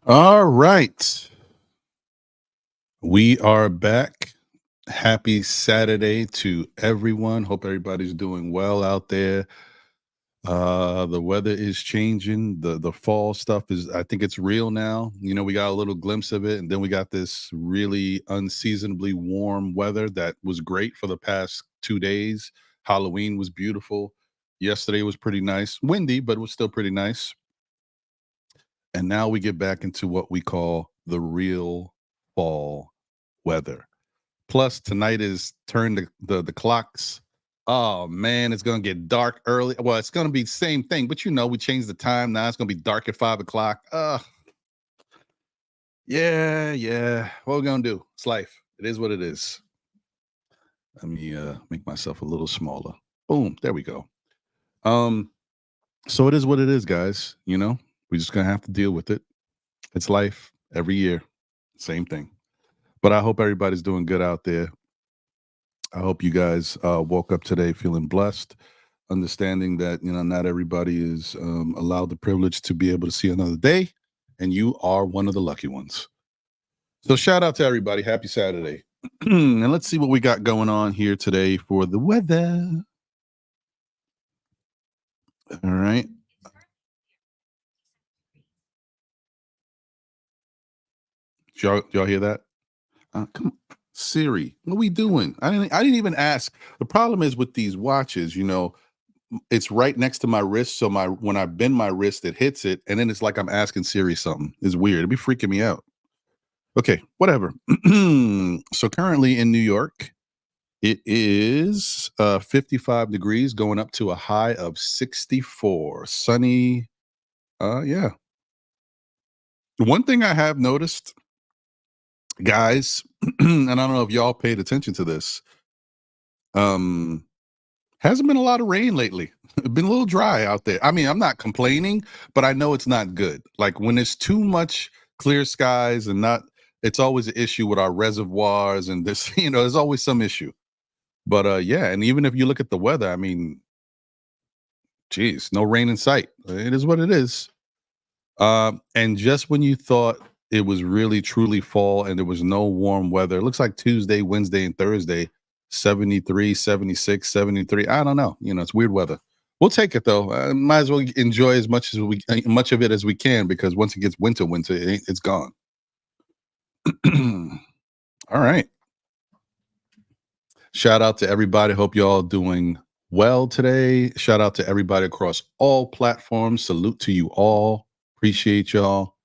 All right. We are back. Happy Saturday to everyone. Hope everybody's doing well out there. The weather is changing. The fall stuff is, I think it's real now. We got a little glimpse of it, and then we got this really unseasonably warm weather that was great for the past 2 days. Halloween was beautiful. Yesterday was pretty nice. Windy, but it was still pretty nice. And now we get back into what we call the real fall weather. Plus, tonight is turn the clocks. Oh man, it's gonna get dark early. Well, it's gonna be the same thing, but we changed the time. Now it's gonna be dark at 5 o'clock. Yeah, yeah. What we gonna do? It's life. It is what it is. Let me make myself a little smaller. Boom, there we go. Um, so it is what it is, guys. We're just gonna have to deal with it. It's life every year. Same thing. But I hope everybody's doing good out there. I hope you guys woke up today feeling blessed, understanding that not everybody is allowed the privilege to be able to see another day, and you are one of the lucky ones. So shout out to everybody. Happy Saturday. And let's see what we got going on here today for the weather. All right. Y'all hear that? Come on. Siri, what are we doing? I didn't even ask. The problem is with these watches, it's right next to my wrist. So when I bend my wrist, it hits it, and then it's like I'm asking Siri something. It's weird. It'd be freaking me out. Okay, whatever. So currently in New York, it is 55 degrees, going up to a high of 64. Sunny. Yeah. One thing I have noticed, guys, and I don't know if y'all paid attention to this. Um, Hasn't been a lot of rain lately. It's been a little dry out there. I mean, I'm not complaining, but I know it's not good. Like when it's too much clear skies and not, it's always an issue with our reservoirs and this, there's always some issue. But yeah, and even if you look at the weather, I mean, geez, no rain in sight. It is what it is. And just when you thought it was really truly fall and there was no warm weather, it looks like Tuesday, Wednesday, and Thursday, 73, 76, 73. I don't know. It's weird weather. We'll take it though. Might as well enjoy as much of it as we can, because once it gets winter, it's gone. All right. Shout out to everybody. Hope y'all doing well today. Shout out to everybody across all platforms. Salute to you all. Appreciate y'all.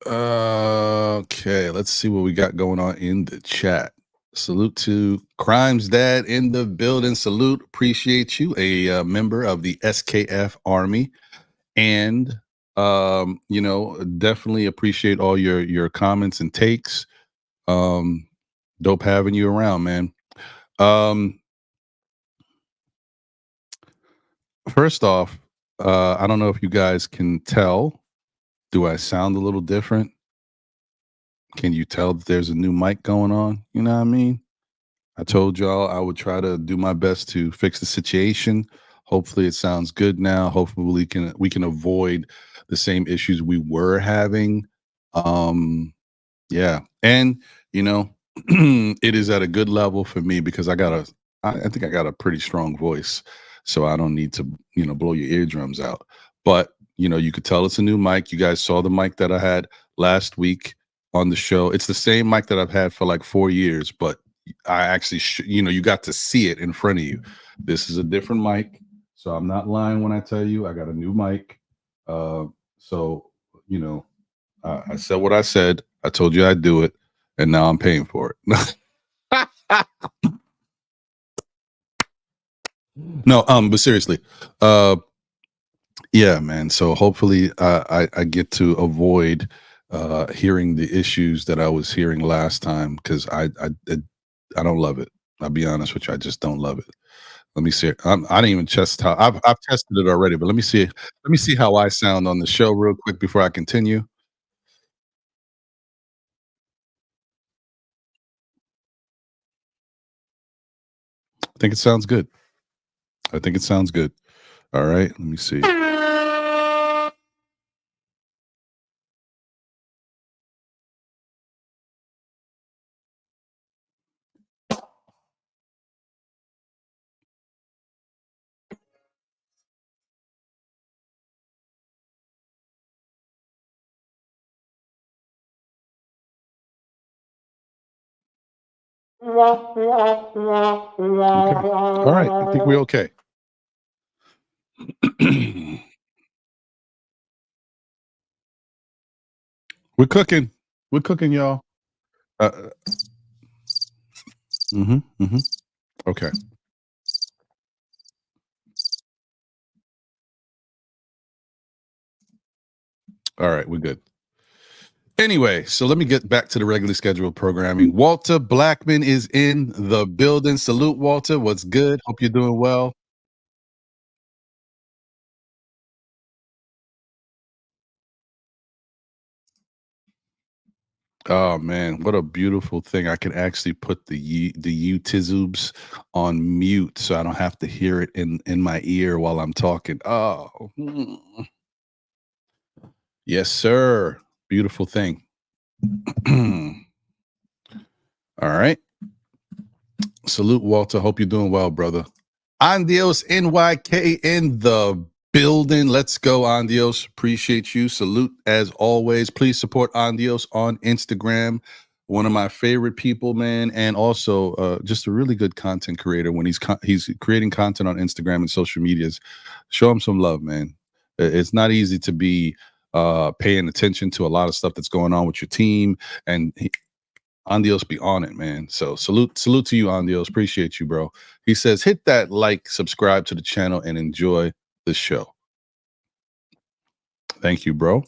Okay, let's see what we got going on in the chat. Salute to Crimes Dad in the building. Salute, appreciate you, a member of the SKF Army, and definitely appreciate all your comments and takes. Dope having you around, man. Um, First off, I don't know if you guys can tell. Do I sound a little different? Can you tell that there's a new mic going on? You know what I mean? I told y'all I would try to do my best to fix the situation. Hopefully it sounds good now. Hopefully we can avoid the same issues we were having. Yeah. And it is at a good level for me because I think I got a pretty strong voice. So I don't need to, blow your eardrums out. But you could tell it's a new mic. You guys saw the mic that I had last week on the show. It's the same mic that I've had for like 4 years, but I actually, you got to see it in front of you. This is a different mic, so I'm not lying when I tell you I got a new mic. So you know, I said what I said. I told you I'd do it, and now I'm paying for it. No, but seriously, uh, yeah, man. So hopefully, I get to avoid hearing the issues that I was hearing last time, because I don't love it. I'll be honest with you. I just don't love it. Let me see. I didn't even test how I've tested it already, but let me see. Let me see how I sound on the show real quick before I continue. I think it sounds good. I think it sounds good. All right, let me see. Okay. All right. I think we're okay. We're cooking. We're cooking, y'all. Mm-hmm. Mm-hmm. Okay. All right. We're good. Anyway, so let me get back to the regularly scheduled programming. Walter Blackman is in the building. Salute, Walter. What's good? Hope you're doing well. Oh man, what a beautiful thing! I can actually put the YouTubes on mute, so I don't have to hear it in my ear while I'm talking. Oh, yes, sir. Beautiful thing. All right. Salute, Walter. Hope you're doing well, brother. Andios NYK in the building. Let's go, Andios. Appreciate you. Salute as always. Please support Andios on Instagram. One of my favorite people, man, and also just a really good content creator. When he's creating content on Instagram and social medias, show him some love, man. It's not easy to be paying attention to a lot of stuff that's going on with your team, and Andios be on it, man. So salute to you, Andios. Appreciate you, bro. He says, hit that like, subscribe to the channel, and enjoy the show. Thank you, bro.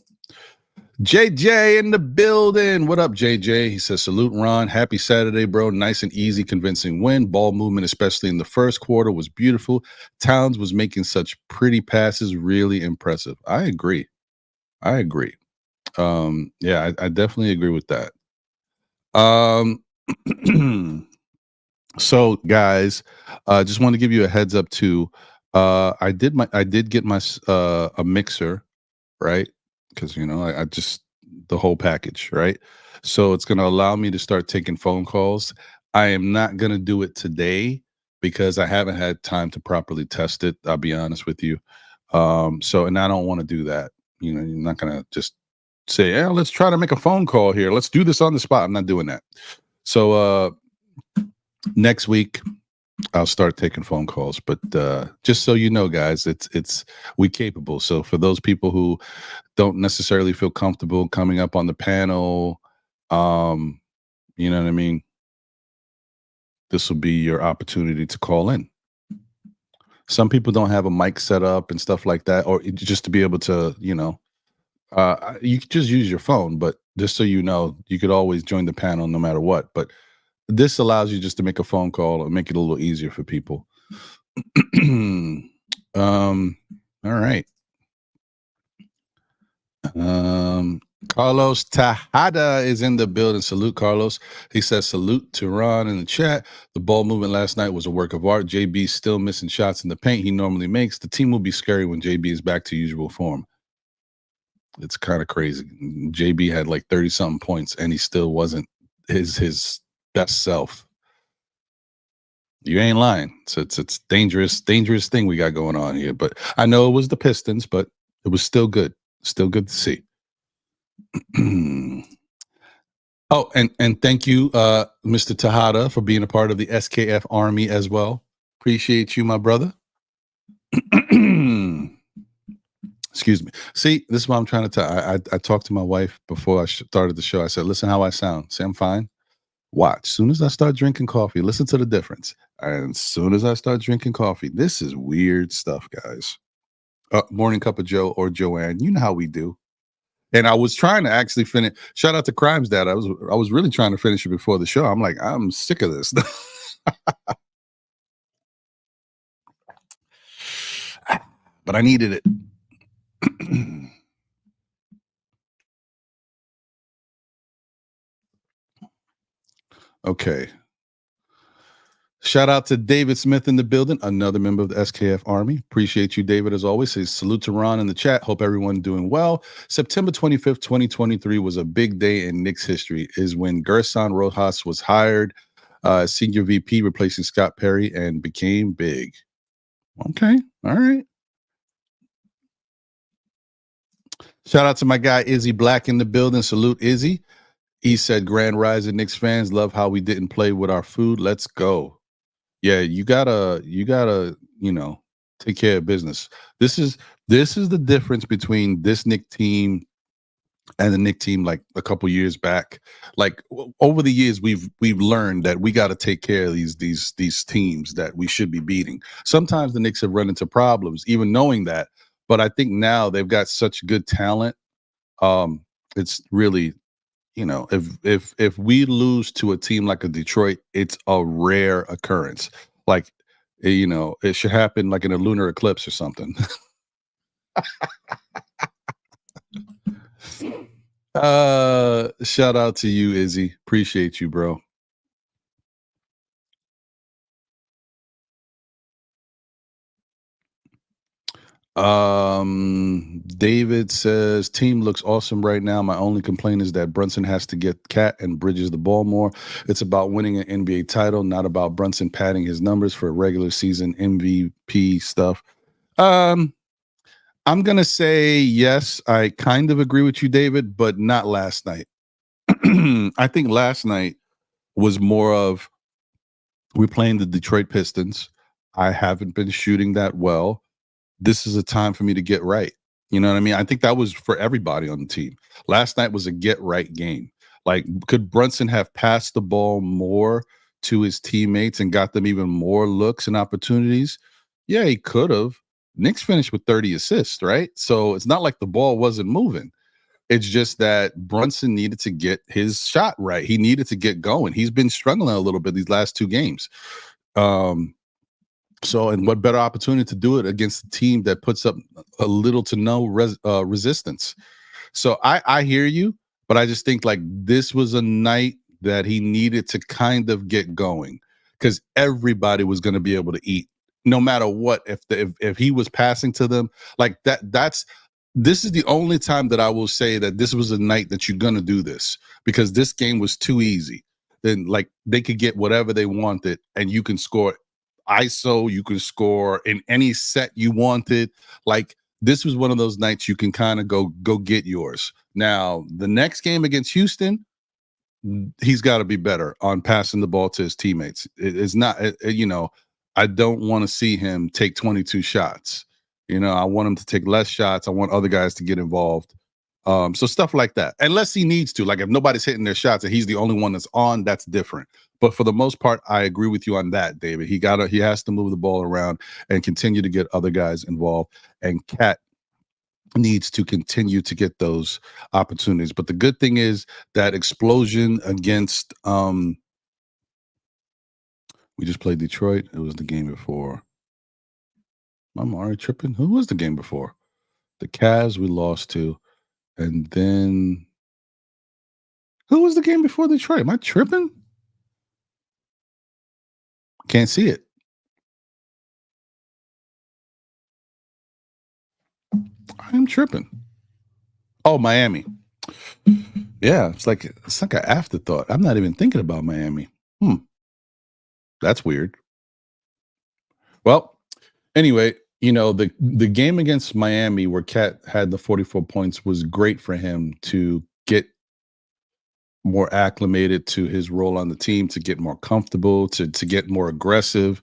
JJ in the building. What up, JJ? He says, salute, Ron. Happy Saturday, bro. Nice and easy, convincing win. Ball movement, especially in the first quarter, was beautiful. Towns was making such pretty passes. Really impressive. I agree. Yeah, I definitely agree with that. So guys, just want to give you a heads up too. I did get my a mixer, right? Because I just the whole package, right? So it's going to allow me to start taking phone calls. I am not going to do it today because I haven't had time to properly test it. I'll be honest with you. And I don't want to do that. You're not going to just say, "Yeah, let's try to make a phone call here. Let's do this on the spot." I'm not doing that. So next week I'll start taking phone calls, but just so you know, guys, it's we capable. So for those people who don't necessarily feel comfortable coming up on the panel, you know what I mean? This will be your opportunity to call in. Some people don't have a mic set up and stuff like that, or just to be able to, you could just use your phone. But just so you know, you could always join the panel no matter what. But this allows you just to make a phone call and make it a little easier for people. All right. Carlos Tajada is in the building. Salute, Carlos. He says, salute to Ron in the chat. The ball movement last night was a work of art. JB's still missing shots in the paint he normally makes. The team will be scary when JB is back to usual form. It's kind of crazy. JB had like 30 something points and he still wasn't his best self. You ain't lying. So it's dangerous thing we got going on here. But I know it was the Pistons, but it was still good. Still good to see. Oh, and thank you, Mr. Tejada, for being a part of the SKF Army as well. Appreciate you, my brother. Excuse me. See, this is what I'm trying to tell. I talked to my wife before I started the show. I said, listen how I sound. Say I'm fine. Watch. Soon as I start drinking coffee, listen to the difference. And as soon as I start drinking coffee, this is weird stuff, guys. Morning Cup of Joe or Joanne. You know how we do. And I was trying to actually finish. Shout out to Crimes Dad. I was really trying to finish it before the show. I'm like, I'm sick of this. But I needed it. Okay. Shout out to David Smith in the building, another member of the SKF Army. Appreciate you, David, as always. Says salute to Ron in the chat. Hope everyone doing well. September 25th, 2023 was a big day in Knicks history. Is when Gerson Rojas was hired, senior VP, replacing Scott Perry, and became big. Okay, all right. Shout out to my guy Izzy Black in the building. Salute, Izzy. He said, "Grand Rising Knicks fans, love how we didn't play with our food. Let's go." Yeah, you gotta, take care of business. This is the difference between this Knick team and the Knick team like a couple years back. Like over the years, we've learned that we got to take care of these teams that we should be beating. Sometimes the Knicks have run into problems, even knowing that. But I think now they've got such good talent. It's really, if we lose to a team like a Detroit, it's a rare occurrence. Like, it should happen like in a lunar eclipse or something. Shout out to you, Izzy. Appreciate you, bro. David says team looks awesome right now. My only complaint is that Brunson has to get Cat and Bridges the ball more. It's about winning an NBA title, not about Brunson padding his numbers for regular season MVP stuff. I'm gonna say yes. I kind of agree with you, David, but not last night. I think last night was more of we're playing the Detroit Pistons. I haven't been shooting that well. This is a time for me to get right. You know what I mean? I think that was for everybody on the team. Last night was a get right game. Like, could Brunson have passed the ball more to his teammates and got them even more looks and opportunities? Yeah, he could have. Knicks finished with 30 assists, right? So it's not like the ball wasn't moving. It's just that Brunson needed to get his shot right. He needed to get going. He's been struggling a little bit these last two games. So, and what better opportunity to do it against a team that puts up a little to no resistance? So I hear you, but I just think like this was a night that he needed to kind of get going because everybody was going to be able to eat no matter what. If he was passing to them like that, this is the only time that I will say that this was a night that you're going to do this because this game was too easy. Then like they could get whatever they wanted and you can score ISO, you can score in any set you wanted. Like this was one of those nights you can kind of go get yours. Now, the next game against Houston, he's got to be better on passing the ball to his teammates. It's not, I don't want to see him take 22 shots. I want him to take less shots. I want other guys to get involved. So stuff like that, unless he needs to. Like if nobody's hitting their shots and he's the only one that's on, that's different. But for the most part, I agree with you on that, David. He has to move the ball around and continue to get other guys involved. And Cat needs to continue to get those opportunities. But the good thing is that explosion against we just played Detroit. It was the game before. I'm already tripping. Who was the game before? The Cavs we lost to. And then who was the game before Detroit? Am I tripping? Can't see it. I am tripping. Oh, Miami. Yeah, it's like an afterthought. I'm not even thinking about Miami. That's weird. Well, anyway, the game against Miami where Cat had the 44 points was great for him to get more acclimated to his role on the team, to get more comfortable, to get more aggressive.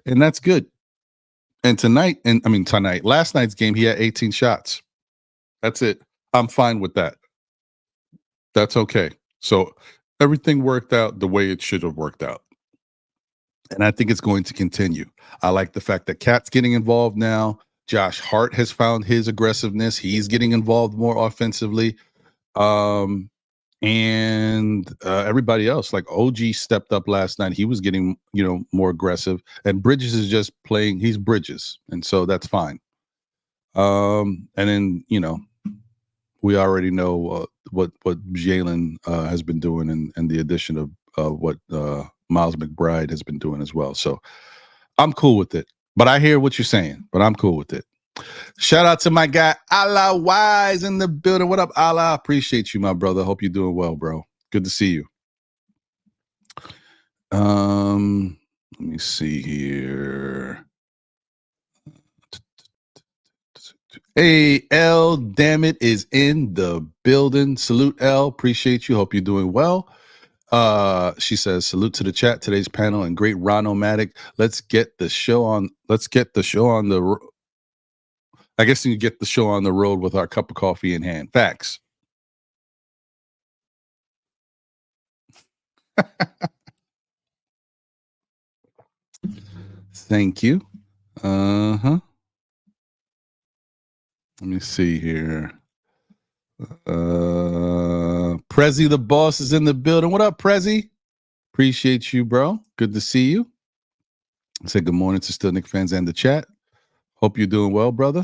And that's good. And last night's game, he had 18 shots. That's it. I'm fine with that. That's okay. So everything worked out the way it should have worked out. And I think it's going to continue. I like the fact that Cat's getting involved now. Josh Hart has found his aggressiveness. He's getting involved more offensively. And everybody else, like OG stepped up last night. He was getting, more aggressive. And Bridges is just playing. He's Bridges. And so that's fine. And then, we already know what Jalen has been doing and the addition of what Miles McBride has been doing as well. So I'm cool with it. But I hear what you're saying, but I'm cool with it. Shout out to my guy, Allah Wise in the building. What up, Allah? Appreciate you, my brother. Hope you're doing well, bro. Good to see you. Let me see here. Hey, L, damn it, is in the building. Salute, L. Appreciate you. Hope you're doing well. She says, salute to the chat, today's panel, and great Ron-O-Matic. Let's get the show on the I guess you can get the show on the road with our cup of coffee in hand. Facts. Thank you. Let me see here. Prezi the boss is in the building. What up, Prezi? Appreciate you, bro. Good to see you. Say good morning to Still Knicks fans and the chat. Hope you're doing well, brother.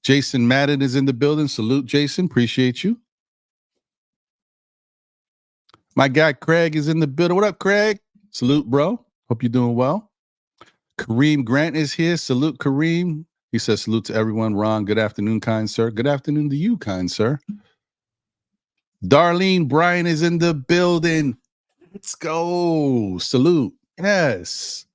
Jason Madden is in the building. Salute, Jason. Appreciate you. My guy Craig is in the building. What up, Craig? Salute, bro. Hope you're doing well. Kareem Grant is here. Salute, Kareem. He says, salute to everyone. Ron, good afternoon, kind sir. Good afternoon to you, kind sir. Darlene Bryan is in the building. Let's go. Salute. Yes.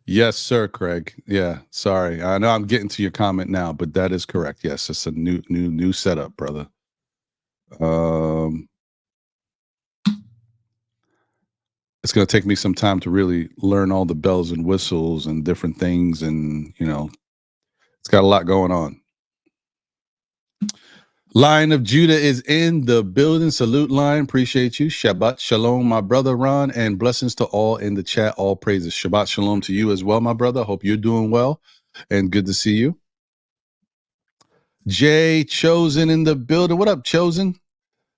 Yes, sir, Craig. Yeah, sorry. I know I'm getting to your comment now, but that is correct. Yes, it's a new setup, brother. It's going to take me some time to really learn all the bells and whistles and different things, and it's got a lot going on. Lion of Judah is in the building. Salute, Lion. Appreciate you. Shabbat shalom, my brother Ron, and blessings to all in the chat. All praises. Shabbat shalom to you as well, my brother. Hope you're doing well, and good to see you. Jay Chosen in the building. What up, Chosen?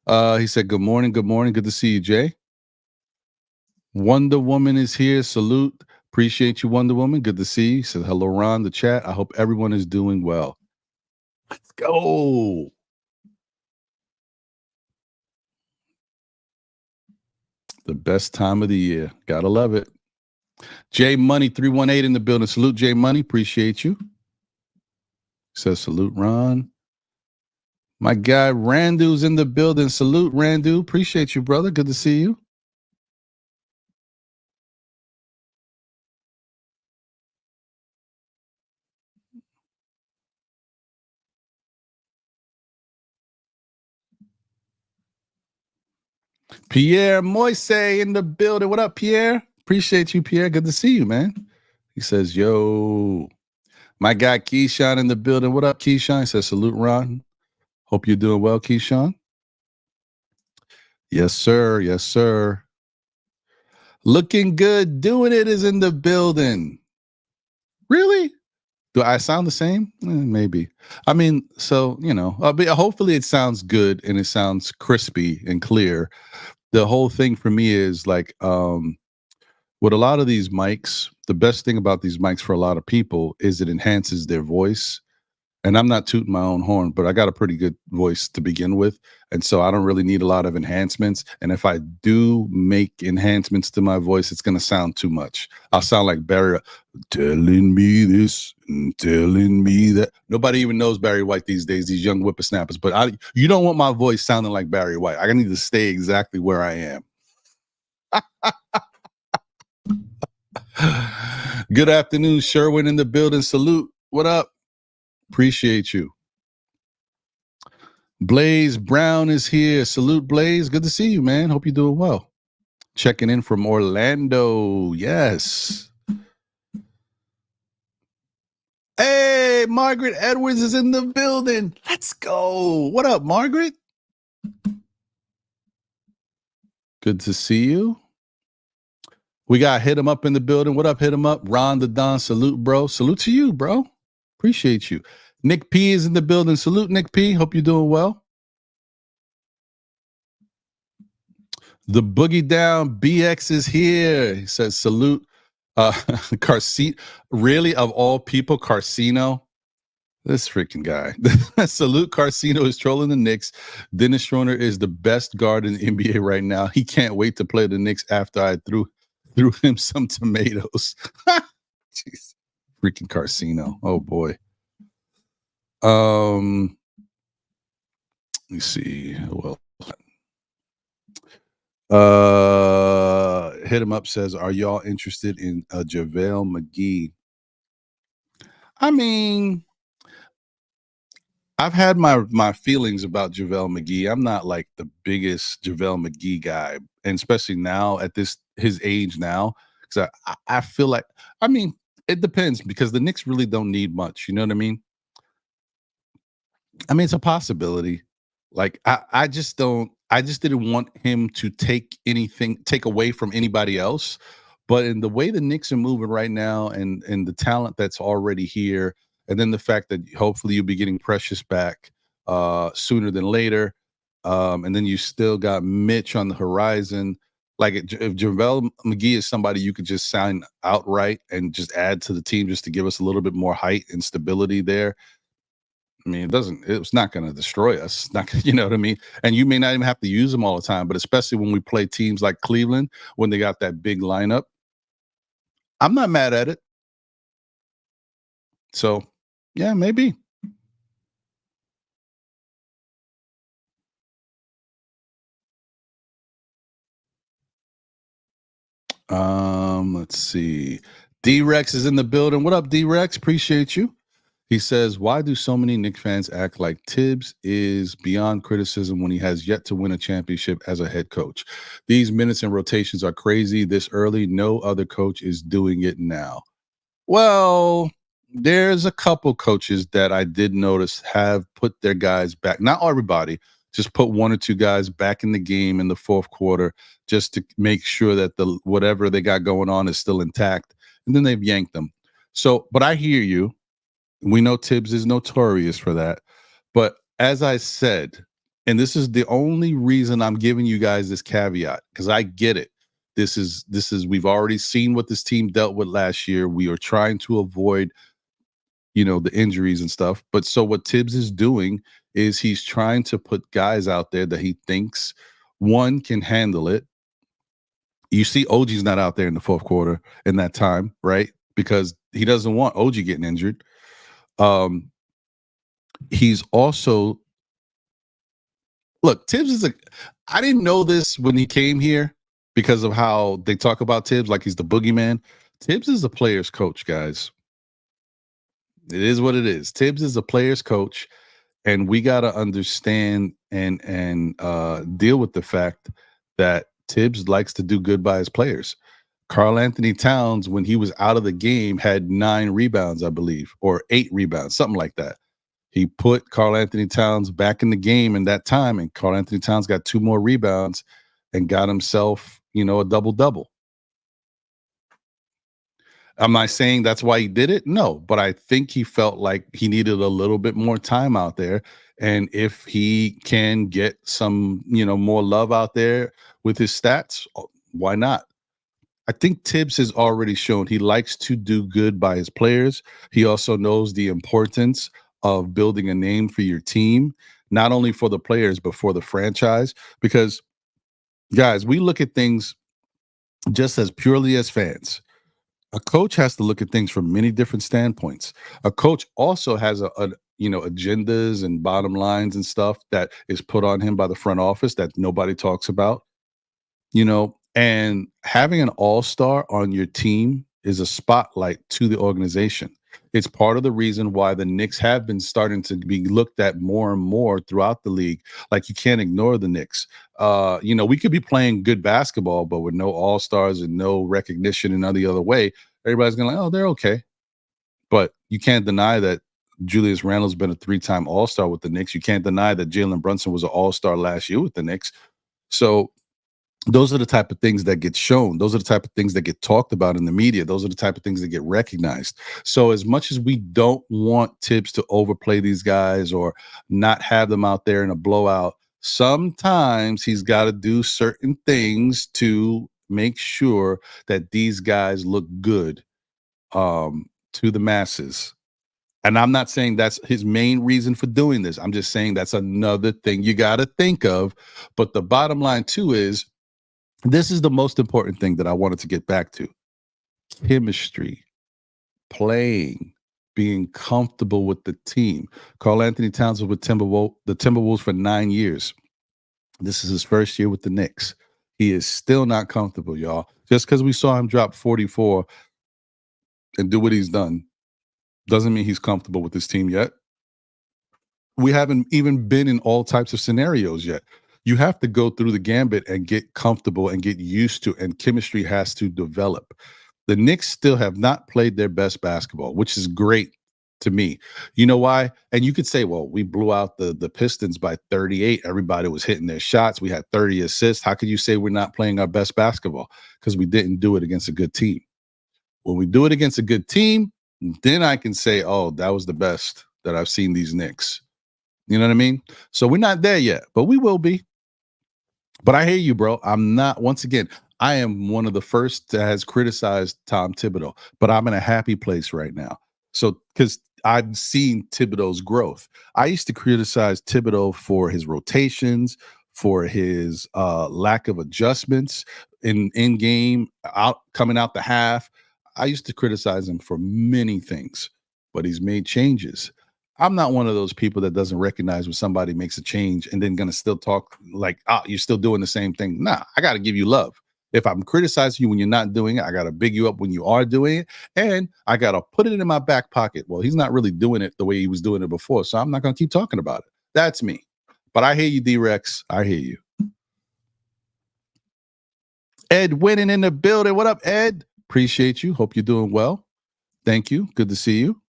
He said, good morning. Good morning. Good to see you, Jay. Wonder Woman is here. Salute. Appreciate you, Wonder Woman. Good to see you. He said, hello, Ron, the chat. I hope everyone is doing well. Let's go. The best time of the year. Gotta love it. J Money 318 in the building. Salute, J Money. Appreciate you. Says salute, Ron. My guy Randu's in the building. Salute, Randu. Appreciate you, brother. Good to see you. Pierre Moise in the building. What up, Pierre? Appreciate you, Pierre. Good to see you, man. He says, yo. My guy Keyshawn in the building. What up, Keyshawn? He says, salute, Ron. Hope you're doing well, Keyshawn. Yes, sir. Yes, sir. Looking good. Doing it is in the building. Really? Do I sound the same? Maybe. I mean, so, hopefully it sounds good and it sounds crispy and clear. The whole thing for me is like, with a lot of these mics, the best thing about these mics for a lot of people is it enhances their voice. And I'm not tooting my own horn, but I got a pretty good voice to begin with. And so I don't really need a lot of enhancements. And if I do make enhancements to my voice, it's going to sound too much. I'll sound like Barry, telling me this and telling me that. Nobody even knows Barry White these days, these young whippersnappers. But you don't want my voice sounding like Barry White. I need to stay exactly where I am. Good afternoon, Sherwin in the building. Salute. What up? Appreciate you. Blaze Brown is here. Salute, Blaze. Good to see you, man. Hope you're doing well. Checking in from Orlando. Yes. Hey, Margaret Edwards is in the building. Let's go. What up, Margaret? Good to see you. We got Hit 'em Up in the building. What up, Hit 'em Up? Ron the Don. Salute, bro. Salute to you, bro. Appreciate you. Nick P is in the building. Salute, Nick P. Hope you're doing well. The Boogie Down BX is here. He says, salute. Really, of all people, Carcino. This freaking guy. Salute Carcino is trolling the Knicks. Dennis Schroeder is the best guard in the NBA right now. He can't wait to play the Knicks after I threw him some tomatoes. Jeez. Freaking Carcino. Oh boy. Let me see. Well, hit him up says, are y'all interested in JaVale McGee? I mean, I've had my feelings about JaVale McGee. I'm not like the biggest JaVale McGee guy, and especially now at his age now, because I feel like, I mean, it depends because the Knicks really don't need much. You know what I mean? I mean, it's a possibility. Like I just didn't want him to take away from anybody else. But in the way the Knicks are moving right now and the talent that's already here, and then the fact that hopefully you'll be getting Precious back sooner than later. And then you still got Mitch on the horizon. Like if JaVale McGee is somebody you could just sign outright and just add to the team just to give us a little bit more height and stability there. I mean, it's not going to destroy us. It's not, you know what I mean? And you may not even have to use them all the time, but especially when we play teams like Cleveland, when they got that big lineup, I'm not mad at it. So, yeah, maybe. Let's see. D-Rex is in the building. What up, D-Rex? Appreciate you. He says, why do so many Knicks fans act like Tibbs is beyond criticism when he has yet to win a championship as a head coach? These minutes and rotations are crazy this early. No other coach is doing it now. Well, there's a couple coaches that I did notice have put their guys back. Not everybody, just put one or two guys back in the game in the fourth quarter just to make sure that the whatever they got going on is still intact. And then they've yanked them. So, but I hear you. We know Tibbs is notorious for that. But as I said, and this is the only reason I'm giving you guys this caveat, because I get it. This is we've already seen what this team dealt with last year. We are trying to avoid, the injuries and stuff. But so what Tibbs is doing is he's trying to put guys out there that he thinks one can handle it. You see OG's not out there in the fourth quarter in that time, right? Because he doesn't want OG getting injured. He's also Tibbs is I didn't know this when he came here because of how they talk about Tibbs like he's the boogeyman. Tibbs is a player's coach, guys. It is what it is. Tibbs is a player's coach, and we got to understand and deal with the fact that Tibbs likes to do good by his players. Karl Anthony Towns, when he was out of the game, had 9 rebounds, I believe, or 8 rebounds, something like that. He put Karl Anthony Towns back in the game in that time, and Karl Anthony Towns got 2 more rebounds and got himself, a double-double. Am I saying that's why he did it? No, but I think he felt like he needed a little bit more time out there. And if he can get some, more love out there with his stats, why not? I think Tibbs has already shown he likes to do good by his players. He also knows the importance of building a name for your team, not only for the players, but for the franchise. Because, guys, we look at things just as purely as fans. A coach has to look at things from many different standpoints. A coach also has agendas and bottom lines and stuff that is put on him by the front office that nobody talks about. And having an all-star on your team is a spotlight to the organization. It's part of the reason why the Knicks have been starting to be looked at more and more throughout the league. Like, you can't ignore the Knicks. We could be playing good basketball, but with no all-stars and no recognition in any other way, everybody's going to like, oh, they're okay. But you can't deny that Julius Randle's been a 3-time all-star with the Knicks. You can't deny that Jalen Brunson was an all-star last year with the Knicks. So those are the type of things that get shown. Those are the type of things that get talked about in the media. Those are the type of things that get recognized. So as much as we don't want Tibbs to overplay these guys or not have them out there in a blowout, sometimes he's got to do certain things to make sure that these guys look good to the masses And I'm not saying that's his main reason for doing this. I'm just saying that's another thing you got to think of. But the bottom line, too, is this is the most important thing that I wanted to get back to: chemistry, playing, being comfortable with the team. Karl Anthony Towns was with the Timberwolves for 9 years. This is his first year with the Knicks. He is still not comfortable, y'all. Just because we saw him drop 44 and do what he's done doesn't mean he's comfortable with this team yet. We haven't even been in all types of scenarios yet. You have to go through the gambit and get comfortable and get used to, and chemistry has to develop. The Knicks still have not played their best basketball, which is great to me. You know why? And you could say, well, we blew out the Pistons by 38. Everybody was hitting their shots. We had 30 assists. How could you say we're not playing our best basketball? Because we didn't do it against a good team. When we do it against a good team, then I can say, oh, that was the best that I've seen these Knicks. You know what I mean? So we're not there yet, but we will be. But I hear you, bro. I'm not, once again, I am one of the first that has criticized Tom Thibodeau, but I'm in a happy place right now. So, because I've seen Thibodeau's growth. I used to criticize Thibodeau for his rotations, for his lack of adjustments in game, coming out the half. I used to criticize him for many things, but he's made changes. I'm not one of those people that doesn't recognize when somebody makes a change and then going to still talk like, oh, you're still doing the same thing. Nah, I got to give you love. If I'm criticizing you when you're not doing it, I got to big you up when you are doing it. And I got to put it in my back pocket. Well, he's not really doing it the way he was doing it before, so I'm not going to keep talking about it. That's me. But I hear you, D-Rex. I hear you. Ed Winning in the building. What up, Ed? Appreciate you. Hope you're doing well. Thank you. Good to see you.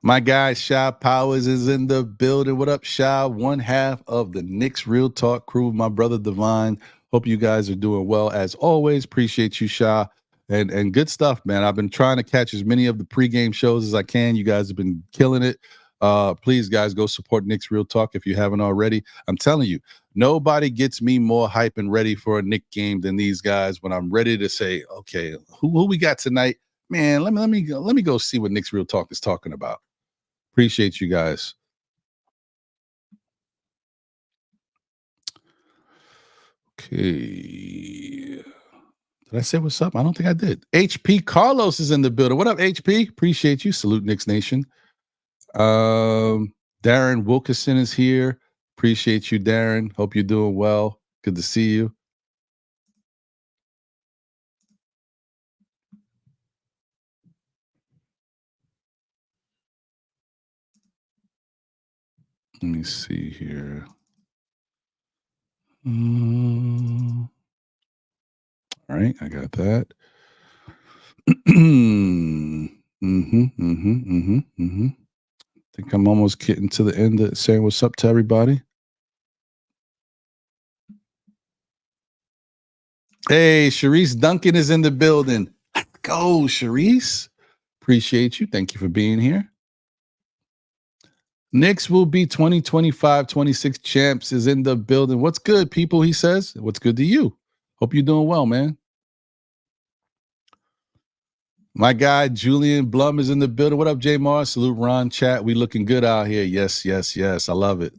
My guy, Shy Powers, is in the building. What up, Shy? One half of the Knicks Real Talk crew, my brother Divine. Hope you guys are doing well. As always, appreciate you, Shy. And good stuff, man. I've been trying to catch as many of the pregame shows as I can. You guys have been killing it. Please, guys, go support Knicks Real Talk if you haven't already. I'm telling you, nobody gets me more hype and ready for a Knick game than these guys. When I'm ready to say, okay, who we got tonight? Man, let me go see what Knicks Real Talk is talking about. Appreciate you guys. Okay. Did I say what's up? I don't think I did. HP Carlos is in the building. What up, HP? Appreciate you. Salute Knicks Nation. Darren Wilkerson is here. Appreciate you, Darren. Hope you're doing well. Good to see you. Let me see here. All right, I got that. I think I'm almost getting to the end of saying what's up to everybody. Hey, Sharice Duncan is in the building. Go, Sharice. Appreciate you. Thank you for being here. Knicks will be 2025-26 champs is in the building. What's good, people? He says. What's good to you? Hope you're doing well, man. My guy, Julian Blum, is in the building. What up, J Mars? Salute, Ron. Chat. We looking good out here. Yes, yes, yes. I love it.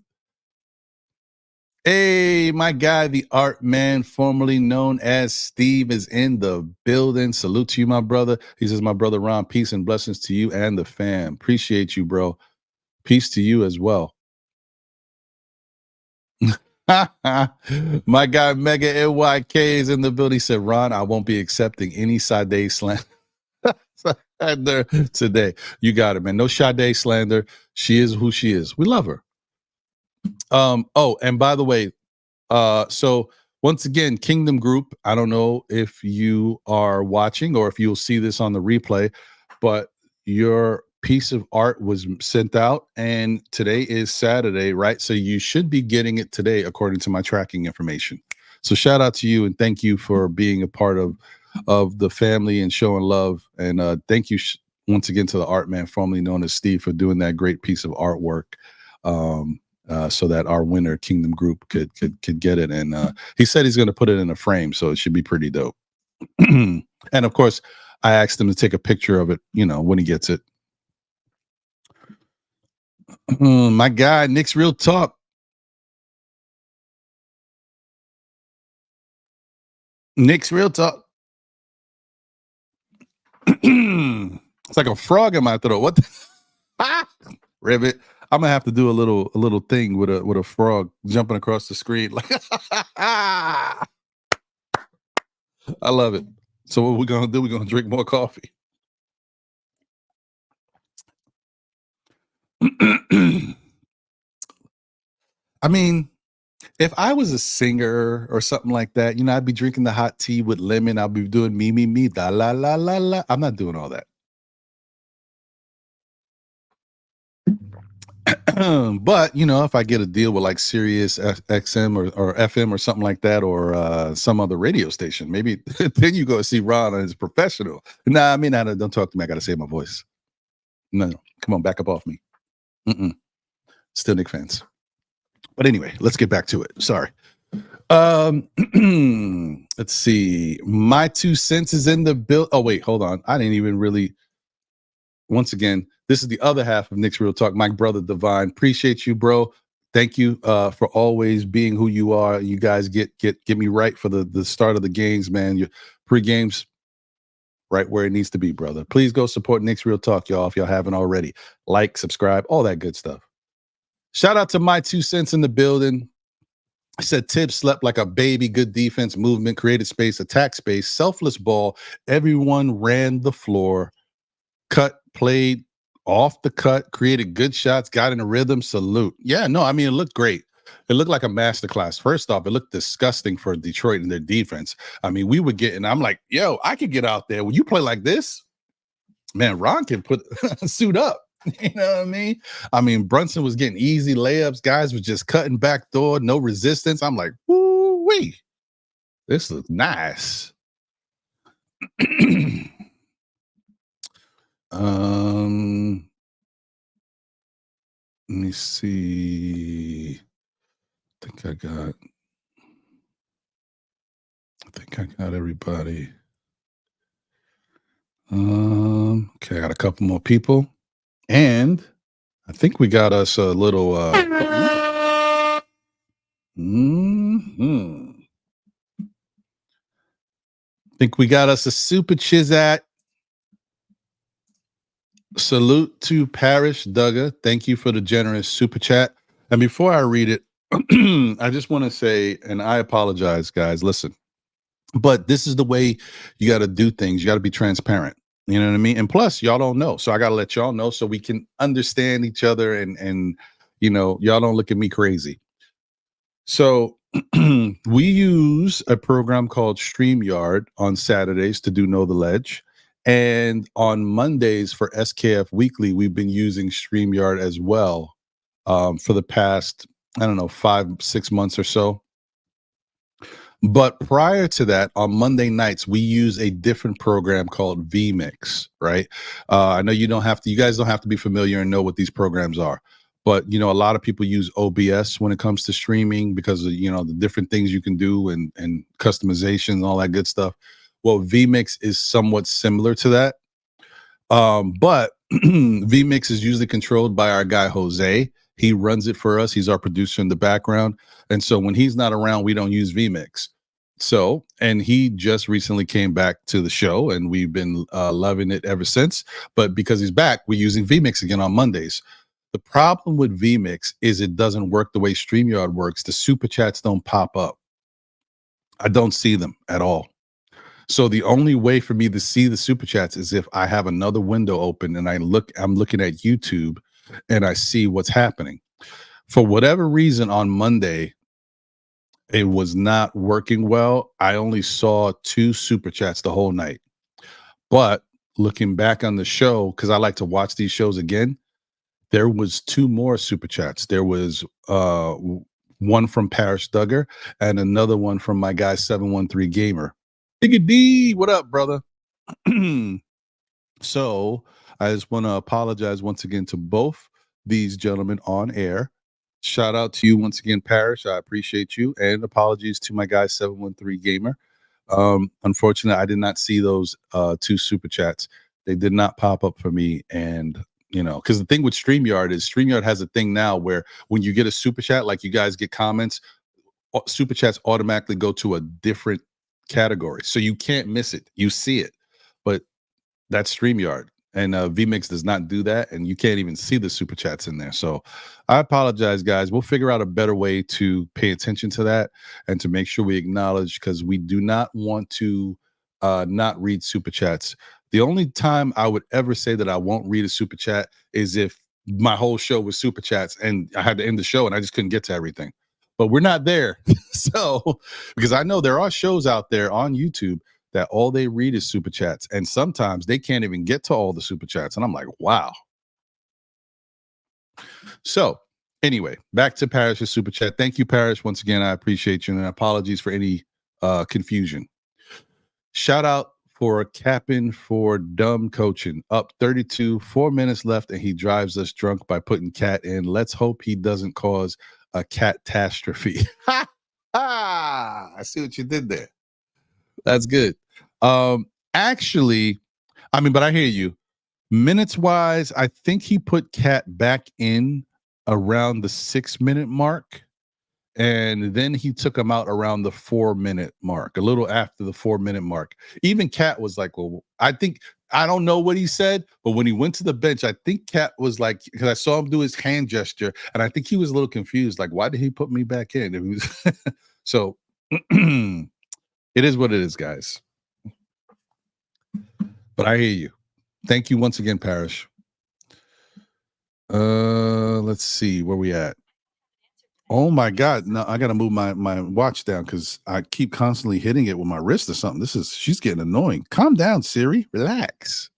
Hey, my guy, the art man, formerly known as Steve, is in the building. Salute to you, my brother. He says, my brother Ron, peace and blessings to you and the fam. Appreciate you, bro. Peace to you as well. My guy, Mega NYK, is in the building. He said, Ron, I won't be accepting any Sade slander today. You got it, man. No Sade slander. She is who she is. We love her. Oh, and by the way, so once again, Kingdom Group, I don't know if you are watching or if you'll see this on the replay, but your piece of art was sent out and today is Saturday, right? So you should be getting it today according to my tracking information. So shout out to you and thank you for being a part of the family and showing love. And thank you once again to the art man, formerly known as Steve, for doing that great piece of artwork. So that our winner Kingdom Group could get it. And he said he's going to put it in a frame, so it should be pretty dope. And of course, I asked him to take a picture of it, when he gets it. My guy, Knicks Real Talk. Knicks Real Talk. It's like a frog in my throat. What the Ribbit? I'm gonna have to do a little thing with a frog jumping across the screen. Like I love it. So what we're gonna do? We're gonna drink more coffee. I mean, if I was a singer or something like that, I'd be drinking the hot tea with lemon. I'll be doing me, da la la la la. I'm not doing all that. But if I get a deal with like Sirius XM or FM or something like that, or some other radio station, maybe then you go see Ron as a professional. Nah, I mean, don't talk to me. I got to save my voice. No, come on, back up off me. Still Knicks fans. But anyway, let's get back to it. Sorry. Let's see. My 2 cents is in the bill. Oh, wait, hold on. I didn't even really. Once again, this is the other half of Knicks Real Talk. My brother Divine. Appreciate you, bro. Thank you for always being who you are. You guys get me right for the start of the games, man. Your pre-games right where it needs to be, brother. Please go support Knicks Real Talk, y'all, if y'all haven't already. Like, subscribe, all that good stuff. Shout out to my 2 cents in the building. I said Tibbs slept like a baby. Good defense, movement, created space, attack space, selfless ball. Everyone ran the floor, cut, played off the cut, created good shots, got in a rhythm. Salute. Yeah, no, I mean, it looked great. It looked like a masterclass. First off, it looked disgusting for Detroit and their defense. I mean, we were getting, I'm like, yo, I could get out there. When you play like this, man, Ron can put suit up. You know what I mean? I mean, Brunson was getting easy layups. Guys was just cutting back door, no resistance. I'm like, woo-wee. This looks nice. Let me see. I think I got everybody. Okay, I got a couple more people. And I think we got us a little I think we got us a super chizat. Salute to Parish Duggar. Thank you for the generous super chat. And before I read it, I just want to say, and I apologize, guys. Listen, but this is the way you got to do things. You got to be transparent. You know what I mean? And plus, y'all don't know. So I got to let y'all know so we can understand each other and y'all don't look at me crazy. So we use a program called StreamYard on Saturdays to do Know the Ledge. And on Mondays for SKF Weekly, we've been using StreamYard as well for the past, 5-6 months or so. But prior to that, on Monday nights, we use a different program called vMix, right? I know you guys don't have to be familiar and know what these programs are. But, a lot of people use OBS when it comes to streaming because of, the different things you can do and customization and all that good stuff. Well, vMix is somewhat similar to that. But vMix is usually controlled by our guy, Jose. He runs it for us. He's our producer in the background. And so when he's not around, we don't use vMix. So, and he just recently came back to the show and we've been loving it ever since. But because he's back, we're using vMix again on Mondays. The problem with vMix is it doesn't work the way StreamYard works. The super chats don't pop up. I don't see them at all. So the only way for me to see the super chats is if I have another window open and I'm looking at YouTube and I see what's happening. For whatever reason on Monday, it was not working well. I only saw 2 super chats the whole night. But looking back on the show, because I like to watch these shows again, there was 2 more super chats. There was one from Parish Duggar and another one from my guy 713 Gamer. Biggie D, what up, brother? So I just want to apologize once again to both these gentlemen on air. Shout out to you once again, Parish. I appreciate you. And apologies to my guy 713 Gamer. Unfortunately, I did not see those 2 super chats. They did not pop up for me. And, because the thing with StreamYard is StreamYard has a thing now where when you get a super chat, like you guys get comments, super chats automatically go to a different category. So you can't miss it. You see it. But that's StreamYard. And vMix does not do that. And you can't even see the super chats in there. So I apologize, guys. We'll figure out a better way to pay attention to that and to make sure we acknowledge, because we do not want to not read super chats. The only time I would ever say that I won't read a super chat is if my whole show was super chats and I had to end the show and I just couldn't get to everything. But we're not there. So, because I know there are shows out there on YouTube that all they read is super chats, and sometimes they can't even get to all the super chats, and I'm like, wow. So anyway, back to Parrish's super chat. Thank you, Parrish. Once again, I appreciate you, and apologies for any confusion. Shout out for capping for dumb coaching. Up 32, 4 minutes left, and he drives us drunk by putting Cat in. Let's hope he doesn't cause a catastrophe. I see what you did there. That's good. Actually, I mean, but I hear you. Minutes wise, I think he put Cat back in around the 6 minute mark, and then he took him out around the 4 minute mark, a little after the 4 minute mark. Even Cat was like, well, I don't know what he said, but when he went to the bench, I think Cat was like, because I saw him do his hand gesture, and I think he was a little confused, like, why did he put me back in? It was so it is what it is, guys. But I hear you. Thank you once again, Parrish. Let's see where we at. Oh my God! No, I gotta move my watch down because I keep constantly hitting it with my wrist or something. She's getting annoying. Calm down, Siri. Relax.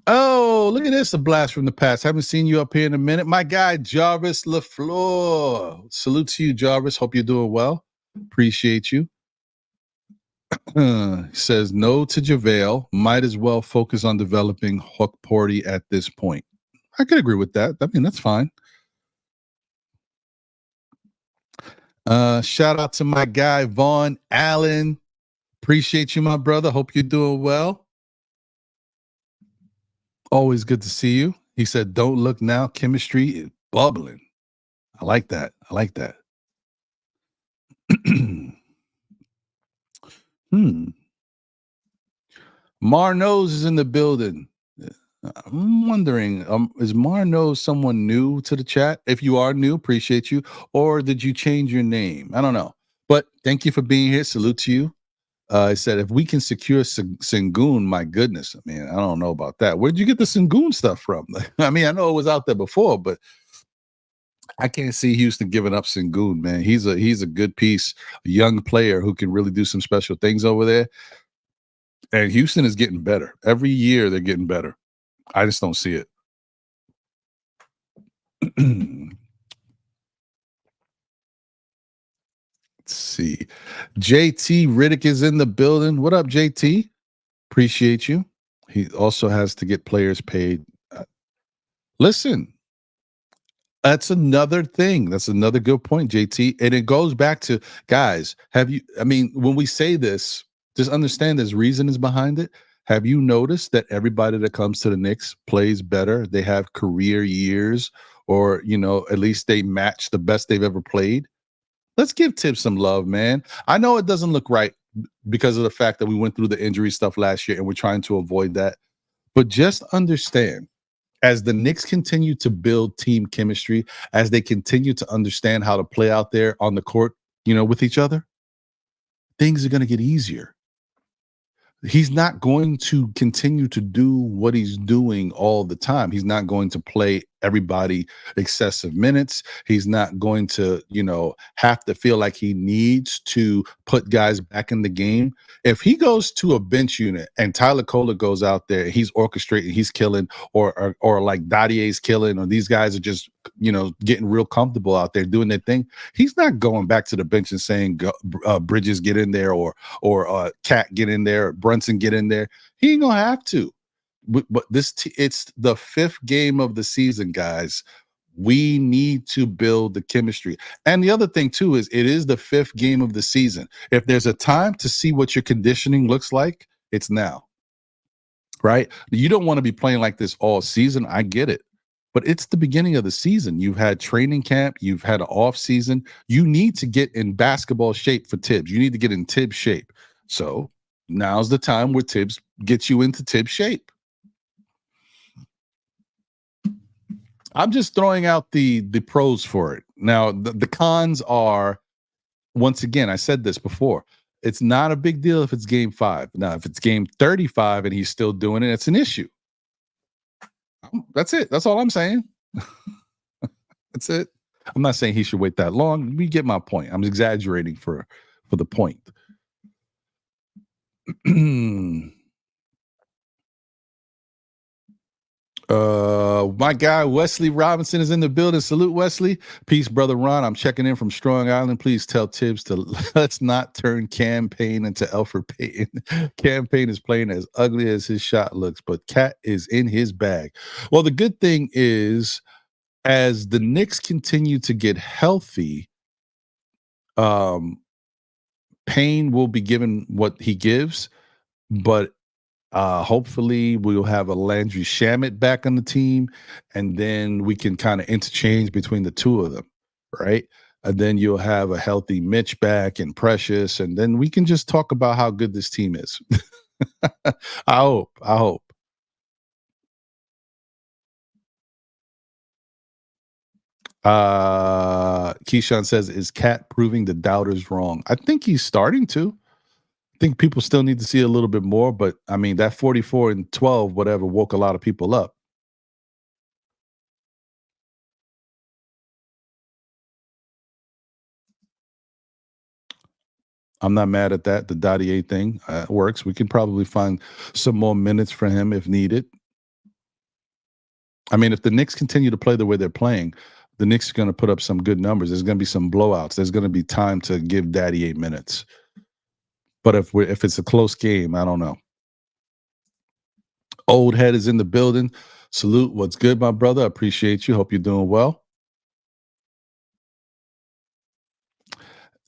Oh, look at this! A blast from the past. Haven't seen you up here in a minute. My guy Jarvis LaFleur. Salute to you, Jarvis. Hope you're doing well. Appreciate you. He says no to JaVale. Might as well focus on developing Huck Porty at this point. I could agree with that. I mean, that's fine. Shout out to my guy Vaughn Allen. Appreciate you, my brother. Hope you're doing well. Always good to see you. He said, "Don't look now. Chemistry is bubbling." I like that. I like that. Marnose is in the building. I'm wondering, is Marnose someone new to the chat? If you are new, appreciate you. Or did you change your name? I don't know. But thank you for being here. Salute to you. I said, if we can secure Sengun, my goodness, man, I don't know about that. Where'd you get the Sengun stuff from? I mean, I know it was out there before, but I can't see Houston giving up Sengun, man. He's a good piece, a young player who can really do some special things over there. And Houston is getting better. Every year they're getting better. I just don't see it. Let's see. JT Riddick is in the building. What up, JT? Appreciate you. He also has to get players paid. Listen, that's another thing. That's another good point, JT. And it goes back to, guys, when we say this, just understand there's reasons behind it. Have you noticed that everybody that comes to the Knicks plays better? They have career years, or, at least they match the best they've ever played. Let's give Tibbs some love, man. I know it doesn't look right because of the fact that we went through the injury stuff last year and we're trying to avoid that. But just understand, as the Knicks continue to build team chemistry, as they continue to understand how to play out there on the court, with each other, things are going to get easier. He's not going to continue to do what he's doing all the time. He's not going to play everybody excessive minutes. He's not going to, have to feel like he needs to put guys back in the game. If he goes to a bench unit and Tyler Kohler goes out there, he's orchestrating, he's killing, or like Dottier's killing, or these guys are just, getting real comfortable out there doing their thing. He's not going back to the bench and saying, Bridges get in there, or Cat get in there, or Brunson get in there. He ain't gonna have to. But it's the fifth game of the season, guys. We need to build the chemistry. And the other thing too is it is the 5th game of the season. If there's a time to see what your conditioning looks like, it's now. Right? You don't want to be playing like this all season. I get it. But it's the beginning of the season. You've had training camp, you've had an off season. You need to get in basketball shape for Tibbs. You need to get in Tibbs shape. So now's the time where Tibbs gets you into Tibbs shape. I'm just throwing out the pros for it. Now, the cons are, once again, I said this before, it's not a big deal if it's game 5. Now, if it's game 35 and he's still doing it, it's an issue. That's it. That's all I'm saying. That's it. I'm not saying he should wait that long. We get my point. I'm exaggerating for the point. My guy Wesley Robinson is in the building. Salute, Wesley. Peace, brother Ron. I'm checking in from Strong Island. Please tell Tibbs to let's not turn Cam Payne into Elfrid Payton. Cam Payne is playing as ugly as his shot looks, but Cat is in his bag. Well, the good thing is, as the Knicks continue to get healthy, Payne will be given what he gives, but hopefully we'll have a Landry Shamet back on the team, and then we can kind of interchange between the two of them, right? And then you'll have a healthy Mitch back and Precious, and then we can just talk about how good this team is. I hope. Keyshawn says, is Cat proving the doubters wrong? I think he's starting to. I think people still need to see a little bit more, but I mean, that 44 and 12, whatever, woke a lot of people up. I'm not mad at that. The Dottie thing works. We can probably find some more minutes for him if needed. I mean, if the Knicks continue to play the way they're playing, the Knicks are going to put up some good numbers. There's going to be some blowouts. There's going to be time to give Daddy 8 minutes. But if it's a close game, I don't know. Old Head is in the building. Salute. What's good, my brother? I appreciate you. Hope you're doing well.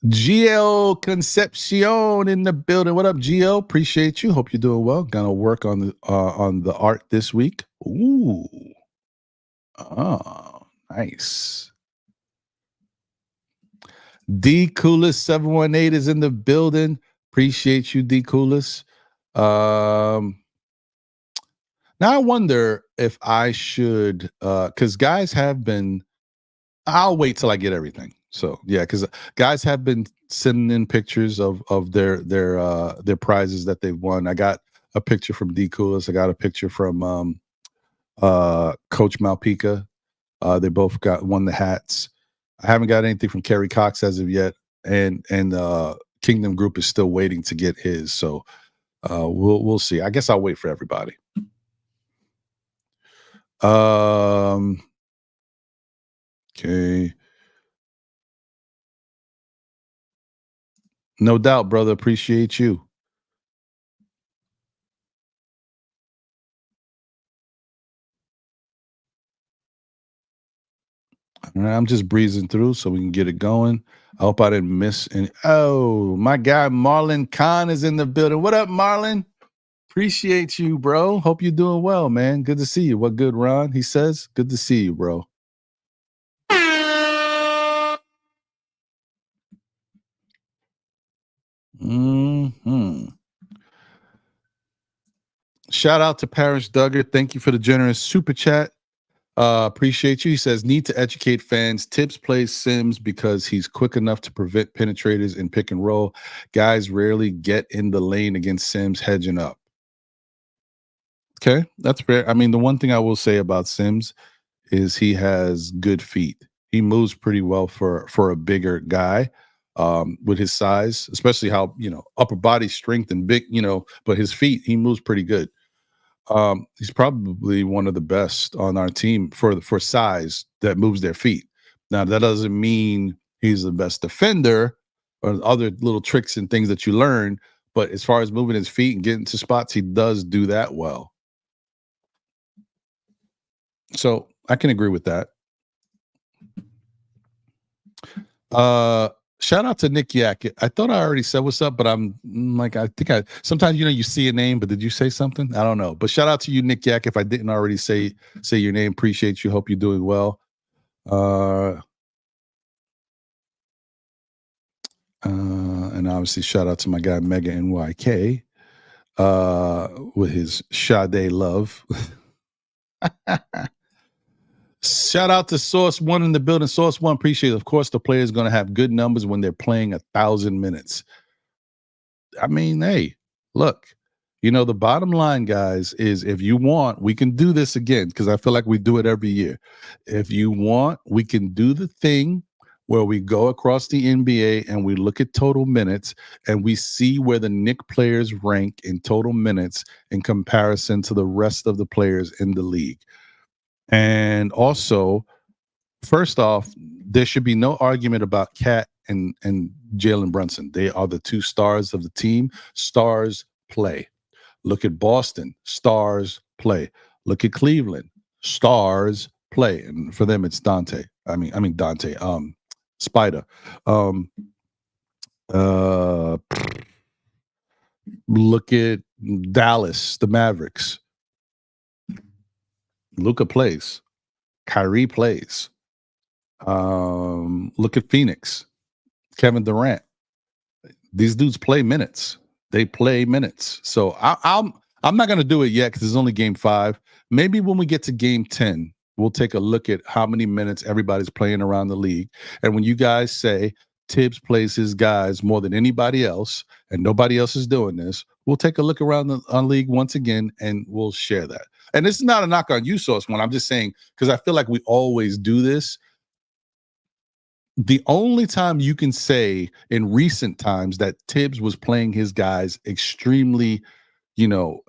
Gio Concepcion in the building. What up, Gio? Appreciate you. Hope you're doing well. Gonna work on the art this week. Ooh. Oh, nice. D Coolis 718 is in the building. Appreciate you, D Coolis. Now I wonder if I should, because guys have been. I'll wait till I get everything. So yeah, because guys have been sending in pictures of their prizes that they've won. I got a picture from D Coolis. I got a picture from Coach Malpica. They both won the hats. I haven't got anything from Kerry Cox as of yet, and Kingdom Group is still waiting to get his. So we'll see. I guess I'll wait for everybody. Okay. No doubt, brother. Appreciate you. All right, I'm just breezing through so we can get it going. I hope I didn't miss any. Oh, my guy Marlon Khan is in the building. What up, Marlon? Appreciate you, bro. Hope you're doing well, man. Good to see you. What good, Ron? He says, good to see you, bro. Shout out to Parrish Duggar. Thank you for the generous super chat. Appreciate you. He says, need to educate fans. Tibbs plays Sims because he's quick enough to prevent penetrators in pick and roll. Guys rarely get in the lane against Sims hedging up. Okay, that's fair. I mean, the one thing I will say about Sims is he has good feet. He moves pretty well for a bigger guy, with his size, especially how, upper body strength and big, but his feet, he moves pretty good. He's probably one of the best on our team for size that moves their feet. Now, that doesn't mean he's the best defender or other little tricks and things that you learn, but as far as moving his feet and getting to spots, he does do that well. So I can agree with that. Shout out to Nick Yak. I thought I already said what's up, but I'm like, I think sometimes, you see a name, but did you say something? I don't know. But shout out to you, Nick Yak. If I didn't already say your name, appreciate you. Hope you're doing well. And obviously shout out to my guy Mega NYK with his Sade love. Shout out to Source One in the building. Source One, appreciate it. Of course, the player is going to have good numbers when they're playing 1,000 minutes. I mean, hey, look, the bottom line, guys, is if you want, we can do this again because I feel like we do it every year. If you want, we can do the thing where we go across the NBA and we look at total minutes and we see where the Knicks players rank in total minutes in comparison to the rest of the players in the league. And also, first off, there should be no argument about Cat and Jalen Brunson. They are the two stars of the team. Stars play. Look at Boston. Stars play. Look at Cleveland. Stars play. And for them, it's Dante. I mean Dante. Spider. Look at Dallas, the Mavericks. Luka plays. Kyrie plays. Look at Phoenix. Kevin Durant. These dudes play minutes. They play minutes. So I'm not going to do it yet because it's only game 5. Maybe when we get to game 10, we'll take a look at how many minutes everybody's playing around the league. And when you guys say Tibbs plays his guys more than anybody else and nobody else is doing this, we'll take a look around the league once again and we'll share that. And this is not a knock on you, Source One. I'm just saying because I feel like we always do this. The only time you can say in recent times that Tibbs was playing his guys extremely,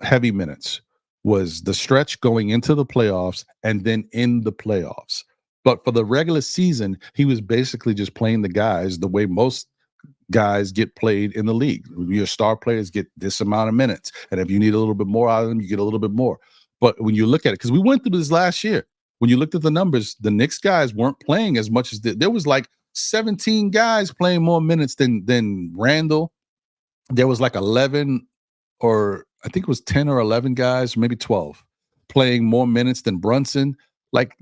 heavy minutes was the stretch going into the playoffs and then in the playoffs. But for the regular season, he was basically just playing the guys the way most guys get played in the league. Your star players get this amount of minutes. And if you need a little bit more out of them, you get a little bit more. But when you look at it, because we went through this last year, when you looked at the numbers, the Knicks guys weren't playing as much as there was like 17 guys playing more minutes than Randall. There was like 11 or I think it was 10 or 11 guys, maybe 12, playing more minutes than Brunson. Like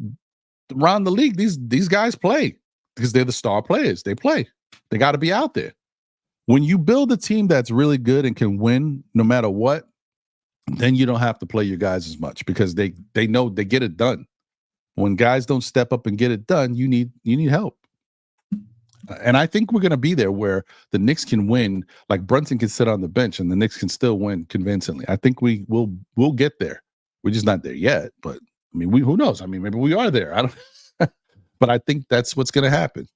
around the league, these guys play because they're the star players. They play. They got to be out there. When you build a team that's really good and can win no matter what, then you don't have to play your guys as much because they know they get it done. When guys don't step up and get it done, you need help. And I think we're going to be there where the Knicks can win. Like Brunson can sit on the bench and the Knicks can still win convincingly. I think we'll get there. We're just not there yet. But I mean, who knows? I mean, maybe we are there. I don't. But I think that's what's going to happen.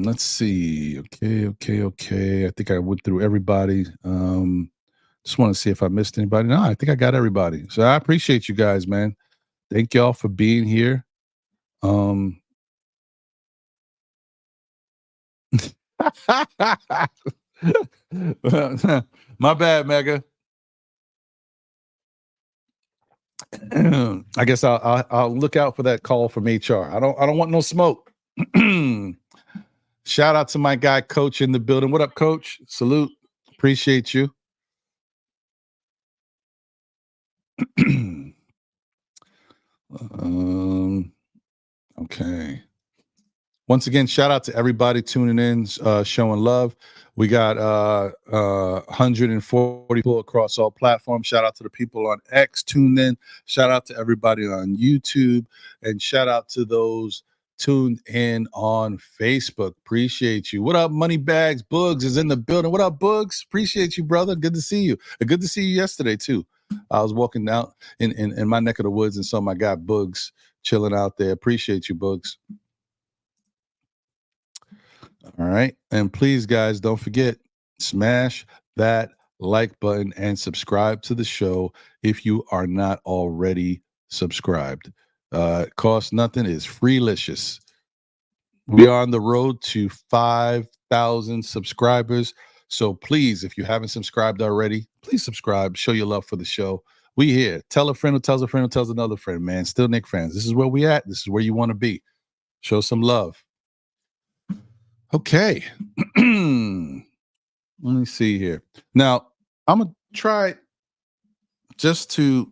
Let's see. Okay. I think I went through everybody. Just want to see if I missed anybody. No, I think I got everybody. So I appreciate you guys, man. Thank y'all for being here. My bad, Mega. I guess I'll look out for that call from HR. I don't want no smoke. Shout out to my guy, Coach, in the building. What up, Coach? Salute. Appreciate you. Okay. Once again, shout out to everybody tuning in, showing love. We got 140 people across all platforms. Shout out to the people on X tuned in. Shout out to everybody on YouTube. And shout out to those tuned in on Facebook. Appreciate you. What up, Money Bags? Bugs is in the building. What up, Bugs? Appreciate you, brother. Good to see you. Good to see you yesterday, too. I was walking down in my neck of the woods and saw my guy Bugs chilling out there. Appreciate you, Bugs. All right. And please, guys, don't forget, smash that like button and subscribe to the show if you are not already subscribed. It costs nothing. It's freelicious. We are on the road to 5,000 subscribers. So please, if you haven't subscribed already, please subscribe. Show your love for the show. We here. Tell a friend who tells a friend who tells another friend, man. Still Knicks fans. This is where we at. This is where you want to be. Show some love. Okay. Let me see here. Now, I'm going to try just to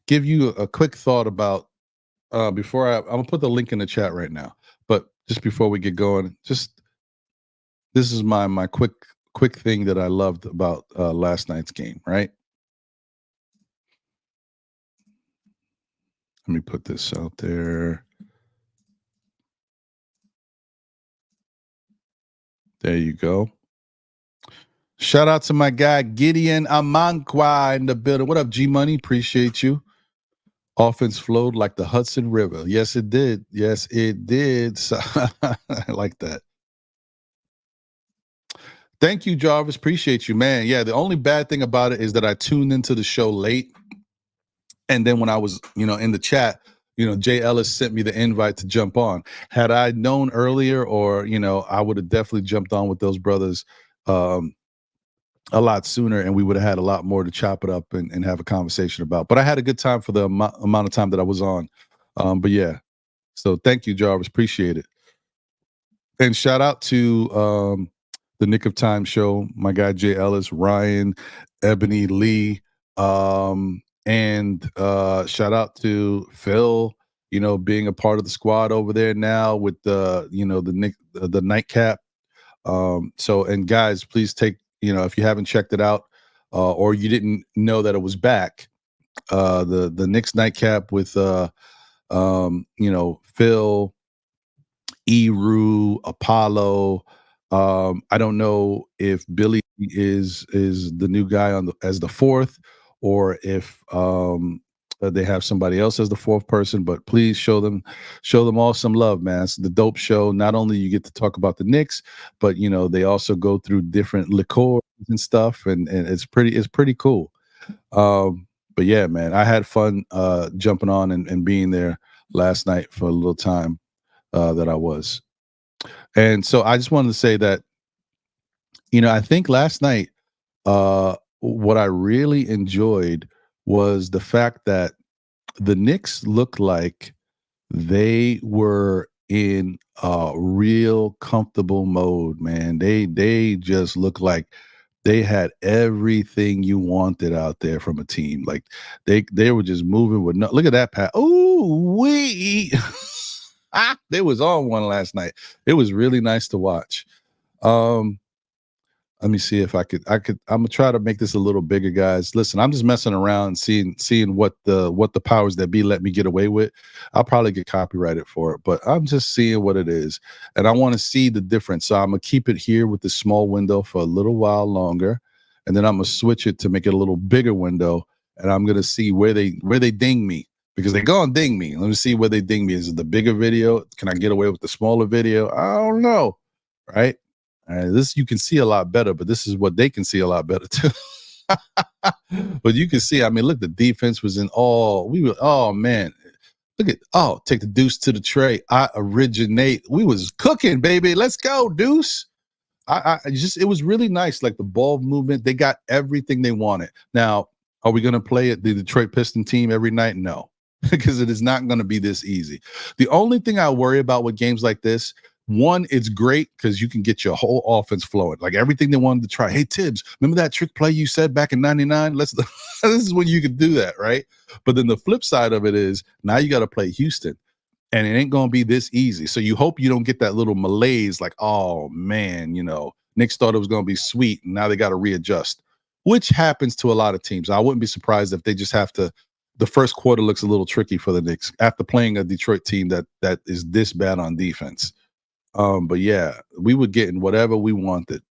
give you a quick thought about before I'm going to put the link in the chat right now. But just before we get going, just this is my quick thing that I loved about last night's game, right? Let me put this out there. There you go. Shout out to my guy Gideon Amankwa in the building. What up, G Money? Appreciate you. Offense flowed like the Hudson River. Yes, it did. Yes, it did. So, I like that. Thank you, Jarvis. Appreciate you, man. Yeah, the only bad thing about it is that I tuned into the show late. And then when I was, in the chat, Jay Ellis sent me the invite to jump on. Had I known earlier, or, I would have definitely jumped on with those brothers a lot sooner, and we would have had a lot more to chop it up and have a conversation about. But I had a good time for the amount of time that I was on. But yeah, so thank you, Jarvis. Appreciate it. And shout out to the Nick of Time show, my guy Jay Ellis, Ryan, Ebony Lee, and shout out to Phil, being a part of the squad over there now with the nightcap. So, and guys, please take, if you haven't checked it out, or you didn't know that it was back, the Knicks nightcap with Phil, Eru, Apollo. I don't know if Billy is the new guy as the fourth, or if they have somebody else as the fourth person. But please show them all some love, man. It's the dope show. Not only you get to talk about the Knicks, but they also go through different liqueurs and stuff, and it's pretty cool. But yeah, man, I had fun jumping on and being there last night for a little time that I was. And so I just wanted to say that, I think last night, what I really enjoyed was the fact that the Knicks looked like they were in a real comfortable mode, man. They just looked like they had everything you wanted out there from a team. Like they were just moving with look at that, Pat. Oh, they was on one last night. It was really nice to watch. Let me see if I could. I'm gonna try to make this a little bigger, guys. Listen, I'm just messing around, seeing what the powers that be let me get away with. I'll probably get copyrighted for it, but I'm just seeing what it is, and I want to see the difference. So I'm gonna keep it here with the small window for a little while longer, and then I'm gonna switch it to make it a little bigger window, and I'm gonna see where they ding me, because they're gonna ding me. Let me see where they ding me. Is it the bigger video? Can I get away with the smaller video? I don't know, right? This you can see a lot better, but this is what they can see a lot better too. But you can see, I mean, look, the defense was in all. Oh man, look at take the deuce to the tray. I originate. We was cooking, baby. Let's go, deuce. It was really nice. Like the ball movement, they got everything they wanted. Now, are we going to play at the Detroit Piston team every night? No, because it is not going to be this easy. The only thing I worry about with games like this, one, it's great because you can get your whole offense flowing. Like everything they wanted to try. Hey, Tibbs, remember that trick play you said back in '99? This is when you could do that, right? But then the flip side of it is now you got to play Houston, and it ain't going to be this easy. So you hope you don't get that little malaise like, oh, man, Knicks thought it was going to be sweet, and now they got to readjust, which happens to a lot of teams. I wouldn't be surprised if they just have to. The first quarter looks a little tricky for the Knicks after playing a Detroit team that is this bad on defense. But yeah, we were getting whatever we wanted.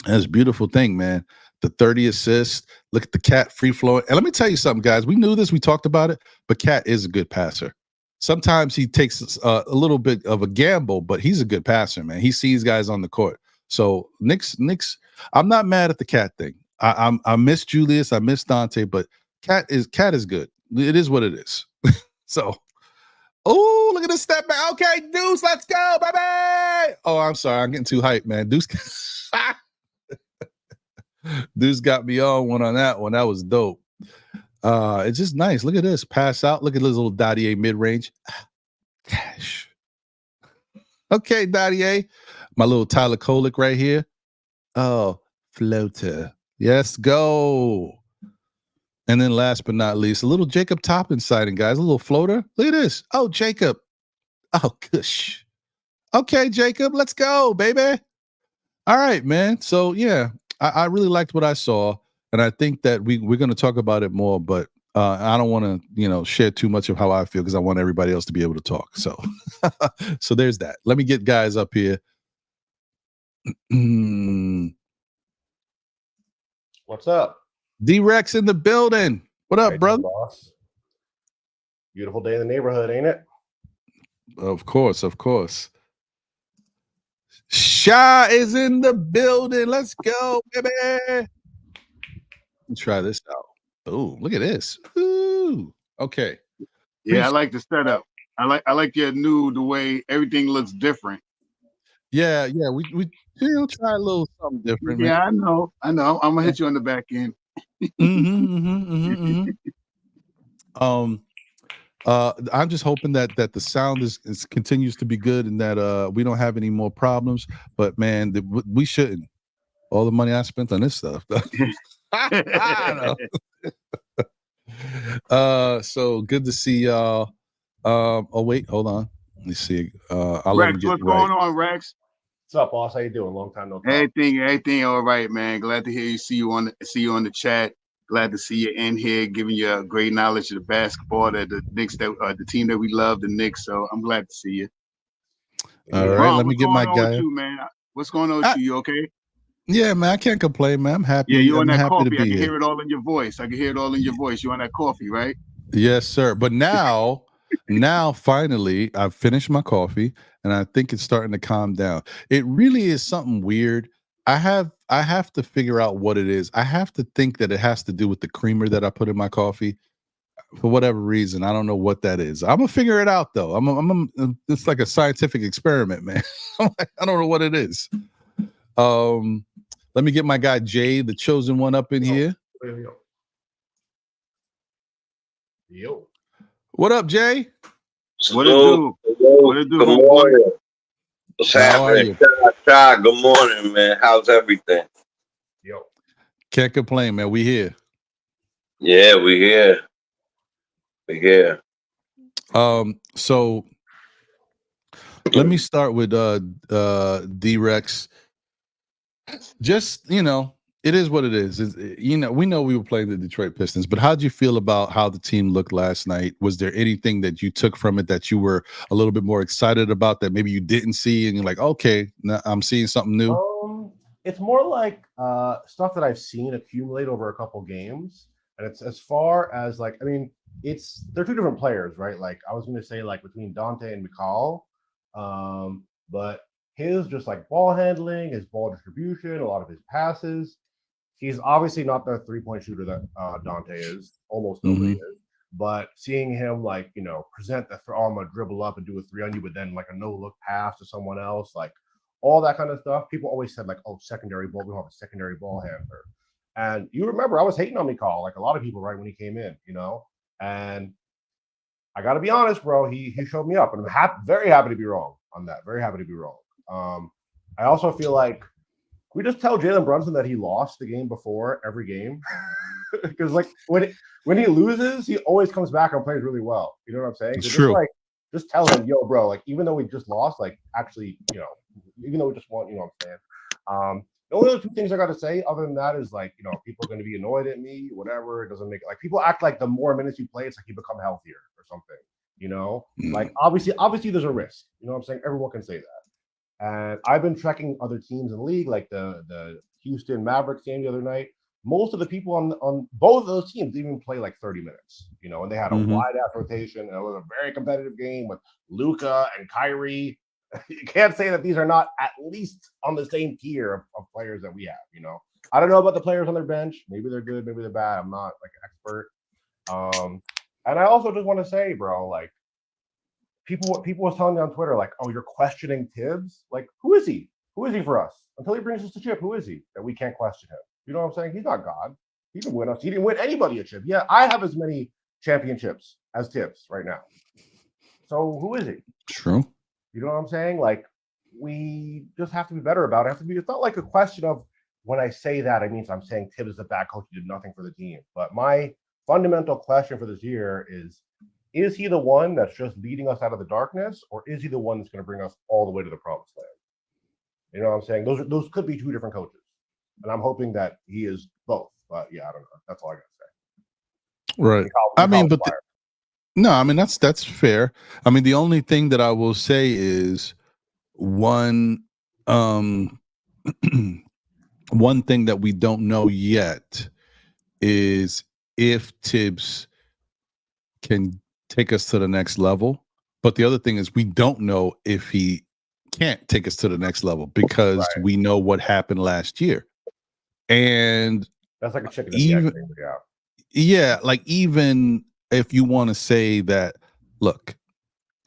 And it's a beautiful thing, man. The 30 assists. Look at the Cat free flowing. And let me tell you something, guys. We knew this. We talked about it. But Cat is a good passer. Sometimes he takes a little bit of a gamble, but he's a good passer, man. He sees guys on the court. So Knicks. I'm not mad at the Cat thing. I miss Julius. I miss Dante, but Cat is good. It is what it is. So. Oh, look at the step back. Okay, Deuce, let's go, baby. Oh, I'm sorry. I'm getting too hyped, man. Deuce. Dudes got me on one on that one. That was dope. It's just nice. Look at this. Pass out. Look at this little Dottier mid-range. Cash. Okay, Dottier. My little Tyler Kolick right here. Oh, floater. Yes, go. And then last but not least, a little Jacob Toppin sighting, guys. A little floater. Look at this. Oh, Jacob. Oh, gosh. Okay, Jacob. Let's go, baby. All right, man. So, yeah, I really liked what I saw. And I think that we're going to talk about it more, but I don't want to, share too much of how I feel because I want everybody else to be able to talk. So, so there's that. Let me get guys up here. What's up? D-Rex in the building. What up, brother? Boss. Beautiful day in the neighborhood, ain't it? Of course, of course. Sha is in the building. Let's go, baby. Let's try this out. Oh, look at this. Ooh. Okay. Yeah, I like the setup. I like the way everything looks different. Yeah. We try a little something different. Yeah, man. I know. I'm gonna hit you on the back end. I'm just hoping that the sound is continues to be good and that we don't have any more problems. But man, we shouldn't. All the money I spent on this stuff. So good to see y'all. Oh wait, hold on. Let me see. I'll let him Rex, get what's right. going on, Rex? What's up, boss? How you doing? Long time no talk. Everything all right, man. Glad to hear you. See you on the chat. Glad to see you in here, giving you a great knowledge of the basketball that the Knicks, the team that we love, the Knicks. So I'm glad to see you. All right, let me get my guy. With you, man? What's going on with you? You okay? Yeah, man, I can't complain, man. I'm happy. Yeah, you on that happy coffee? To be I can here. hear it all in your voice. You on that coffee, right? Yes, sir. But now, finally, I've finished my coffee, and I think it's starting to calm down. It really is something weird. I have to figure out what it is. I have to think that it has to do with the creamer that I put in my coffee. For whatever reason, I don't know what that is. I'm gonna figure it out though. It's like a scientific experiment, man. I don't know what it is. Let me get my guy Jay, the chosen one, up in here. Yo. What up, Jay? What it do? What it do, homeboy? What's happening? Good morning, man. How's everything? Yo. Can't complain, man. We here. Yeah, we here. We here. So let me start with D-Rex. Just, it is what it is. We know we were playing the Detroit Pistons, but how'd you feel about how the team looked last night? Was there anything that you took from it that you were a little bit more excited about that maybe you didn't see and you're like, okay, now I'm seeing something new? It's more like stuff that I've seen accumulate over a couple games. And it's as far as they're two different players, right? Like I was going to say between Dante and Mikal, but his just ball handling, his ball distribution, a lot of his passes. He's obviously not the 3-point shooter that Dante is. Almost nobody is. But seeing him present the throw, I'm gonna dribble up and do a 3 on you, but then a no-look pass to someone else, all that kind of stuff. People always said secondary ball. We don't have a secondary ball handler. And you remember I was hating on Mikal, a lot of people, right, when he came in, And I got to be honest, bro. He showed me up, and I'm very happy to be wrong on that. Very happy to be wrong. I also feel like we just tell Jalen Brunson that he lost the game before every game, because when he loses, he always comes back and plays really well. You know what I'm saying? It's true. Just tell him, yo, bro. Even though we just lost, actually, even though we just won, you know what I'm saying? The only other two things I got to say, other than that, is people are going to be annoyed at me, whatever. It doesn't make it people act like the more minutes you play, it's you become healthier or something. Obviously, there's a risk. You know what I'm saying? Everyone can say that. And I've been tracking other teams in the league, like the Houston Mavericks game the other night. Most of the people on both of those teams didn't even play 30 minutes, and they had a wide ass rotation, and it was a very competitive game with Luka and Kyrie. You can't say that these are not at least on the same tier of players that we have. I don't know about the players on their bench. Maybe they're good, maybe they're bad. I'm not an expert. And I also just want to say, bro, people was telling me on Twitter, oh, you're questioning Tibbs. Who is he? Who is he for us? Until he brings us to chip, who is he that we can't question him? You know what I'm saying? He's not God. He didn't win us. He didn't win anybody a chip. Yeah, I have as many championships as Tibbs right now. So who is he? True. You know what I'm saying? Like, we just have to be better about it. It's not like a question of when I say that, it means I'm saying Tibbs is a bad coach. He did nothing for the team. But my fundamental question for this year is he the one that's just leading us out of the darkness, or is he the one that's going to bring us all the way to the promised land? You know what I'm saying? Those could be two different coaches. And I'm hoping that he is both. But yeah, I don't know. That's all I got to say. Right. I mean, but no, I mean that's fair. I mean, the only thing that I will say is one one thing that we don't know yet is if Tibbs can take us to the next level. But the other thing is we don't know if he can't take us to the next level because we know what happened last year. And that's like a chicken and egg thing. Yeah, like even if you want to say that, look,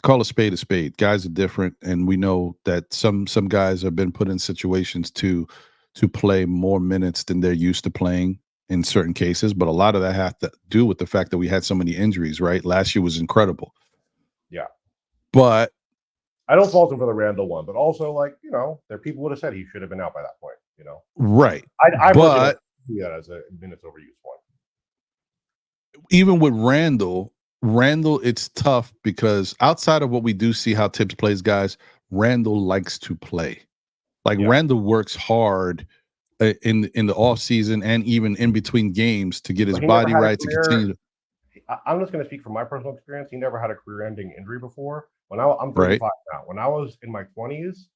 call a spade. Guys are different, and we know that some guys have been put in situations to play more minutes than they're used to playing in certain cases. But a lot of that has to do with the fact that we had so many injuries, right? Last year was incredible. Yeah. But I don't fault him for the Randall one, but also, like, you know, there people would have said he should have been out by that point, you know? Right. I but see that as a minutes overuse one. Even with Randall, it's tough because outside of what we do see how Tibbs plays guys, Randall likes to play. Like Randall works hard in the off season and even in between games to get his body right to continue. I'm just going to speak from my personal experience. He never had a career-ending injury before. I'm 35 now. When I was in my 20s,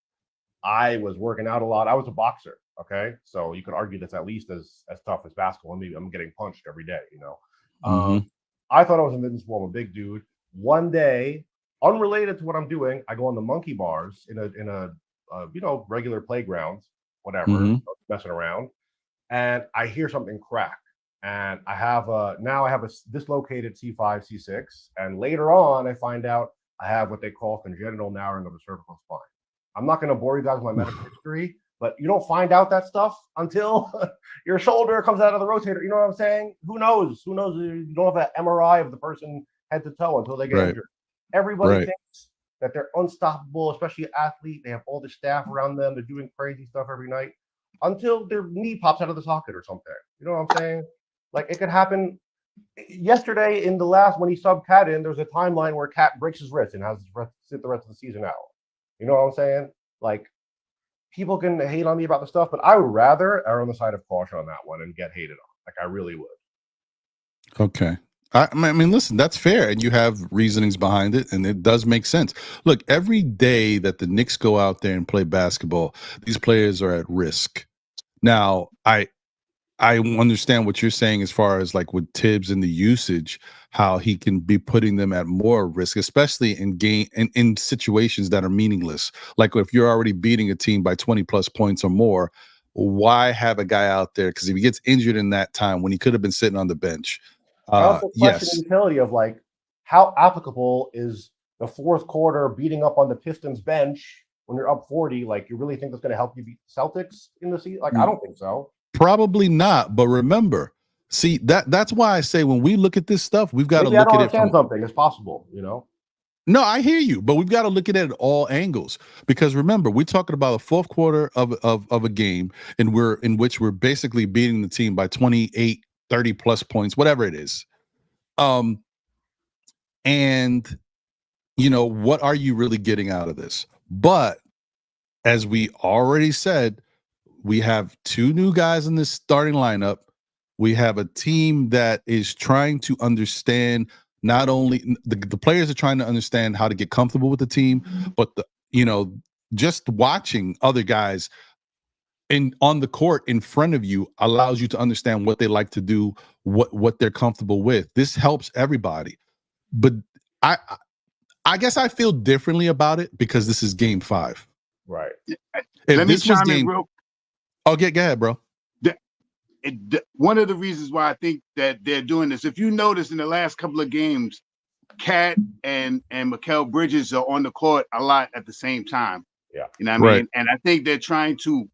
I was working out a lot. I was a boxer. Okay, so you could argue that's at least as tough as basketball. Maybe I'm getting punched every day. You know. I thought I was invincible. I'm a big dude. One day, unrelated to what I'm doing, I go on the monkey bars in a regular playground, whatever, messing around, and I hear something crack, and I have a dislocated C5, C6, and later on I find out I have what they call congenital narrowing of the cervical spine. I'm not going to bore you guys with my medical history, but you don't find out that stuff until your shoulder comes out of the rotator. You know what I'm saying? Who knows? You don't have an MRI of the person head to toe until they get injured. Everybody thinks that they're unstoppable, especially an athlete. They have all the staff around them. They're doing crazy stuff every night until their knee pops out of the socket or something. You know what I'm saying? Like, it could happen. Yesterday in the last, when he subbed Cat in, there's a timeline where Cat breaks his wrist and has to sit the rest of the season out. You know what I'm saying? Like, people can hate on me about the stuff, but I would rather err on the side of caution on that one and get hated on. Like, I really would. Okay. I mean, listen, that's fair, and you have reasonings behind it, and it does make sense. Look, every day that the Knicks go out there and play basketball, these players are at risk. Now, I understand what you're saying as far as like with Tibbs and the usage, how he can be putting them at more risk, especially in situations that are meaningless. Like if you're already beating a team by 20 plus points or more, why have a guy out there? Because if he gets injured in that time when he could have been sitting on the bench. I also question the utility of, like, how applicable is the fourth quarter beating up on the Pistons bench when you're up 40? Like, you really think that's going to help you beat the Celtics in the season? Like, I don't think so. Probably not. But remember, see, that's why I say when we look at this stuff, we've got to look at it from something as possible, you know? No, I hear you, but we've got to look at it at all angles because remember, we're talking about a fourth quarter of a game in which we're basically beating the team by 28, 30 plus points, whatever it is. And you know, what are you really getting out of this? But as we already said, we have two new guys in this starting lineup. We have a team that is trying to understand, not only the players are trying to understand how to get comfortable with the team, but just watching other guys on the court in front of you allows you to understand what they like to do, what they're comfortable with. This helps everybody. But I guess I feel differently about it because this is game 5. Right. Let me chime in, bro. Oh, go ahead, bro. One of the reasons why I think that they're doing this, if you notice in the last couple of games, Cat and Mikal Bridges are on the court a lot at the same time. Yeah. You know what I mean? And I think they're trying to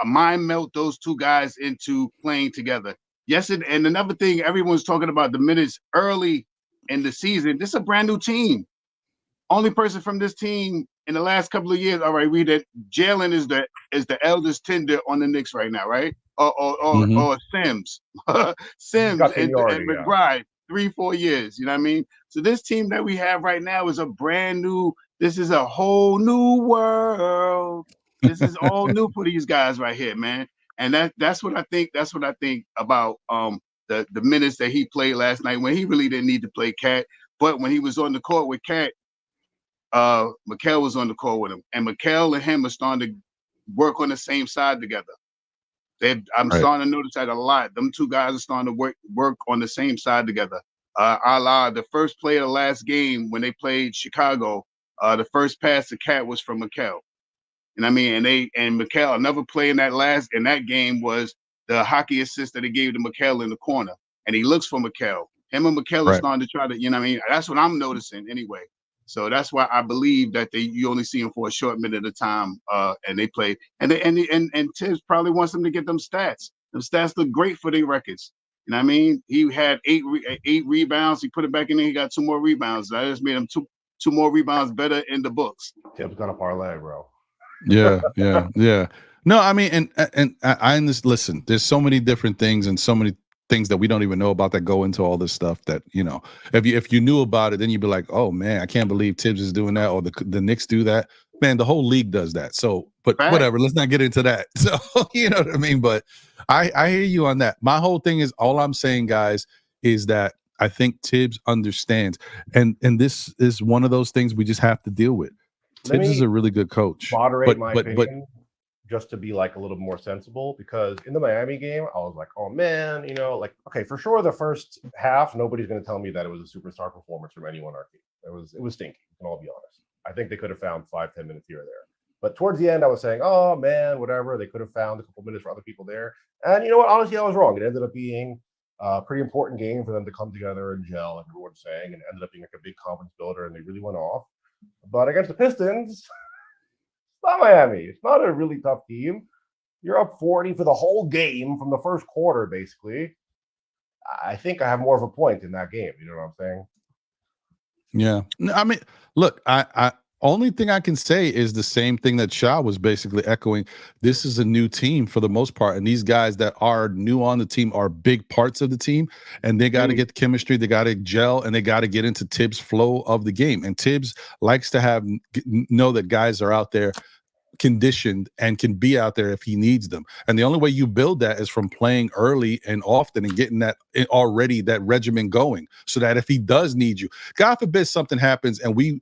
mind melt those two guys into playing together. Yes, and another thing, everyone's talking about the minutes early in the season. This is a brand new team. Only person from this team in the last couple of years. All right, read it. Jalen is the eldest tender on the Knicks right now, right? Or Sims, Sims and McBride, 3-4 years. You know what I mean? So this team that we have right now is a brand new. This is a whole new world. This is all new for these guys right here, man. And that's what I think. That's what I think about the minutes that he played last night when he really didn't need to play Cat, but when he was on the court with Cat. Mikal was on the court with him, and Mikal and him are starting to work on the same side together. I'm starting to notice that a lot. Them two guys are starting to work on the same side together. The first play of the last game when they played Chicago, the first pass to Cat was from Mikal. You know what I mean? And Mikal, another play in that game was the hockey assist that they gave to Mikal in the corner, and he looks for Mikal. Him and Mikal are starting to try to, you know what I mean? That's what I'm noticing anyway. So that's why I believe that you only see him for a short minute at a time, and they play. And Tibbs probably wants them to get them stats. Them stats look great for their records. You know what I mean? He had eight rebounds. He put it back in there. He got 2 more rebounds. I just made him two more rebounds better in the books. Tibbs got a parlay, bro. Yeah. No, I mean, and I listen. There's so many different things and so many things that we don't even know about that go into all this stuff that, you know, if you knew about it, then you'd be like, oh man, I can't believe Tibbs is doing that, or the Knicks do that. Man, the whole league does that. So, but whatever, let's not get into that. So, you know what I mean? But I hear you on that. My whole thing is, all I'm saying, guys, is that I think Tibbs understands. And this is one of those things we just have to deal with. Tibbs is a really good coach. Moderate my opinion. Just to be like a little more sensible, because in the Miami game, I was like, oh man, you know, like, okay, for sure, the first half, nobody's going to tell me that it was a superstar performance from anyone on our team. It was stinky, we can all be honest. I think they could have found 5-10 minutes here or there. But towards the end, I was saying, oh man, whatever, they could have found a couple minutes for other people there. And you know what? Honestly, I was wrong. It ended up being a pretty important game for them to come together and gel, like everyone's saying, and it ended up being like a big confidence builder, and they really went off. But against the Pistons, not Miami. It's not a really tough team. You're up 40 for the whole game from the first quarter, basically. I think I have more of a point in that game. You know what I'm saying? Yeah. I mean, look, I only thing I can say is the same thing that Shah was basically echoing. This is a new team for the most part, and these guys that are new on the team are big parts of the team, and they got to get the chemistry, they got to gel, and they got to get into Tibbs' flow of the game. And Tibbs likes to know that guys are out there conditioned and can be out there if he needs them. And the only way you build that is from playing early and often and getting that regimen going, so that if he does need you, God forbid something happens and we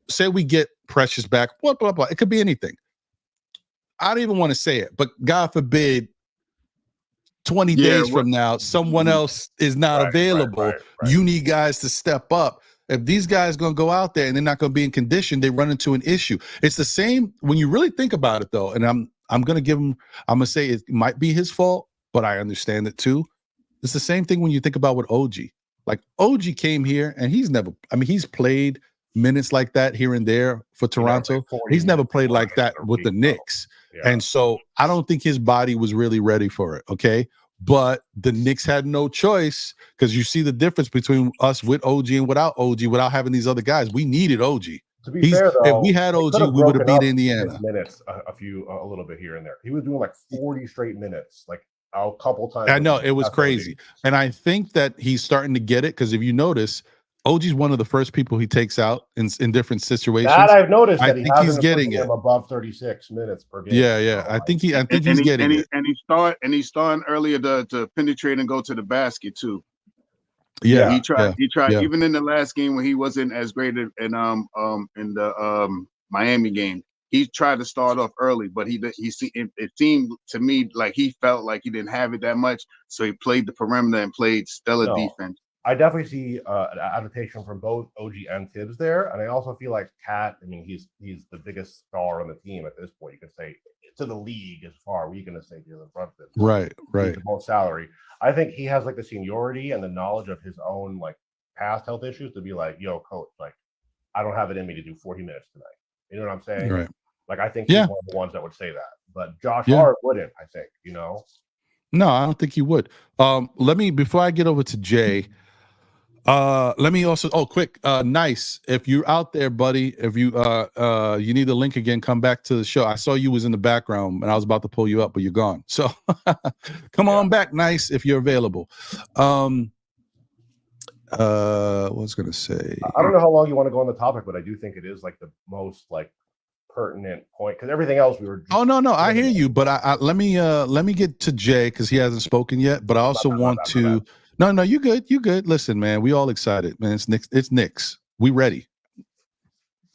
say we get Precious back, blah, blah, blah. It could be anything. I don't even want to say it, but God forbid 20 days from now, someone else is not available. Right. You need guys to step up. If these guys going to go out there and they're not going to be in condition, they run into an issue. It's the same when you really think about it, though. And I'm going to give him, I'm going to say it might be his fault, but I understand it too. It's the same thing when you think about with OG. Like OG came here and he's played minutes like that here and there for Toronto. He's never played like that with the Knicks. Yeah. And so I don't think his body was really ready for it. Okay. But the Knicks had no choice, because you see the difference between us with OG and without OG, without having these other guys. We needed OG. To be fair, though, if we had OG, we would have beat Indiana. Minutes, a little bit here and there. He was doing like 40 straight minutes, like a couple times. I know, it was crazy. And I think that he's starting to get it, because if you notice, OG's one of the first people he takes out in different situations. That I've noticed. I think he's getting it above 36 minutes per game. Yeah. I think he's getting it. And he's starting earlier to penetrate and go to the basket too. Yeah, he tried. Even in the last game when he wasn't as great in the Miami game. He tried to start off early, but it seemed to me like he felt like he didn't have it that much, so he played the perimeter and played stellar defense. I definitely see an adaptation from both OG and Tibbs there, and I also feel like Cat. I mean, he's the biggest star on the team at this point. You could say to the league as far. We're going to say Jalen Brunson, right? The most salary. I think he has like the seniority and the knowledge of his own like past health issues to be like, yo, coach, like I don't have it in me to do 40 minutes tonight. You know what I'm saying? Right. Like, I think he's Yeah. one of the ones that would say that. But Josh Yeah. Hart wouldn't, I think, you know? No, I don't think you would. Let me, before I get over to Jay, let me also, quick, nice. If you're out there, buddy, if you you need the link again, come back to the show. I saw you was in the background and I was about to pull you up, but you're gone. So come on back, nice, if you're available. What was gonna say? I don't know how long you want to go on the topic, but I do think it is like the most like pertinent point, because everything else we were just, No, I hear you, but I let me get to Jay because he hasn't spoken yet. But I also want to. No, you good. Listen, man, we all excited, man. It's Knicks. We ready.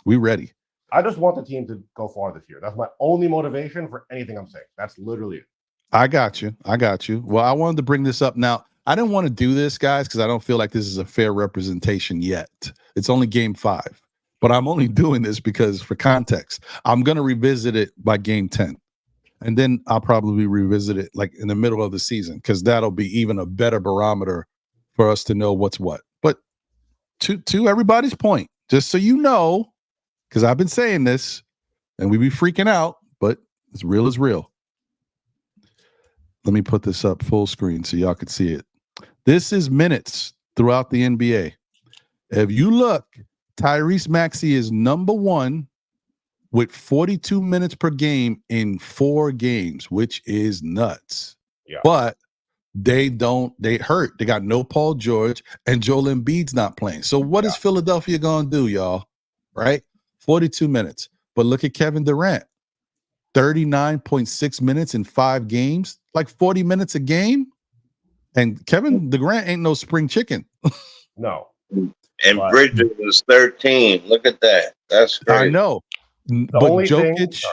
I just want the team to go far this year. That's my only motivation for anything I'm saying. That's literally it. I got you. Well, I wanted to bring this up now. I didn't want to do this, guys, because I don't feel like this is a fair representation yet. It's only game 5, but I'm only doing this because, for context, I'm going to revisit it by game 10. And then I'll probably revisit it like in the middle of the season, because that'll be even a better barometer for us to know what's what. But to everybody's point, just so you know, because I've been saying this and we be freaking out, but it's real is real. Let me put this up full screen so y'all can see it. This is minutes throughout the NBA. If you look, Tyrese Maxey is number 1 with 42 minutes per game in 4 games, which is nuts. Yeah. But they hurt. They got no Paul George, and Joel Embiid's not playing. So what is Philadelphia going to do, y'all? Right? 42 minutes. But look at Kevin Durant. 39.6 minutes in 5 games, like 40 minutes a game. And Kevin Durant ain't no spring chicken. No. And Bridges is 13. Look at that. That's crazy. I know. But Jokic.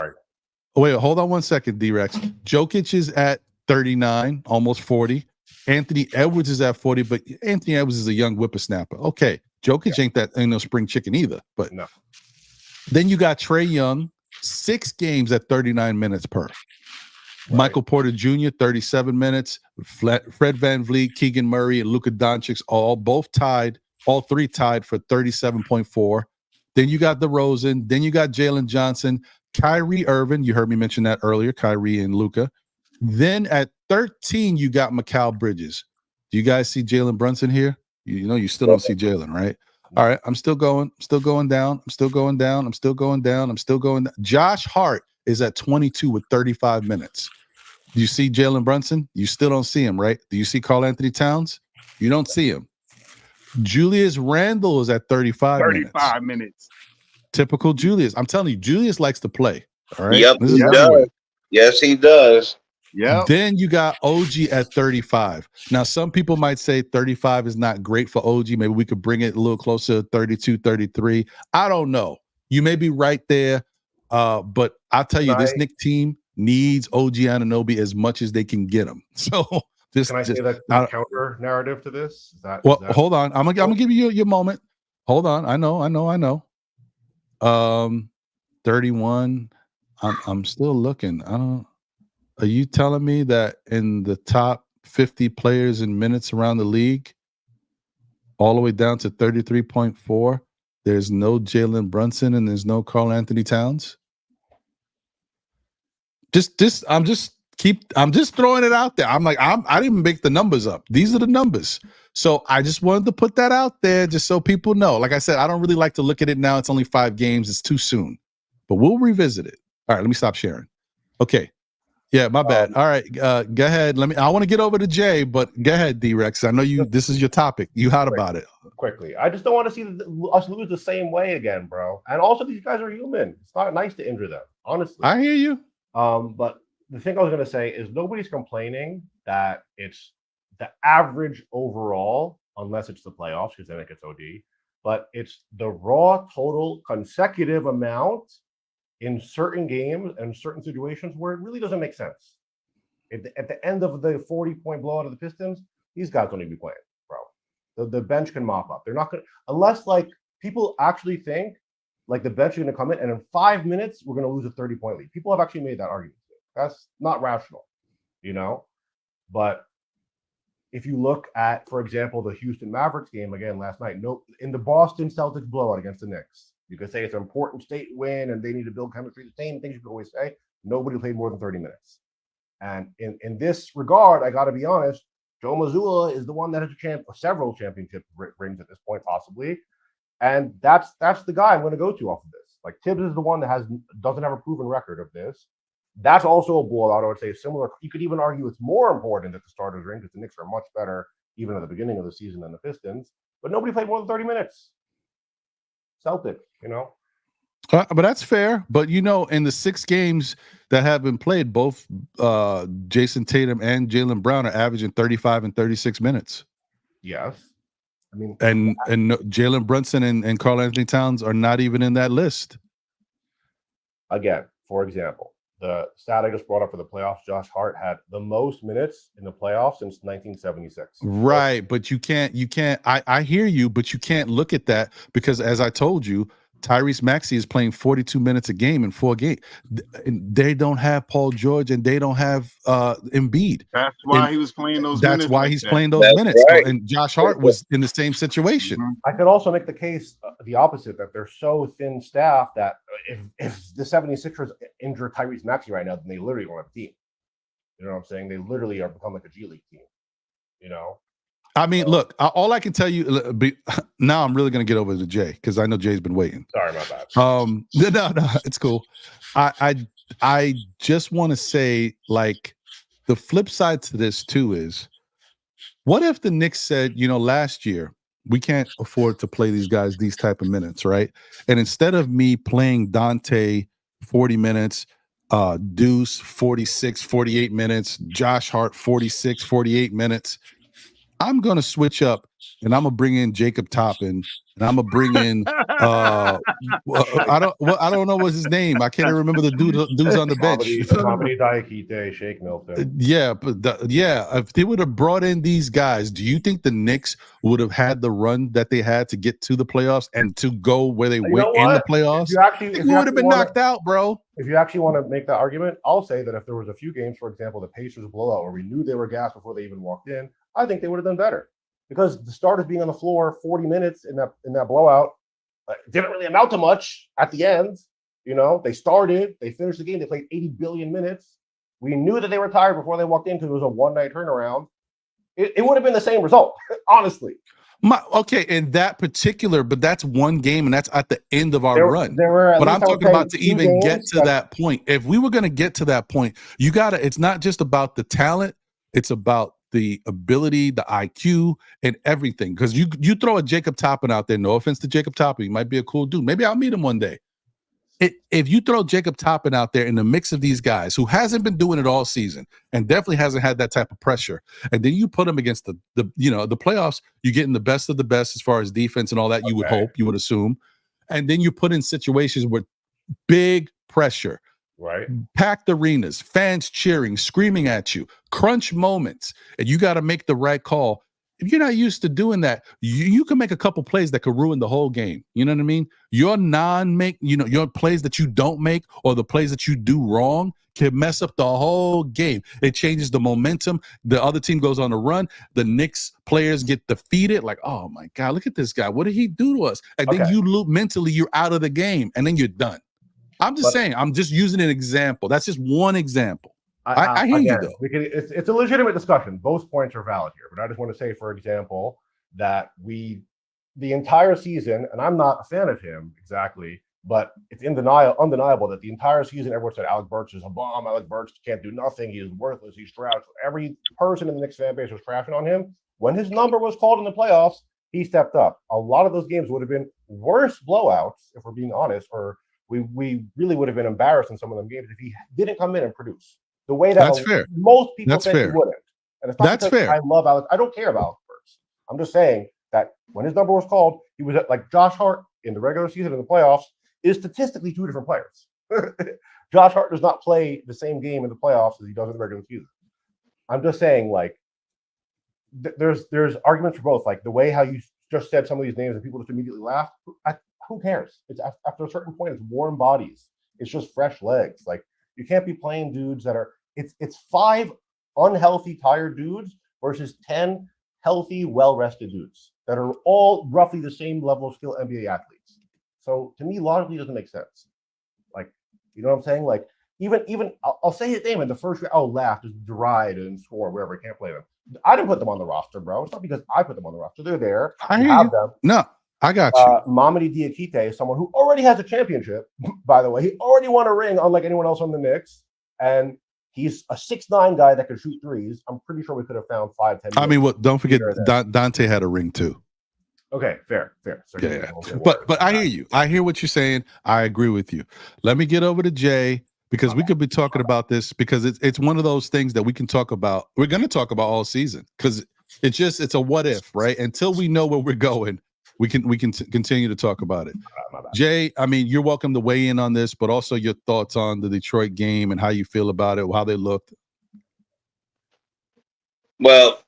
Wait, hold on one second, D-Rex. Jokic is at 39, almost 40. Anthony Edwards is at 40, but Anthony Edwards is a young whippersnapper. Okay. Jokic ain't no spring chicken either. But no. Then you got Trae Young, 6 games at 39 minutes per. Right. Michael Porter Jr., 37 minutes. Fred VanVleet, Keegan Murray, and Luka Doncic all 3 tied for 37.4. Then you got DeRozan. Then you got Jalen Johnson, Kyrie Irving. You heard me mention that earlier, Kyrie and Luka. Then at 13, you got Mikal Bridges. Do you guys see Jalen Brunson here? You know, you still don't see Jalen, right? All right, I'm still going down. Josh Hart is at 22 with 35 minutes. Do you see Jalen Brunson? You still don't see him, right? Do you see Karl Anthony Towns? You don't see him. Julius Randle is at 35 minutes. Typical Julius. I'm telling you, Julius likes to play. All right. Yep, he does. Yes, he does. Yeah. Then you got OG at 35. Now, some people might say 35 is not great for OG. Maybe we could bring it a little closer to 32, 33. I don't know. You may be right there. But I'll tell you, this Knicks team needs OG Anunoby as much as they can get him. So can I say that counter narrative to this? Hold on. I'm gonna give you your moment. Hold on. I know. 31. I'm still looking. Are you telling me that in the top 50 players in minutes around the league, all the way down to 33.4, there's no Jalen Brunson and there's no Karl Anthony Towns? I'm just throwing it out there. I didn't make the numbers up. These are the numbers. So I just wanted to put that out there just so people know. Like I said, I don't really like to look at it now. It's only 5 games. It's too soon. But we'll revisit it. All right, let me stop sharing. Okay. Yeah, my bad. All right, go ahead. I want to get over to Jay, but go ahead, D-Rex. I know this is your topic. You hot about it. Quickly. I just don't want to see us lose the same way again, bro. And also, these guys are human. It's not nice to injure them, honestly. I hear you. But the thing I was going to say is nobody's complaining that it's the average overall, unless it's the playoffs, because then it gets OD. But it's the raw total consecutive amount in certain games and certain situations where it really doesn't make sense. At the end of the 40-point blowout of the Pistons, these guys don't even be playing, bro. The bench can mop up. They're not going to, unless like people actually think like the bench is going to come in and in 5 minutes we're going to lose a 30-point lead. People have actually made that argument. That's not rational, you know. But if you look at, for example, the Houston Mavericks game again last night, in the Boston Celtics blowout against the Knicks, You could say it's an important state win and they need to build chemistry. The same things you could always say. Nobody played more than 30 minutes. And in this regard, I got to be honest, Joe Mazzulla is the one that has several championship rings at this point, possibly. And that's the guy I'm going to go to off of this. Like Tibbs is the one that doesn't have a proven record of this. That's also a blowout. I would say similar. You could even argue it's more important that the starters ring because the Knicks are much better even at the beginning of the season than the Pistons. But nobody played more than 30 minutes. Celtic, But that's fair. But in the 6 games that have been played, both Jason Tatum and Jalen Brown are averaging 35 and 36 minutes. Yes. I mean, and Jalen Brunson and Karl Anthony Towns are not even in that list. Again, for example, the stat I just brought up for the playoffs, Josh Hart had the most minutes in the playoffs since 1976. Right, but you can't. I hear you, but you can't look at that because, as I told you, Tyrese Maxey is playing 42 minutes a game in 4 games. They don't have Paul George and they don't have Embiid. That's why he was playing those minutes. That's why like he's that. playing those minutes. Right. And Josh Hart was in the same situation. I could also make the case the opposite, that they're so thin staffed that if the 76ers injure Tyrese Maxey right now, then they literally don't have a team. You know what I'm saying? They literally are become like a G League team. I mean, look, all I can tell you now, I'm really going to get over to Jay because I know Jay's been waiting. Sorry about that. No, it's cool. I just want to say, like, the flip side to this too is, what if the Knicks said, last year we can't afford to play these guys these type of minutes, right? And instead of me playing Dante 40 minutes, Deuce 46, 48 minutes, Josh Hart 46, 48 minutes, I'm going to switch up and I'm going to bring in Jacob Toppin and I'm going to bring in I don't know what's his name. I can't even remember the dudes on the bench. Comedy Diakite, Shake Milton. Yeah, but if they would have brought in these guys, do you think the Knicks would have had the run that they had to get to the playoffs and to go where they went in the playoffs? We would have been knocked out, bro. If you actually want to make that argument, I'll say that if there was a few games, for example, the Pacers blowout where we knew they were gassed before they even walked in, I think they would have done better because the starters being on the floor 40 minutes in that blowout didn't really amount to much at the end. They started, they finished the game, they played 80 billion minutes. We knew that they were tired before they walked in because it was a one-night turnaround. It would have been the same result, honestly. In that particular, but that's one game, and that's at the end of our run. But I'm talking about to even get to that point. If we were going to get to that point, it's not just about the talent, it's about the ability, the IQ, and everything. Because you throw a Jacob Toppin out there, no offense to Jacob Toppin, he might be a cool dude. Maybe I'll meet him one day. If you throw Jacob Toppin out there in the mix of these guys who hasn't been doing it all season and definitely hasn't had that type of pressure, and then you put him against the playoffs, you're getting the best of the best as far as defense and all that. You would hope, you would assume, and then you put in situations with big pressure, right? Packed arenas, fans cheering, screaming at you, crunch moments, and you got to make the right call. If you're not used to doing that, you can make a couple plays that could ruin the whole game. You know what I mean? Your your plays that you don't make or the plays that you do wrong can mess up the whole game. It changes the momentum. The other team goes on a run. The Knicks players get defeated. Like, oh my God, look at this guy. What did he do to us? And then you loop mentally, you're out of the game, and then you're done. I'm just saying. I'm just using an example. That's just one example. I hear you, though. It's a legitimate discussion. Both points are valid here. But I just want to say, for example, that the entire season, and I'm not a fan of him exactly, but it's undeniable that the entire season, everyone said Alec Burks is a bomb. Alec Burks can't do nothing. He is worthless. He's trash. Every person in the Knicks fan base was trashing on him. When his number was called in the playoffs, he stepped up. A lot of those games would have been worse blowouts, if we're being honest, or we really would have been embarrassed in some of them games if he didn't come in and produce. The way that most people think he wouldn't. And it's not fair. I love Alex. I don't care about Alex Burks. I'm just saying that when his number was called, he was like Josh Hart in the regular season and the playoffs is statistically 2 different players. Josh Hart does not play the same game in the playoffs as he does in the regular season. I'm just saying, like, there's arguments for both. Like the way how you just said some of these names and people just immediately laugh. Who cares? It's after a certain point, it's warm bodies. It's just fresh legs. Like, you can't be playing dudes that are it's 5 unhealthy, tired dudes versus 10 healthy, well-rested dudes that are all roughly the same level of skill NBA athletes. So to me, logically, it doesn't make sense. Like, you know what I'm saying? Like, even I'll say his name in the first. I'll laugh, just deride and score wherever I can't play them. I didn't put them on the roster, bro. It's not because I put them on the roster. They're there. I hear have you. them. No, I got you. Mamadi Diakite is someone who already has a championship, by the way. He already won a ring, unlike anyone else on the Knicks. And he's a 6'9" guy that can shoot threes. I'm pretty sure we could have found 5'10". I mean, don't forget Dante had a ring too. Okay, fair. So yeah. But I hear you. I hear what you're saying. I agree with you. Let me get over to Jay, because we could be talking about this, because it's one of those things that we can talk about. We're going to talk about all season, because it's a what if, right? Until we know where we're going, we can continue to talk about it. Jay, I mean, you're welcome to weigh in on this, but also your thoughts on the Detroit game and how you feel about it, how they looked. Well,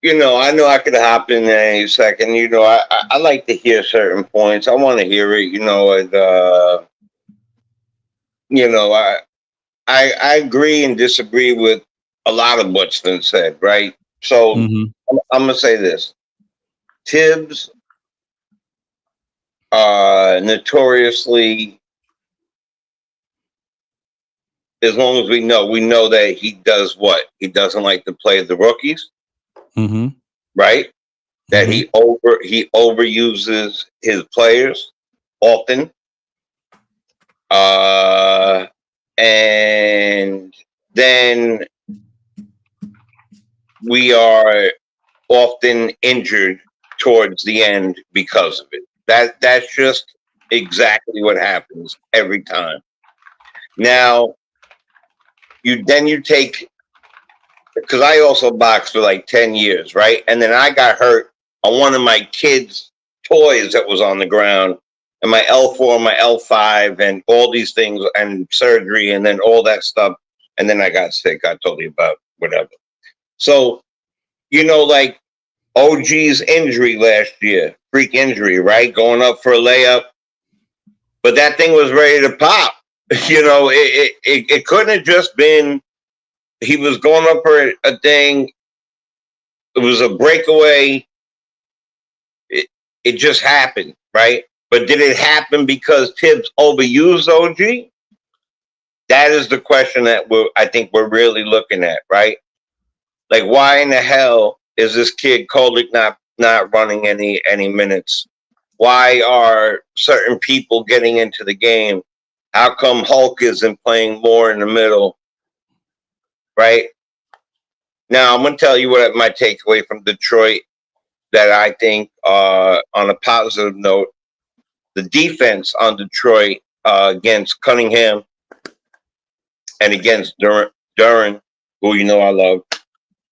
I know I could hop in there any second. I like to hear certain points. I want to hear it. I agree and disagree with a lot of what's been said, right? So I'm gonna say this: Tibbs, notoriously, as long as we know that he does what? He doesn't like to play the rookies. Right? That he overuses his players often. And then we are often injured towards the end because of it. That's just exactly what happens every time. Now, you take, because I also boxed for like 10 years, right? And then I got hurt on one of my kids' toys that was on the ground, and my L4, my L5, and all these things, and surgery, and then all that stuff. And then I got sick. I told you about whatever. So, like OG's injury last year, freak injury, right? Going up for a layup. But that thing was ready to pop. It couldn't have just been he was going up for a thing. It was a breakaway. It just happened, right? But did it happen because Tibbs overused OG? That is the question that I think we're really looking at, right? Like, why in the hell is this kid Kolek not running any minutes? Why are certain people getting into the game? How come Hulk isn't playing more in the middle? Right? Now, I'm going to tell you what my takeaway from Detroit that I think, on a positive note, the defense on Detroit against Cunningham and against Duran, who I love,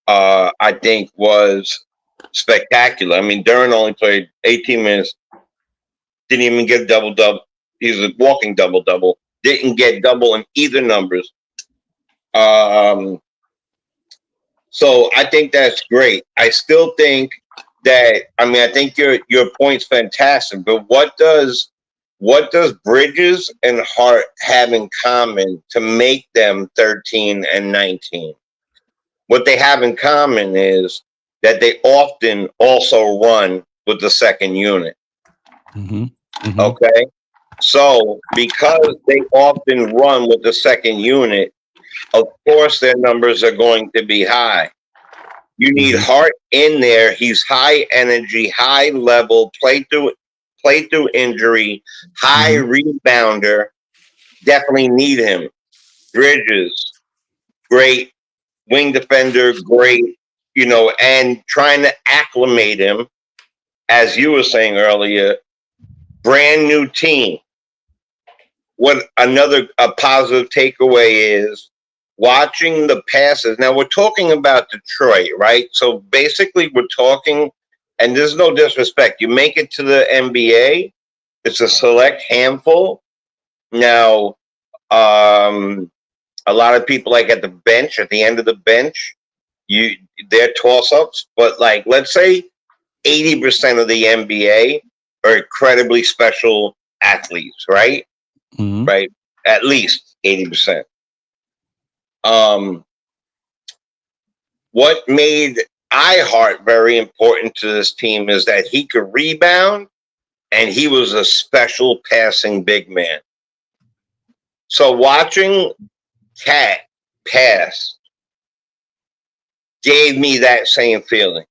I think was spectacular. I mean, Duran only played 18 minutes, didn't even get a double-double. He was a walking double-double. Didn't get double in either numbers. So I think that's great. I still think that, I think your point's fantastic, but what does Bridges and Hart have in common to make them 13 and 19? What they have in common is that they often also run with the second unit. Okay? So because they often run with the second unit, of course their numbers are going to be high. You need Hart in there. He's high energy, high level, play through injury, high rebounder. Definitely need him. Bridges, great. Wing defender, great. And trying to acclimate him, as you were saying earlier, brand new team. What a positive takeaway is watching the passes. Now we're talking about Detroit, right? So basically we're talking, and there's no disrespect, you make it to the NBA, it's a select handful. Now, a lot of people, like at the end of the bench, they're toss-ups, but like, let's say 80% of the NBA are incredibly special athletes, right? Right? At least 80%. What made Ihart very important to this team is that he could rebound and he was a special passing big man. So watching Cat pass gave me that same feeling.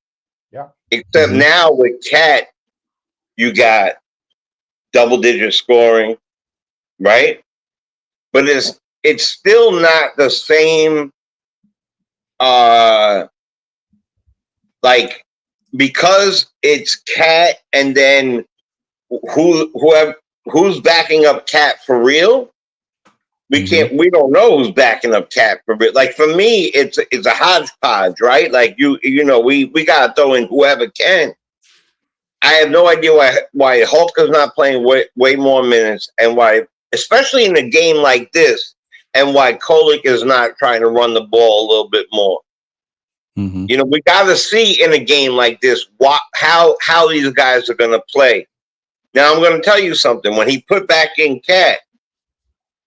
Yeah. Except now with Cat, you got double-digit scoring, right? But it's still not the same. Like, because it's Cat, and then who's backing up Cat for real? We don't know who's backing up Cat for real. Like, for me, it's a hodgepodge, right? Like, we gotta throw in whoever can. I have no idea why Hulk is not playing way more minutes, and why, especially in a game like this, and why Kolek is not trying to run the ball a little bit more. You know, we got to see in a game like this how these guys are going to play. Now, I'm going to tell you something. When he put back in Cat,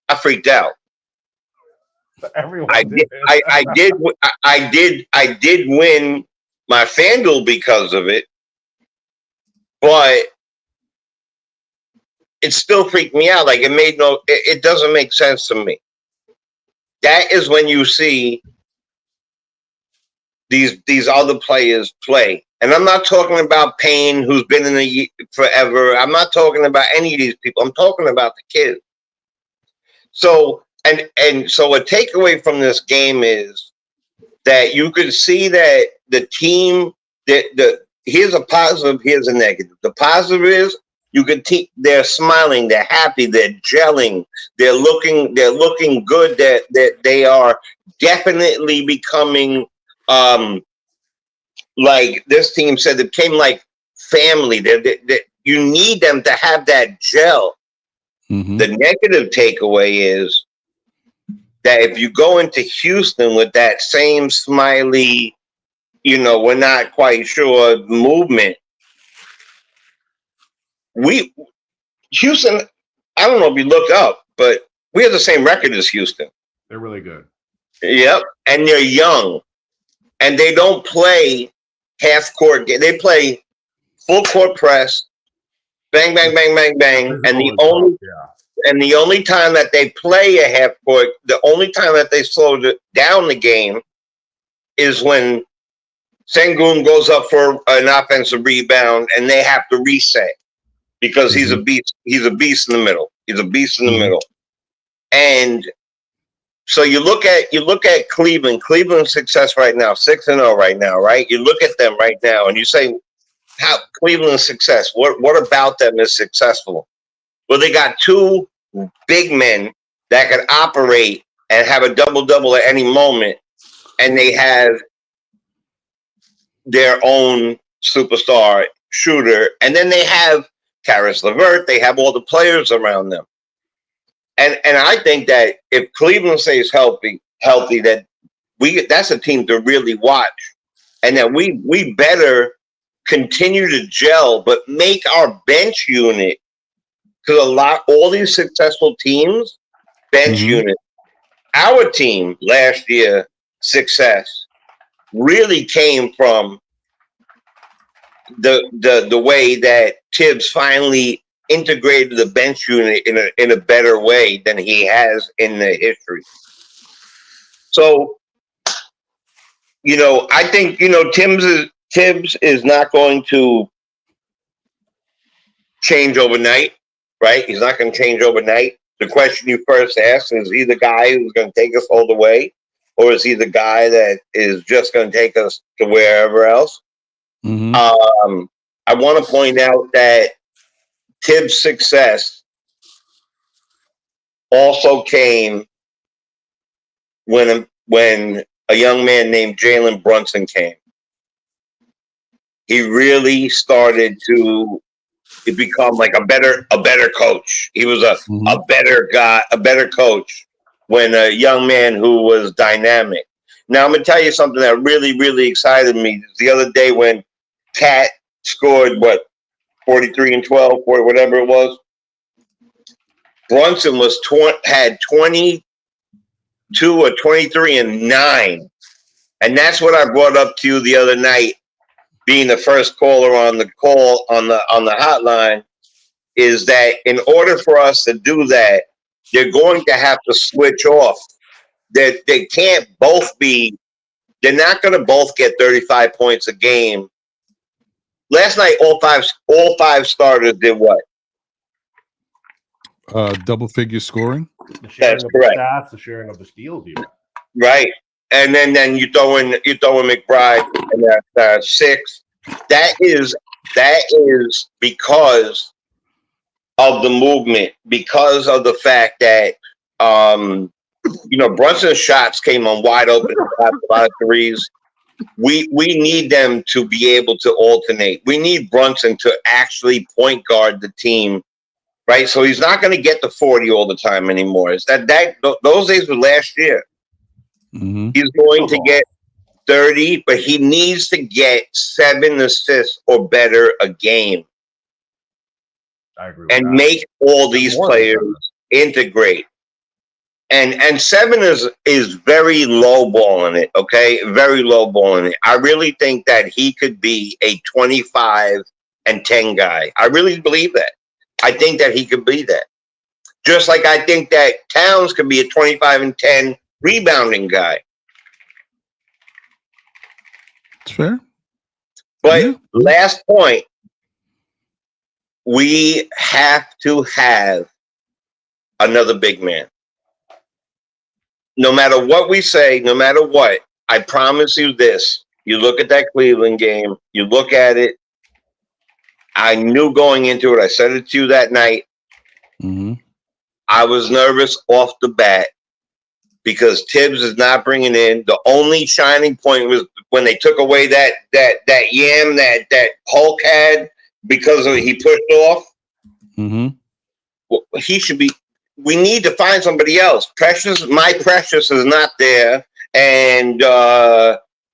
I freaked out. Everyone I did win my FanDuel because of it, but it still freaked me out. Like, it doesn't make sense to me. That is when you see these other players play. And I'm not talking about Payne, who's been in the forever. I'm not talking about any of these people. I'm talking about the kids. So, and so a takeaway from this game is that you could see that the team, here's a positive, here's a negative. The positive is they're smiling, they're happy, they're gelling, they're looking good, that they are definitely becoming, like this team said, it became like family. You need them to have that gel. The negative takeaway is that if you go into Houston with that same smiley, we're not quite sure movement, Houston, I don't know if you look up, but we have the same record as Houston. They're really good. Yep, and they're young, and they don't play half court. They play full court press, bang, bang, bang, bang, bang, and the only time that they play a half court, the only time that they slow down the game is when Sengun goes up for an offensive rebound and they have to reset because he's a beast. He's a beast in the middle. He's a beast in the middle. And so you look at Cleveland. Cleveland's success right now, 6-0 right now, right? You look at them right now and you say, how Cleveland's success? What about them is successful? Well, they got two big men that can operate and have a double-double at any moment, and they have their own superstar shooter, and then they have Karis LeVert. They have all the players around them, and I think that if Cleveland stays healthy, that's a team to really watch, and that we better continue to gel, but make our bench unit. Because all these successful teams, bench unit. Our team last year, success really came from the way that Tibbs finally integrated the bench unit in a better way than he has in the history. So, I think Tibbs is not going to change overnight. Right? He's not going to change overnight. The question you first asked is he the guy who's going to take us all the way, or is he the guy that is just going to take us to wherever else? I want to point out that Tibbs' success also came when a young man named Jalen Brunson came. He really started to become like a better coach. He was a better guy, a better coach when a young man who was dynamic. Now I'm gonna tell you something that really, really excited me. The other day when Cat scored 43 and 12, or whatever it was. Brunson had 22 or 23 and 9, and that's what I brought up to you the other night. Being the first caller on the hotline, is that in order for us to do that, they're going to have to switch off. They can't both be. They're not going to both get 35 points a game. Last night, all five starters did what? Double figure scoring. The sharing That's of correct. the stats, the sharing of the steals, even. Right, and then you throw in McBride, and that's 6. That is because of the movement, because of the fact that Brunson's shots came on wide open, a lot of threes. We need them to be able to alternate. We need Brunson to actually point guard the team, right? So he's not going to get the 40 all the time anymore. It's those days were last year. Mm-hmm. He's going to get 30, but he needs to get 7 assists or better a game. I agree with And that. make all these More than players 7. integrate. And 7 is very low balling it, okay? Very low balling it. I really think that he could be a 25 and 10 guy. I really believe that. I think that he could be that. Just like I think that Towns could be a 25 and 10 rebounding guy. It's fair. But Yeah. last point, we have to have another big man. No matter what we say, no matter what, I promise you this. You look at that Cleveland game, you look at it. I knew going into it, I said it to you that night. Mm-hmm. I was nervous off the bat because Tibbs is not bringing in. The only shining point was when they took away that yam that Hulk had because he pushed off. Mm-hmm. Well, he should be. We need to find somebody else. My Precious is not there, and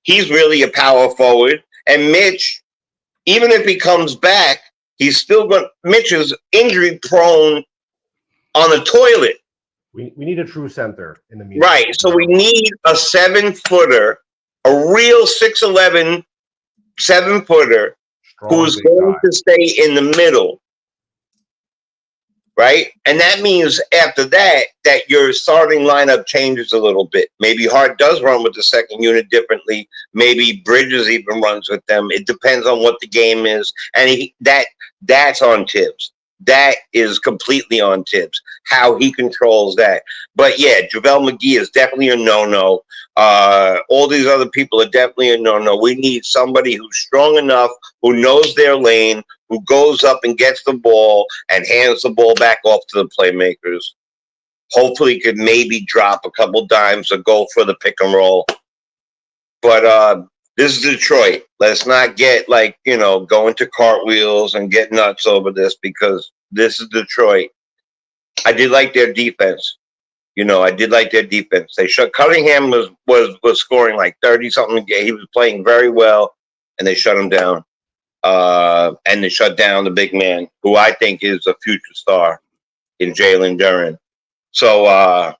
he's really a power forward. And Mitch, even if he comes back, he's still going. Mitch is injury prone on a toilet. We need a true center in the meantime. Right. So we need a 7-footer, a real 6'11", 7-footer Strong who's big going guy. to stay in the middle. Right? And that means after that your starting lineup changes a little bit. Maybe Hart does run with the second unit differently. Maybe Bridges even runs with them. It depends on what the game is. And that's on Tibbs. That is completely on Tibbs, how he controls that. But yeah, JaVale McGee is definitely a no-no. All these other people are definitely a no-no. We need somebody who's strong enough, who knows their lane, who goes up and gets the ball and hands the ball back off to the playmakers. Hopefully could maybe drop a couple dimes or go for the pick and roll. But this is Detroit. Let's not get go into cartwheels and get nuts over this because this is Detroit. I did like their defense. I did like their defense. They shut Cunningham was scoring like 30-something a game. He was playing very well, and they shut him down. And they shut down the big man, who I think is a future star in Jalen Duren. So,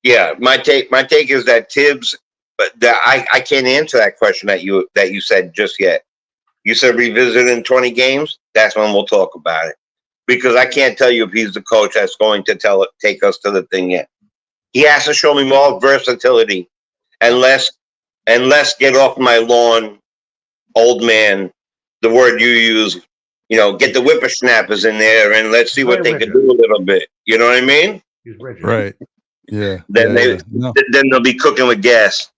yeah, my take is that Tibbs. But I can't answer that question that you said just yet. You said revisit in 20 games. That's when we'll talk about it, because I can't tell you if he's the coach that's going to take us to the thing yet. He has to show me more versatility, and less get off my lawn, old man. The word you use, get the whippersnappers in there and let's see what they can do a little bit. You know what I mean? He's rigid. Right. Yeah. Then No. then they'll be cooking with gas.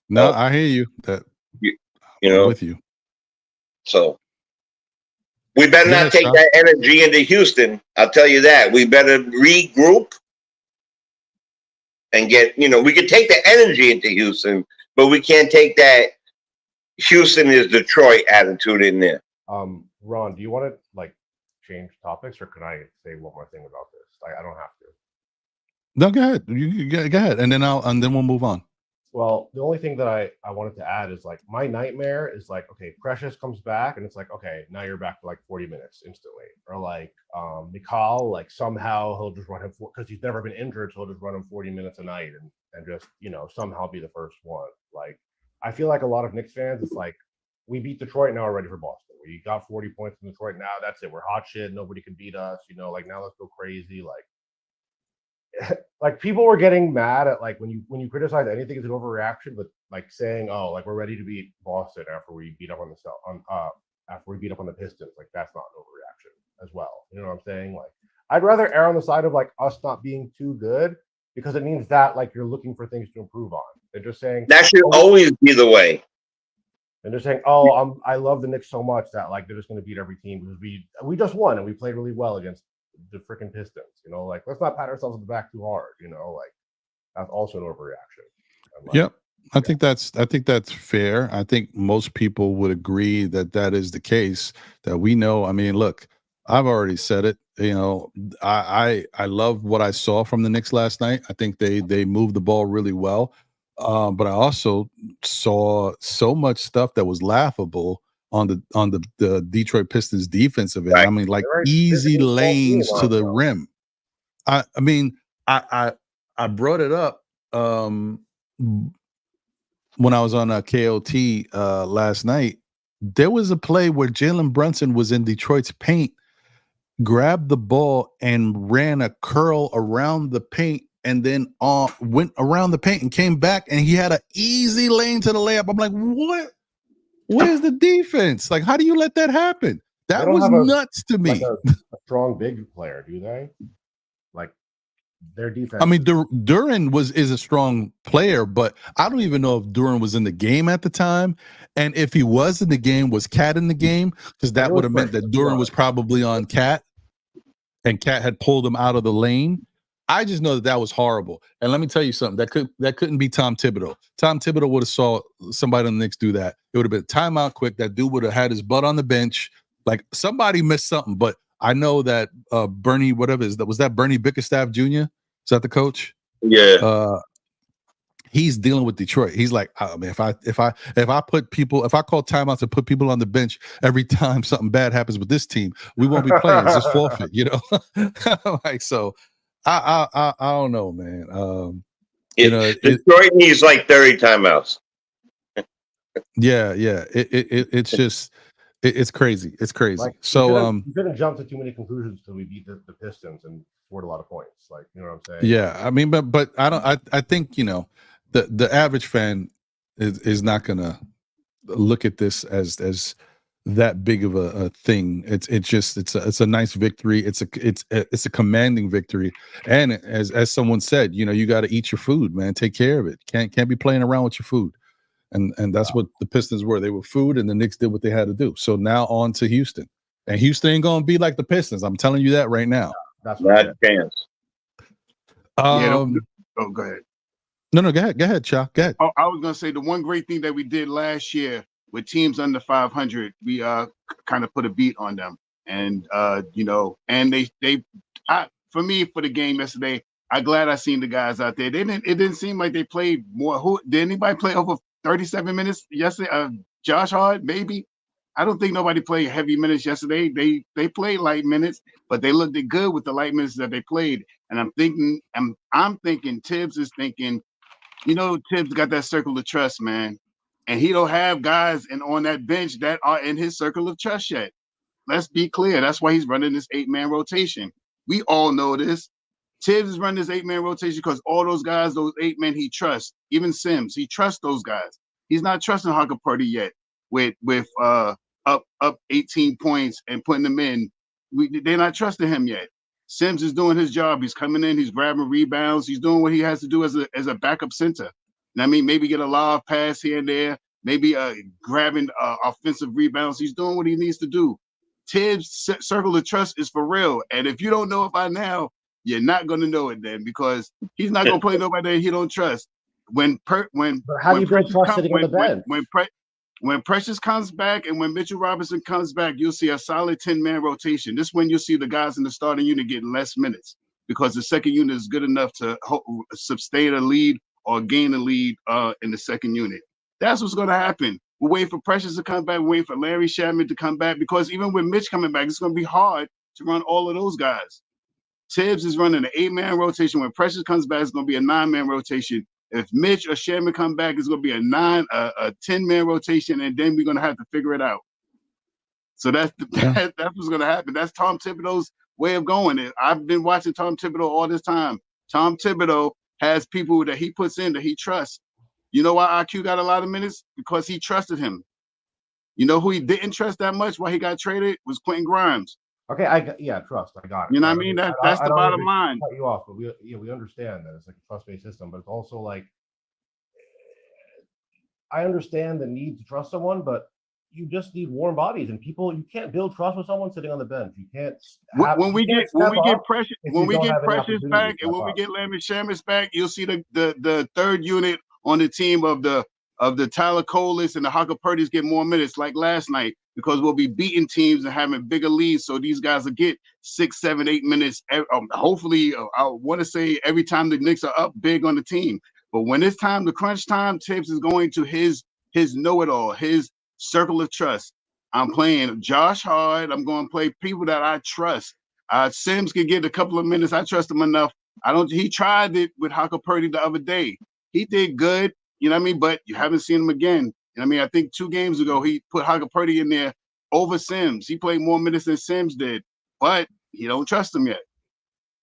No, I hear you. That I'm with you. So we better not take that energy into Houston. I'll tell you that. We better regroup and get. We could take the energy into Houston, but we can't take that Houston is Detroit attitude in there. Ron, do you want to change topics, or can I say one more thing about this? I don't have to. No, go ahead. You go ahead, and then we'll move on. Well, the only thing that I wanted to add is my nightmare is okay, Precious comes back and it's okay, now you're back for 40 minutes instantly. Or Mikal, somehow he'll just run him because he's never been injured, so he'll just run him 40 minutes a night and just, somehow be the first one. I feel like a lot of Knicks fans, it's we beat Detroit, now we're ready for Boston. We got 40 points in Detroit, now that's it. We're hot shit. Nobody can beat us. You know, like now let's go crazy. Like people were getting mad at like when you criticize anything as an overreaction, but like saying, oh, like we're ready to beat Boston after we beat up on the Pistons. Like that's not an overreaction as well. You know what I'm saying? Like I'd rather err on the side of like us not being too good because it means that like you're looking for things to improve on. They're just saying that should always be the way. And they're saying, "Oh, I love the Knicks so much that like they're just going to beat every team because we just won and we played really well against the freaking Pistons." You know, like let's not pat ourselves on the back too hard. You know, like that's also an overreaction. Like, yep, I think that's fair. I think most people would agree that is the case. That we know. I mean, look, I've already said it. You know, I love what I saw from the Knicks last night. I think they moved the ball really well. But I also saw so much stuff that was laughable on the Detroit Pistons defensive end. Right. I mean, like easy lanes to the rim. I mean, I brought it up when I was on KOT last night. There was a play where Jalen Brunson was in Detroit's paint, grabbed the ball and ran a curl around the paint, and then went around the paint and came back, and he had an easy lane to the layup. I'm like, what? Where's the defense? Like, how do you let that happen? That was nuts to me. Like a strong big player, do they? Like their defense. I mean, Duran is a strong player, but I don't even know if Duran was in the game at the time, and if he was in the game, was Cat in the game? Because that would have meant that Duran was probably on Cat, and Cat had pulled him out of the lane. I just know that was horrible. And let me tell you something. That couldn't be Tom Thibodeau. Tom Thibodeau would have saw somebody on the Knicks do that. It would have been timeout quick. That dude would have had his butt on the bench. Like somebody missed something. But I know that Bernie, whatever is that, was that Bernie Bickerstaff Jr.? Is that the coach? Yeah. He's dealing with Detroit. He's like, I mean, if I call timeouts and put people on the bench every time something bad happens with this team, we won't be playing. It's just forfeit, you know. Like so. I don't know, man. Detroit needs like 30 timeouts. Yeah. It's just it's crazy. It's crazy. Like, so you couldn't jump to too many conclusions till we beat the Pistons and scored a lot of points. Like, you know what I'm saying? Yeah, I mean, but I think, you know, the average fan is not gonna look at this as that big of a thing. It's a nice victory. It's a commanding victory. And as someone said, you know, you got to eat your food, man. Take care of it. Can't be playing around with your food. And that's what the Pistons were. They were food, and the Knicks did what they had to do. So now on to Houston. And Houston ain't gonna be like the Pistons. I'm telling you that right now. That's not a chance. Go ahead. No, go ahead, Cha. Go ahead. I was gonna say the one great thing that we did last year with teams under 500, we kind of put a beat on them, and you know, and for the game yesterday, I'm glad I seen the guys out there. It didn't seem like they played more. Did anybody play over 37 minutes yesterday? Josh Hart, maybe. I don't think nobody played heavy minutes yesterday. They played light minutes, but they looked good with the light minutes that they played. And I'm thinking Tibbs is thinking, you know, Tibbs got that circle of trust, man. And he don't have guys on that bench that are in his circle of trust yet. Let's be clear. That's why he's running this 8-man rotation. We all know this. Tibbs is running this 8-man rotation because all those guys, those 8 men he trusts, even Sims, he trusts those guys. He's not trusting Haka Purdy yet with up 18 points and putting them in. They're not trusting him yet. Sims is doing his job. He's coming in. He's grabbing rebounds. He's doing what he has to do as a backup center. I mean, maybe get a live pass here and there, maybe grabbing offensive rebounds. He's doing what he needs to do. Tibbs' circle of trust is for real. And if you don't know it by now, you're not going to know it then, because he's not going to play nobody that he don't trust. When Precious comes back and when Mitchell Robinson comes back, you'll see a solid 10-man rotation. This is when you'll see the guys in the starting unit getting less minutes because the second unit is good enough to sustain a lead or gain a lead in the second unit. That's what's going to happen. We're waiting for Precious to come back. We're waiting for Larry Chapman to come back, because even with Mitch coming back, it's going to be hard to run all of those guys. Tibbs is running an 8-man rotation. When Precious comes back, it's going to be a 9-man rotation. If Mitch or Sherman come back, it's going to be a 10-man rotation, and then we're going to have to figure it out. So that's what's going to happen. That's Tom Thibodeau's way of going. I've been watching Tom Thibodeau all this time. Tom Thibodeau has people that he puts in that he trusts. You know why IQ got a lot of minutes? Because he trusted him. You know who he didn't trust that much while he got traded was Quentin Grimes. Okay, trust. I got it. You know what I mean? That's the bottom line. Cut you off, but we understand that it's like a trust-based system, but it's also like I understand the need to trust someone, but you just need warm bodies and people. You can't build trust with someone sitting on the bench. You can't. When we get Precious back and when we get Landry Shamus back, you'll see the third unit on the team of the Tyler Colas and the Haka Purdy's get more minutes like last night because we'll be beating teams and having bigger leads. So these guys will get 6, 7, 8 minutes. Hopefully, I want to say every time the Knicks are up big on the team. But when it's time, the crunch time, Tibbs is going to his know-it-all, his circle of trust. I'm playing Josh Hart. I'm going to play people that I trust. Sims can get a couple of minutes. I trust him enough. He tried it with Haka Purdy the other day. He did good. You know what I mean? But you haven't seen him again. You know what I mean? I think 2 games ago, he put Haka Purdy in there over Sims. He played more minutes than Sims did, but he don't trust him yet.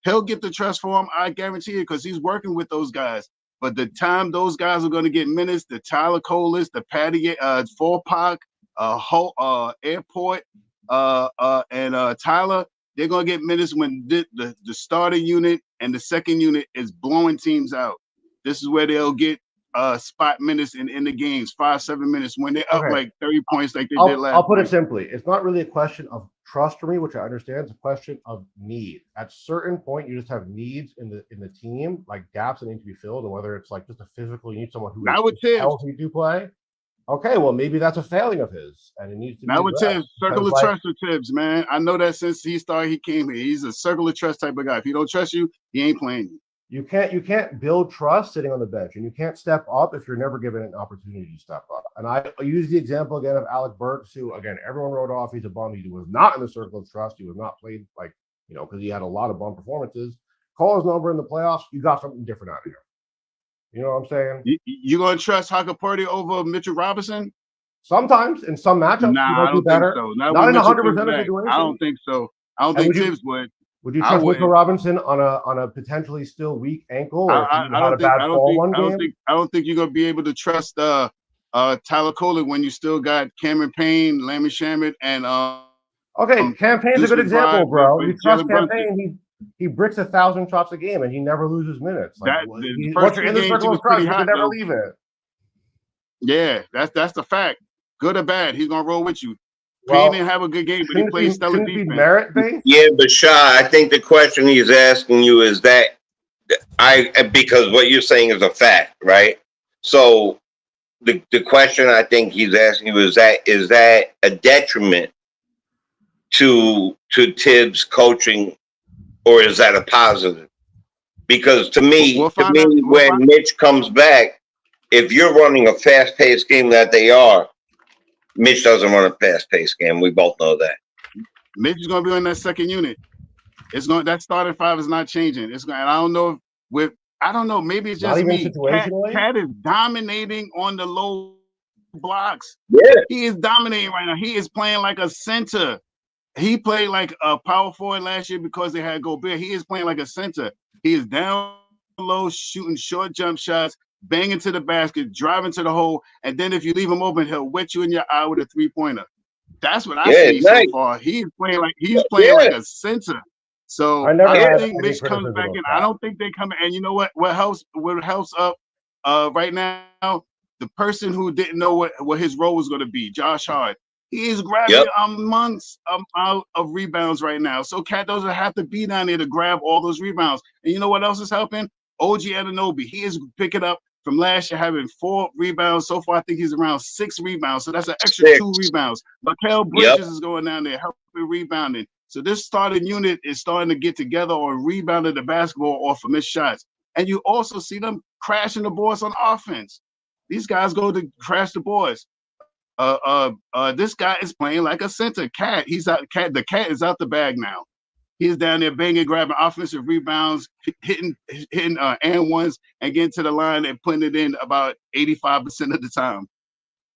He'll get the trust for him, I guarantee it, because he's working with those guys. But the time those guys are going to get minutes, the Tyler Colas, the Patty, Forpak, Airport, and Tyler, they're going to get minutes when the starting unit and the second unit is blowing teams out. This is where they'll get spot minutes in the games, 5, 7 minutes when they're up like 30 points like they did last. I'll put it simply. It's not really a question of trust for me, which I understand. It's a question of need. At a certain point, you just have needs in the team, like gaps that need to be filled, and whether it's like just a physical, you need someone who is healthy to play. Okay, well maybe that's a failing of his, and it needs to be. Now with Tibbs, circle of trust with Tibbs, man. I know that since he came here. He's a circle of trust type of guy. If he don't trust you, he ain't playing you. You can't build trust sitting on the bench, and you can't step up if you're never given an opportunity to step up. And I use the example again of Alec Burks, who again everyone wrote off. He's a bum. He was not in the circle of trust. He was not played because he had a lot of bum performances. Call his number in the playoffs. You got something different out of here. You know what I'm saying? You gonna trust Haka Purdy over Mitchell Robinson? Sometimes in some matchups, I don't think so. Not in 100% of situations. I don't think so. I don't think Tibbs would. Would you trust Mitchell Robinson on a potentially still weak ankle? Or I don't think you're gonna be able to trust Tyler Colas when you still got Cameron Payne, Landry Shamet, and Cam Payne's a good example, bro. You trust Cam Payne, he bricks 1,000 shots a game and he never loses minutes. Once you're in the circle of trust, you can never leave it. Yeah, that's the fact. Good or bad, he's gonna roll with you. Payne didn't have a good game, but he played stellar defense. Merit-based? Yeah, but Shah, I think the question he's asking you is that because what you're saying is a fact, right? So the question I think he's asking you is that a detriment to Tibbs coaching, or is that a positive? Because to me, when Mitch comes back, if you're running a fast-paced game that they are, Mitch doesn't run a fast-paced game. We both know that. Mitch is going to be in that second unit. That starting 5 is not changing. And I don't know I don't know. Maybe it's just me. Cat is dominating on the low blocks. Yeah, he is dominating right now. He is playing like a center. He played like a power forward last year because they had Gobert. He is playing like a center. He is down low, shooting short jump shots, banging to the basket, driving to the hole, and then if you leave him open, he'll wet you in your eye with a 3-pointer. That's what I see so far. He's playing like a center. So I don't think Mitch comes back in. I don't think they come in. And you know what? What helps up right now, the person who didn't know what his role was going to be, Josh Hart. He is grabbing months out of rebounds right now. So Cat doesn't have to be down there to grab all those rebounds. And you know what else is helping? OG Anunoby. He is picking up from last year, having 4 rebounds. So far, I think he's around 6 rebounds. So that's an extra 2 rebounds. Mikal Bridges is going down there helping rebounding. So this starting unit is starting to get together on rebounding the basketball or for missed shots. And you also see them crashing the boards on offense. These guys go to crash the boards. This guy is playing like a center. The cat is out the bag now. He's down there banging, grabbing offensive rebounds, hitting and ones, and getting to the line and putting it in about 85% of the time.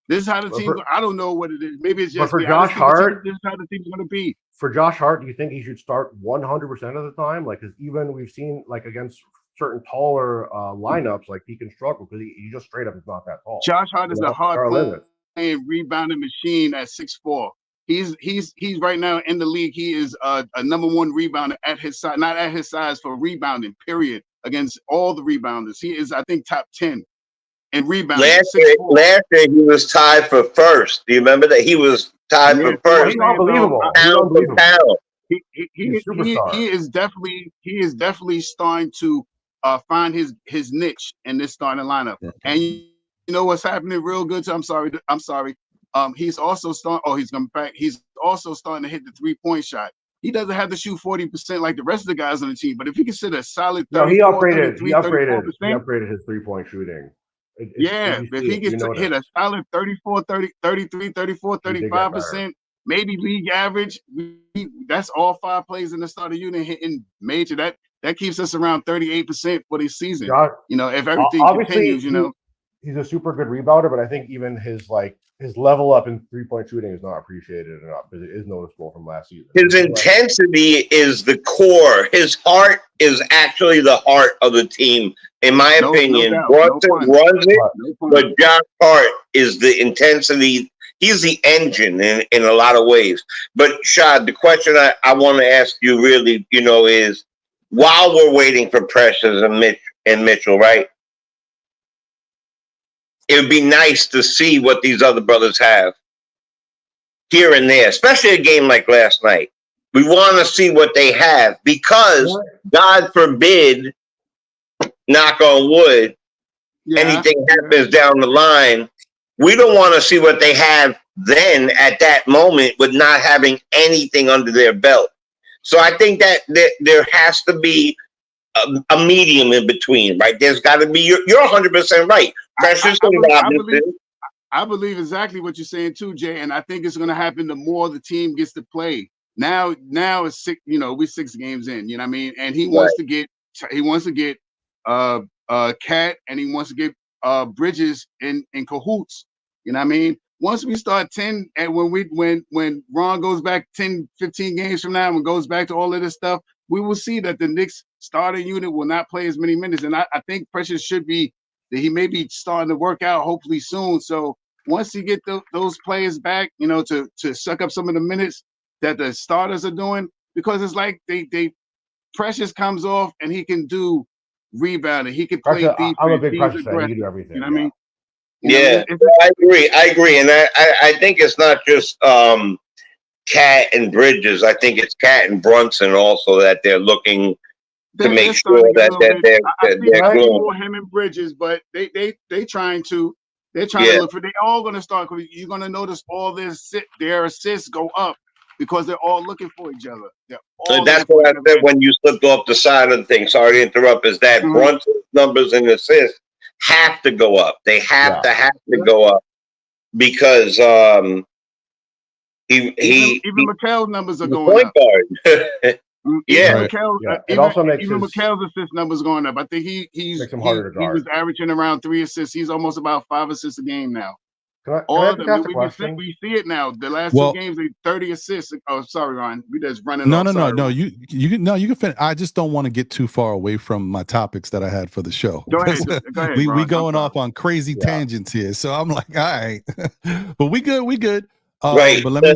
This is how the team. I don't know what it is. Maybe it's just for Josh Hart. This is how the team's going to be. For Josh Hart, do you think he should start 100% of the time? Like, because even we've seen like against certain taller lineups, like he can struggle because he just straight up is not that tall. Josh Hart is a hard playing rebounding machine at 6'4". He's right now in the league. He is a number one rebounder at his size, not at his size for rebounding. Period. Against all the rebounders, he is I think top 10 in rebounding. Last year he was tied for first. Do you remember that he was tied for first? He's unbelievable. He is definitely starting to find his niche in this starting lineup. And you know what's happening real good too? I'm sorry. He's also he's coming back. He's also starting to hit the 3-point shot. He doesn't have to shoot 40% like the rest of the guys on the team, but if he can sit a solid 34, he upgraded his 3-point shooting. If he gets to hit a solid 34, 30, 33, 34, 35%, maybe league average, that's all 5 plays in the starting unit hitting major. That keeps us around 38% for this season. If everything continues, he's a super good rebounder, but I think even his level up in 3-point shooting is not appreciated enough because it is noticeable from last season. His intensity is the core. His heart is actually the heart of the team, in my opinion. Brunson runs it, but Josh Hart is the intensity. He's the engine in a lot of ways. But Shad, the question I want to ask you really, is while we're waiting for Precious and Mitchell, right? It would be nice to see what these other brothers have here and there, especially a game like last night. We want to see what they have because, God forbid, knock on wood, anything happens down the line. We don't want to see what they have then at that moment with not having anything under their belt. So I think that there has to be a medium in between, right? There's got to be, you're 100% right. Precious I believe exactly what you're saying too, Jay, and I think it's going to happen the more the team gets to play. Now it's 6, we're 6 games in, you know what I mean? And he wants to get Cat and he wants to get Bridges in cahoots, you know what I mean? Once we start 10 and when Ron goes back 10, 15 games from now and goes back to all of this stuff, we will see that the Knicks starting unit will not play as many minutes. And I think Precious should be that he may be starting to work out hopefully soon. So once you get those players back, to suck up some of the minutes that the starters are doing, because it's like they Precious comes off and he can do rebounding. He can play defense. I'm a big Precious fan. He can do everything. You know what I mean? I agree. And I think it's not just Cat and Bridges. I think it's Cat and Brunson also that they're looking to make sure that they're more him and Bridges, but they trying to look for. They're all going to start. You're going to notice all their assists go up because they're all looking for each other. That's what I said when you slipped off the side of the thing. Sorry to interrupt. Is that Brunson's numbers and assists have to go up? They have to go up because even Mikel's numbers are going up. It also makes even Mikel's assist numbers going up. I think he was averaging around 3 assists. He's almost about 5 assists a game now. We see it now. The last 2 games, 30 assists. Oh, sorry, Ron. We just running. No. You can finish. I just don't want to get too far away from my topics that I had for the show. Go ahead. we going off on crazy tangents here, so I'm like, all right, but we good. Right, but let me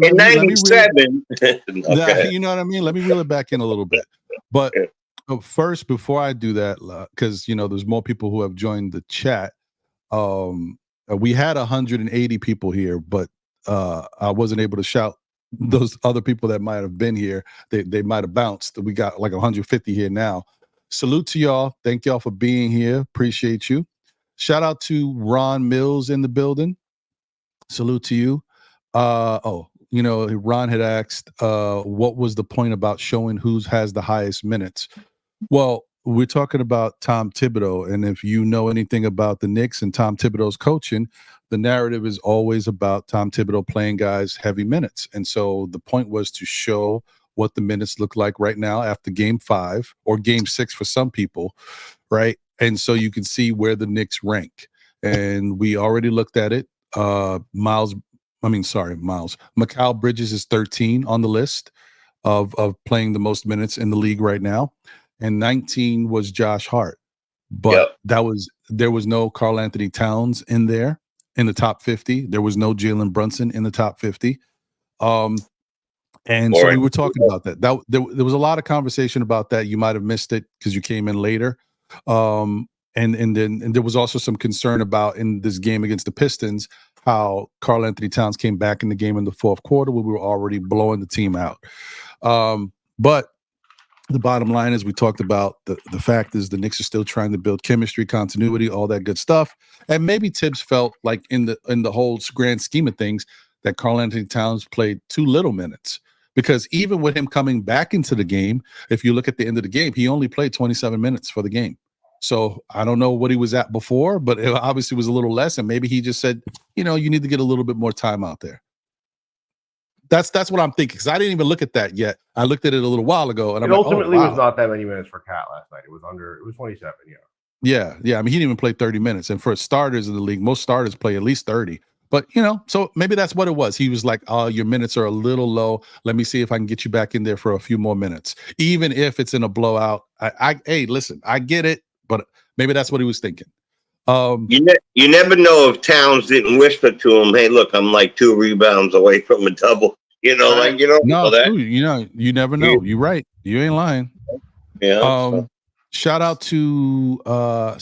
in '97. You know what I mean? Let me reel it back in a little bit. But first, before I do that, because there's more people who have joined the chat. We had 180 people here, but I wasn't able to shout those other people that might have been here. They might have bounced. We got like 150 here now. Salute to y'all. Thank y'all for being here. Appreciate you. Shout out to Ron Mills in the building. Salute to you. Ron had asked, what was the point about showing who has the highest minutes? Well, we're talking about Tom Thibodeau, and if you know anything about the Knicks and Tom Thibodeau's coaching, the narrative is always about Tom Thibodeau playing guys heavy minutes. And so the point was to show what the minutes look like right now after game 5 or game 6 for some people, right? And so you can see where the Knicks rank. And we already looked at it. Miles. Mikal Bridges is 13 on the list of playing the most minutes in the league right now. And 19 was Josh Hart. But there was no Karl Anthony Towns in there in the top 50. There was no Jalen Brunson in the top 50. And so we were talking about that. There was a lot of conversation about that. You might have missed it because you came in later. And there was also some concern about in this game against the Pistons how Karl Anthony Towns came back in the game in the fourth quarter where we were already blowing the team out. But the bottom line is we talked about the fact is the Knicks are still trying to build chemistry, continuity, all that good stuff. And maybe Tibbs felt like in the whole grand scheme of things that Karl Anthony Towns played too little minutes. Because even with him coming back into the game, if you look at the end of the game, he only played 27 minutes for the game. So I don't know what he was at before, but it obviously was a little less. And maybe he just said, you need to get a little bit more time out there. That's what I'm thinking, because I didn't even look at that yet. I looked at it a little while ago, and it ultimately was not that many minutes for Cat last night. It was 27. Yeah. I mean, he didn't even play 30 minutes, and for starters in the league, most starters play at least 30. But so maybe that's what it was. He was like, "Oh, your minutes are a little low. Let me see if I can get you back in there for a few more minutes, even if it's in a blowout." Hey, listen, I get it, but maybe that's what he was thinking. You never know if Towns didn't whisper to him, "Hey, look, I'm like 2 rebounds away from a double." You don't know that. You never know. You're right. You ain't lying. Yeah. Shout out to I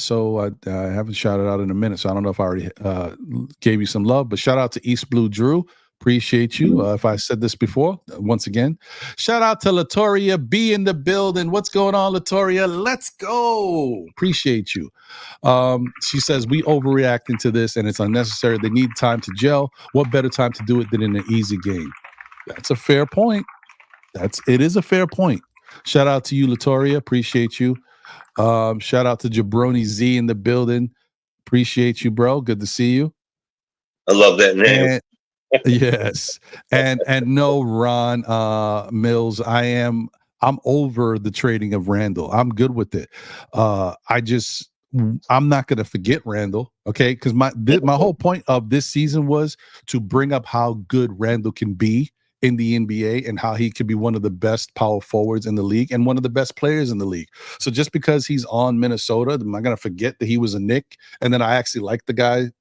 haven't shouted out in a minute, so I don't know if I already gave you some love, but shout out to East Blue Drew. Appreciate you. If I said this before, once again, shout out to Latoria B in the building. What's going on, Latoria? Let's go. Appreciate you. She says we overreacting to this and it's unnecessary. They need time to gel. What better time to do it than in an easy game? That's a fair point. It is a fair point. Shout out to you, Latoria. Appreciate you. Shout out to Jabroni Z in the building. Appreciate you, bro. Good to see you. I love that name. Yes. And no, Ron Mills, I'm over the trading of Randall. I'm good with it. I'm not going to forget Randall, okay? Because my whole point of this season was to bring up how good Randall can be in the NBA and how he could be one of the best power forwards in the league and one of the best players in the league. So just because he's on Minnesota, am I going to forget that he was a Knick and then I actually like the guy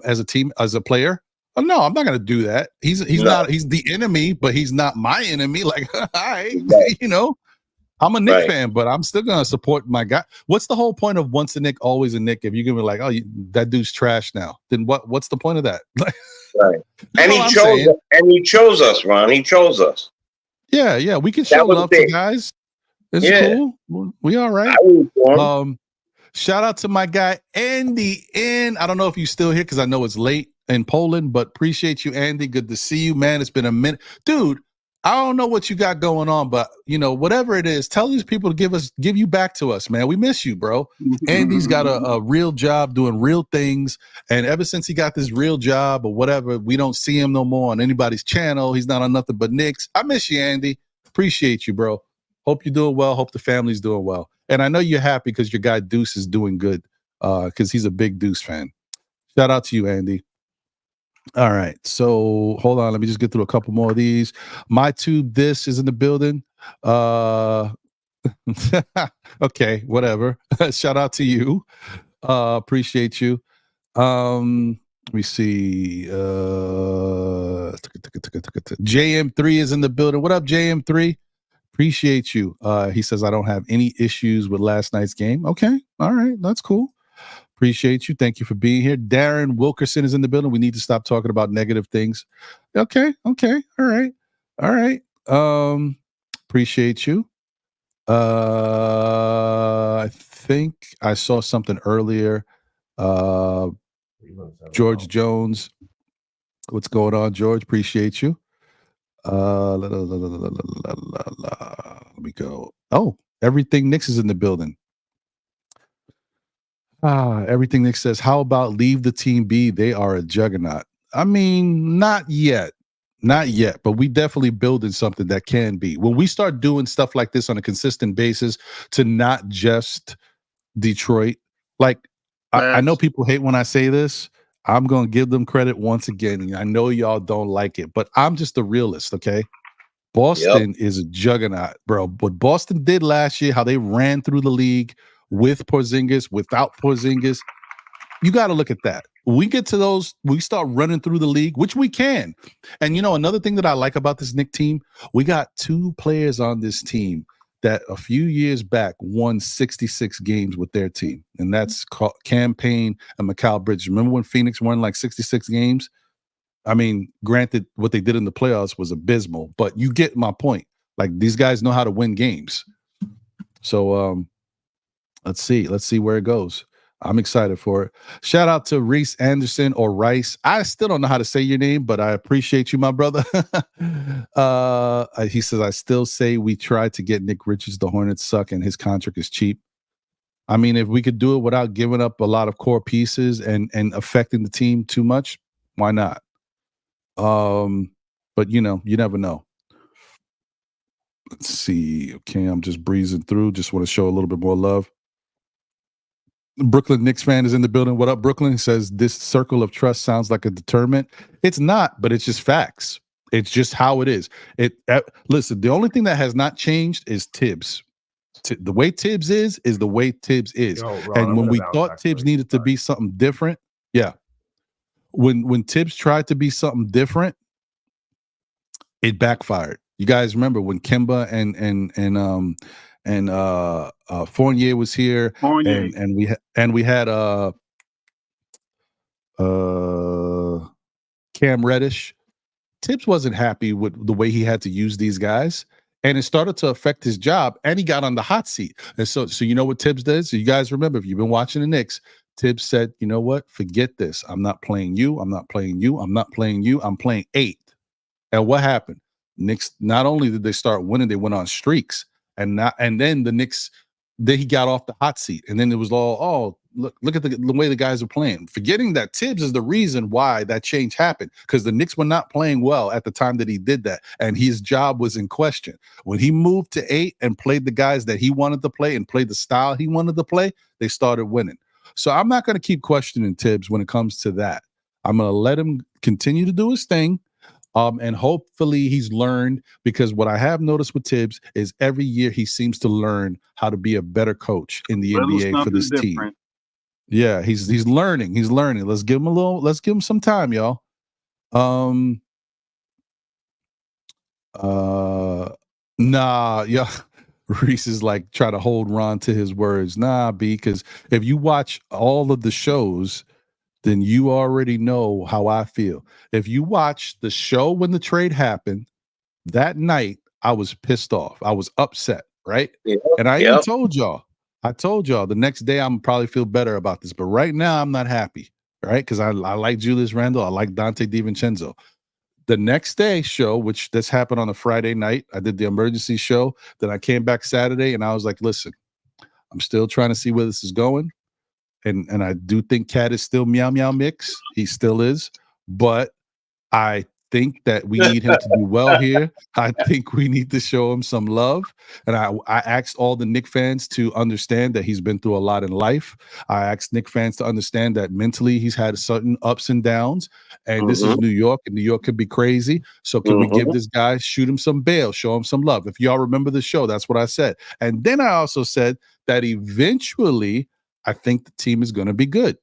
as a player? Oh, no, I'm not going to do that. He's the enemy, but he's not my enemy. Like, hi, I'm a Knick fan, but I'm still going to support my guy. What's the whole point of once a Knick, always a Knick? If you're going to be like, oh, that dude's trash now, then what's the point of that? Right. And he chose us, Ron. He chose us. Yeah. We can show love to guys. It's cool. We all right. Shout out to my guy, Andy N. I don't know if you're still here because I know it's late in Poland, but appreciate you, Andy. Good to see you, man. It's been a minute. Dude, I don't know what you got going on, but whatever it is, tell these people to give you back to us, man. We miss you, bro. Andy's got a real job doing real things. And ever since he got this real job or whatever, we don't see him no more on anybody's channel. He's not on nothing but Knicks. I miss you, Andy. Appreciate you, bro. Hope you're doing well. Hope the family's doing well. And I know you're happy because your guy Deuce is doing good because he's a big Deuce fan. Shout out to you, Andy. All right. So hold on. Let me just get through a couple more of these. My tube, this is in the building. Okay, whatever. Shout out to you. Appreciate you. Let me see. JM3 is in the building. What up, JM3? Appreciate you. He says, I don't have any issues with last night's game. Okay. All right. That's cool. Appreciate you. Thank you for being here. Darren Wilkerson is in the building. We need to stop talking about negative things. Okay. All right. Appreciate you. I think I saw something earlier. George Jones. What's going on, George? Appreciate you. Let me go. Oh, everything Knicks is in the building. Everything Nick says, how about leave the team be? They are a juggernaut. I mean, not yet. Not yet, but we definitely building something that can be. When we start doing stuff like this on a consistent basis, to not just Detroit, like I know Facts. people hate when I say this. I'm going to give them credit once again. I know y'all don't like it, but I'm just a realist, okay? Boston is a juggernaut, bro. What Boston did last year, how they ran through the league with Porzingis, without Porzingis, you got to look at that. We get to those, we start running through the league, which we can. And you know, another thing that I like about this Knicks team, we got 2 players on this team that a few years back won 66 games with their team, and that's Cam Payne and Mikal Bridges. Remember when Phoenix won like 66 games? I mean, granted, what they did in the playoffs was abysmal, but you get my point. Like, these guys know how to win games. So let's see where it goes. I'm excited for it. Shout out to Reese Anderson or Rice. I still don't know how to say your name, but I appreciate you, my brother. He says, I still say we tried to get Nick Richards. The Hornets suck and his contract is cheap. I mean, if we could do it without giving up a lot of core pieces and affecting the team too much, why not? But you know, you never know. Let's see. Okay, I'm just breezing through. Just want to show a little bit more love. Brooklyn Knicks fan is in the building. What up, Brooklyn? He says this circle of trust sounds like a deterrent. It's not, but it's just facts. It's just how it is. Listen, the only thing that has not changed is Tibbs. The way Tibbs is the way Tibbs is. Yo, Ron, and when we thought Tibbs needed to be something different, yeah. When Tibbs tried to be something different, it backfired. You guys remember when Kemba and Fournier was here, Fournier. and we had Cam Reddish. Tibbs wasn't happy with the way he had to use these guys, and it started to affect his job, and he got on the hot seat. And so you know what Tibbs did? So you guys remember, if you've been watching the Knicks, Tibbs said, you know what? Forget this. I'm not playing you. I'm not playing you. I'm not playing you. I'm playing 8. And what happened? Knicks, not only did they start winning, they went on streaks. And then the Knicks, then he got off the hot seat. And then it was all, oh, look at the way the guys are playing. Forgetting that Tibbs is the reason why that change happened, because the Knicks were not playing well at the time that he did that. And his job was in question. When he moved to 8 and played the guys that he wanted to play and played the style he wanted to play, they started winning. So I'm not going to keep questioning Tibbs when it comes to that. I'm going to let him continue to do his thing. And hopefully he's learned, because what I have noticed with Tibbs is every year he seems to learn how to be a better coach in the NBA for this team. Yeah, he's learning. He's learning. Let's give him some time, y'all. Nah, yeah. Reese is like, try to hold Ron to his words. Nah, B, because if you watch all of the shows, then you already know how I feel. If you watch the show when the trade happened, that night I was pissed off. I was upset, right? Yep, and I even told y'all, the next day I'm probably feel better about this. But right now I'm not happy, right? Because I like Julius Randle. I like Dante DiVincenzo. The next day show, which this happened on a Friday night, I did the emergency show. Then I came back Saturday and I was like, listen, I'm still trying to see where this is going. And I do think Cat is still meow meow mix. He still is. But I think that we need him to do well here. I think we need to show him some love. And I asked all the Knicks fans to understand that he's been through a lot in life. I asked Knicks fans to understand that mentally he's had certain ups and downs. And this is New York, and New York could be crazy. So can we give this guy, shoot him some bail, show him some love? If y'all remember the show, that's what I said. And then I also said that eventually I think the team is going to be good.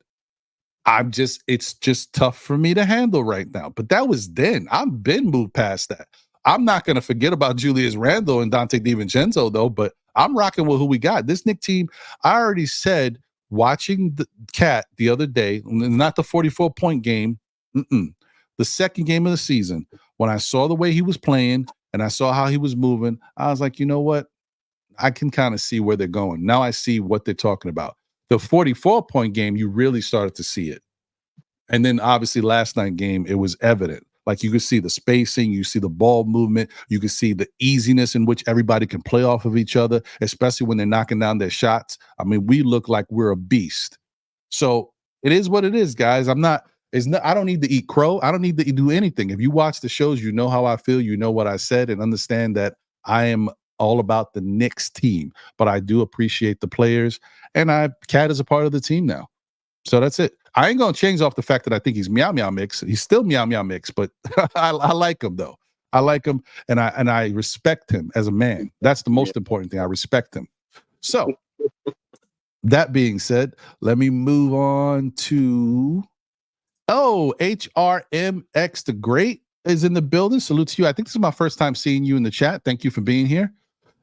It's just tough for me to handle right now. But that was then. I've been moved past that. I'm not going to forget about Julius Randle and Dante DiVincenzo, though, but I'm rocking with who we got. This Knicks team, I already said, watching the Cat the other day, not the 44-point game, the second game of the season, when I saw the way he was playing and I saw how he was moving, I was like, you know what? I can kind of see where they're going. Now I see what they're talking about. The 44-point game, you really started to see it. And then obviously last night game, it was evident. Like you could see the spacing, you see the ball movement, you could see the easiness in which everybody can play off of each other, especially when they're knocking down their shots. I mean, we look like we're a beast. So it is what it is, guys. I don't need to eat crow. I don't need to do anything. If you watch the shows, you know how I feel. You know what I said, and understand that I am all about the Knicks team. But I do appreciate the players, and Cat is a part of the team now. So that's it. I ain't gonna change off the fact that I think he's meow meow mix. He's still meow meow mix, but I like him though. I like him, and I respect him as a man. That's the most important thing. I respect him. So that being said, let me move on to HRMX the Great is in the building. Salute to you. I think this is my first time seeing you in the chat. Thank you for being here.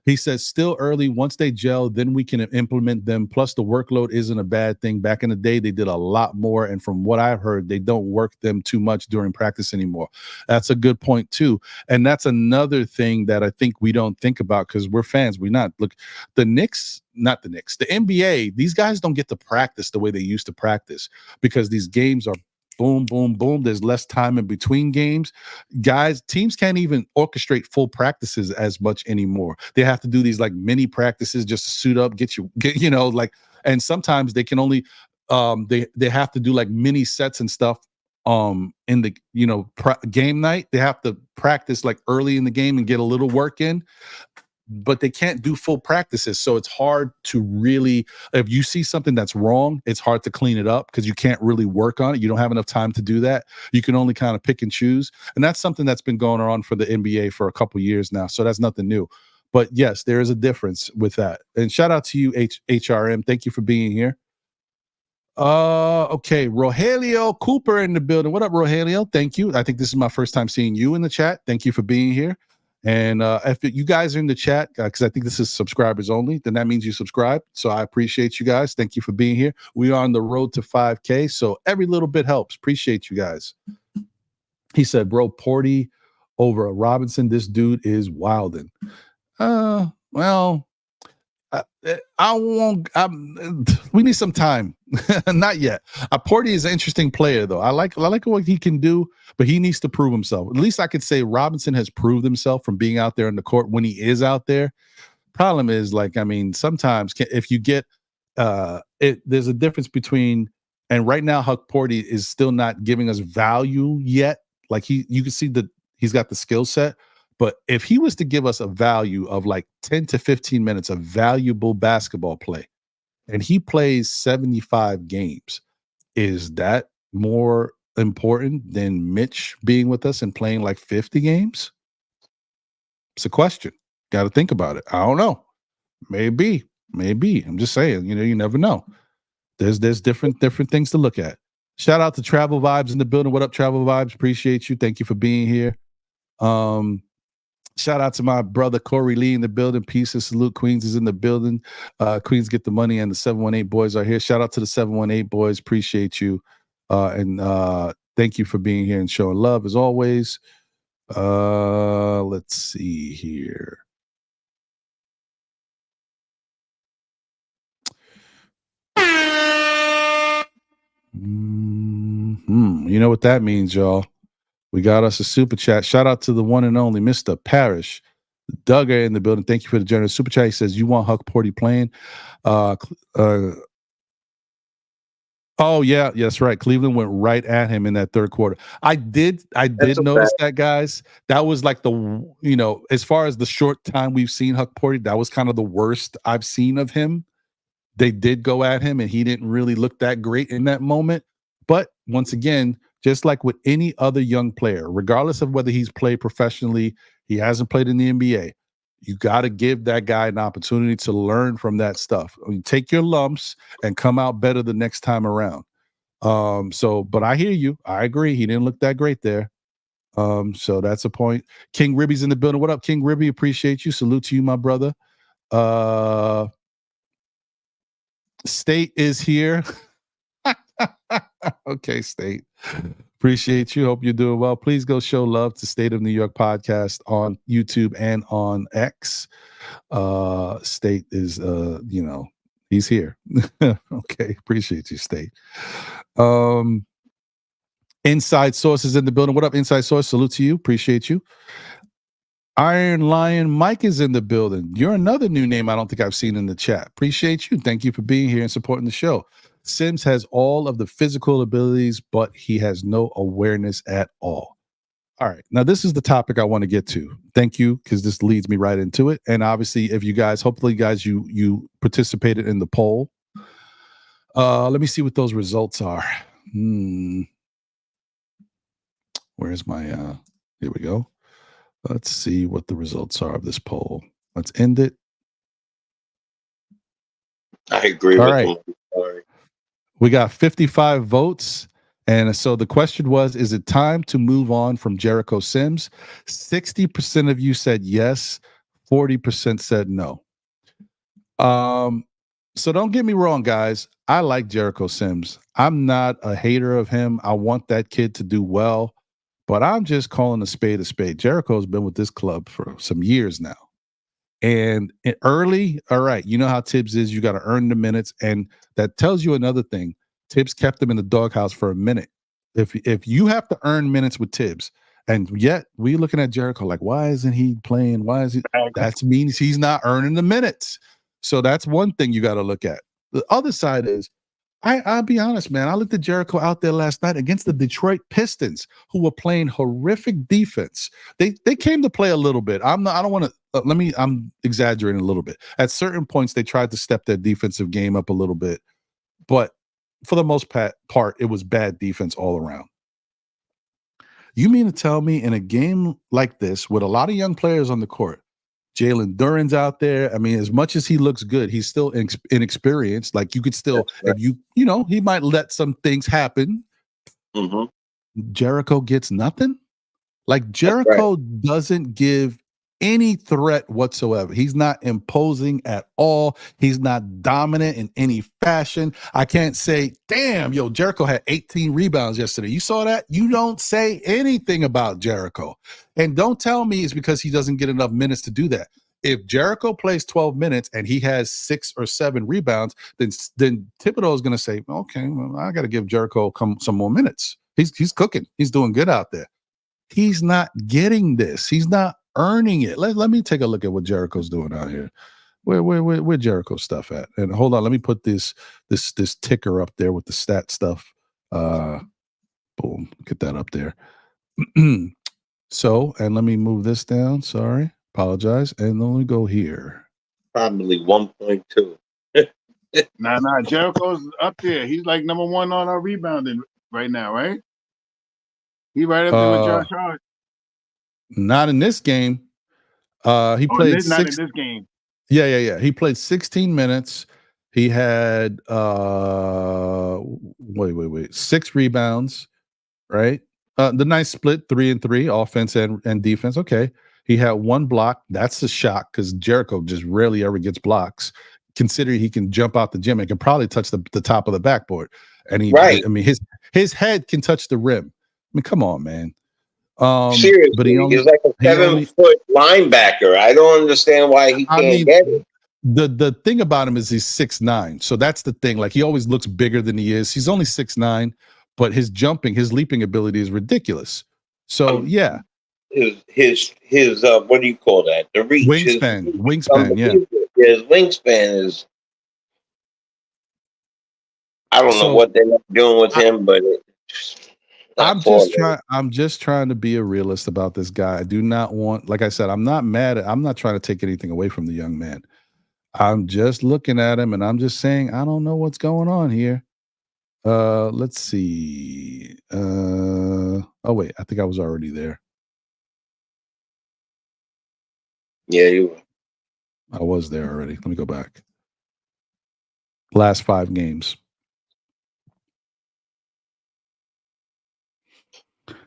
He says, still early. Once they gel, then we can implement them. Plus, the workload isn't a bad thing. Back in the day, they did a lot more. And from what I've heard, they don't work them too much during practice anymore. That's a good point, too. And that's another thing that I think we don't think about because we're fans. We're not. Look, the Knicks, not the Knicks, the NBA, these guys don't get to practice the way they used to practice because these games are boom, boom, boom. There's less time in between games. Guys, teams can't even orchestrate full practices as much anymore. They have to do these like mini practices just to suit up, get and sometimes they can only they have to do like mini sets and stuff in the game night. They have to practice like early in the game and get a little work in. But they can't do full practices. So it's hard to really, if you see something that's wrong, it's hard to clean it up because you can't really work on it. You don't have enough time to do that. You can only kind of pick and choose. And that's something that's been going on for the NBA for a couple years now. So that's nothing new. But yes, there is a difference with that. And shout out to you, HRM. Thank you for being here. Okay, Rogelio Cooper in the building. What up, Rogelio? Thank you. I think this is my first time seeing you in the chat. Thank you for being here. And if you guys are in the chat, because I think this is subscribers only, then that means you subscribe. So I appreciate you guys. Thank you for being here. We are on the road to 5K, so every little bit helps. Appreciate you guys. He said, bro, Porty over a Robinson. This dude is wildin'. Well, I won't. We need some time. Not yet. Porty is an interesting player, though. I like what he can do, but he needs to prove himself. At least I could say Robinson has proved himself from being out there in the court when he is out there. Problem is, sometimes if you get there's a difference between, and right now Huck Porty is still not giving us value yet. Like you can see that he's got the skill set. But if he was to give us a value of like 10 to 15 minutes of valuable basketball play, and he plays 75 games, is that more important than Mitch being with us and playing like 50 games? It's a question. Got to think about it. I don't know. Maybe. I'm just saying, you never know. There's different things to look at. Shout out to Travel Vibes in the building. What up, Travel Vibes? Appreciate you. Thank you for being here. Shout out to my brother Corey Lee in the building. Peace and salute. Queens is in the building. Queens get the money, and the 718 boys are here. Shout out to the 718 boys. Appreciate you. And thank you for being here and showing love as always. Let's see here. You know what that means, y'all. We got us a super chat. Shout out to the one and only Mr. Parrish. Duggar in the building. Thank you for the generous super chat. He says, you want Huck Porty playing? Oh, yeah, that's right. Cleveland went right at him in that third quarter. I did notice that, guys. That was like as far as the short time we've seen Huck Porty, that was kind of the worst I've seen of him. They did go at him, and he didn't really look that great in that moment. But once again, just like with any other young player, regardless of whether he's played professionally, he hasn't played in the NBA, you got to give that guy an opportunity to learn from that stuff. I mean, take your lumps and come out better the next time around. But I hear you. I agree. He didn't look that great there. So that's a point. King Ribby's in the building. What up, King Ribby? Appreciate you. Salute to you, my brother. State is here. Okay, State. Appreciate you. Hope you're doing well. Please go show love to State of New York podcast on YouTube and on X. State is, he's here. Okay, appreciate you, State. Inside Sources in the building. What up, Inside Source? Salute to you. Appreciate you. Iron Lion Mike is in the building. You're another new name I don't think I've seen in the chat. Appreciate you. Thank you for being here and supporting the show. Sims has all of the physical abilities, but he has no awareness at all. All right. Now, this is the topic I want to get to. Thank you, because this leads me right into it. And obviously, if you guys, hopefully, guys, you participated in the poll. Let me see what those results are. Where's my here we go. Let's see what the results are of this poll. Let's end it. I agree All with right. him. Sorry. We got 55 votes. And so the question was, is it time to move on from Jericho Sims? 60% of you said yes, 40% said no. So don't get me wrong, guys. I like Jericho Sims. I'm not a hater of him. I want that kid to do well, but I'm just calling a spade a spade. Jericho's been with this club for some years now. And early, all right, you know how Tibbs is. You got to earn the minutes. And that tells you another thing. Tibbs kept him in the doghouse for a minute. If you have to earn minutes with Tibbs, and yet we looking at Jericho like, why isn't he playing? Why is he? That means he's not earning the minutes. So that's one thing you got to look at. The other side is, I'll be honest, man. I looked at Jericho out there last night against the Detroit Pistons, who were playing horrific defense. They came to play a little bit. I don't want to. I'm exaggerating a little bit. At certain points, they tried to step their defensive game up a little bit, but for the most part, it was bad defense all around. You mean to tell me in a game like this, with a lot of young players on the court, Jalen Duren's out there. I mean, as much as he looks good, he's still inexperienced. Like you could still, right. if you know, he might let some things happen. Mm-hmm. Jericho gets nothing. Like Jericho doesn't give any threat whatsoever. He's not imposing at all. He's not dominant in any fashion. I can't say, damn, Jericho had 18 rebounds yesterday. You saw that? You don't say anything about Jericho. And don't tell me it's because he doesn't get enough minutes to do that. If Jericho plays 12 minutes and he has 6 or 7 rebounds, then Thibodeau is going to say, okay, well, I got to give Jericho some more minutes. He's cooking. He's doing good out there. He's not getting this. He's not earning it. Let me take a look at what Jericho's doing out here. Where Jericho's stuff at? And hold on, let me put this ticker up there with the stat stuff. Boom, get that up there. So, and let me move this down. Sorry, apologize. And let me go here. Probably 1.2. Nah, Jericho's up there. He's like number 1 on our rebounding right now, right? He right up there with Josh Hart. Not in this game. He played not in this game. Yeah. He played 16 minutes. He had 6 rebounds, right? The nice split, 3 and 3, offense and defense. Okay. He had 1 block. That's a shock because Jericho just rarely ever gets blocks. Considering he can jump out the gym and can probably touch the top of the backboard. And I mean, his head can touch the rim. I mean, come on, man. Seriously, but he's like a 7-foot linebacker. I don't understand why he can't get it. The thing about him is he's 6'9", so that's the thing. Like he always looks bigger than he is. He's only 6'9", but his leaping ability is ridiculous. So yeah, his what do you call that? The reach, wingspan, yeah. His wingspan is. I don't know what they're doing with him, but. I'm just trying to be a realist about this guy. I do not want, like I said, I'm not trying to take anything away from the young man. I'm just looking at him and I'm just saying, I don't know what's going on here. Let's see. Oh wait, I think I was already there. Yeah, you were. I was there already. Let me go back. Last 5 games.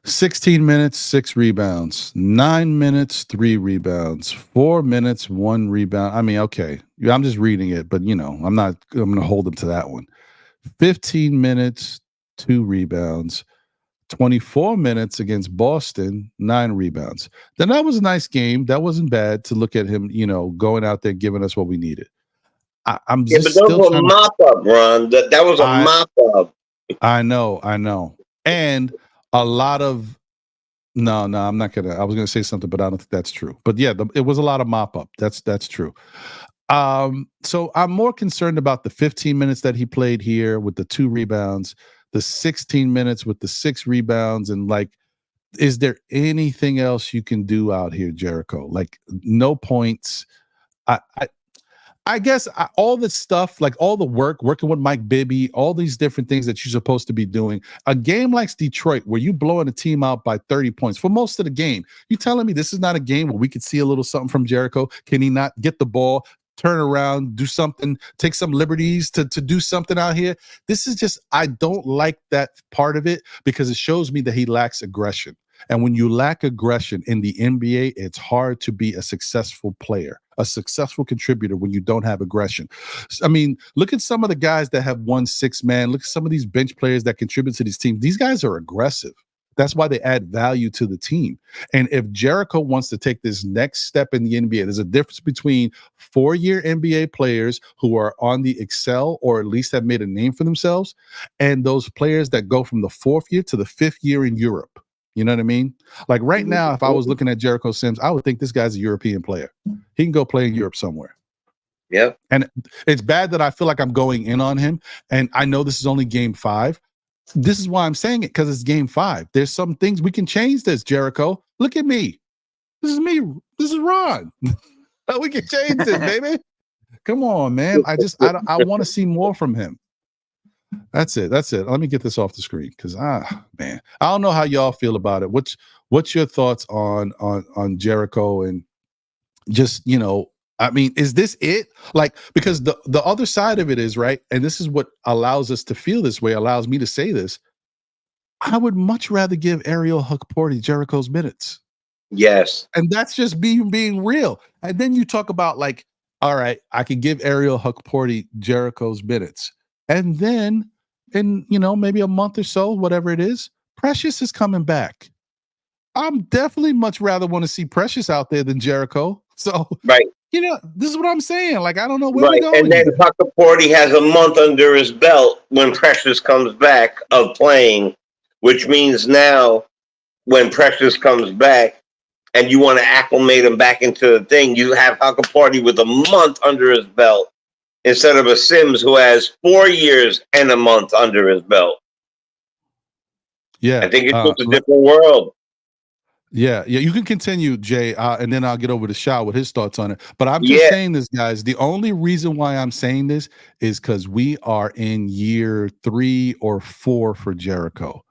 16 minutes, 6 rebounds. 9 minutes, 3 rebounds. 4 minutes, 1 rebound. I mean, okay. I'm just reading it, but I'm going to hold him to that one. 15 minutes, 2 rebounds. 24 minutes against Boston, 9 rebounds. Then that was a nice game. That wasn't bad to look at him, going out there giving us what we needed. I'm just but that was a mop up, Ron. That was a mop up. I know. And a lot of no, I'm not gonna. I was gonna say something, but I don't think that's true. But yeah, it was a lot of mop up. That's true. So I'm more concerned about the 15 minutes that he played here with the 2 rebounds, the 16 minutes with the 6 rebounds, and like, is there anything else you can do out here, Jericho? Like, no points. I guess all this stuff, like all the working with Mike Bibby, all these different things that you're supposed to be doing. A game like Detroit, where you blowing a team out by 30 points for most of the game, you telling me this is not a game where we could see a little something from Jericho? Can he not get the ball, turn around, do something, take some liberties to do something out here? This is just, I don't like that part of it because it shows me that he lacks aggression. And when you lack aggression in the NBA, it's hard to be a successful player, a successful contributor when you don't have aggression. I mean, look at some of the guys that have won 6-man. Look at some of these bench players that contribute to these teams. These guys are aggressive. That's why they add value to the team. And if Jericho wants to take this next step in the NBA, there's a difference between 4-year NBA players who are on the excel or at least have made a name for themselves, and those players that go from the 4th year to the 5th year in Europe. You know what I mean? Like right now, if I was looking at Jericho Sims, I would think this guy's a European player. He can go play in Europe somewhere. Yeah. And it's bad that I feel like I'm going in on him. And I know this is only game 5. This is why I'm saying it, because it's game 5. There's some things we can change this, Jericho. Look at me. This is me. This is Ron. We can change this, baby. Come on, man. I want to see more from him. That's it. Let me get this off the screen because man, I don't know how y'all feel about it. What's your thoughts on Jericho and just, you know, I mean, is this it? Like, because the other side of it is, right, and this is what allows us to feel this way, allows me to say this. I would much rather give Ariel Hukporti Jericho's minutes. Yes. And that's just being real. And then you talk about like, all right, I could give Ariel Hukporti Jericho's minutes. And then in, you know, maybe a month or so, whatever it is, Precious is coming back. I'm definitely much rather want to see Precious out there than Jericho. So, right. You know, this is what I'm saying. Like, I don't know where we're going. And then Huckaporty has a month under his belt when Precious comes back of playing, which means now when Precious comes back and you want to acclimate him back into the thing, you have Huckaporty with a month under his belt instead of a Sims who has 4 years and a month under his belt. Yeah. I think it's just a different world. Yeah, you can continue, Jay, and then I'll get over to Shah with his thoughts on it. But I'm just saying this, guys. The only reason why I'm saying this is because we are in year 3 or 4 for Jericho.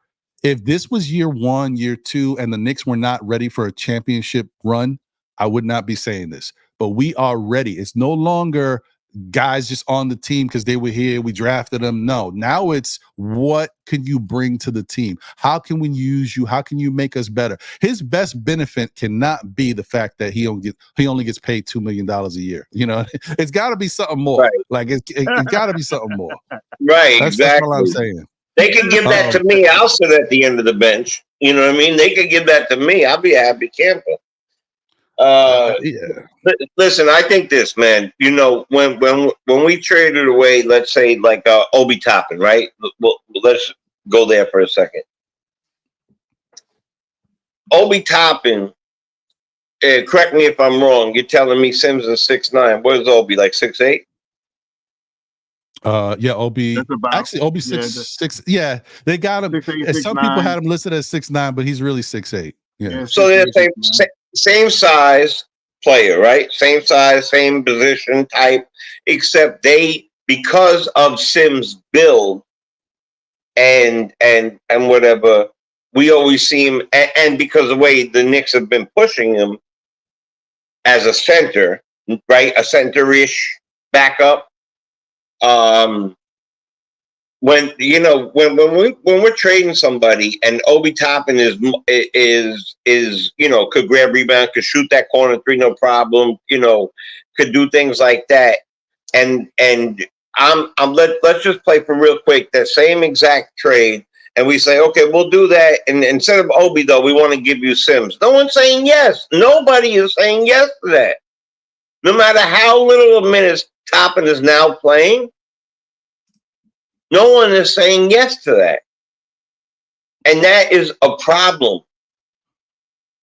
If this was year 1, year 2, and the Knicks were not ready for a championship run, I would not be saying this. But we are ready. It's no longer guys just on the team because they were here, we drafted them. No, now it's what can you bring to the team? How can we use you? How can you make us better? His best benefit cannot be the fact that he only gets paid $2 million a year. You know, it's got to be something more. Right. Like it's got to be something more. Right, exactly. That's all I'm saying. They could give that to me. I'll sit at the end of the bench. You know what I mean? They could give that to me. I'll be a happy camper. Listen, I think this, man. You know, when we traded away, let's say like Obi Toppin, right? Well, let's go there for a second. Obi Toppin, correct me if I'm wrong. You're telling me Sims is 6'9". What is Obi, like 6'8"? Yeah, Obi. Actually, Obi 6'6". Yeah, they got him. 6'8", some people had him listed as 6'9", but he's really 6'8". Yeah. So they're same size player, right? Same size, same position type, except they, because of Sims' build and whatever, we always see him, and because of the way the Knicks have been pushing him as a center, right? A center-ish backup. When we're trading somebody and Obi Toppin is you know, could grab rebound, could shoot that corner 3 no problem, you know, could do things like that, and let's just play for real quick that same exact trade, and we say, okay, we'll do that, and instead of Obi though, we want to give you Sims. No one's saying yes. Nobody is saying yes to that. No matter how little of minutes Toppin is now playing. No one is saying yes to that. And that is a problem.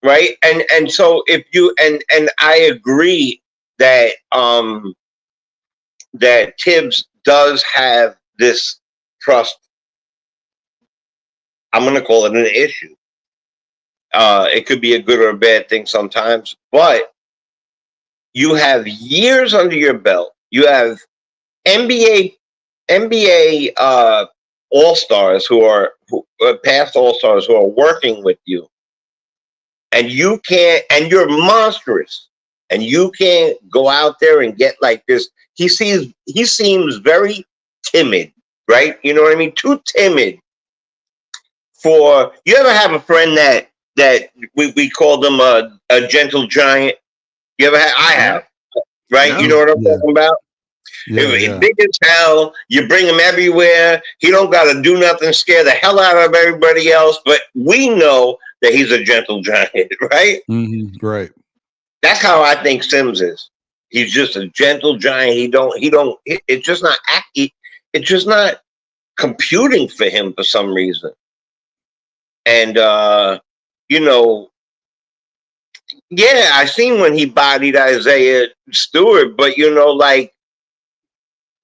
Right? And so if you and I agree that that Tibbs does have this trust. I'm going to call it an issue. It could be a good or a bad thing sometimes, but you have years under your belt. You have NBA all-stars who are past all-stars who are working with you, and you can't, and you're monstrous, and you can't go out there and get like this. He seems very timid, right? You know what I mean? Too timid for. You ever have a friend that we call them a gentle giant? You ever have? I have, right? You know what I'm talking about? He's big as hell. You bring him everywhere. He don't got to do nothing, scare the hell out of everybody else. But we know that he's a gentle giant, right? Mm-hmm. Right. That's how I think Sims is. He's just a gentle giant. It's just not it's just not computing for him for some reason. And you know, yeah, I seen when he bodied Isaiah Stewart, but you know, like,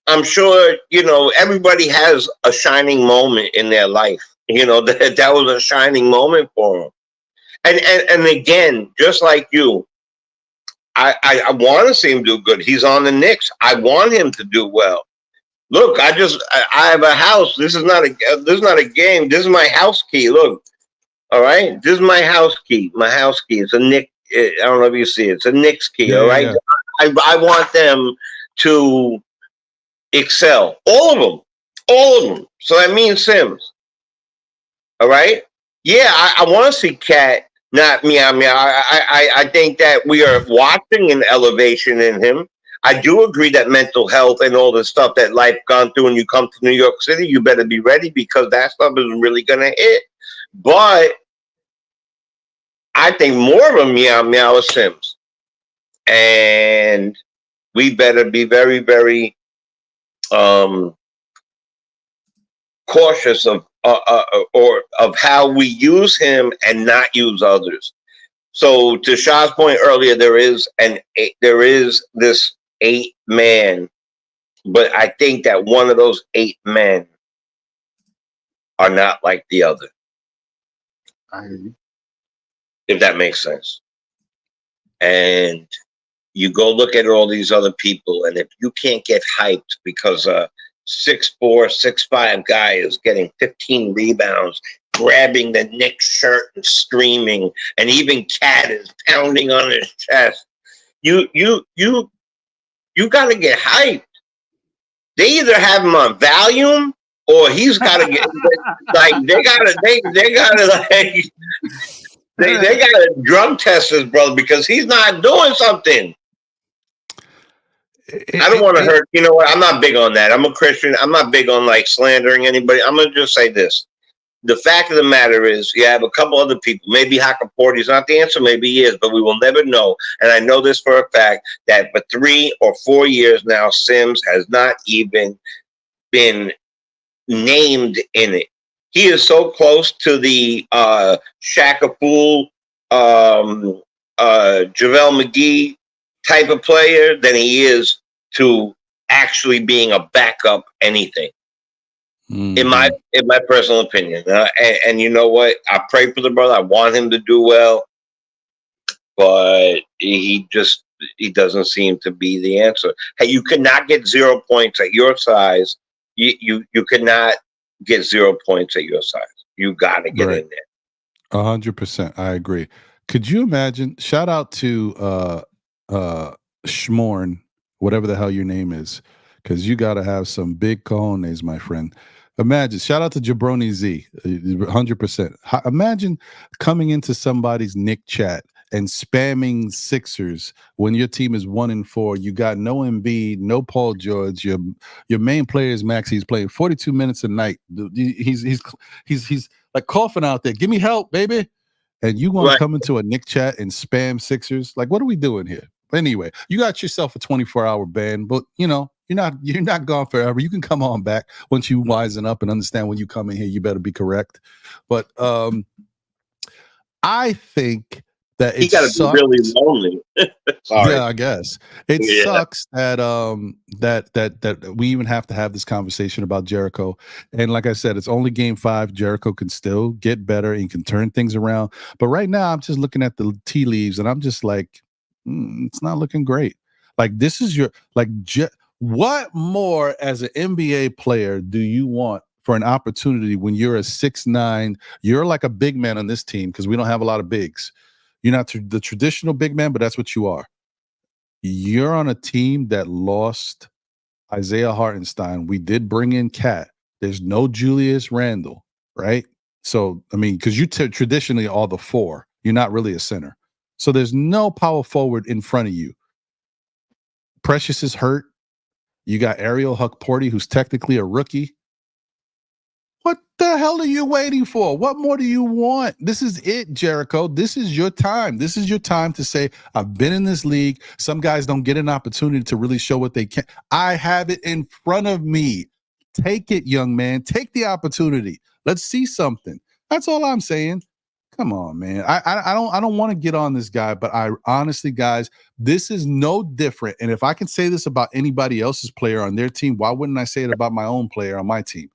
I'm sure, you know, everybody has a shining moment in their life. You know, that was a shining moment for him. And again, just like you, I want to see him do good. He's on the Knicks. I want him to do well. Look, I have a house. This is not a game. This is my house key. Look, all right. This is my house key. My house key. It's a Knicks. I don't know if you see it. It's a Knicks key. All right. Yeah. I want them to excel. All of them. So that means Sims. All right. Yeah, I want to see Cat. Not meow meow. I think that we are watching an elevation in him. I do agree that mental health and all the stuff that life gone through, and you come to New York City, you better be ready because that stuff is really gonna hit. But I think more of a meow meow is Sims, and we better be very, very cautious of how we use him and not use others. So to Shah's point earlier, there is this 8-man, but I think that one of those 8 men are not like the other. If that makes sense. And you go look at all these other people, and if you can't get hyped because 6'4", 6'5" guy is getting 15 rebounds, grabbing the Knicks shirt and screaming, and even Cat is pounding on his chest. You got to get hyped. They either have him on Valium or he's got to get like they got to drug test his brother because he's not doing something. I don't want to hurt. You know what? I'm not big on that. I'm a Christian. I'm not big on like slandering anybody. I'm going to just say this. The fact of the matter is you have a couple other people. Maybe Hakaporti's not the answer. Maybe he is, but we will never know. And I know this for a fact that for 3 or 4 years now, Sims has not even been named in it. He is so close to the Shaka Fool, JaVale McGee type of player than he is to actually being a backup anything. In my personal opinion. And you know what? I pray for the brother. I want him to do well, but he doesn't seem to be the answer. Hey, you cannot get 0 points at your size. You could not get 0 points at your size. You got to get in there. 100%. I agree. Could you imagine? Shout out to Schmorn, whatever the hell your name is, because you got to have some big cojones, my friend. Imagine, shout out to Jabroni Z, 100%. Imagine coming into somebody's Nick chat and spamming Sixers when your team is 1-4. You got no Embiid, no Paul George. Your main player is Max. He's playing 42 minutes a night. He's like coughing out there. Give me help, baby. And you want to come into a Nick chat and spam Sixers? Like, what are we doing here? Anyway, you got yourself a 24-hour ban, but you know. You're not gone forever. You can come on back once you wisen up and understand when you come in here, you better be correct. But I think that He it got to be really sucks. lonely. Sorry. Yeah, I guess it Yeah. sucks that that we even have to have this conversation about Jericho. And like I said, it's only game 5. Jericho can still get better and can turn things around. But right now, I'm just looking at the tea leaves, and I'm just like, it's not looking great. Like this is your what more as an NBA player do you want for an opportunity when you're a 6'9"? You're like a big man on this team because we don't have a lot of bigs. You're not the traditional big man, but that's what you are. You're on a team that lost Isaiah Hartenstein. We did bring in Cat. There's no Julius Randle, right? So, I mean, because you traditionally are the 4. You're not really a center. So there's no power forward in front of you. Precious is hurt. You got Ariel Huckporty, who's technically a rookie. What the hell are you waiting for? What more do you want? This is it, Jericho. This is your time. This is your time to say, I've been in this league. Some guys don't get an opportunity to really show what they can. I have it in front of me. Take it, young man. Take the opportunity. Let's see something. That's all I'm saying. Come on, man. I don't want to get on this guy, but I honestly, guys, this is no different. And if I can say this about anybody else's player on their team, why wouldn't I say it about my own player on my team?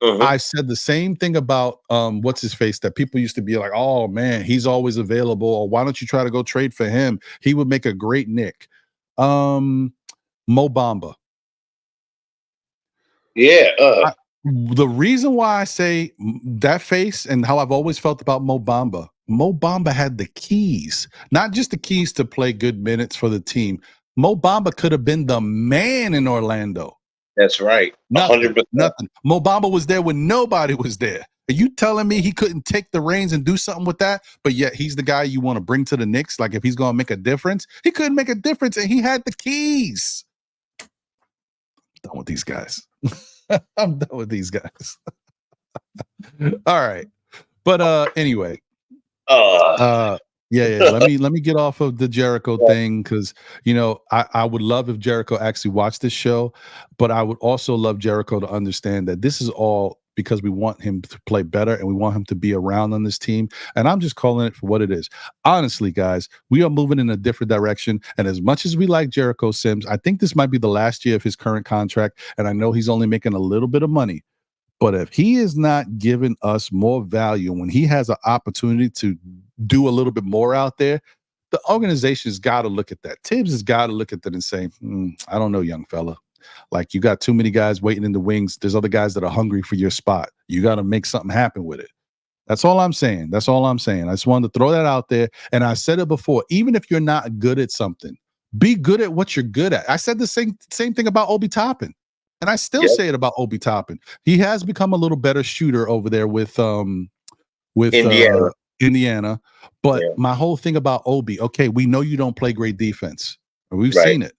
I said the same thing about what's his face, that people used to be like, oh man, he's always available, or why don't you try to go trade for him? He would make a great Knick. Mo Bamba. Yeah. The reason why I say that face and how I've always felt about Mo Bamba had the keys, not just the keys to play good minutes for the team. Mo Bamba could have been the man in Orlando. That's right. 100%. Nothing. Mo Bamba was there when nobody was there. Are you telling me he couldn't take the reins and do something with that? But yet he's the guy you want to bring to the Knicks? Like if he's going to make a difference? He couldn't make a difference, and he had the keys. I'm done with these guys. I'm done with these guys. All right. But anyway. Yeah. Let me get off of the Jericho thing, because I would love if Jericho actually watched this show, but I would also love Jericho to understand that this is all because we want him to play better and we want him to be around on this team. And I'm just calling it for what it is. Honestly, guys, we are moving in a different direction. And as much as we like Jericho Sims, I think this might be the last year of his current contract. And I know he's only making a little bit of money. But if he is not giving us more value when he has an opportunity to do a little bit more out there, the organization's got to look at that. Tibbs has got to look at that and say, I don't know, young fella. Like, you got too many guys waiting in the wings. There's other guys that are hungry for your spot. You got to make something happen with it. That's all I'm saying. That's all I'm saying. I just wanted to throw that out there. And I said it before, even if you're not good at something, be good at what you're good at. I said the same thing about Obi Toppin. And I still say it about Obi Toppin. He has become a little better shooter over there with Indiana. But my whole thing about Obi, okay, we know you don't play great defense. We've seen it.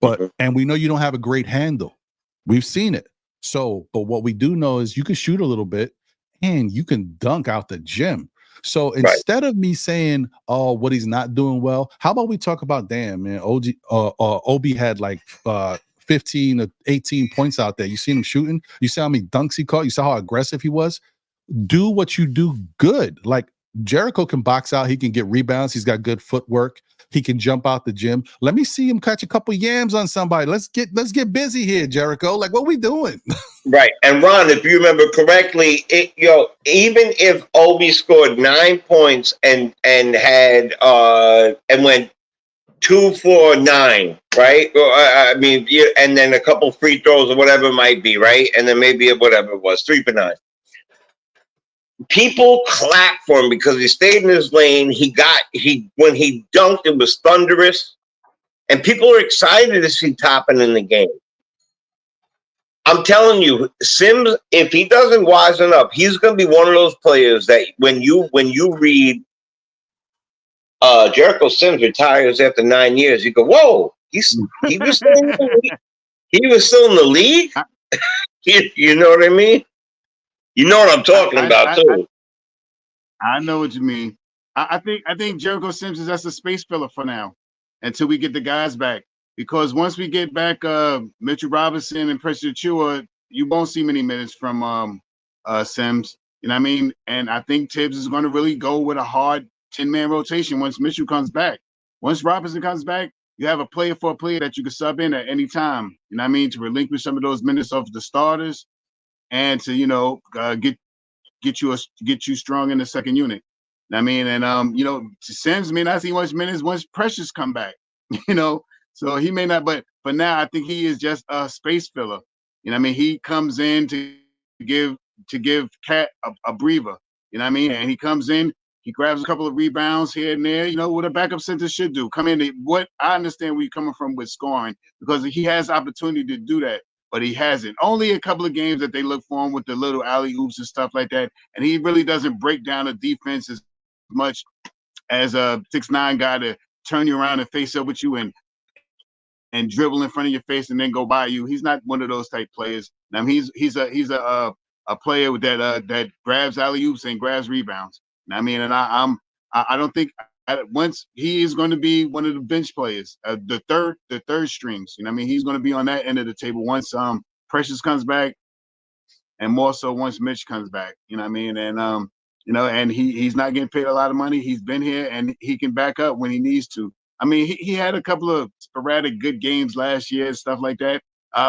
But and we know you don't have a great handle. We've seen it. So, but what we do know is you can shoot a little bit and you can dunk out the gym. So instead of me saying, oh, what he's not doing well, how about we talk about, damn, man, Obi had like 15 to 18 points out there. You seen him shooting? You saw how many dunks he caught? You saw how aggressive he was? Do what you do good. Like Jericho can box out. He can get rebounds. He's got good footwork. He can jump out the gym. Let me see him catch a couple yams on somebody. Let's get busy here, Jericho. Like, what we doing? Right. And Ron, if you remember correctly, even if Obi scored 9 points and had and went 2 for 9, right? I mean, and then a couple free throws or whatever it might be, right? And then maybe whatever it was, 3 for 9. People clap for him because he stayed in his lane. When he dunked, it was thunderous, and people are excited to see Toppin in the game. I'm telling you, Sims, if he doesn't wisen up, he's going to be one of those players that when you read Jericho Sims retires after 9 years, you go, whoa, he was still in the league. He was still in the league. You know what I mean? You know what I'm talking about too. I know what you mean. I think Jericho Sims is just a space filler for now until we get the guys back. Because once we get back Mitchell Robinson and Precious Achiuwa, you won't see many minutes from Sims. You know what I mean? And I think Tibbs is going to really go with a hard 10-man rotation once Mitchell comes back. Once Robinson comes back, you have a player for a player that you can sub in at any time. You know what I mean? To relinquish some of those minutes of the starters and to, get you strong in the second unit. You know what I mean? And Sims may not see much minutes once Precious come back, so he may not, but for now I think he is just a space filler. You know what I mean? He comes in to give Cat a breather. You know what I mean? And he comes in, he grabs a couple of rebounds here and there, what a backup center should do. Come in, what I understand where you're coming from with scoring, because he has opportunity to do that, but he hasn't. Only a couple of games that they look for him with the little alley-oops and stuff like that, and he really doesn't break down the defense as much as a 6'9" guy to turn you around and face up with you and dribble in front of your face and then go by you. He's not one of those type players. I mean, he's a player that grabs alley-oops and grabs rebounds. I mean, and I don't think once he is going to be one of the bench players, the third strings. You know what I mean? He's going to be on that end of the table once Precious comes back, and more so once Mitch comes back. You know what I mean? And and he's not getting paid a lot of money. He's been here and he can back up when he needs to. I mean, he had a couple of sporadic good games last year and stuff like that.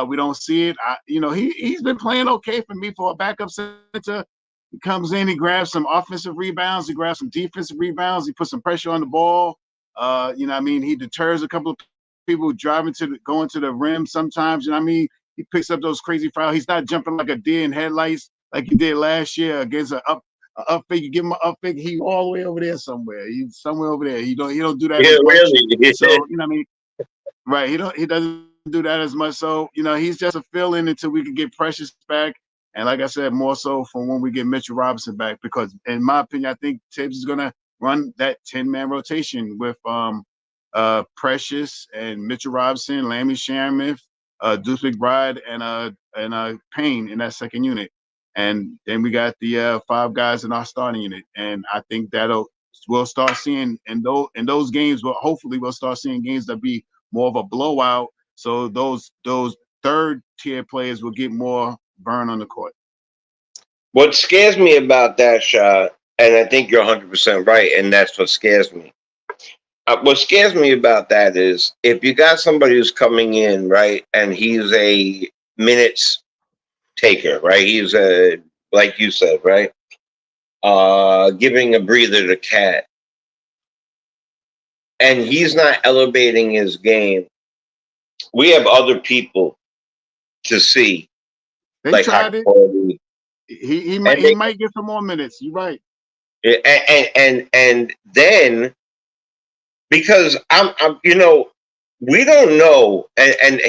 We don't see it. He's been playing okay for me for a backup center. He comes in, he grabs some offensive rebounds, he grabs some defensive rebounds, he puts some pressure on the ball. You know what I mean? He deters a couple of people going to the rim sometimes. You know what I mean? He picks up those crazy fouls. He's not jumping like a deer in headlights like he did last year against a up fake. You give him an up fake, he all the way over there somewhere. He's somewhere over there. He don't do that as much. Really? So, you know what I mean? Right. He doesn't do that as much. So, he's just a fill-in until we can get Precious back. And like I said, more so from when we get Mitchell Robinson back, because in my opinion, I think Tibbs is gonna run that 10-man rotation with Precious and Mitchell Robinson, Lammy Shamith, Deuce McBride, and Payne in that second unit. And then we got the 5 guys in our starting unit. And I think we'll start seeing in those games, hopefully we'll start seeing games that be more of a blowout. So those third tier players will get more burn on the court. What scares me about that shot, and I think you're 100% right, and that's what scares me. What scares me about that is if you got somebody who's coming in, right, and he's a minutes taker, right? He's like you said, right? Giving a breather to Cat. And he's not elevating his game. We have other people to see. They like tried it. Quality. He might get some more minutes. You're right. And then because I'm we don't know, and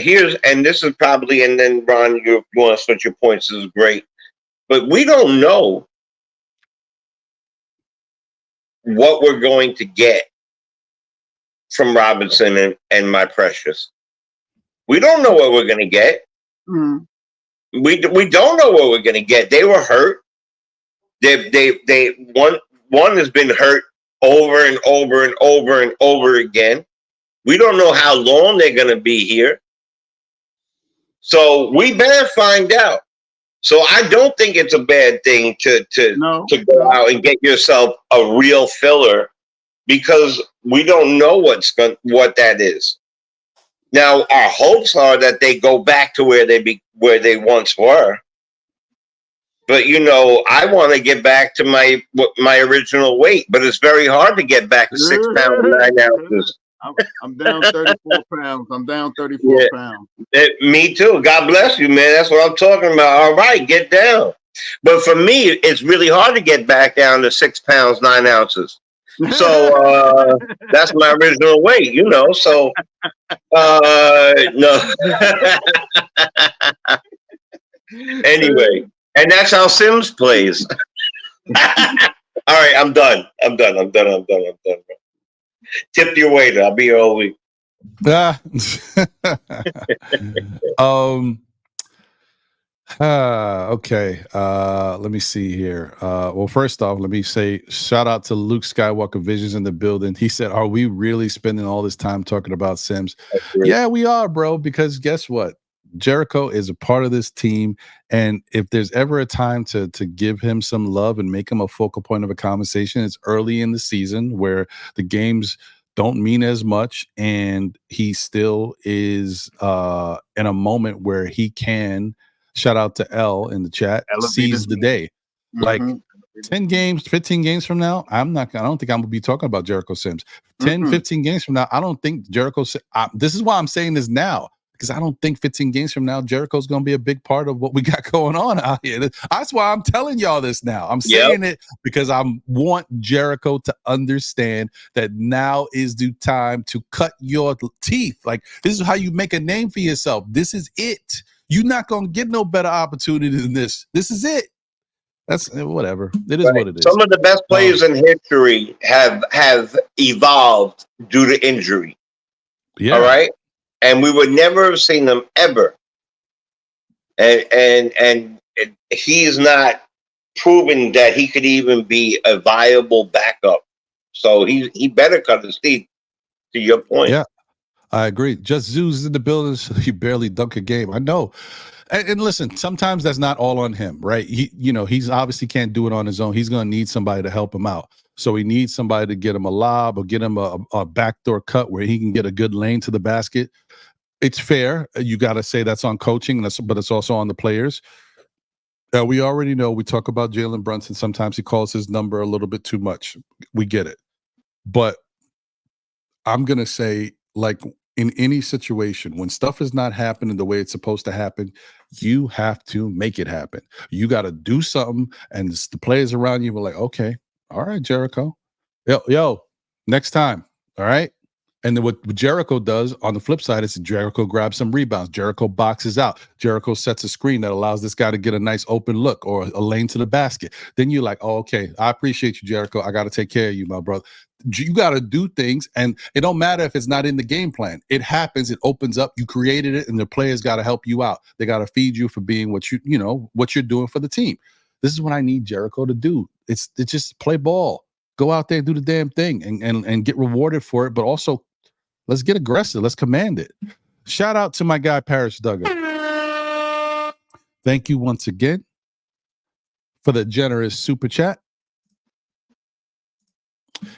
this is probably, and then Ron, you want to switch your points, this is great, but we don't know what we're going to get from Robinson and my Precious. We don't know what we're going to get. Mm-hmm. We don't know what we're going to get. They were hurt. One has been hurt over and over and over and over again. We don't know how long they're going to be here. So we better find out. So I don't think it's a bad thing to go out and get yourself a real filler, because we don't know what that is. Now our hopes are that they go back to where they once were. But I want to get back to my original weight, but it's very hard to get back to 6 pounds 9 ounces. I'm down 34 pounds. I'm down 34 pounds. Me too. God bless you, man. That's what I'm talking about. All right, get down. But for me, it's really hard to get back down to 6 pounds 9 ounces. So that's my original weight, So no. Anyway, and that's how Sims plays. All right, I'm done. Tip your waiter. I'll be here all week. Okay. Let me see here. Well, first off, let me say shout out to Luke Skywalker Visions in the building. He said, "Are we really spending all this time talking about Sims?" Yeah, we are, bro. Because guess what? Jericho is a part of this team, and if there's ever a time to give him some love and make him a focal point of a conversation, it's early in the season where the games don't mean as much, and he still is in a moment where he can, shout out to L in the chat, Elevate seize his the game. day. Like Mhm. 10 games, 15 games from now, I don't think I'm gonna be talking about Jericho Sims. 10, 15 games from now, I don't think this is why I'm saying this now, because I don't think 15 games from now, Jericho's gonna be a big part of what we got going on out here. That's why I'm telling y'all this now. I'm saying it because I want Jericho to understand that now is the time to cut your teeth. Like, this is how you make a name for yourself. This is it. You're not gonna get no better opportunity than this. This is it. That's whatever. It is what it is. Some of the best players in history have evolved due to injury. Yeah. All right, and we would never have seen them ever. And he's not proven that he could even be a viable backup. So he better cut his teeth. To your point. Yeah, I agree. Just Zoo's in the building, so he barely dunk a game. I know. And listen, sometimes that's not all on him, right? He's obviously can't do it on his own. He's going to need somebody to help him out. So he needs somebody to get him a lob or get him a backdoor cut where he can get a good lane to the basket. It's fair. You got to say that's on coaching, but it's also on the players. We already know, we talk about Jalen Brunson. Sometimes he calls his number a little bit too much. We get it. But I'm going to say, like, in any situation, when stuff is not happening the way it's supposed to happen, you have to make it happen. You got to do something, and the players around you were like, okay, all right, Jericho. Yo, next time, all right? And then what Jericho does on the flip side is Jericho grabs some rebounds. Jericho boxes out. Jericho sets a screen that allows this guy to get a nice open look or a lane to the basket. Then you're like, oh, okay, I appreciate you, Jericho. I got to take care of you, my brother. You got to do things, and it don't matter if it's not in the game plan. It happens. It opens up. You created it, and the players got to help you out. They got to feed you for being what you're doing for the team. This is what I need Jericho to do. It's just play ball. Go out there and do the damn thing and get rewarded for it, but also let's get aggressive. Let's command it. Shout out to my guy, Parrish Duggan. Thank you once again for the generous super chat.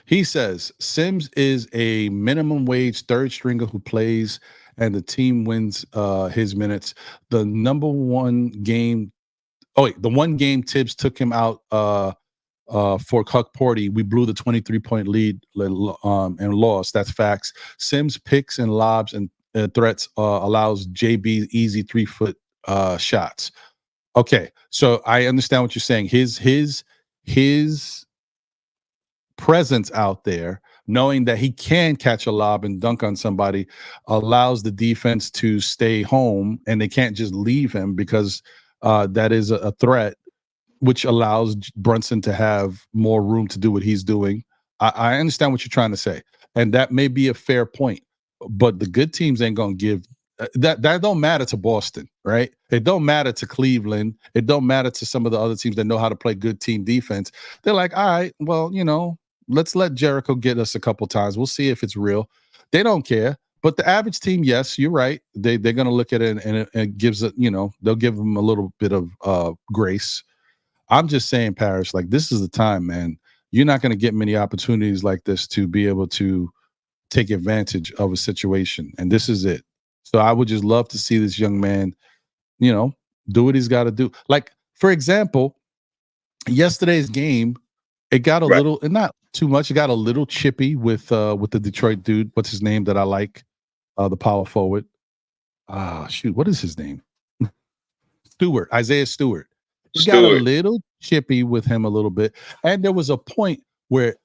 He says, Sims is a minimum wage third stringer who plays and the team wins his minutes. The one game Tibbs took him out for Huck Porty, we blew the 23-point lead and lost. That's facts. Sims picks and lobs and threats allows JB easy 3-foot shots. Okay, so I understand what you're saying. His presence out there, knowing that he can catch a lob and dunk on somebody, allows the defense to stay home, and they can't just leave him because that is a threat, which allows Brunson to have more room to do what he's doing. I understand what you're trying to say, and that may be a fair point, but the good teams ain't gonna give that don't matter to Boston, right? It don't matter to Cleveland. It don't matter to some of the other teams that know how to play good team defense. They're like, all right, well, let's let Jericho get us a couple times. We'll see if it's real. They don't care. But the average team, yes, you're right. They're going to look at it and it gives it, they'll give them a little bit of grace. I'm just saying, Parrish, like, this is the time, man. You're not going to get many opportunities like this to be able to take advantage of a situation. And this is it. So I would just love to see this young man, do what he's got to do. Like, for example, yesterday's game, it got a little, and not too much. It got a little chippy with the Detroit dude. What's his name that I like? The power forward. What is his name? Isaiah Stewart. It got a little chippy with him a little bit, and there was a point where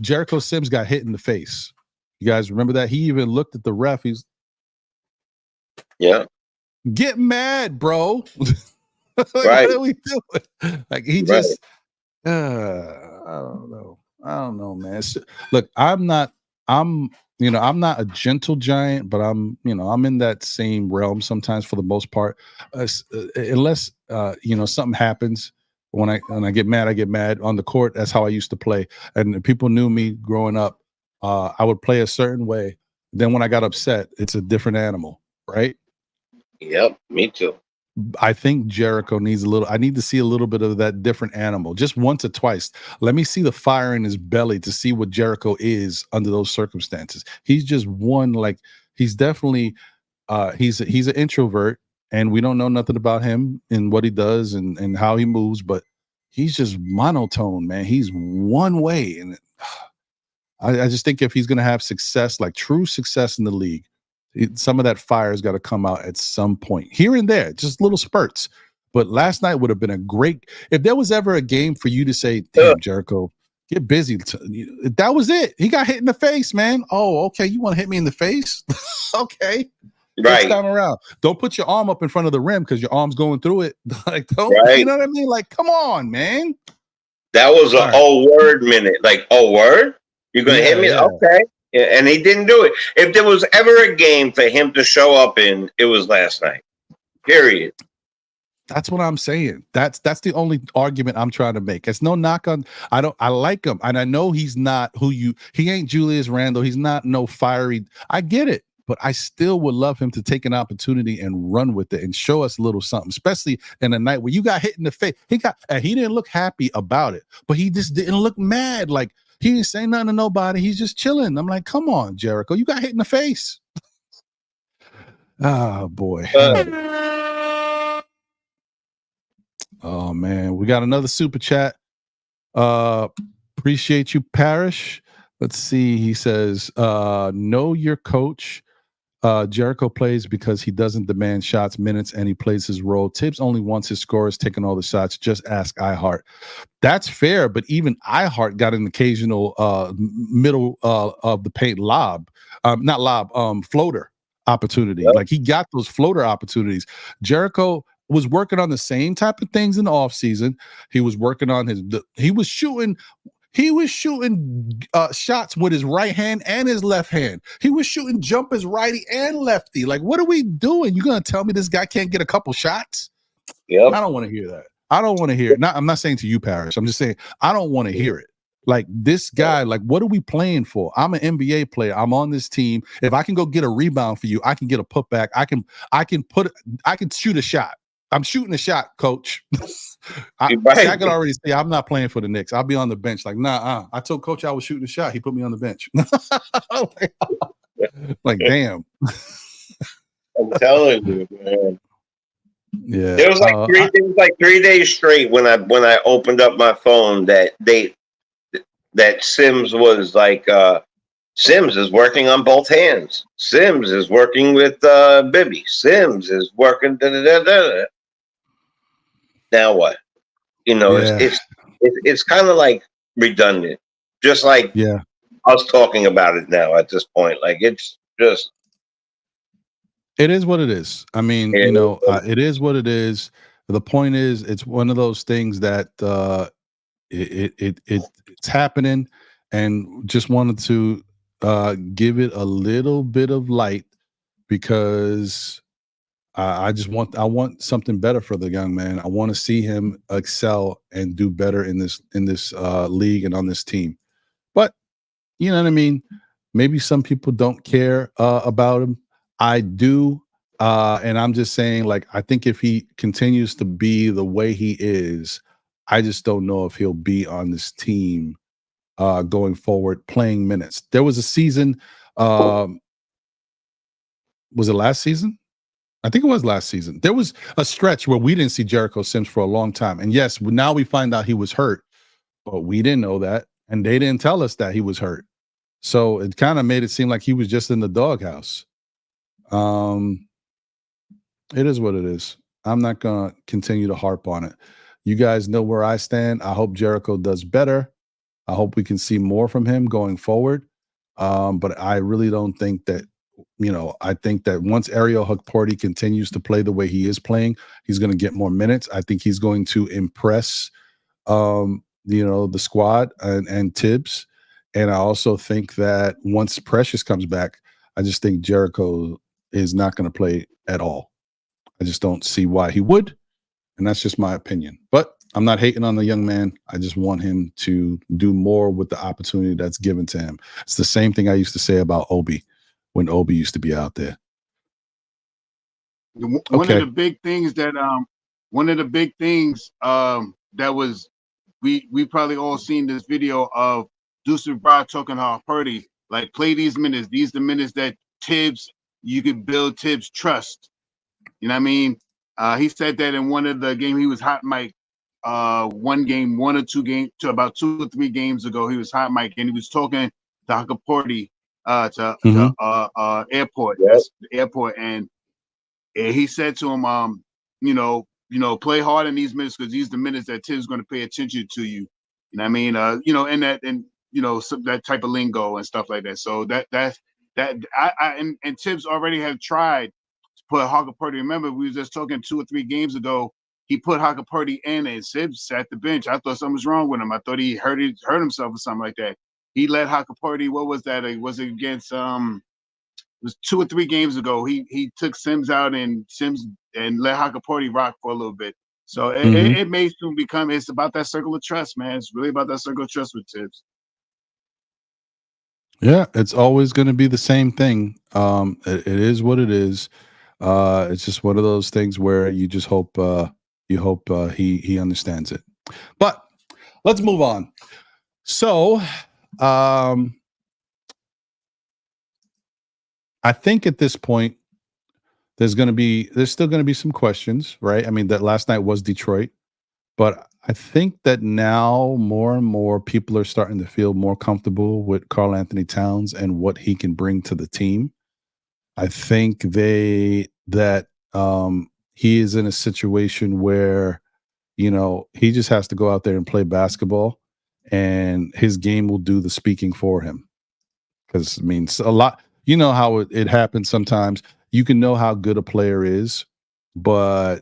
Jericho Sims got hit in the face. You guys remember that? He even looked at the ref. He's get mad, bro. Like, what are we doing? Like, he just I don't know, man. Look, I'm not a gentle giant, but I'm in that same realm sometimes for the most part. Unless something happens. When I get mad, I get mad on the court. That's how I used to play. And people knew me growing up. I would play a certain way. Then when I got upset, it's a different animal, right? Yep, me too. I think Jericho needs a little. I need to see a little bit of that different animal, just once or twice. Let me see the fire in his belly to see what Jericho is under those circumstances. He's just one, like he's definitely he's an introvert, and we don't know nothing about him and what he does and how he moves, but he's just monotone, man. He's one way, and I just think if he's going to have success, like true success in the league, some of that fire has got to come out at some point, here and there, just little spurts. But last night would have been a great, if there was ever a game for you to say, damn, Jericho, get busy. That was it. He got hit in the face, man. Oh, okay. You want to hit me in the face? Okay. Next Right. time around, don't put your arm up in front of the rim because your arm's going through it. Like, don't, Right. you know what I mean? Like, come on, man. That was an All right. oh word minute. Like, oh word? You're gonna hit me? Yeah. Okay. Yeah, and he didn't do it. If there was ever a game for him to show up in, it was last night. Period. That's what I'm saying. That's the only argument I'm trying to make. It's no knock on. I like him, and I know he's not he ain't Julius Randle. He's not no fiery. I get it, but I still would love him to take an opportunity and run with it and show us a little something, especially in a night where you got hit in the face. He didn't look happy about it, but he just didn't look mad. Like he didn't say nothing to nobody. He's just chilling. I'm like, come on, Jericho, you got hit in the face. Oh boy. Oh man, we got another super chat. Appreciate you, Parrish. Let's see. He says, know your coach. Jericho plays because he doesn't demand shots, minutes, and he plays his role. Tibbs only wants his scorers taking all the shots. Just ask iHeart. That's fair, but even iHeart got an occasional middle of the paint floater opportunity. Yep. Like he got those floater opportunities. Jericho was working on the same type of things in the offseason. He was working on he was shooting shots with his right hand and his left hand. He was shooting jumpers righty and lefty. Like, what are we doing? You gonna tell me this guy can't get a couple shots? Yep. I don't want to hear that. I don't want to hear it. I'm not saying to you, Parrish. I'm just saying I don't want to hear it. Like this guy, like, what are we playing for? I'm an NBA player. I'm on this team. If I can go get a rebound for you, I can get a putback. I can shoot a shot. I'm shooting a shot, coach. I can already say I'm not playing for the Knicks. I'll be on the bench. Like, I told coach I was shooting a shot. He put me on the bench. Like, damn. I'm telling you, man. Yeah. There was like 3 days straight when I opened up my phone that Sims was like Sims is working on both hands. Sims is working with Bibby. Sims is working Now what? You know, it's kind of like redundant. Just like us talking about it now at this point. Like it's just it is what it is. I mean, it is what it is. The point is, it's one of those things that it's happening, and just wanted to give it a little bit of light because I want something better for the young man. I want to see him excel and do better in this league and on this team. But you know what I mean? Maybe some people don't care about him. I do. And I'm just saying, like, I think if he continues to be the way he is, I just don't know if he'll be on this team going forward, playing minutes. There was a season, was it last season? I think it was last season. There was a stretch where we didn't see Jericho Sims for a long time. And yes, now we find out he was hurt, but we didn't know that. And they didn't tell us that he was hurt. So it kind of made it seem like he was just in the doghouse. It is what it is. I'm not going to continue to harp on it. You guys know where I stand. I hope Jericho does better. I hope we can see more from him going forward. But I really don't think that, I think that once Ariel Hukporti continues to play the way he is playing, he's going to get more minutes. I think he's going to impress, the squad and Tibbs. And I also think that once Precious comes back, I just think Jericho is not going to play at all. I just don't see why he would. And that's just my opinion. But I'm not hating on the young man. I just want him to do more with the opportunity that's given to him. It's the same thing I used to say about Obi when Obi used to be out there. One of Okay. the big things that that was we probably all seen this video of Deuce McBride talking to Purdy, like, play these minutes. These the minutes that Tibbs, you could build Tibbs trust. You know what I mean? He said that in one of the games. He was hot mic one or two games to about 2 or 3 games ago. He was hot mic and he was talking to Hakaporti Mhm. airport. Yep. That's the airport, and he said to him, play hard in these minutes because these are the minutes that Tim's going to pay attention to you. You know what I mean? That type of lingo and stuff like that. So and Tibbs already had tried to put Haka Purdy. Remember, we was just talking 2 or 3 games ago. He put Haka Purdy in, and Tibbs sat the bench. I thought something was wrong with him. I thought he hurt himself or something like that. He let Haka Purdy. What was that? Was it against It was 2 or 3 games ago. He took Sims out and let Hakaporti rock for a little bit. So Mhm. it may soon become. It's about that circle of trust, man. It's really about that circle of trust with Tibbs. Yeah, it's always going to be the same thing. It is what it is. It's just one of those things where you just hope he understands it. But let's move on. So, I think at this point there's still going to be some questions, right? I mean, that last night was Detroit, but I think that now more and more people are starting to feel more comfortable with Karl Anthony Towns and what he can bring to the team. I think he is in a situation where, he just has to go out there and play basketball and his game will do the speaking for him. Because, I mean, a lot, how it happens sometimes. You can know how good a player is, but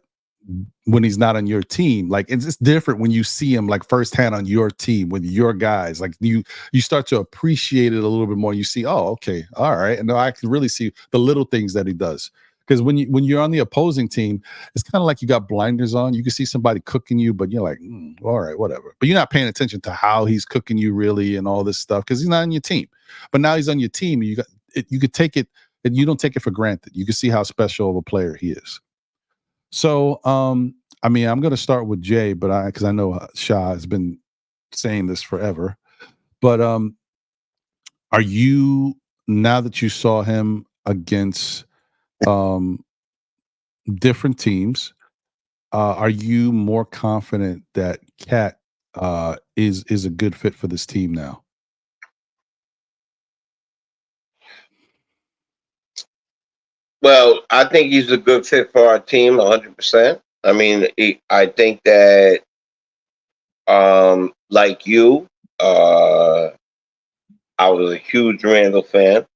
when he's not on your team, like it's different when you see him like firsthand on your team with your guys. Like you start to appreciate it a little bit more. You see, oh, okay, all right, and I can really see the little things that he does. Because when you're on the opposing team, it's kind of like you got blinders on. You can see somebody cooking you, but you're like, all right, whatever. But you're not paying attention to how he's cooking you really and all this stuff because he's not on your team. But now he's on your team. And you could take it, and you don't take it for granted. You can see how special of a player he is. So, I mean, I'm going to start with Jay, but because I know Shah has been saying this forever. But are you, now that you saw him against different teams, are you more confident that Cat is a good fit for this team now? Well, I think he's a good fit for our team, 100%. I mean, I think that, like you, I was a huge Randall fan.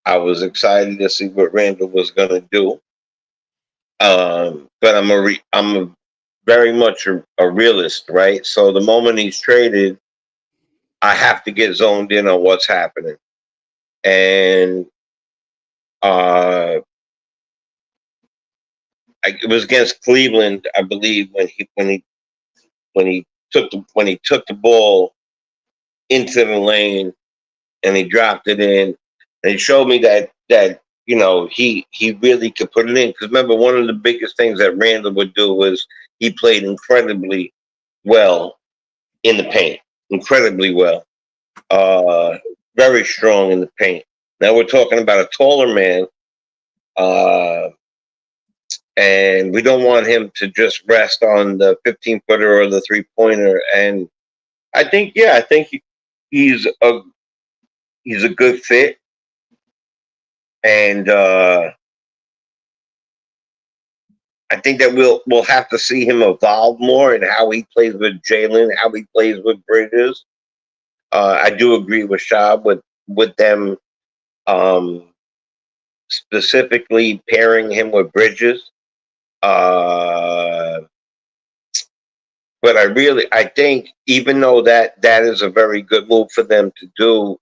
I was excited to see what Randall was going to do. But I'm very much a realist, right? So the moment he's traded, I have to get zoned in on what's happening. And it was against Cleveland, I believe, when he took the ball into the lane and he dropped it in, and he showed me that he really could put it in. Because remember, one of the biggest things that Randall would do was he played incredibly well in the paint, incredibly well, very strong in the paint. Now we're talking about a taller man, and we don't want him to just rest on the 15-footer or the 3-pointer. And I think he's a good fit, and I think that we'll have to see him evolve more in how he plays with Jalen, how he plays with Bridges. I do agree with Shah with them, specifically pairing him with Bridges. But I think even though that is a very good move for them to do,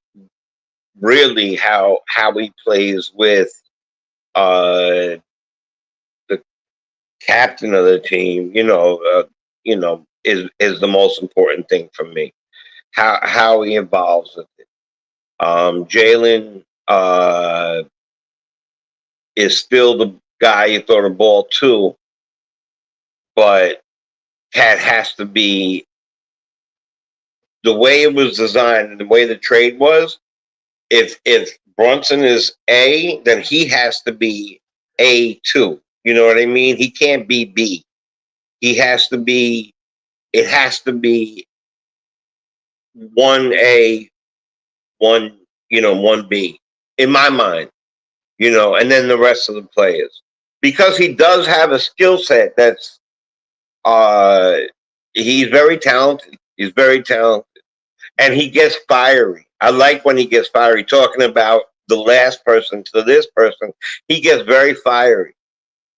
really how he plays with the captain of the team, is the most important thing for me. How he involves with it. Jalen is still guy you throw the ball to, but Cat has to be the way it was designed and the way the trade was. If Brunson is A, then he has to be A too. You know what I mean? He can't be B. He has to be. It has to be 1A, 1B in my mind. And then the rest of the players, because he does have a skill set that's he's very talented. He's very talented, and he gets fiery. I like when he gets fiery. Talking about the last person to this person, he gets very fiery,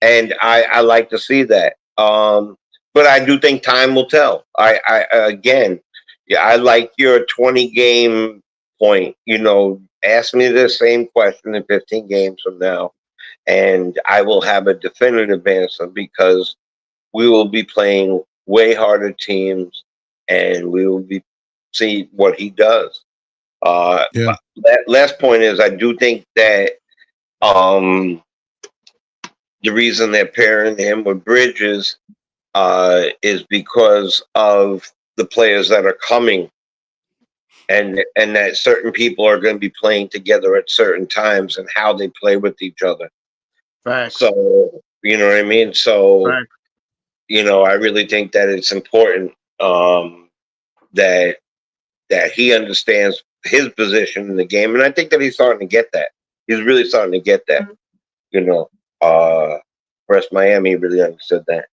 and I like to see that. But I do think time will tell. Again, yeah, I like your 20 game point. Ask me the same question in 15 games from now, and I will have a definitive answer, because we will be playing way harder teams, and we will be see what he does. Yeah. Last point is, I do think that the reason they're pairing him with Bridges is because of the players that are coming, and that certain people are going to be playing together at certain times, and how they play with each other. Facts. So, you know what I mean? So, Facts. I really think that it's important that he understands his position in the game, and I think that he's starting to get that. He's really starting to get that. West Miami really understood that,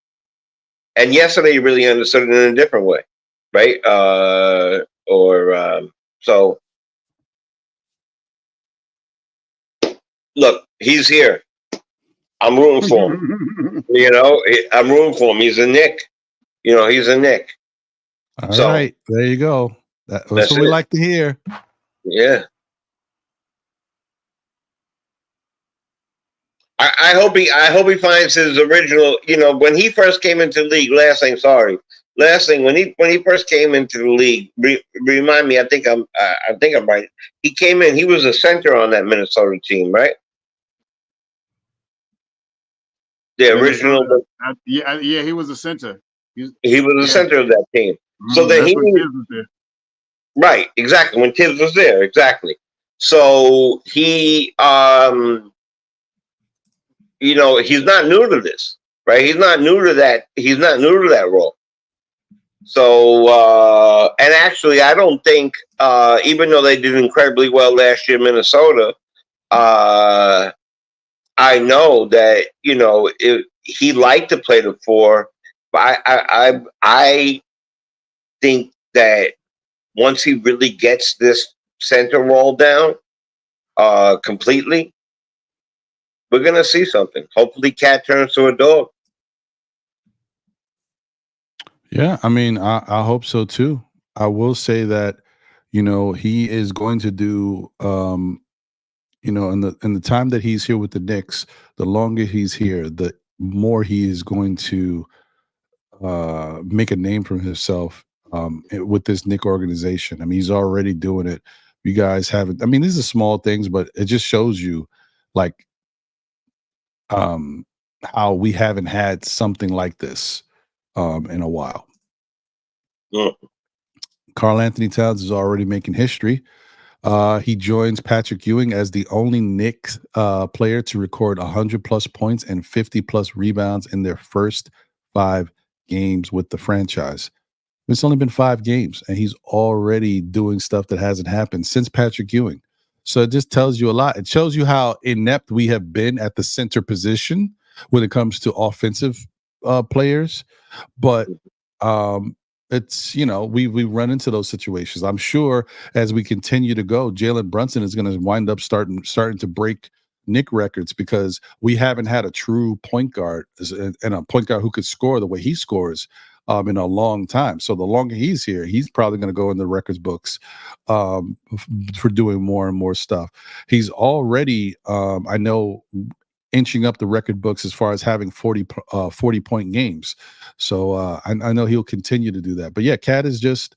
and yesterday he really understood it in a different way, right? So look, he's here. I'm rooting for him. I'm rooting for him. He's a Knick. He's a Knick. All right, there you go. That's what we like to hear. Yeah. I hope he finds his original. When he first came into the league, when he first came into the league, remind me. I think I'm right. He came in. He was a center on that Minnesota team, right? The original. Yeah, he was a center. He was the center of that team. So then he was there. Right, exactly. When Tibbs was there, exactly. So he he's not new to this, right? He's not new to that. He's not new to that role. So and actually I don't think even though they did incredibly well last year in Minnesota, I know that he liked to play the 4. But I think that once he really gets this center role down completely, we're gonna see something. Hopefully Cat turns to a dog. Yeah, I mean, I hope so too. I will say that, he is going to do in the time that he's here with the Knicks, the longer he's here, the more he is going to make a name for himself with this Knick organization. I mean, he's already doing it. You guys haven't. I mean, these are small things, but it just shows you, like, how we haven't had something like this in a while. Yeah. Karl Anthony Towns is already making history. He joins Patrick Ewing as the only Knicks player to record 100+ points and 50+ rebounds in their first 5 games with the franchise. It's only been 5 games, and he's already doing stuff that hasn't happened since Patrick Ewing. So it just tells you a lot. It shows you how inept we have been at the center position when it comes to offensive players. But it's, we run into those situations. I'm sure as we continue to go, Jalen Brunson is going to wind up starting to break Knick records, because we haven't had a true point guard and a point guard who could score the way he scores in a long time. So the longer he's here, he's probably going to go in the records books for doing more and more stuff. He's already, I know, inching up the record books as far as having 40-point games. So I know he'll continue to do that. But yeah, Cat is just,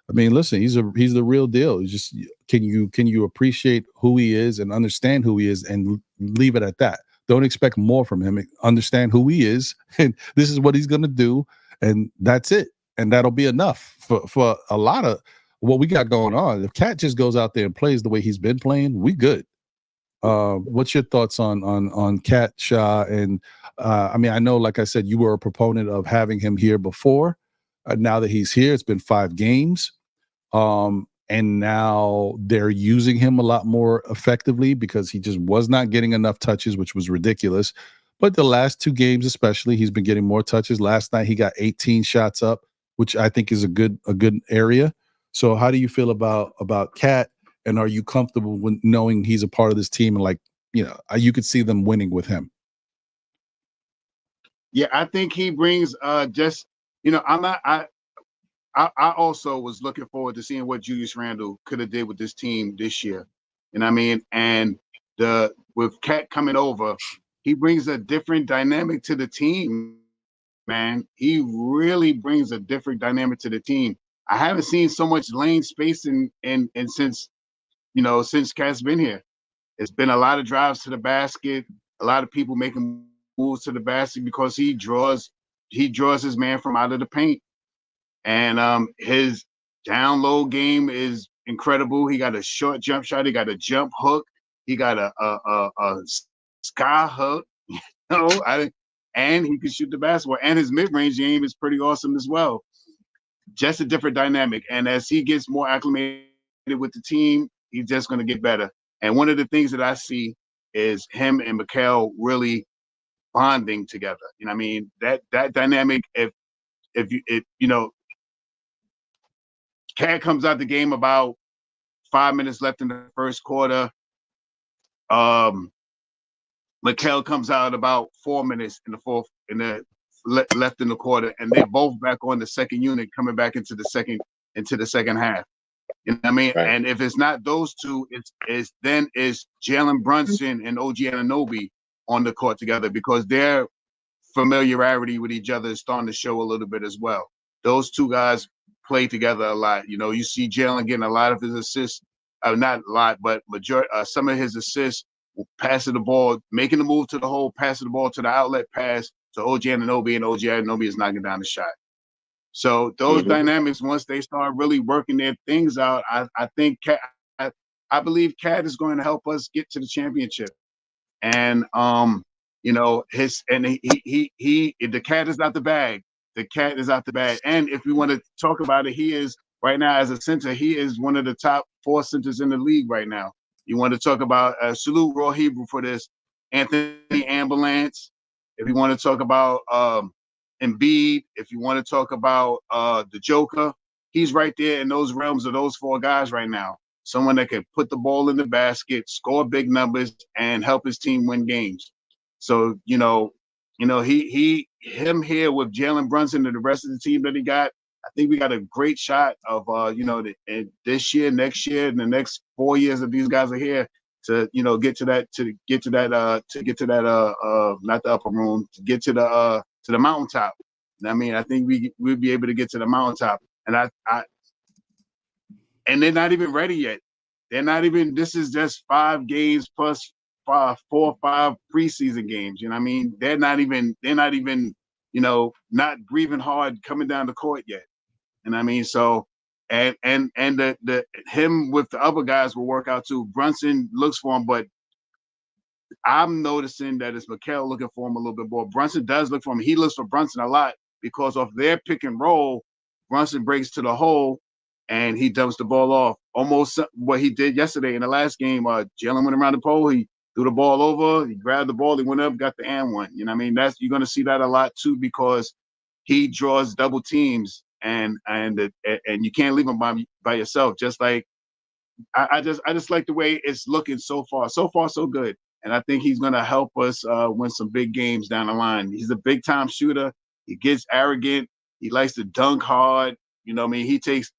I mean, listen, he's the real deal. He's just, can you appreciate who he is and understand who he is and leave it at that? Don't expect more from him. Understand who he is, and this is what he's going to do, and that's it. And that'll be enough for a lot of what we got going on. If Cat just goes out there and plays the way he's been playing, we good. What's your thoughts on Cat Shaw? And I mean, I know, like I said, you were a proponent of having him here before. Now that he's here, it's been 5 games. And now they're using him a lot more effectively because he just was not getting enough touches, which was ridiculous. But the last 2 games, especially, he's been getting more touches. Last night he got 18 shots up, which I think is a good area. So how do you feel about Cat? And are you comfortable with knowing he's a part of this team and, like, you know, you could see them winning with him? Yeah, I think he brings just, you know, I also was looking forward to seeing what Julius Randle could have did with this team this year. You know what I mean? And with Cat coming over, he brings a different dynamic to the team, man. He really brings a different dynamic to the team. I haven't seen so much lane spacing and since, you know, since Cat's been here. It's been a lot of drives to the basket, a lot of people making moves to the basket because he draws his man from out of the paint. And his down low game is incredible. He got a short jump shot, he got a jump hook, he got a sky hook, you know, and he can shoot the basketball. And his mid-range game is pretty awesome as well. Just a different dynamic. And as he gets more acclimated with the team, he's just going to get better. And one of the things that I see is him and Mikal really bonding together. You know what I mean? That dynamic, if you know, Cat comes out the game about 5 minutes left in the first quarter. Mikal comes out about 4 minutes in the fourth, left in the quarter, and they're both back on the second unit, coming back into the second half. You know what I mean? Right. And if it's not those two, it's Jalen Brunson and OG Anunoby on the court together, because their familiarity with each other is starting to show a little bit as well. Those two guys play together a lot. You know, you see Jalen getting a lot of his assists, not a lot, but some of his assists, passing the ball, making the move to the hole, passing the ball to the outlet pass to OG Anunoby, and OG Anunoby is knocking down the shot. So those dynamics, once they start really working their things out, I think I believe Cat is going to help us get to the championship. And you know, the Cat is out the bag. The Cat is out the bag. And if we want to talk about it, he is right now as a center, he is one of the top 4 centers in the league right now. You want to talk about salute Raw Hebrew for this, Anthony Ambulance. If you want to talk about Embiid, if you want to talk about the Joker, he's right there in those realms of those 4 guys right now. Someone that can put the ball in the basket, score big numbers, and help his team win games. So, him here with Jalen Brunson and the rest of the team that he got, I think we got a great shot of, this year, next year, and the next 4 years that these guys are here to, get to that, not the upper room, to get to the mountaintop. I mean, I think we'll be able to get to the mountaintop. And and they're not even ready yet. This is just 5 games plus 4 or 5 preseason games. You know what I mean? They're not even, not breathing hard coming down the court yet. And I mean, so, and the him with the other guys will work out too. Brunson looks for him, but I'm noticing that it's Mikal looking for him a little bit more. Brunson does look for him. He looks for Brunson a lot because of their pick and roll. Brunson breaks to the hole and he dumps the ball off. Almost what he did yesterday in the last game. Jalen went around the pole. He threw the ball over. He grabbed the ball. He went up, got the and one. You know what I mean? You're going to see that a lot too, because he draws double teams and you can't leave him by yourself. Just like I just like the way it's looking so far. So far, so good. And I think he's going to help us win some big games down the line. He's a big time shooter. He gets arrogant. He likes to dunk hard. You know what I mean? He takes.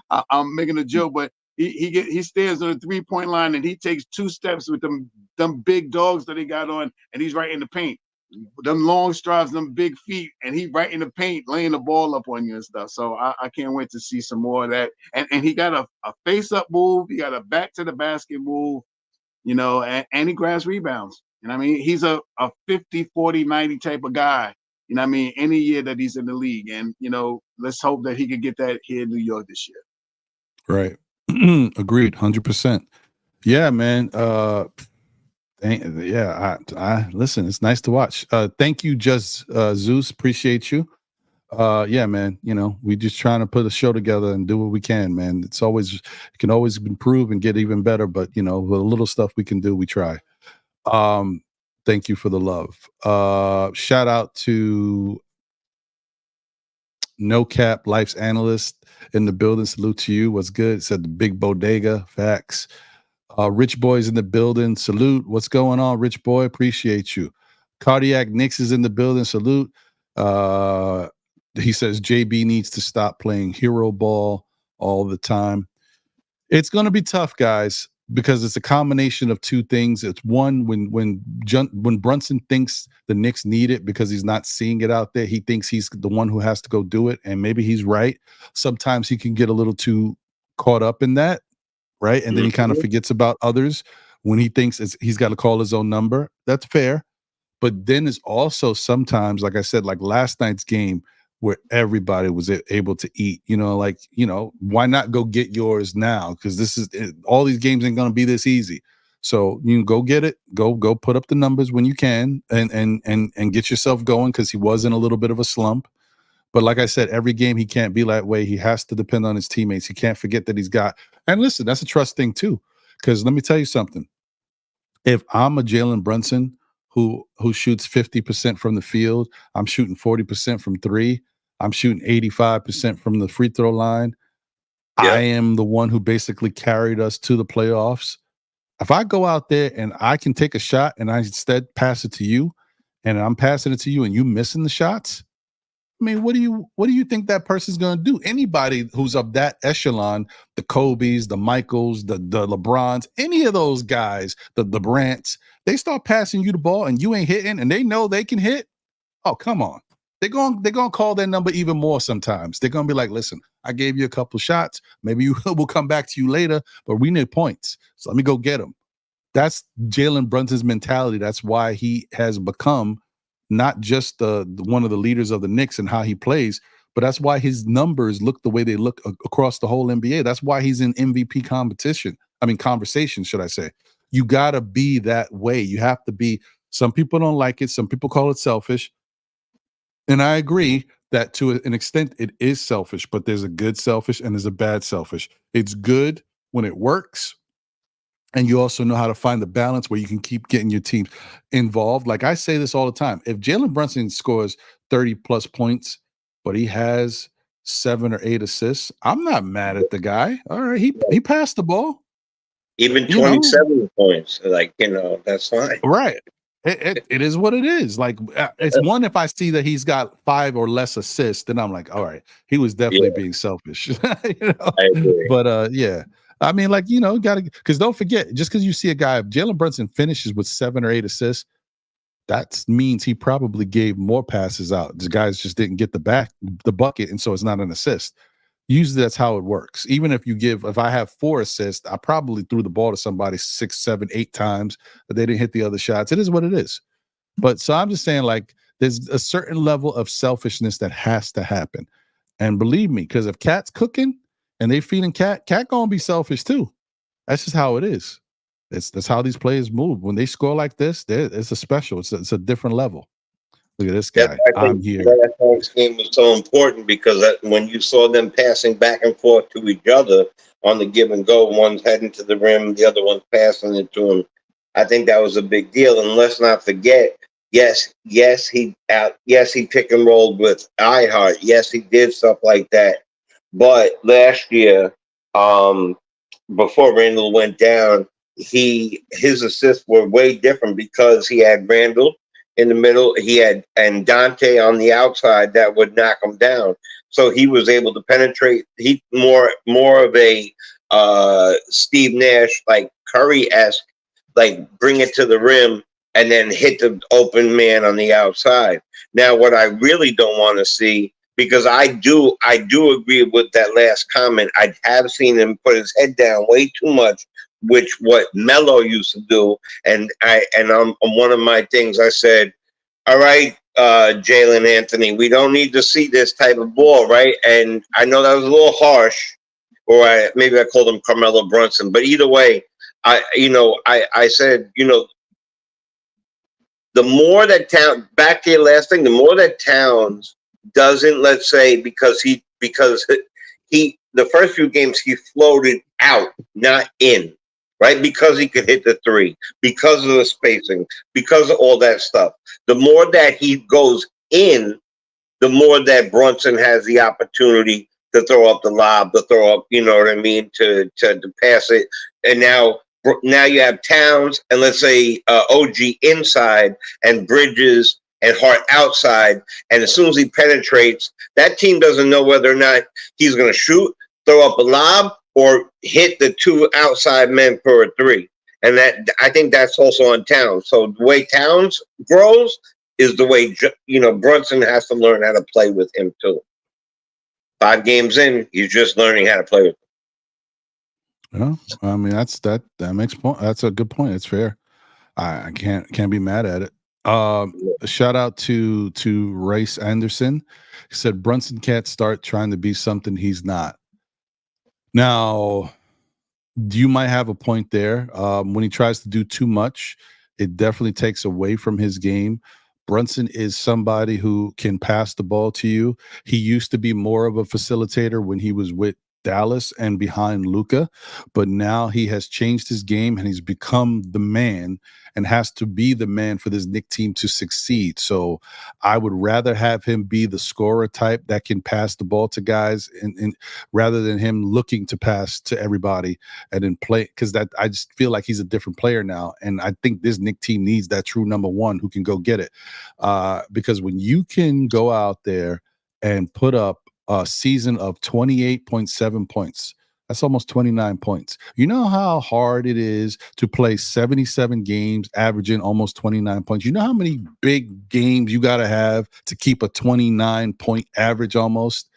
I'm making a joke, but he stands on the 3-point line and he takes 2 steps with them big dogs that he got on, and he's right in the paint. Them long strides, them big feet, and he right in the paint, laying the ball up on you and stuff. So I can't wait to see some more of that. And he got a face up move. He got a back to the basket move. And he grabs rebounds. You know what I mean? He's a 50, 40, 90 type of guy. You know what I mean? Any year that he's in the league. And, you know, let's hope that he could get that here in New York this year. Right. Agreed. 100%. Yeah, man. Yeah, I listen, it's nice to watch. Thank you, Just Zeus. Appreciate you. Yeah, man. You know, we just trying to put a show together and do what we can, man. It can always improve and get even better, but you know, the little stuff we can do, we try. Thank you for the love. Shout out to No Cap Life's Analyst in the building. Salute to you. What's good? Said the big bodega. Facts. Rich Boy's in the building. Salute. What's going on, Rich Boy? Appreciate you. Cardiac Knicks is in the building. Salute. He says JB needs to stop playing hero ball all the time. It's going to be tough, guys, because it's a combination of two things. It's one, when Brunson thinks the Knicks need it because he's not seeing it out there, he thinks he's the one who has to go do it, and maybe he's right. Sometimes he can get a little too caught up in that, right? And then he kind of forgets about others when he thinks he's got to call his own number. That's fair. But then it's also sometimes, like I said, like last night's game where everybody was able to eat, why not go get yours now? Because all these games ain't going to be this easy. So you can go get it, go put up the numbers when you can and get yourself going, because he was in a little bit of a slump. But like I said, every game he can't be that way. He has to depend on his teammates. He can't forget that he's got, and listen, that's a trust thing too. Because let me tell you something. If I'm a Jalen Brunson who shoots 50% from the field, I'm shooting 40% from three, I'm shooting 85% from the free throw line. Yeah. I am the one who basically carried us to the playoffs. If I go out there and I can take a shot and I instead pass it to you, and I'm passing it to you and you missing the shots, I mean, what do you think that person's going to do? Anybody who's of that echelon, the Kobe's, the Michaels, the LeBrons, any of those guys, the Brants, they start passing you the ball and you ain't hitting, and they know they can hit. Oh, come on. They're going to call their number even more sometimes. They're going to be like, listen, I gave you a couple shots. Maybe we'll come back to you later, but we need points. So let me go get them. That's Jalen Brunson's mentality. That's why he has become not just the one of the leaders of the Knicks and how he plays, but that's why his numbers look the way they look across the whole NBA. That's why he's in MVP conversation, should I say. You got to be that way. You have to be. Some people don't like it. Some people call it selfish. And I agree that to an extent it is selfish, but there's a good selfish and there's a bad selfish. It's good when it works. And you also know how to find the balance where you can keep getting your team involved. Like I say this all the time. If Jalen Brunson scores 30 plus points, but he has 7 or 8 assists, I'm not mad at the guy. All right, he passed the ball. Even 27 points, that's fine. Right. It is what it is. Like it's one, if I see that he's got 5 or less assists, then I'm like, all right, he was definitely being selfish. I agree. But yeah. I mean, because don't forget, just because you see a guy, if Jalen Brunson finishes with 7 or 8 assists, that means he probably gave more passes out. The guys just didn't get the bucket, and so it's not an assist. Usually that's how it works. Even if I have 4 assists, I probably threw the ball to somebody 6, 7, 8 times, but they didn't hit the other shots. It is what it is. But so I'm just saying, like, there's a certain level of selfishness that has to happen. And believe me, because if Cat's cooking, and they feeding Cat gonna be selfish too. That's just how it is. That's how these players move. When they score like this, it's a special. It's a different level. Look at this guy. I'm here. That game was so important because when you saw them passing back and forth to each other on the give and go, one's heading to the rim, the other one's passing it to him. I think that was a big deal. And let's not forget, yes, he pick and rolled with iHeart. Yes, he did stuff like that. But last year, before Randall went down, his assists were way different because he had Randall in the middle, and Dante on the outside that would knock him down. So he was able to penetrate. He more of a Steve Nash, like Curry-esque, like bring it to the rim and then hit the open man on the outside. Now, what I really don't want to see, because I do agree with that last comment. I have seen him put his head down way too much which what Melo used to do. And on one of my things I said, all right, Jalen Anthony, we don't need to see this type of ball, right? And I know that was a little harsh, or maybe I called him Carmelo Brunson, but either way, I said, the more that back to your last thing, the more that Towns doesn't, let's say, because he the first few games he floated out, not in, right? Because he could hit the three, because of the spacing, because of all that stuff. The more that he goes in, the more that Brunson has the opportunity to throw up the lob, to throw up, you know what I mean, to pass it. And now you have Towns and let's say OG inside and Bridges and Hart outside. And as soon as he penetrates, that team doesn't know whether or not he's going to shoot, throw up a lob, or hit the two outside men for a three. And that, I think that's also on Towns. So the way Towns grows is the way, Brunson has to learn how to play with him too. 5 games in, he's just learning how to play with him. Yeah, I mean that makes point. That's a good point. It's fair. I can't be mad at it. Shout out to Race Anderson. He said Brunson can't start trying to be something he's not. Now, you might have a point there. When he tries to do too much, it definitely takes away from his game. Brunson is somebody who can pass the ball to you. He used to be more of a facilitator when he was with Dallas and behind Luka, but now he has changed his game and he's become the man and has to be the man for this Knicks team to succeed. So I would rather have him be the scorer type that can pass the ball to guys and rather than him looking to pass to everybody and then play, because that I just feel like he's a different player now. And I think this Knicks team needs that true number one who can go get it. Because when you can go out there and put up a season of 28.7 points, that's almost 29 points. You know how hard it is to play 77 games, averaging almost 29 points. You know how many big games you got to have to keep a 29-point average almost?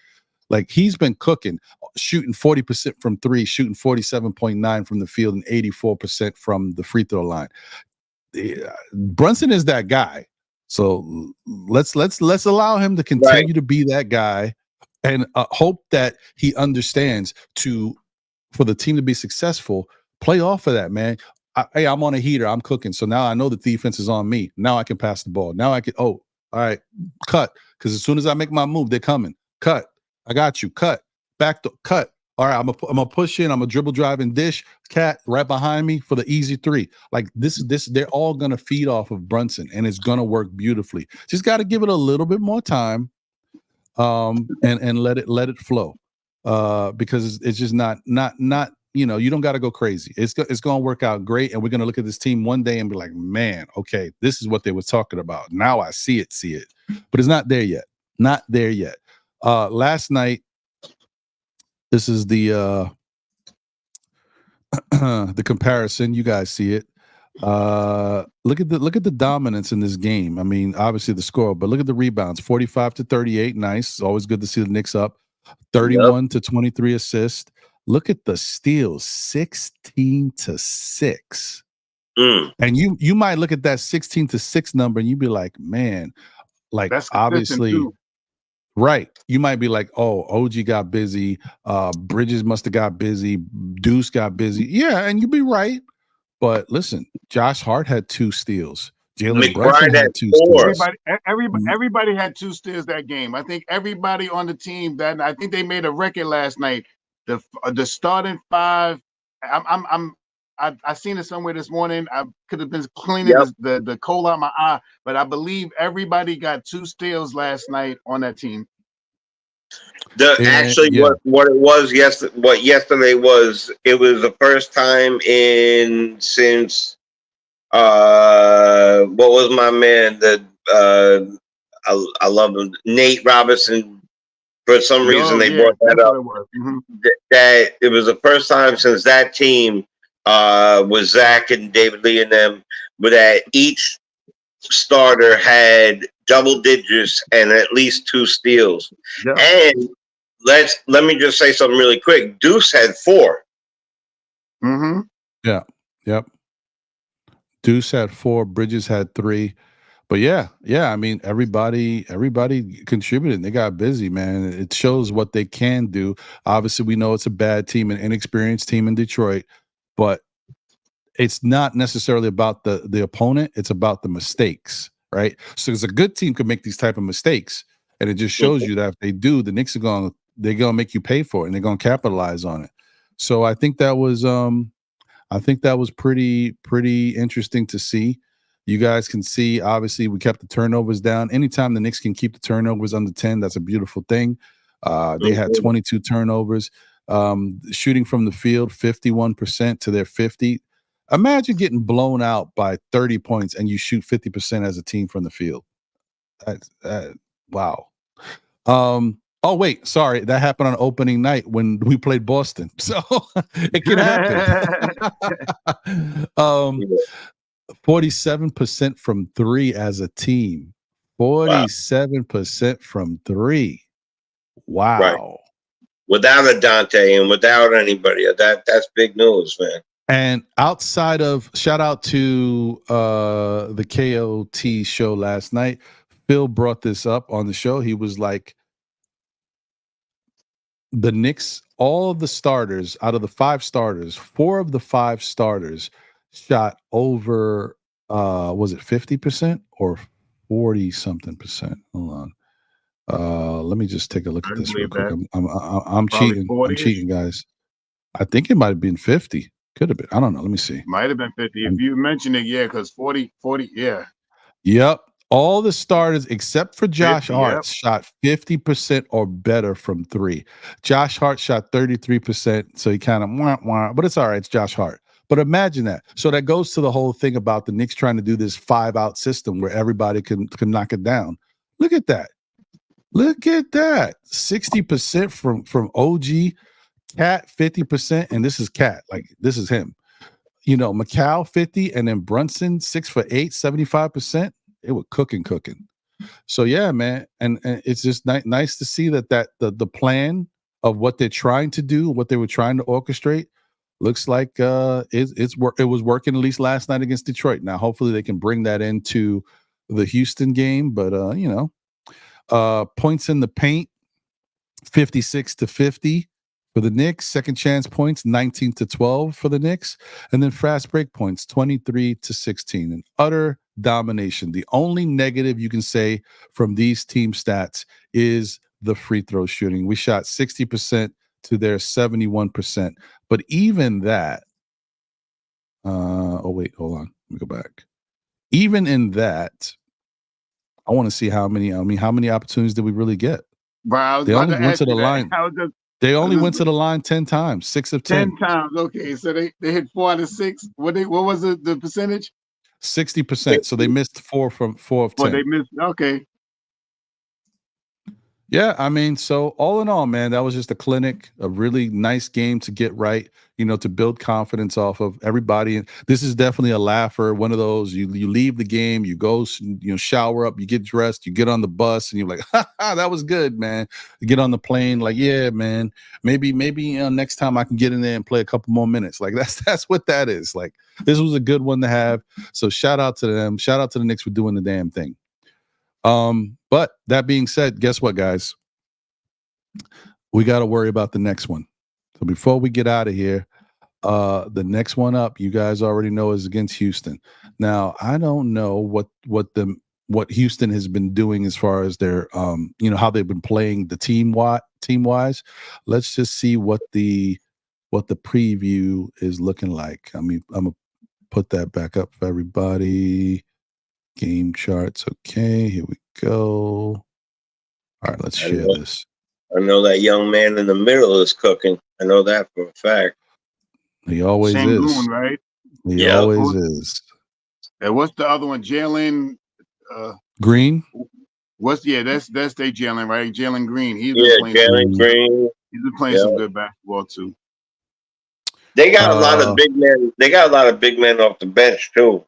Like, he's been cooking, shooting 40% from three, shooting 47.9 from the field, and 84% from the free throw line. Brunson is that guy. So let's allow him to continue to be that guy. And hope that he understands for the team to be successful, play off of that, man. Hey, I'm on a heater. I'm cooking. So now I know the defense is on me. Now I can pass the ball. Now I can, all right, cut. Because as soon as I make my move, they're coming. Cut. I got you. Cut. Back to cut. All right, I'm gonna push in. I'm gonna dribble, drive, and dish. Cat right behind me for the easy three. Like this. They're all gonna feed off of Brunson, and it's gonna work beautifully. Just got to give it a little bit more time. And let it flow, because it's just not you don't got to go crazy. It's going to work out great, and we're going to look at this team one day and be like, man, okay, this is what they were talking about. Now I see it, but it's not there yet. Last night, this is the the comparison. You guys see it. Look at the dominance in this game. I mean, obviously the score, but look at the rebounds, 45-38. Nice. It's always good to see the Knicks up. 31-23 assists. Look at the steals, 16-6. And you might look at that 16-6 number and you'd be like, man, like, that's obviously too. Right. You might be like, oh, OG got busy, Bridges must have got busy, Deuce got busy. Yeah, and you'd be right. But listen, Josh Hart had 2 steals. Jalen Brunson had 2 steals. Everybody had 2 steals that game. I think everybody on the team I think they made a record last night. The starting 5. I seen it somewhere this morning. I could have been cleaning the coal out my eye, but I believe everybody got 2 steals last night on that team. What it was yesterday was, it was the first time since what was my man that I love him, Nate Robinson. For some reason they brought that up. That it was the first time since that team with Zach and David Lee and them, but that each starter had double digits and at least 2 steals. And let me just say something really quick. Deuce had 4. Yeah. Yep. Deuce had 4. Bridges had 3. But yeah. I mean, everybody contributed. They got busy, man. It shows what they can do. Obviously, we know it's a bad team, an inexperienced team in Detroit, but it's not necessarily about the opponent. It's about the mistakes, right? So it's a good team could make these type of mistakes, and it just shows you that if they do, the Knicks are they're gonna make you pay for it, and they're gonna capitalize on it. So I think that was pretty interesting to see. You guys can see, obviously, we kept the turnovers down. Anytime the Knicks can keep the turnovers under 10, that's a beautiful thing. They had 22 turnovers. Shooting from the field, 51% to their 50. Imagine getting blown out by 30 points and you shoot 50% as a team from the field. Wow. Oh, wait, sorry. That happened on opening night when we played Boston. So it can happen. 47% from 3 as a team. 47% from 3. Wow. Right. Without a Dante and without anybody. That's big news, man. And outside of, shout out to the KOT show last night. Phil brought this up on the show. He was like, the Knicks, all of the starters, out of the 5 starters, 4 of the 5 starters shot over, was it 50% or 40 something percent? Hold on. Let me just take a look at this real quick. I'm cheating. 40-ish. I'm cheating, guys. I think it might have been 50. Could have been. I don't know. Let me see. Might have been 50. If you mention it, yeah, because 40, yeah. Yep. All the starters except for Josh Hart shot 50% or better from 3. Josh Hart shot 33%, so he kind of wah, but it's all right. It's Josh Hart. But imagine that. So that goes to the whole thing about the Knicks trying to do this 5-out system where everybody can knock it down. Look at that. Look at that. 60% from OG, Cat 50%, and this is Cat. Like, this is him. You know, Macau 50, and then Brunson 6 for 8, 75%. It was cooking. So yeah, man, and it's just nice to see that the plan of what they're trying to do, what they were trying to orchestrate, looks like it was working at least last night against Detroit. Now, hopefully, they can bring that into the Houston game. But points in the paint, 56-50 for the Knicks. Second chance points, 19-12 for the Knicks, and then fast break points, 23-16. An utter domination. The only negative you can say from these team stats is the free throw shooting. We shot 60% to their 71%. But even that, oh wait, hold on. Let me go back. Even in that, I want to see how many opportunities did we really get? Bro, they only went to the line. They only went to the line 10 times, 6 of 10. 10 times. Okay, so they hit 4 out of 6. What was it, the percentage? 60%. So they missed 4 of 10. Well, they missed. Okay. Yeah, I mean, so all in all, man, that was just a clinic, a really nice game to get right, to build confidence off of everybody. And this is definitely a laugher, one of those, you leave the game, you go, shower up, you get dressed, you get on the bus, and you're like, that was good, man. You get on the plane, like, yeah, man, maybe next time I can get in there and play a couple more minutes. Like, that's what that is. Like, this was a good one to have. So shout out to them. Shout out to the Knicks for doing the damn thing. But that being said, guess what, guys? We got to worry about the next one. So before we get out of here, the next one up, you guys already know, is against Houston. Now, I don't know what Houston has been doing as far as their, how they've been playing the team wise. Let's just see what the preview is looking like. I mean, I'm gonna put that back up for everybody. Game charts. Okay, here we go. All right, let's share this. I know that young man in the middle is cooking. I know that for a fact. He always Shangoon, is. Right? He always is. And what's the other one? Jalen Green? That's their Jalen, right? Jalen Green. Jalen Green. He's been playing some good basketball too. They got a lot of big men. They got a lot of big men off the bench too.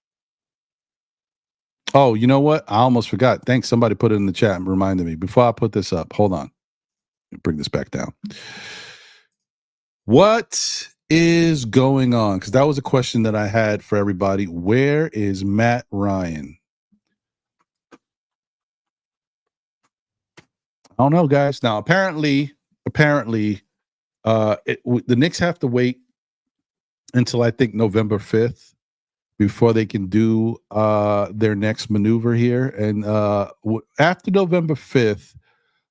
Oh, you know what? I almost forgot. Thanks. Somebody put it in the chat and reminded me. Before I put this up, hold on. Let me bring this back down. What is going on? Because that was a question that I had for everybody. Where is Matt Ryan? I don't know, guys. Now, apparently, the Knicks have to wait until I think November 5th before they can do their next maneuver here. And after November 5th,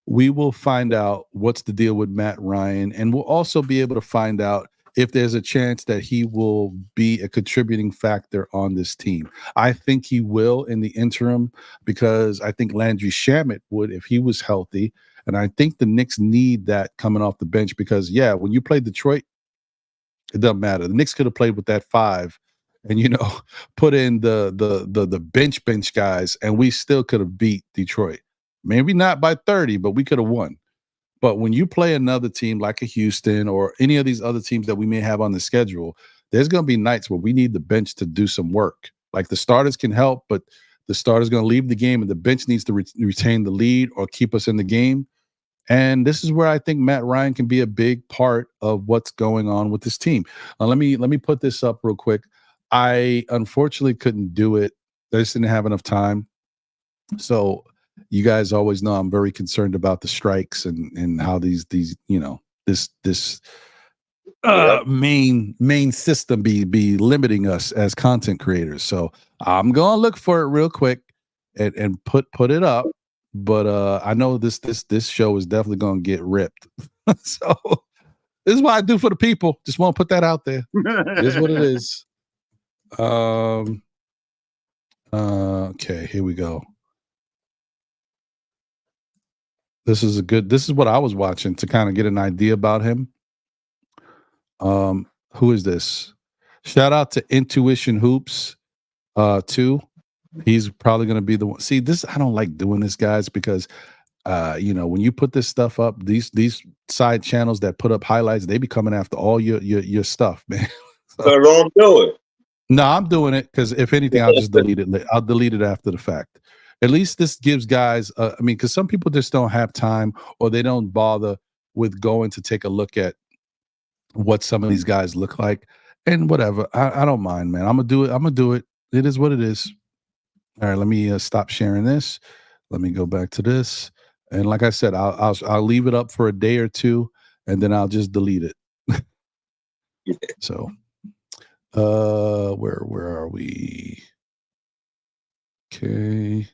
we will find out what's the deal with Matt Ryan, and we'll also be able to find out if there's a chance that he will be a contributing factor on this team. I think he will in the interim, because I think Landry Shamet would if he was healthy. And I think the Knicks need that coming off the bench, because, yeah, when you play Detroit, it doesn't matter. The Knicks could have played with that 5 and, put in the bench guys, and we still could have beat Detroit. Maybe not by 30, but we could have won. But when you play another team like a Houston or any of these other teams that we may have on the schedule, there's going to be nights where we need the bench to do some work. Like, the starters can help, but the starter's going to leave the game, and the bench needs to retain the lead or keep us in the game. And this is where I think Matt Ryan can be a big part of what's going on with this team. Let me put this up real quick. I unfortunately couldn't do it. I just didn't have enough time. So you guys always know I'm very concerned about the strikes and how these this main system be limiting us as content creators. So I'm gonna look for it real quick and put it up. But I know this show is definitely gonna get ripped. So this is what I do for the people. Just want to put that out there. It is what it is. Okay, here we go. This is what I was watching to kind of get an idea about him. Who is this? Shout out to Intuition Hoops, too. He's probably going to be the one. See, this, I don't like doing this, guys, because, when you put this stuff up, these side channels that put up highlights, they be coming after all your stuff, man. So don't do it. No, I'm doing it because if anything, I'll just delete it. I'll delete it after the fact. At least this gives guys, because some people just don't have time, or they don't bother with going to take a look at what some of these guys look like, and whatever. I don't mind, man. I'm gonna do it. It is what it is. All right, let me stop sharing this. Let me go back to this, and like I said, I'll leave it up for a day or two, and then I'll just delete it. So, where are we? Okay.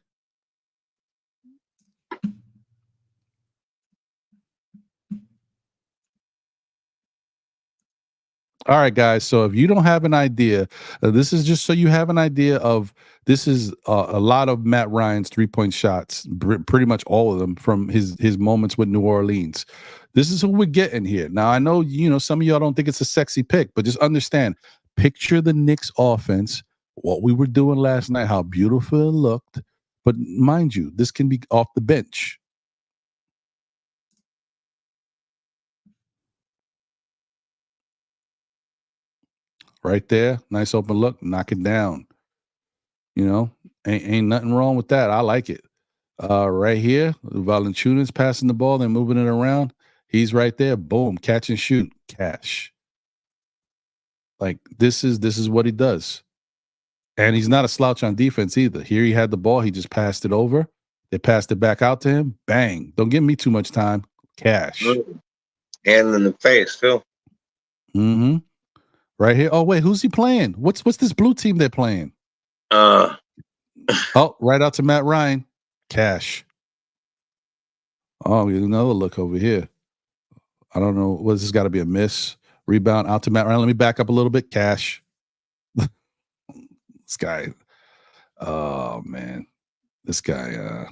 All right, guys. So if you don't have an idea, this is just so you have an idea of, this is a lot of Matt Ryan's 3-point shots, pretty much all of them from his moments with New Orleans. This is who we're getting here. Now, I know, some of y'all don't think it's a sexy pick, but just understand, picture the Knicks offense, what we were doing last night, how beautiful it looked. But mind you, this can be off the bench. Right there, nice open look, knock it down. Ain't nothing wrong with that. I like it. Right here, Valanciunas passing the ball and moving it around. He's right there. Boom, catch and shoot, cash. Like, this is what he does. And he's not a slouch on defense either. Here he had the ball, he just passed it over. They passed it back out to him. Bang. Don't give me too much time. Cash. Hand in the face, too. Mm-hmm. Right here. Oh, wait, who's he playing? What's this blue team they're playing? Oh, right out to Matt Ryan. Cash. Oh, another look over here. I don't know. What, this got to be a miss. Rebound out to Matt Ryan. Let me back up a little bit. Cash. This guy. Oh, man. This guy.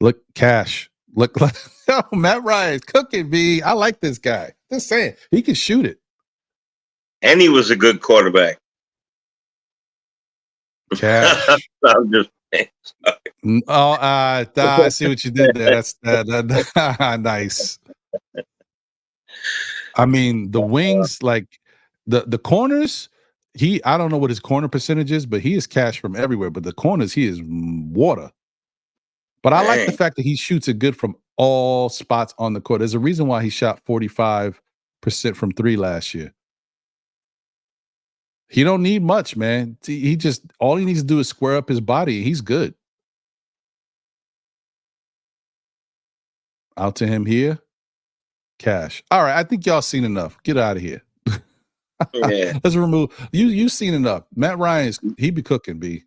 Look, cash. Look, oh, Matt Ryan's cooking, B. I like this guy. Just saying. He can shoot it. And he was a good quarterback. Cash. I'm just saying. Oh, I see what you did there. That's nice. I mean, the wings, like the corners, I don't know what his corner percentage is, but he is cash from everywhere. But the corners, he is water. But I like the fact that he shoots it good from all spots on the court. There's a reason why he shot 45 from 3 last year. He don't need much, man. He just all he needs to do is square up his body. He's good. Out to him here. Cash. All right, I think y'all seen enough. Get out of here. Yeah. Let's remove you've seen enough. Matt Ryan's he be cooking, B.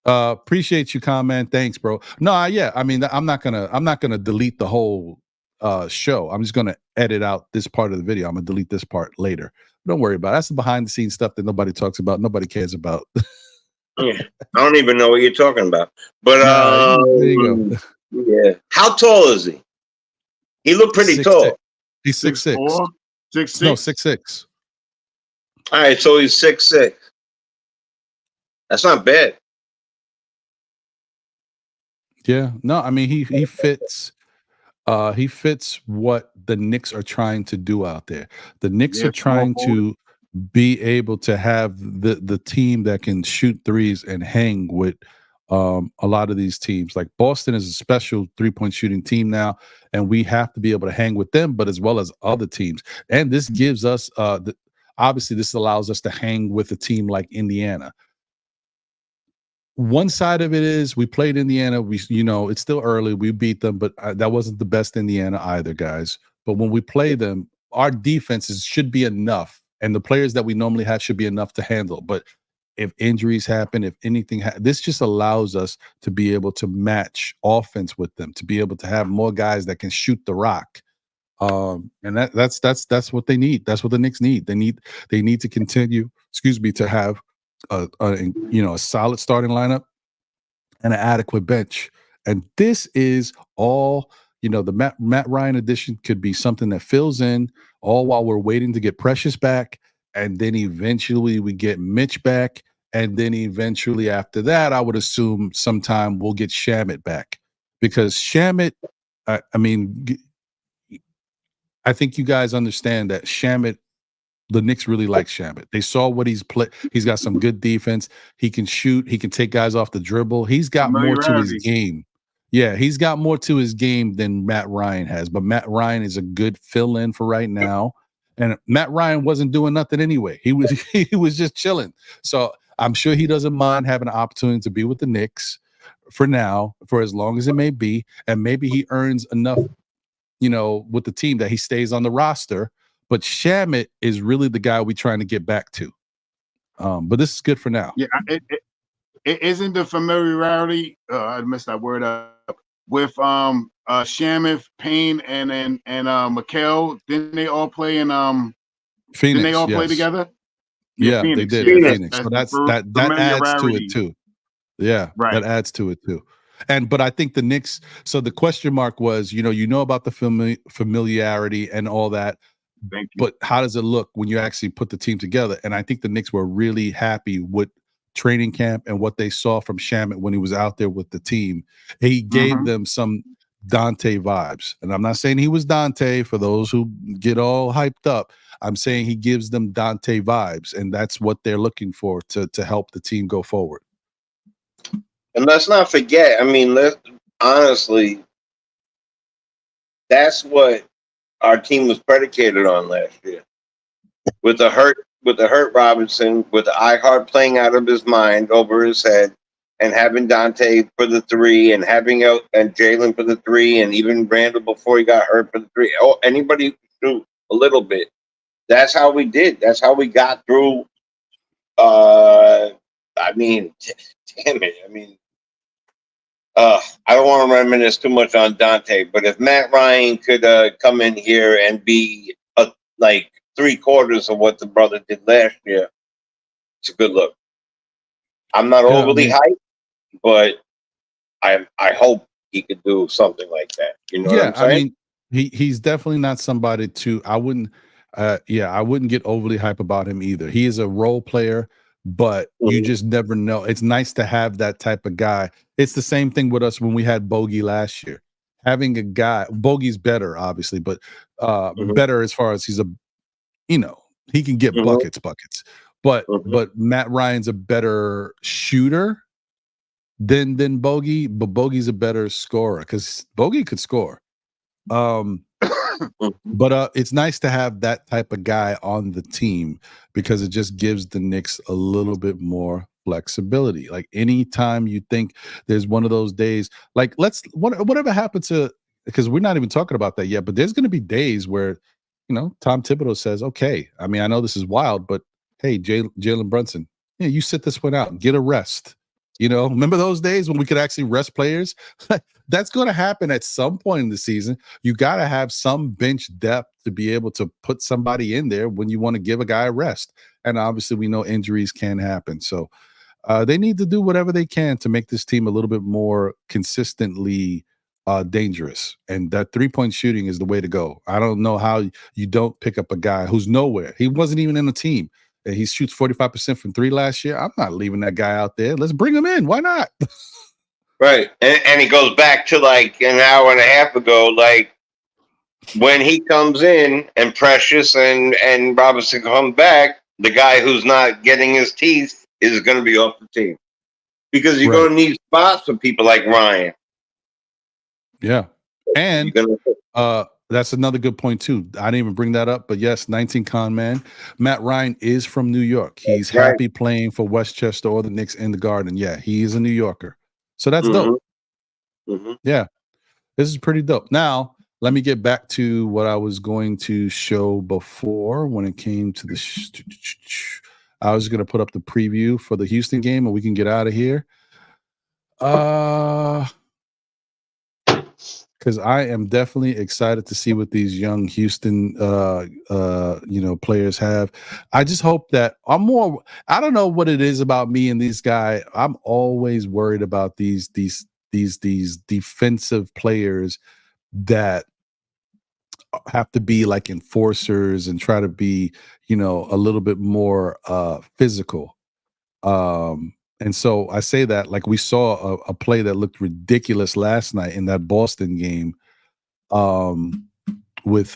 Appreciate you, comment. Thanks, bro. No, yeah. I mean, I'm not gonna delete the whole show. I'm just gonna edit out this part of the video. I'm gonna delete this part later. Don't worry about it. That's the behind the scenes stuff that nobody talks about, nobody cares about. Yeah. I don't even know what you're talking about. But there you go. Yeah. How tall is he? He looked pretty tall. He's 6'6". 6'6"? No, 6'6". All right, so he's 6'6". That's not bad. Yeah. No, I mean he fits what the Knicks are trying to do out there. The Knicks are trying to be able to have the team that can shoot threes and hang with a lot of these teams. Like Boston is a special 3-point shooting team now, and we have to be able to hang with them, but as well as other teams. And this gives us obviously this allows us to hang with a team like Indiana. One side of it is we played Indiana. It's still early. We beat them, but that wasn't the best Indiana either, guys. But when we play them, our defenses should be enough, and the players that we normally have should be enough to handle. But if injuries happen, if anything, this just allows us to be able to match offense with them, to be able to have more guys that can shoot the rock. And that's what they need. That's what the Knicks need. They need to continue, to have a solid starting lineup and an adequate bench. And this is all, the Matt Ryan addition could be something that fills in all while we're waiting to get Precious back. And then eventually we get Mitch back. And then eventually after that, I would assume sometime we'll get Shamet back, because Shamet, I think you guys understand that Shamet, the Knicks really like Shamet. They saw what he's played. He's got some good defense. He can shoot. He can take guys off the dribble. He's got more to his game. Yeah, he's got more to his game than Matt Ryan has. But Matt Ryan is a good fill-in for right now. And Matt Ryan wasn't doing nothing anyway. He was just chilling. So I'm sure he doesn't mind having an opportunity to be with the Knicks for now, for as long as it may be. And maybe he earns enough, with the team that he stays on the roster. But Shamet is really the guy we're trying to get back to. But this is good for now. Yeah, it isn't the familiarity. I messed that word up with Shamet, Payne, and Mikel. Didn't they all play in Phoenix? Didn't they all play together? Yeah, Phoenix, they did. Phoenix. Phoenix. So that adds to it too. Yeah, right. That adds to it too. But I think the Knicks. So the question mark was, about the familiarity and all that. Thank you. But how does it look when you actually put the team together? And I think the Knicks were really happy with training camp and what they saw from Shamet when he was out there with the team. He gave them some Dante vibes. And I'm not saying he was Dante for those who get all hyped up. I'm saying he gives them Dante vibes, and that's what they're looking for to help the team go forward. And let's not forget, honestly, that's what our team was predicated on last year. With the hurt Robinson, with the iHeart playing out of his mind over his head, and having Dante for the 3, and having and Jalen for the 3, and even Randall before he got hurt for the 3. Oh, anybody could do a little bit. That's how we did. That's how we got through. Damn it. I don't want to reminisce too much on Dante, but if Matt Ryan could come in here and be like 3/4 of what the brother did last year, it's a good look. I'm not overly hyped, but I hope he could do something like that. You know what I'm saying? He's definitely not somebody to. I wouldn't get overly hype about him either. He is a role player, but you just never know. It's nice to have that type of guy. It's the same thing with us when we had Bogey last year. Having a guy, Bogey's better, obviously, but better as far as he's he can get buckets. But Matt Ryan's a better shooter than Bogey, but Bogey's a better scorer because Bogey could score. But it's nice to have that type of guy on the team because it just gives the Knicks a little bit more flexibility. Like anytime you think there's one of those days, like whatever happened to, because we're not even talking about that yet, but there's going to be days where, Tom Thibodeau says, okay, I mean, I know this is wild, but hey, Jalen Brunson, you sit this one out and get a rest. Remember those days when we could actually rest players? That's going to happen at some point in the season. You got to have some bench depth to be able to put somebody in there when you want to give a guy a rest. And obviously, we know injuries can happen. So they need to do whatever they can to make this team a little bit more consistently dangerous. And that 3-point shooting is the way to go. I don't know how you don't pick up a guy who's nowhere. He wasn't even in the team. He shoots 45% from 3 last year. I'm not leaving that guy out there. Let's bring him in. Why not? Right. And it goes back to like an hour and a half ago, like when he comes in and Precious and Robinson come back, the guy who's not getting his teeth is going to be off the team because you're going to need spots for people like Ryan. Yeah. And that's another good point too. I didn't even bring that up, but yes, 19 con man. Matt Ryan is from New York. He's happy playing for Westchester or the Knicks in the Garden. Yeah, he is a New Yorker. So that's dope. Yeah, this is pretty dope. Now, let me get back to what I was going to show before when it came to the I was going to put up the preview for the Houston game and we can get out of here. Because I am definitely excited to see what these young Houston players have. I just hope that I don't know what it is about me and these guys. I'm always worried about these defensive players that have to be like enforcers and try to be, a little bit more physical. And so I say that like we saw a play that looked ridiculous last night in that Boston game with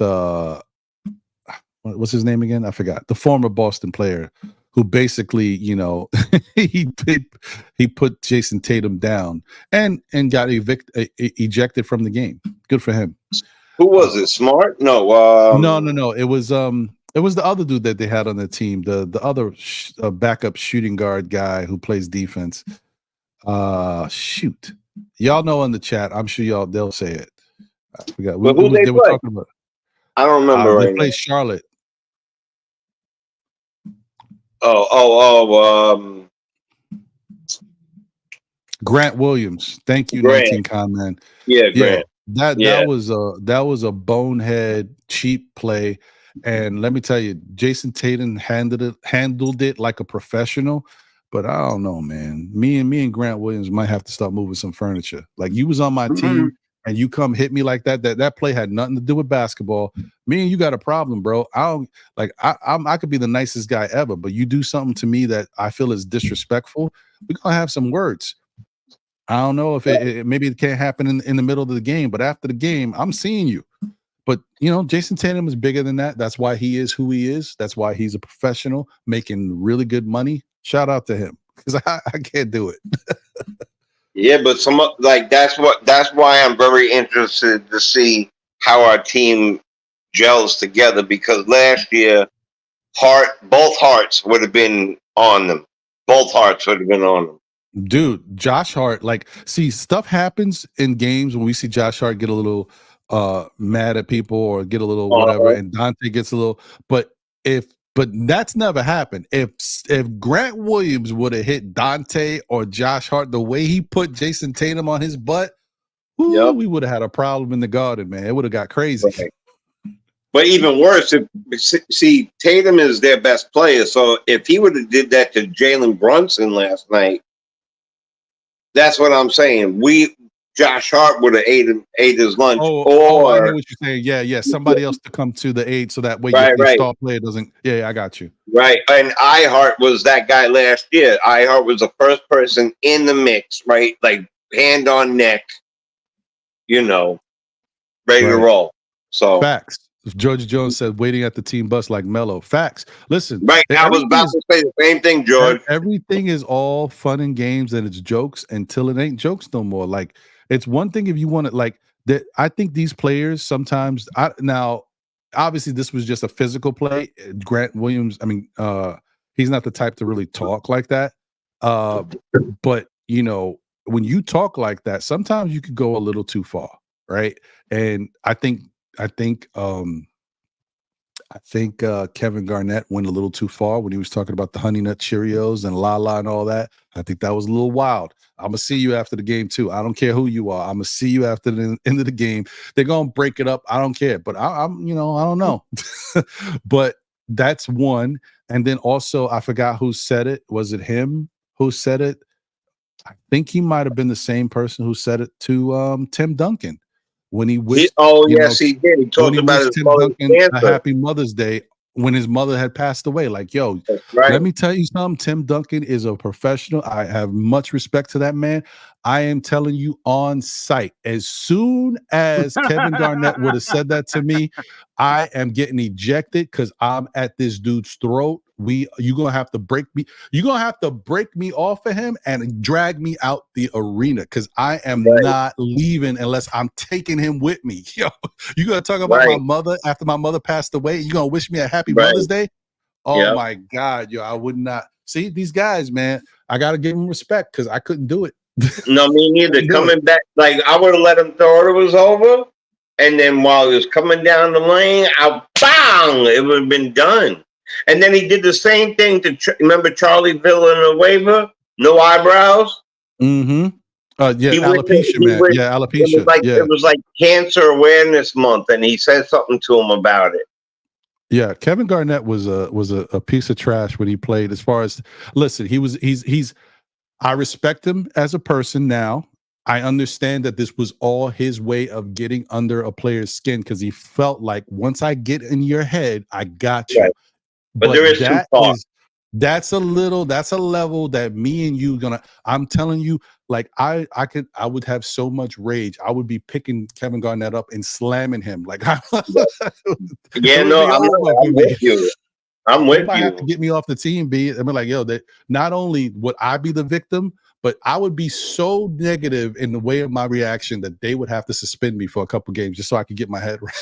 what's his name again? I forgot. The former Boston player who basically, he put Jason Tatum down and got ejected from the game. Good for him. Who was it? Smart? No. No. It was the other dude that they had on the team, the other backup shooting guard guy who plays defense. Shoot, y'all know in the chat. I'm sure they'll say it. I forgot. But who they were talking about? I don't remember. They play Charlotte. Grant Williams. Thank you, 19 con man. Yeah, Grant. That was a bonehead cheap play. And let me tell you, Jason Tatum handled it like a professional, but I don't know, man. Me and Grant Williams might have to start moving some furniture. Like you was on my team and you come hit me like that. That play had nothing to do with basketball. Me and you got a problem, bro. I could be the nicest guy ever, but you do something to me that I feel is disrespectful. We're gonna have some words. I don't know if maybe it can't happen in the middle of the game, but after the game, I'm seeing you. But, Jason Tatum is bigger than that. That's why he is who he is. That's why he's a professional making really good money. Shout out to him because I can't do it. Yeah, but that's why I'm very interested to see how our team gels together because last year, both hearts would have been on them. Both hearts would have been on them. Dude, Josh Hart, stuff happens in games when we see Josh Hart get a little mad at people or get a little whatever, and Dante gets a little. But that's never happened. If Grant Williams would have hit Dante or Josh Hart the way he put Jason Tatum on his butt, we would have had a problem in the Garden, man. It would have got crazy. Okay. But even worse, see, Tatum is their best player. So if he would have did that to Jalen Brunson last night. That's what I'm saying. Josh Hart would have ate his lunch. I know what you're saying. Yeah. Somebody else to come to the aid so that way your star player doesn't. Yeah, I got you. Right. And iHeart was that guy last year. iHeart was the first person in the mix, right? Like hand on neck, ready to roll. So facts. George Jones said, waiting at the team bus like Melo. Facts. Listen. Right. I was about to say the same thing, George. Everything is all fun and games and it's jokes until it ain't jokes no more. Like, it's one thing if you want to, that I think these players sometimes now obviously this was just a physical play. Grant Williams, I mean, he's not the type to really talk like that. But you know, when you talk like that, sometimes you could go a little too far, right? And I think Kevin Garnett went a little too far when he was talking about the Honey Nut Cheerios and La and all that. I think that was a little wild. I'm gonna see you after the game too. I don't care who you are. I'm gonna see you after the end of the game. They're gonna break it up. I don't care. But I'm I don't know. But that's one. And then also, I forgot who said it. Was it him who said it? I think he might have been the same person who said it to Tim Duncan when he wished. Yes, he did. He talked about his Tim mother's Duncan a cancer. happy Mother's Day when his mother had passed away. Like, yo, Right. let me tell you something. Tim Duncan is a professional. I have much respect to that man. I am telling you on site, as soon as Kevin Garnett would have said that to me, I am getting ejected because I'm at this dude's throat. You're gonna have to break me. You're gonna have to break me off of him and drag me out the arena because I am not leaving unless I'm taking him with me. Yo, you gonna talk about my mother after my mother passed away? You gonna wish me a happy Mother's Day? Oh my God, yo, I would not. See these guys, man. I gotta give them respect because I couldn't do it. No, me neither. Coming back, like I would have let him thought it was over, and then while he was coming down the lane, bang! It would have been done. And then he did the same thing to remember Charlie Villanueva, no eyebrows. Mm-hmm. Alopecia, man. Alopecia. It was like Cancer Awareness Month, and he said something to him about it. Yeah, Kevin Garnett was a piece of trash when he played. As far as listen, he's. I respect him as a person now. I understand that this was all his way of getting under a player's skin because he felt like once I get in your head, I got you. Right. But there is that's a level that me and you I'm telling you, like I would have so much rage. I would be picking Kevin Garnett up and slamming him. Like I'm with you. I'm with you. Have to get me off the team, B. I mean, like, yo, that not only would I be the victim, but I would be so negative in the way of my reaction that they would have to suspend me for a couple games just so I could get my head right.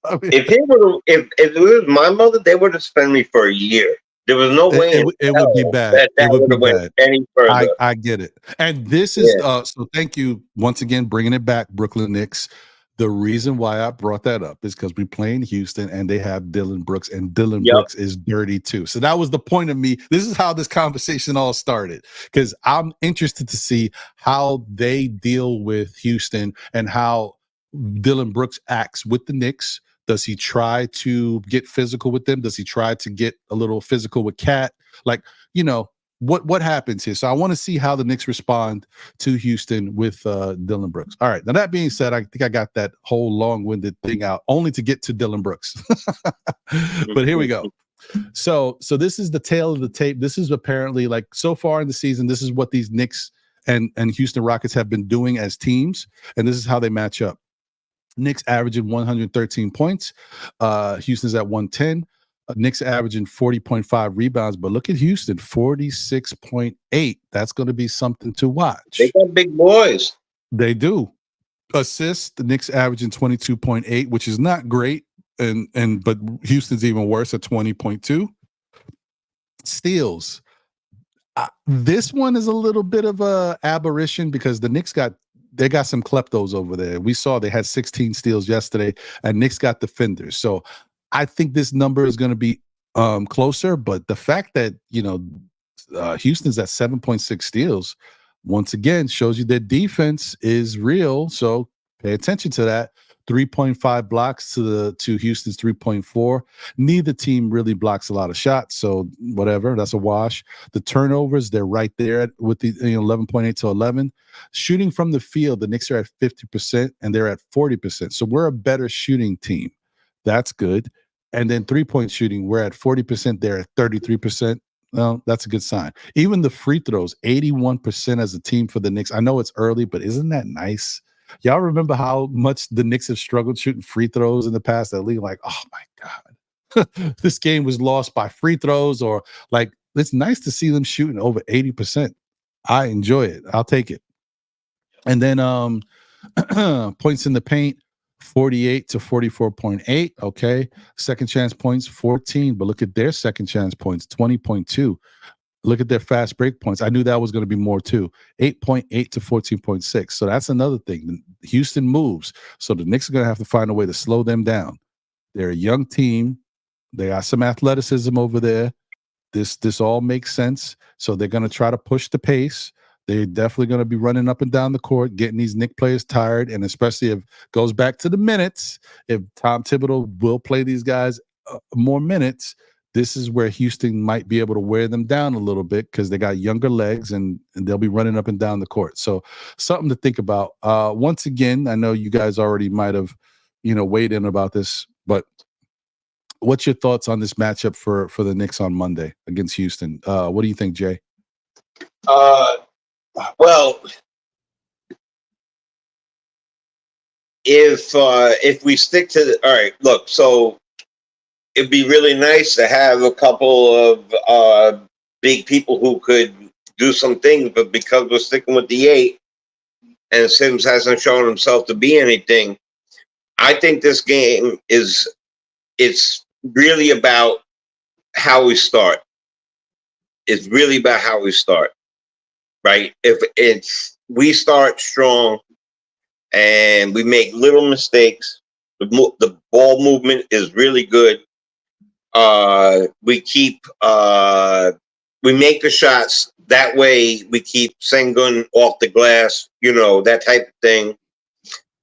I mean, if it was my mother, they would have suspended me for a year. There was no way it would be bad. That would have went any further. I get it. And this is so thank you once again bringing it back, Brooklyn Knicks. The reason why I brought that up is because we play in Houston and they have Dillon Brooks, and Dillon Brooks is dirty too. So that was the point of me. This is how this conversation all started because I'm interested to see how they deal with Houston and how Dillon Brooks acts with the Knicks. Does he try to get physical with them? Does he try to get a little physical with Cat? Like, what happens here? So I want to see how the Knicks respond to Houston with Dillon Brooks. All right. Now that being said, I think I got that whole long-winded thing out only to get to Dillon Brooks. But here we go. So this is the tale of the tape. This is apparently like so far in the season, this is what these Knicks and Houston Rockets have been doing as teams, and this is how they match up. Knicks averaging 113 points. Houston's at 110. Knicks averaging 40.5 rebounds, but look at Houston, 46.8. That's going to be something to watch. They got big boys. They do. Assists, the Knicks averaging 22.8, which is not great, but Houston's even worse at 20.2. Steals. This one is a little bit of a aberration because the Knicks got some kleptos over there. We saw they had 16 steals yesterday, and Knicks got defenders. So I think this number is going to be closer, but the fact that, Houston's at 7.6 steals, once again, shows you that defense is real. So pay attention to that. 3.5 blocks to Houston's 3.4. Neither team really blocks a lot of shots, so whatever, that's a wash. The turnovers, they're right there with the 11.8 to 11. Shooting from the field, the Knicks are at 50% and they're at 40%. So we're a better shooting team. That's good. And then 3-point shooting, we're at 40%, they're at 33%. Well, that's a good sign. Even the free throws, 81% as a team for the Knicks. I know it's early, but isn't that nice? Y'all remember how much the Knicks have struggled shooting free throws in the past? That league, like, oh my God, this game was lost by free throws, or like, it's nice to see them shooting over 80%. I enjoy it. I'll take it. And then Points in the paint, 48 to 44.8. Okay. Second chance points, 14. But look at their second chance points, 20.2. Look at their fast break points. I knew that was going to be more too. 8.8 to 14.6. So that's another thing. Houston moves. So the Knicks are going to have to find a way to slow them down. They're a young team. They got some athleticism over there. This all makes sense. So they're going to try to push the pace. They're definitely going to be running up and down the court, getting these Knicks players tired. And especially if it goes back to the minutes, if Tom Thibodeau will play these guys more minutes, this is where Houston might be able to wear them down a little bit because they got younger legs and they'll be running up and down the court. So something to think about. Once again, I know you guys already might have, weighed in about this, but what's your thoughts on this matchup for the Knicks on Monday against Houston? What do you think, Jay? Well, if we stick to all right, look, so it'd be really nice to have a couple of big people who could do some things, but because we're sticking with the 8 and Sims hasn't shown himself to be anything, I think this game it's really about how we start. It's really about how we start. Right? If we start strong and we make little mistakes, the ball movement is really good. We make the shots. That way we keep Sengun off the glass, that type of thing.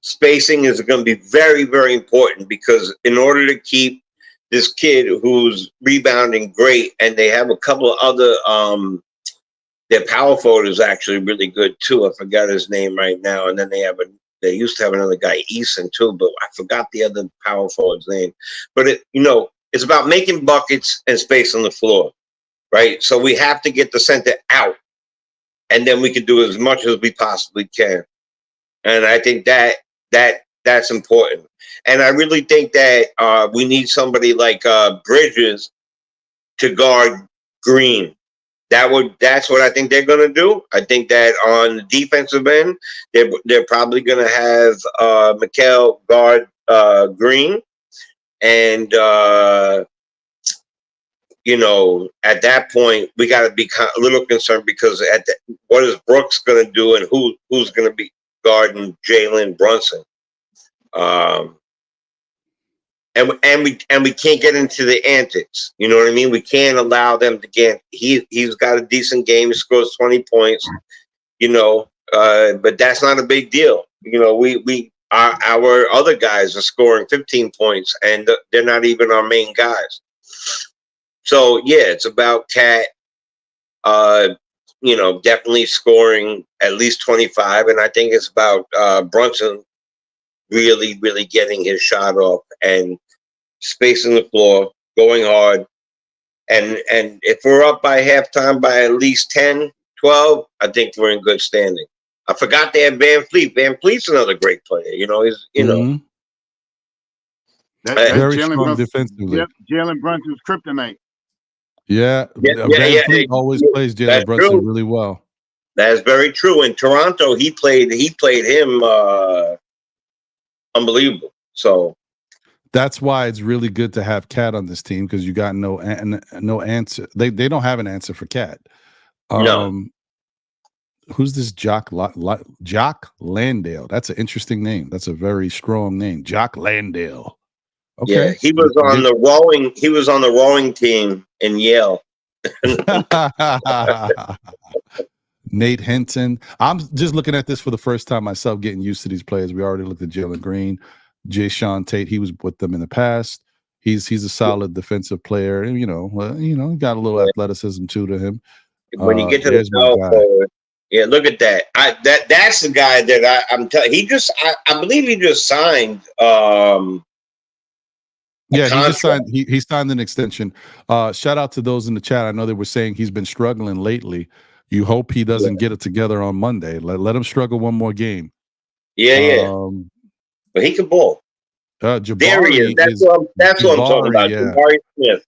Spacing is going to be very, very important because in order to keep this kid who's rebounding great, and they have a couple of other their power forward is actually really good too. I forgot his name right now. And then they used to have another guy, Eason too, but I forgot the other power forward's name. But it's about making buckets and space on the floor, right? So we have to get the center out, and then we can do as much as we possibly can. And I think that's important. And I really think that we need somebody like Bridges to guard Green. That's what I think they're going to do. I think that on the defensive end, they're probably going to have Matteo guard Green, and at that point we got to be a little concerned because what is Brooks going to do, and who's going to be guarding Jalen, Brunson. And we can't get into the antics. You know what I mean? We can't allow them to get. He's got a decent game. He scores 20 points. But that's not a big deal. Our other guys are scoring 15 points, and they're not even our main guys. So yeah, it's about Cat. Definitely scoring at least 25, and I think it's about Brunson really, really getting his shot off and spacing the floor, going hard. And if we're up by halftime by at least 10, 12, I think we're in good standing. I forgot they had Van Fleet. Van Fleet's another great player. Mm-hmm. That's very Jalen strong Brunson. defensively. Yep, Jalen Brunson's kryptonite. Yeah, Van Fleet always plays Jalen Brunson really well. That's very true. In Toronto, he played him unbelievable. So that's why it's really good to have Cat on this team, because you got no answer. They don't have an answer for Cat. No. Who's this Jock Landale? That's an interesting name. That's a very strong name, Jock Landale. Okay, yeah, he was on the rowing team in Yale. Nate Hinton. I'm just looking at this for the first time myself, getting used to these players. We already looked at Jalen Green, Jay Sean Tate. He was with them in the past. He's a solid defensive player, and got a little athleticism too to him. When you get to the power forward, yeah, look at that. That's the guy that I'm telling. I believe he just signed. Yeah, he signed an extension. Shout out to those in the chat. I know they were saying he's been struggling lately. You hope he doesn't get it together on Monday. Let him struggle one more game. Yeah. But he can ball. Jabari, there he is. That's what I'm talking about. Yeah. Jabari Smith.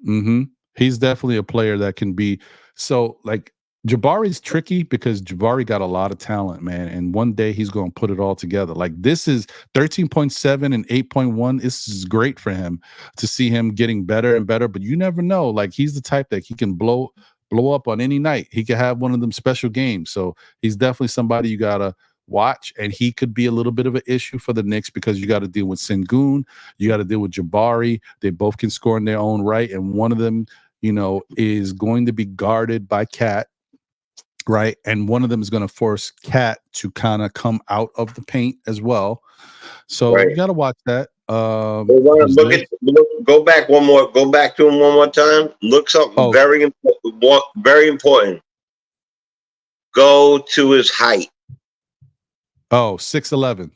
Mm-hmm. He's definitely a player that can be. So, like, Jabari's tricky because Jabari got a lot of talent, man. And one day he's going to put it all together. Like this is 13.7 and 8.1. This is great for him to see him getting better and better. But you never know. Like he's the type that he can blow up on any night. He could have one of them special games. So he's definitely somebody you got to watch. And he could be a little bit of an issue for the Knicks because you got to deal with Sengun. You got to deal with Jabari. They both can score in their own right. And one of them, is going to be guarded by Cat. Right. And one of them is going to force Cat to kind of come out of the paint as well. So you got to watch that. Go back to him one more time. Look something very important. Go to his height. 6'11".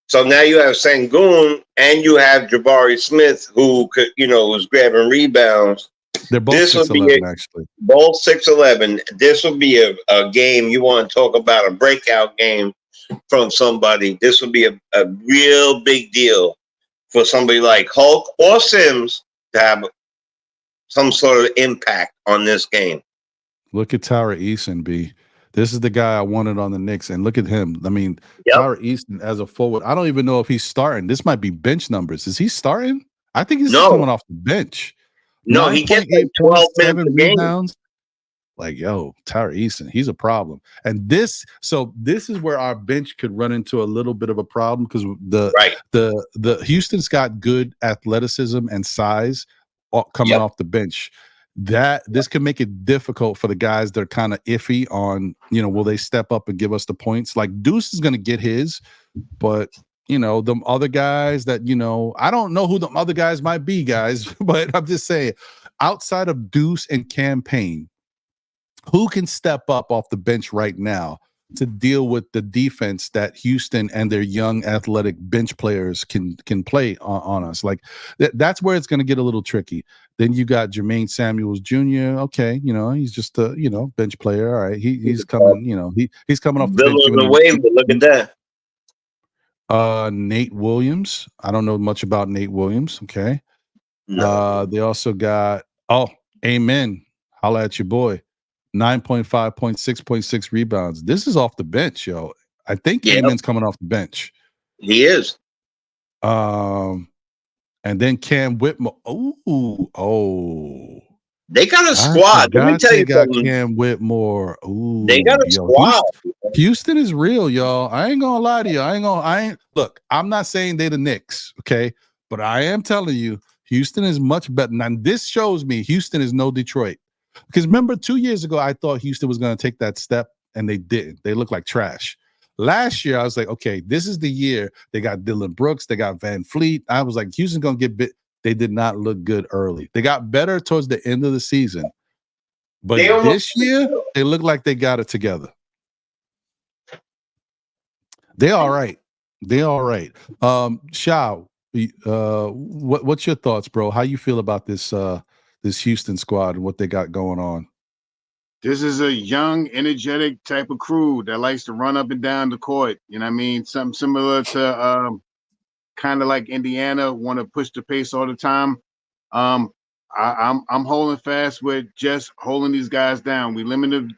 So now you have Sengun and you have Jabari Smith, who could, was grabbing rebounds. They're both 6'11", actually. Both 6'11". This will be a game you want to talk about, a breakout game from somebody. This will be a real big deal for somebody like Hulk or Sims to have some sort of impact on this game. Look at Tyra Eason, B. This is the guy I wanted on the Knicks, and look at him. I mean, Tyra Eason as a forward, I don't even know if he's starting. This might be bench numbers. Is he starting? I think he's coming off the bench. No, he gets like 12 minutes rebounds. Like, yo, Tyra Eason, he's a problem. And this is where our bench could run into a little bit of a problem because the Houston's got good athleticism and size coming off the bench. This could make it difficult for the guys that are kind of iffy on, will they step up and give us the points? Like Deuce is going to get his, but them other guys that, I don't know who the other guys might be, guys, but I'm just saying, outside of Deuce and Campaign, who can step up off the bench right now to deal with the defense that Houston and their young athletic bench players can play on us? Like that's where it's going to get a little tricky. Then you got Jermaine Samuels Jr. Okay, he's just a bench player. All right, he's coming. He's coming off the bench. Look at that. Nate Williams. I don't know much about Nate Williams. Okay. No. They also got Amen. Holla at your boy. 9.5 points, 6.6 rebounds. This is off the bench, yo. I think Amen's coming off the bench. He is. And then Cam Whitmore. They got a squad. Let me tell you something. Cam Whitmore. Ooh, they got a squad. Houston is real, y'all. I ain't gonna lie to you. Look, I'm not saying they the Knicks, okay? But I am telling you, Houston is much better. Now, this shows me Houston is no Detroit. Because remember, 2 years ago, I thought Houston was going to take that step, and they didn't. They looked like trash. Last year, I was like, okay, this is the year. They got Dylan Brooks. They got Van Fleet. I was like, Houston's going to get bit. They did not look good early. They got better towards the end of the season. But this year, they look like they got it together. They're all right. Shao, what's your thoughts, bro? How you feel about this this Houston squad and what they got going on? This is a young, energetic type of crew that likes to run up and down the court. You know what I mean? Something similar to kind of like Indiana, want to push the pace all the time. I'm holding fast with just holding these guys down. We limit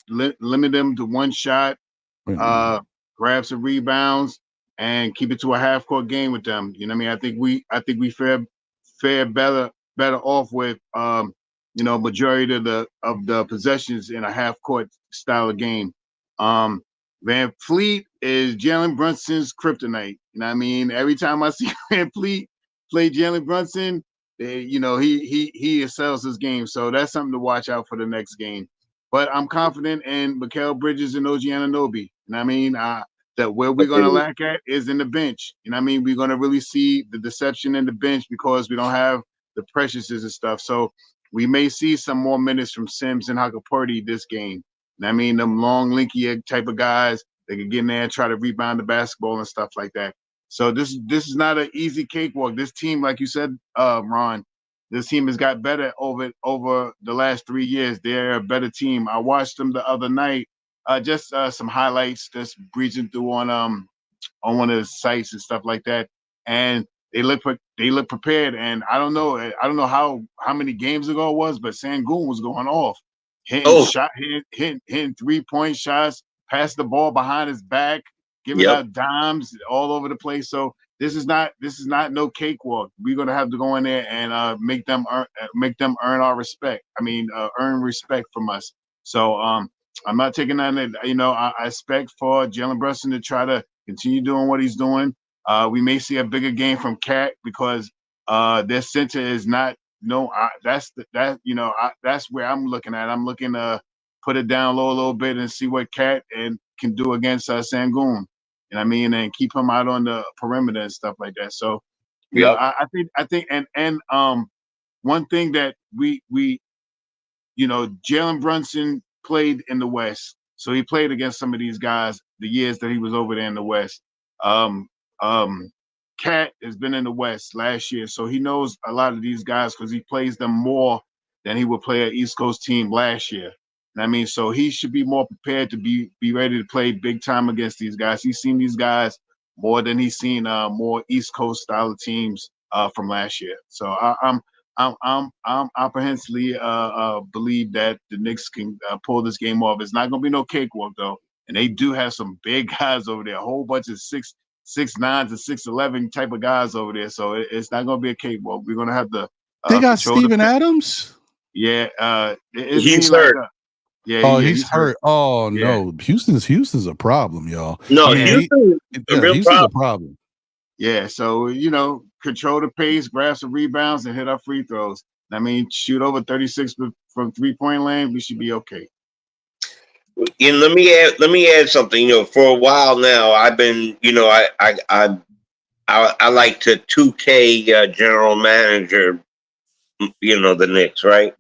them to one shot, grab some rebounds, and keep it to a half court game with them. You know what I mean? I think we fare better off with majority of the possessions in a half court style of game. Van Fleet is Jalen Brunson's kryptonite. You know what I mean? Every time I see Van Fleet play Jalen Brunson, he excels his game. So that's something to watch out for the next game. But I'm confident in Mikal Bridges and OG Anunoby. You know what I mean? That where we're going to lack at is in the bench. You know what I mean? We're going to really see the deception in the bench because we don't have the Preciouses and stuff. So we may see some more minutes from Sims and Hakaporty this game. You know what I mean? Them long, linky type of guys that can get in there and try to rebound the basketball and stuff like that. So this is not an easy cakewalk. This team, like you said, Ron, this team has got better over the last 3 years. They're a better team. I watched them the other night. Just some highlights just breezing through on one of the sites and stuff like that. And they look prepared. And I don't know how many games ago it was, but Sengun was going off. hitting 3-point shots, pass the ball behind his back, giving out dimes all over the place. So this is not no cakewalk. We're gonna have to go in there and make them earn our respect. I mean, earn respect from us. So I'm not taking that. I expect for Jalen Brunson to try to continue doing what he's doing. We may see a bigger game from Cat because their center is not. That's where I'm looking at. I'm looking to put it down low a little bit and see what Cat can do against Sangoon. And keep him out on the perimeter and stuff like that. So, I think, and one thing that we Jalen Brunson played in the West, so he played against some of these guys the years that he was over there in the West. Cat has been in the West last year, so he knows a lot of these guys because he plays them more than he would play an East Coast team last year. So he should be more prepared to be ready to play big time against these guys. He's seen these guys more than he's seen more East Coast style of teams from last year. So I'm apprehensively believe that the Knicks can pull this game off. It's not going to be no cakewalk though, and they do have some big guys over there, a whole bunch of 6'9" to 6'11" type of guys over there. So it's not going to be a cakewalk. We're going to have to. They got Steven Adams. Yeah, he's hurt. He's hurt. Oh no, Houston's a problem, y'all. No, Houston's a problem. Yeah, so control the pace, grab some rebounds, and hit our free throws. Shoot over 36 from 3-point land. We should be okay. And let me add something. For a while now, I've been, I like to 2K general manager, the Knicks, right?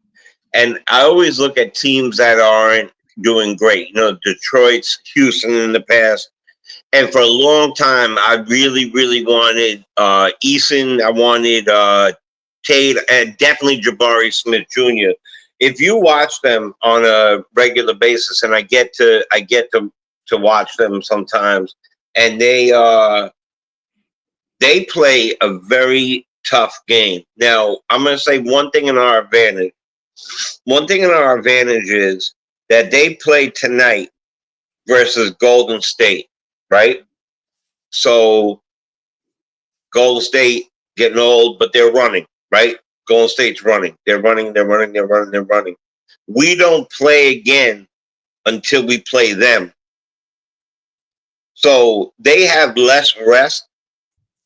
And I always look at teams that aren't doing great. Detroit's, Houston in the past. And for a long time, I really, really wanted Eason. I wanted Tate, and definitely Jabari Smith Jr. If you watch them on a regular basis, and I get to watch them sometimes, and they play a very tough game. Now, I'm going to say one thing in our advantage. One thing in our advantage is that they play tonight versus Golden State, right? So Golden State getting old, but they're running, right? Golden State's running. They're running. We don't play again until we play them. So they have less rest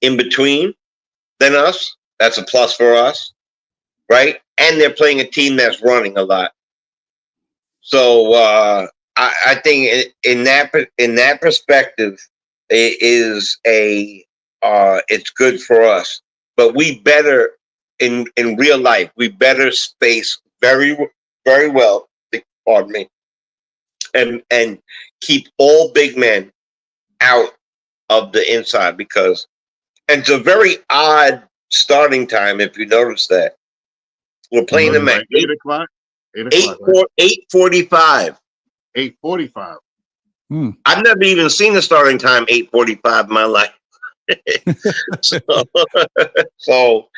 in between than us. That's a plus for us, right? And they're playing a team that's running a lot. So I think in that perspective, it is it's good for us. But we better in real life, we better space very, very well. Pardon me, and keep all big men out of the inside because it's a very odd starting time. If you notice that. We're playing them at 8 o'clock. 8:45. 8:45. I've never even seen a starting time 8:45 in my life. so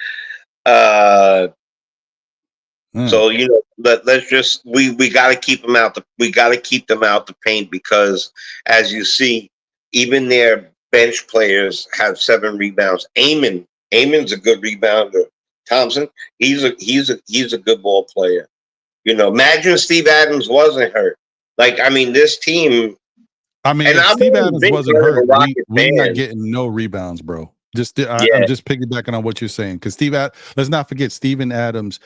let's just we got to keep them out. We got to keep them out the paint because, as you see, even their bench players have 7 rebounds. Amon's a good rebounder. Thompson, he's a good ball player. Imagine Steve Adams wasn't hurt. This team. If Steve Adams wasn't hurt, we're not getting no rebounds, bro. I'm just piggybacking on what you're saying because let's not forget Steven Adams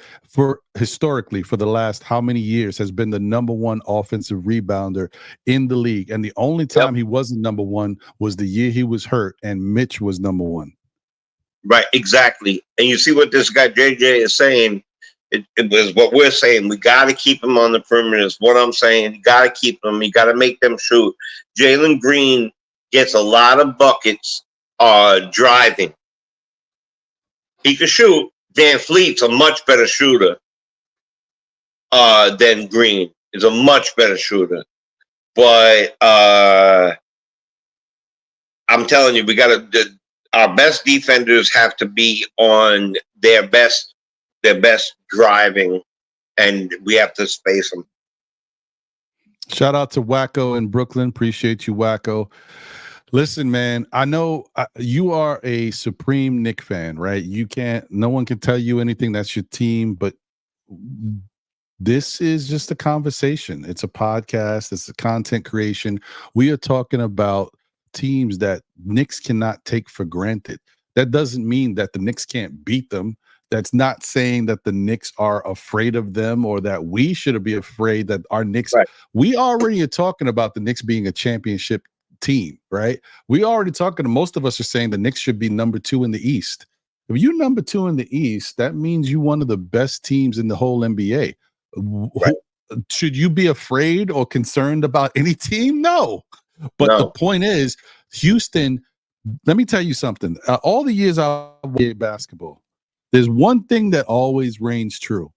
historically for the last how many years has been the #1 offensive rebounder in the league, and the only time he wasn't #1 was the year he was hurt and Mitch was #1. Right, exactly. And you see what this guy JJ is saying. It was what we're saying. We got to keep them on the perimeter. Is what I'm saying. You got to keep them. You got to make them shoot. Jalen Green gets a lot of buckets driving. He can shoot. Van Fleet's a much better shooter than Green. Is a much better shooter. But I'm telling you, we got to. Our best defenders have to be on their best driving, and we have to space them. Shout out to Wacko in Brooklyn. Appreciate you, Wacko. Listen, man, I know you are a supreme Knicks fan, right? No one can tell you anything. That's your team, but this is just a conversation. It's a podcast. It's a content creation. We are talking about teams that Knicks cannot take for granted. That doesn't mean that the Knicks can't beat them. That's not saying that the Knicks are afraid of them or that we should be afraid that our Knicks. Right. We already are talking about the Knicks being a championship team, right? We already talking. Most of us are saying the Knicks should be number 2 in the East. If you're number 2 in the East, that means you're one of the best teams in the whole NBA. Right. Should you be afraid or concerned about any team? No. But No. the point is, Houston, let me tell you something. All the years I played basketball, there's one thing that always reigns true.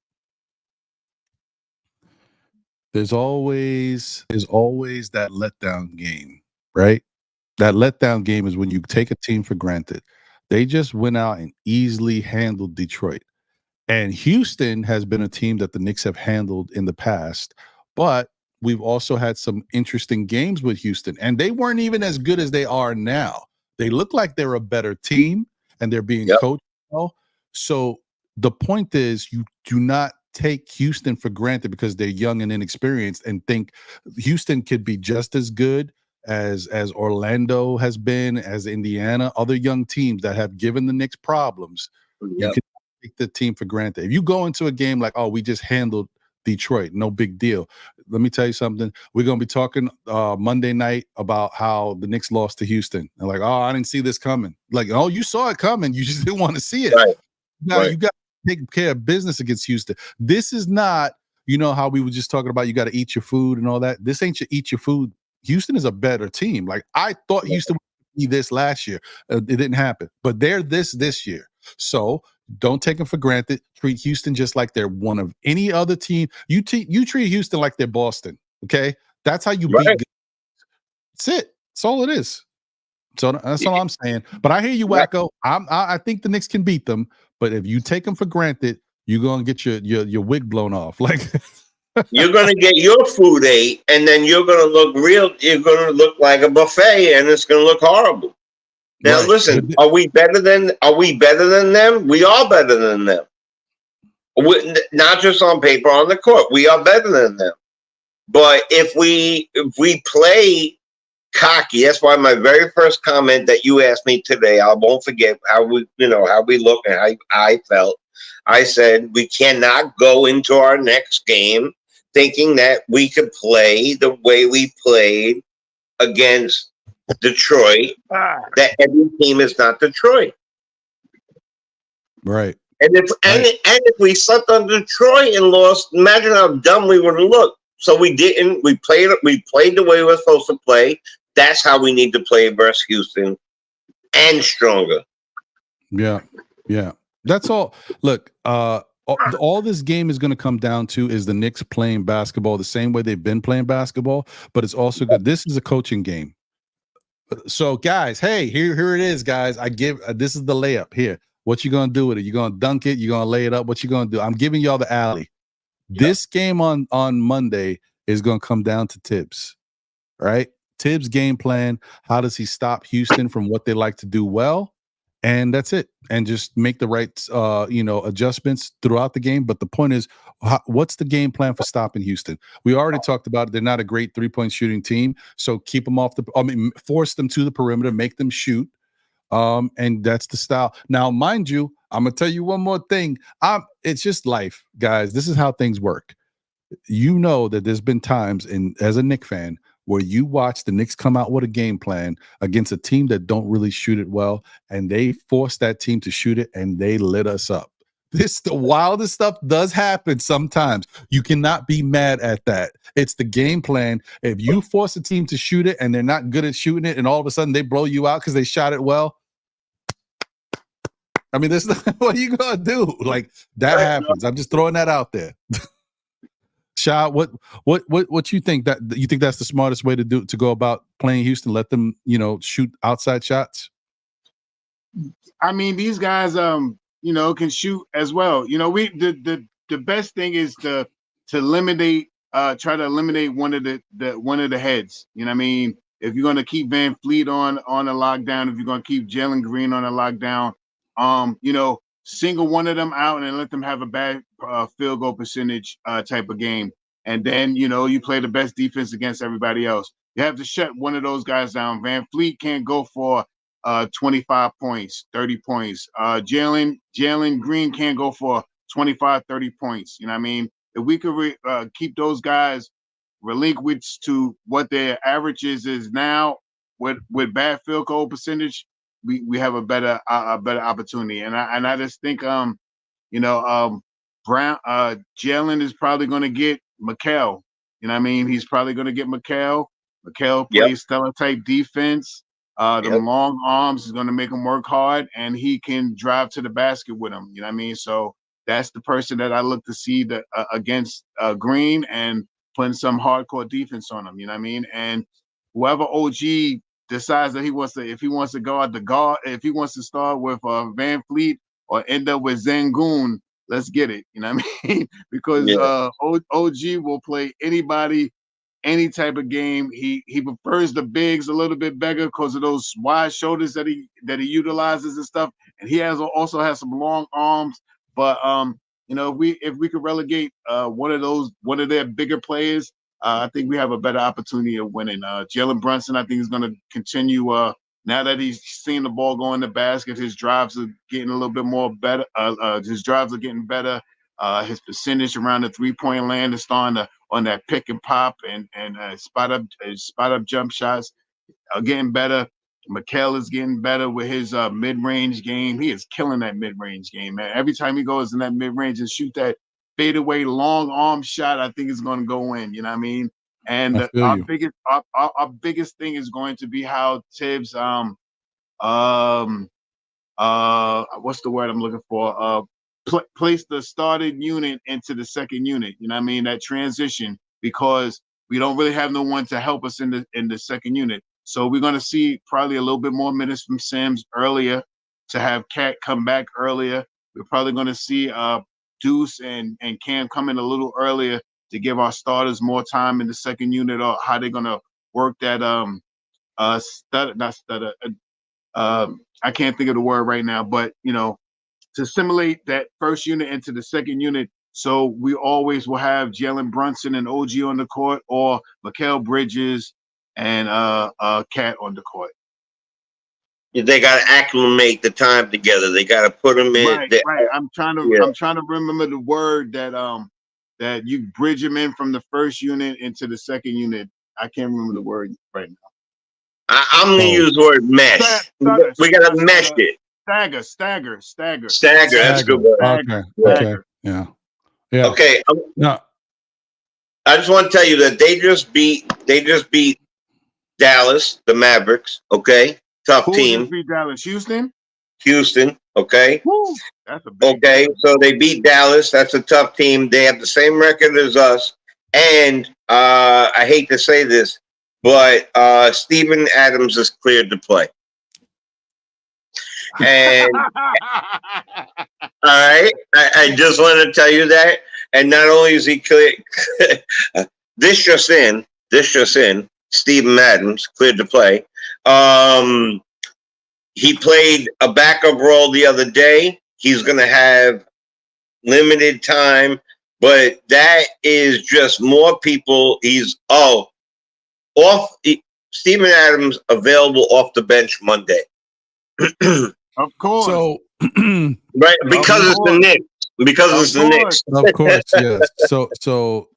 There's always that letdown game, right? That letdown game is when you take a team for granted. They just went out and easily handled Detroit. And Houston has been a team that the Knicks have handled in the past, but we've also had some interesting games with Houston, and they weren't even as good as they are now. They look like they're a better team, and they're being coached well. So the point is, you do not take Houston for granted because they're young and inexperienced and think Houston could be just as good as Orlando has been, as Indiana, other young teams that have given the Knicks problems. You can take the team for granted. If you go into a game like, oh, we just handled Detroit, no big deal. Let me tell you something. We're going to be talking Monday night about how the Knicks lost to Houston. And like, oh, I didn't see this coming. Like, oh, you saw it coming. You just didn't want to see it. Right. You got to take care of business against Houston. This is not, how we were just talking about, you got to eat your food and all that. This ain't your eat your food. Houston is a better team. Like, I thought Houston would be this last year. It didn't happen. But they're this year. So don't take them for granted. Treat Houston just like they're one of any other team. You treat Houston like they're Boston. Okay, that's how you beat. Good. That's it. That's all it is. So that's all I'm saying. But I hear you, Wacko. I think the Knicks can beat them. But if you take them for granted, you're gonna get your wig blown off. Like you're gonna get your food ate, and then you're gonna look real. You're gonna look like a buffet, and it's gonna look horrible. Now, listen, are we better than them? We are better than them. Not just on paper, on the court. We are better than them. But if we play cocky, that's why my very first comment that you asked me today, I won't forget how we look and how I felt. I said we cannot go into our next game thinking that we could play the way we played against Detroit, that every team is not Detroit. Right. And if we slept on Detroit and lost, imagine how dumb we would have looked. So we didn't. We played the way we were supposed to play. That's how we need to play versus Houston, and stronger. Yeah. That's all. Look, all this game is going to come down to is the Knicks playing basketball the same way they've been playing basketball, but it's also good. This is a coaching game. So, guys, hey, here it is, guys. I give this is the layup here. What you gonna do with it? You gonna dunk it? You gonna lay it up? What you gonna do? I'm giving y'all the alley. This game on Monday is gonna come down to Tibbs, right? Tibbs' game plan. How does he stop Houston from what they like to do well? And that's it. And just make the right, adjustments throughout the game. But the point is, what's the game plan for stopping Houston? We already talked about it. They're not a great 3-point shooting team. So keep them force them to the perimeter, make them shoot. And that's the style. Now, mind you, I'm going to tell you one more thing. It's just life, guys. This is how things work. You know that there's been times as a Knicks fan where you watch the Knicks come out with a game plan against a team that don't really shoot it well, and they force that team to shoot it, and they lit us up. The wildest stuff does happen sometimes. You cannot be mad at that. It's the game plan. If you force a team to shoot it and they're not good at shooting it, and all of a sudden they blow you out because they shot it well, I mean, what are you gonna do? Like, that happens. I'm just throwing that out there. Sha, what you think? That you think that's the smartest way to go about playing Houston? Let them, shoot outside shots. I mean, these guys, can shoot as well. The best thing is to eliminate try to eliminate one of the heads. You know what I mean? If you're gonna keep Van Fleet on a lockdown, if you're gonna keep Jalen Green on a lockdown, single one of them out and then let them have a bad field goal percentage type of game. And then, you play the best defense against everybody else. You have to shut one of those guys down. Van Fleet can't go for 25 points, 30 points. Jalen Green can't go for 25, 30 points. You know what I mean? If we could keep those guys relinquished to what their averages is now with bad field goal percentage, we have a better opportunity. And I just think Jalen is probably going to get Matteo. You know what I mean? He's probably going to get Matteo. Matteo plays stellar type defense. The long arms is going to make him work hard, and he can drive to the basket with him. You know what I mean? So that's the person that I look to see against Green and putting some hardcore defense on him. You know what I mean? And whoever OG decides that if he wants to go out the guard, if he wants to start with Van Fleet or end up with Zangoon, let's get it. You know what I mean? Because OG will play anybody, any type of game. He prefers the bigs a little bit better because of those wide shoulders that he utilizes and stuff. And he also has some long arms. But if we could relegate one of their bigger players, I think we have a better opportunity of winning. Jalen Brunson, I think, is going to continue. Now that he's seen the ball go in the basket, his drives are getting a little bit more better. His drives are getting better. His percentage around the 3-point land is starting to on that pick and pop and spot up jump shots are getting better. Mikal is getting better with his mid-range game. He is killing that mid-range game, man. Every time he goes in that mid-range and shoot that fadeaway long arm shot, I think it's going to go in. You know what I mean? And our biggest thing is going to be how Tibbs what's the word I'm looking for? Place the starting unit into the second unit. You know what I mean? That transition, because we don't really have no one to help us in the second unit. So we're going to see probably a little bit more minutes from Sims earlier to have Cat come back earlier. We're probably going to see Deuce and Cam come in a little earlier to give our starters more time in the second unit, or how they're going to work that I can't think of the word right now, but to simulate that first unit into the second unit. So we always will have Jalen Brunson and OG on the court, or Mikal Bridges and Cat on the court. They got to acclimate the time together. They got to put them in. Right. I'm trying to remember the word that you bridge them in from the first unit into the second unit. I can't remember the word right now. I'm going to use the word mesh. We got to mesh it. Stagger. That's a good word. Okay. Yeah. Okay. No. I just want to tell you that they just beat Dallas, the Mavericks. Okay. Tough team. Who just beat Dallas? Houston. Okay. Woo. That's a big okay. So they beat Dallas. That's a tough team. They have the same record as us. And I hate to say this, but Steven Adams is cleared to play. And all right, I just want to tell you that. And not only is he clear, this just in, Steven Adams cleared to play. He played a backup role the other day. He's going to have limited time, but that is just more people. Steven Adams available off the bench Monday. Of course. So, right, because it's the Knicks. Because it's the Knicks. Of course, yes. So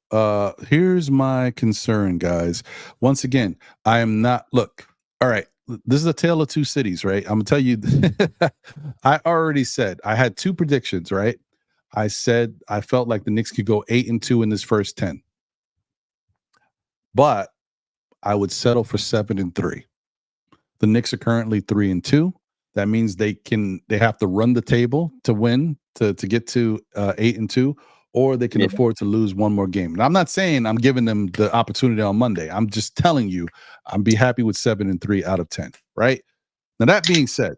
here's my concern, guys. Once again, I am not. Look, all right. This is a tale of two cities, right? I'm gonna tell you. I already said I had two predictions, right? I said I felt like the Knicks could go 8-2 in this first 10, but I would settle for 7-3. The Knicks are currently 3-2. That means they have to run the table to win to get to 8-2, or they can afford to lose one more game. And I'm not saying I'm giving them the opportunity on Monday. I'm just telling you, I'd be happy with 7-3 out of 10. Right now, that being said,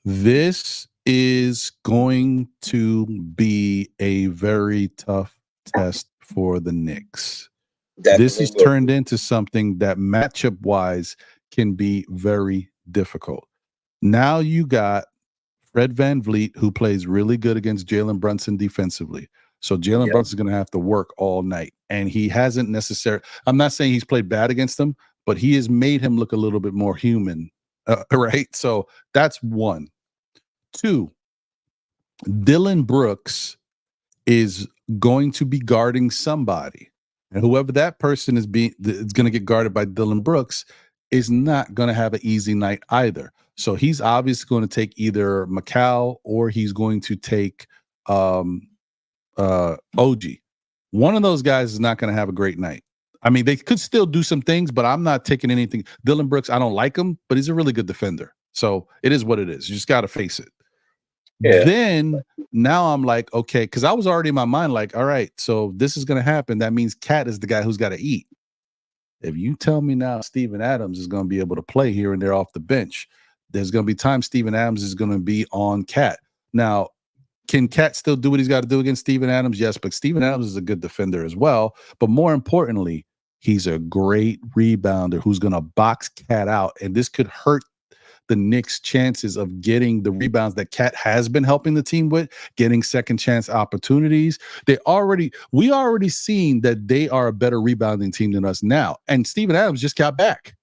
this is going to be a very tough test for the Knicks. Definitely This has will. turned into something that matchup wise can be very difficult. Now you got Fred VanVleet, who plays really good against Jalen Brunson defensively. So Jalen Brunson's going to have to work all night. And he hasn't necessarily, I'm not saying he's played bad against him, but he has made him look a little bit more human. Right? So that's one. Two, Dylan Brooks is going to be guarding somebody. And whoever that person is going to get guarded by Dylan Brooks is not going to have an easy night either. So he's obviously going to take either Macau or he's going to take OG. One of those guys is not going to have a great night. I mean, they could still do some things, but I'm not taking anything. Dylan Brooks, I don't like him, but he's a really good defender. So it is what it is. You just got to face it. Yeah. Then now I'm like, okay, because I was already in my mind like, all right, so this is going to happen. That means Cat is the guy who's got to eat. If you tell me now Steven Adams is going to be able to play here and there off the bench, there's going to be times Steven Adams is going to be on Cat. Now, can Cat still do what he's got to do against Steven Adams? Yes, but Steven Adams is a good defender as well. But more importantly, he's a great rebounder who's going to box Cat out, and this could hurt the Knicks' chances of getting the rebounds that Cat has been helping the team with, getting second chance opportunities. We already seen that they are a better rebounding team than us now. And Steven Adams just got back.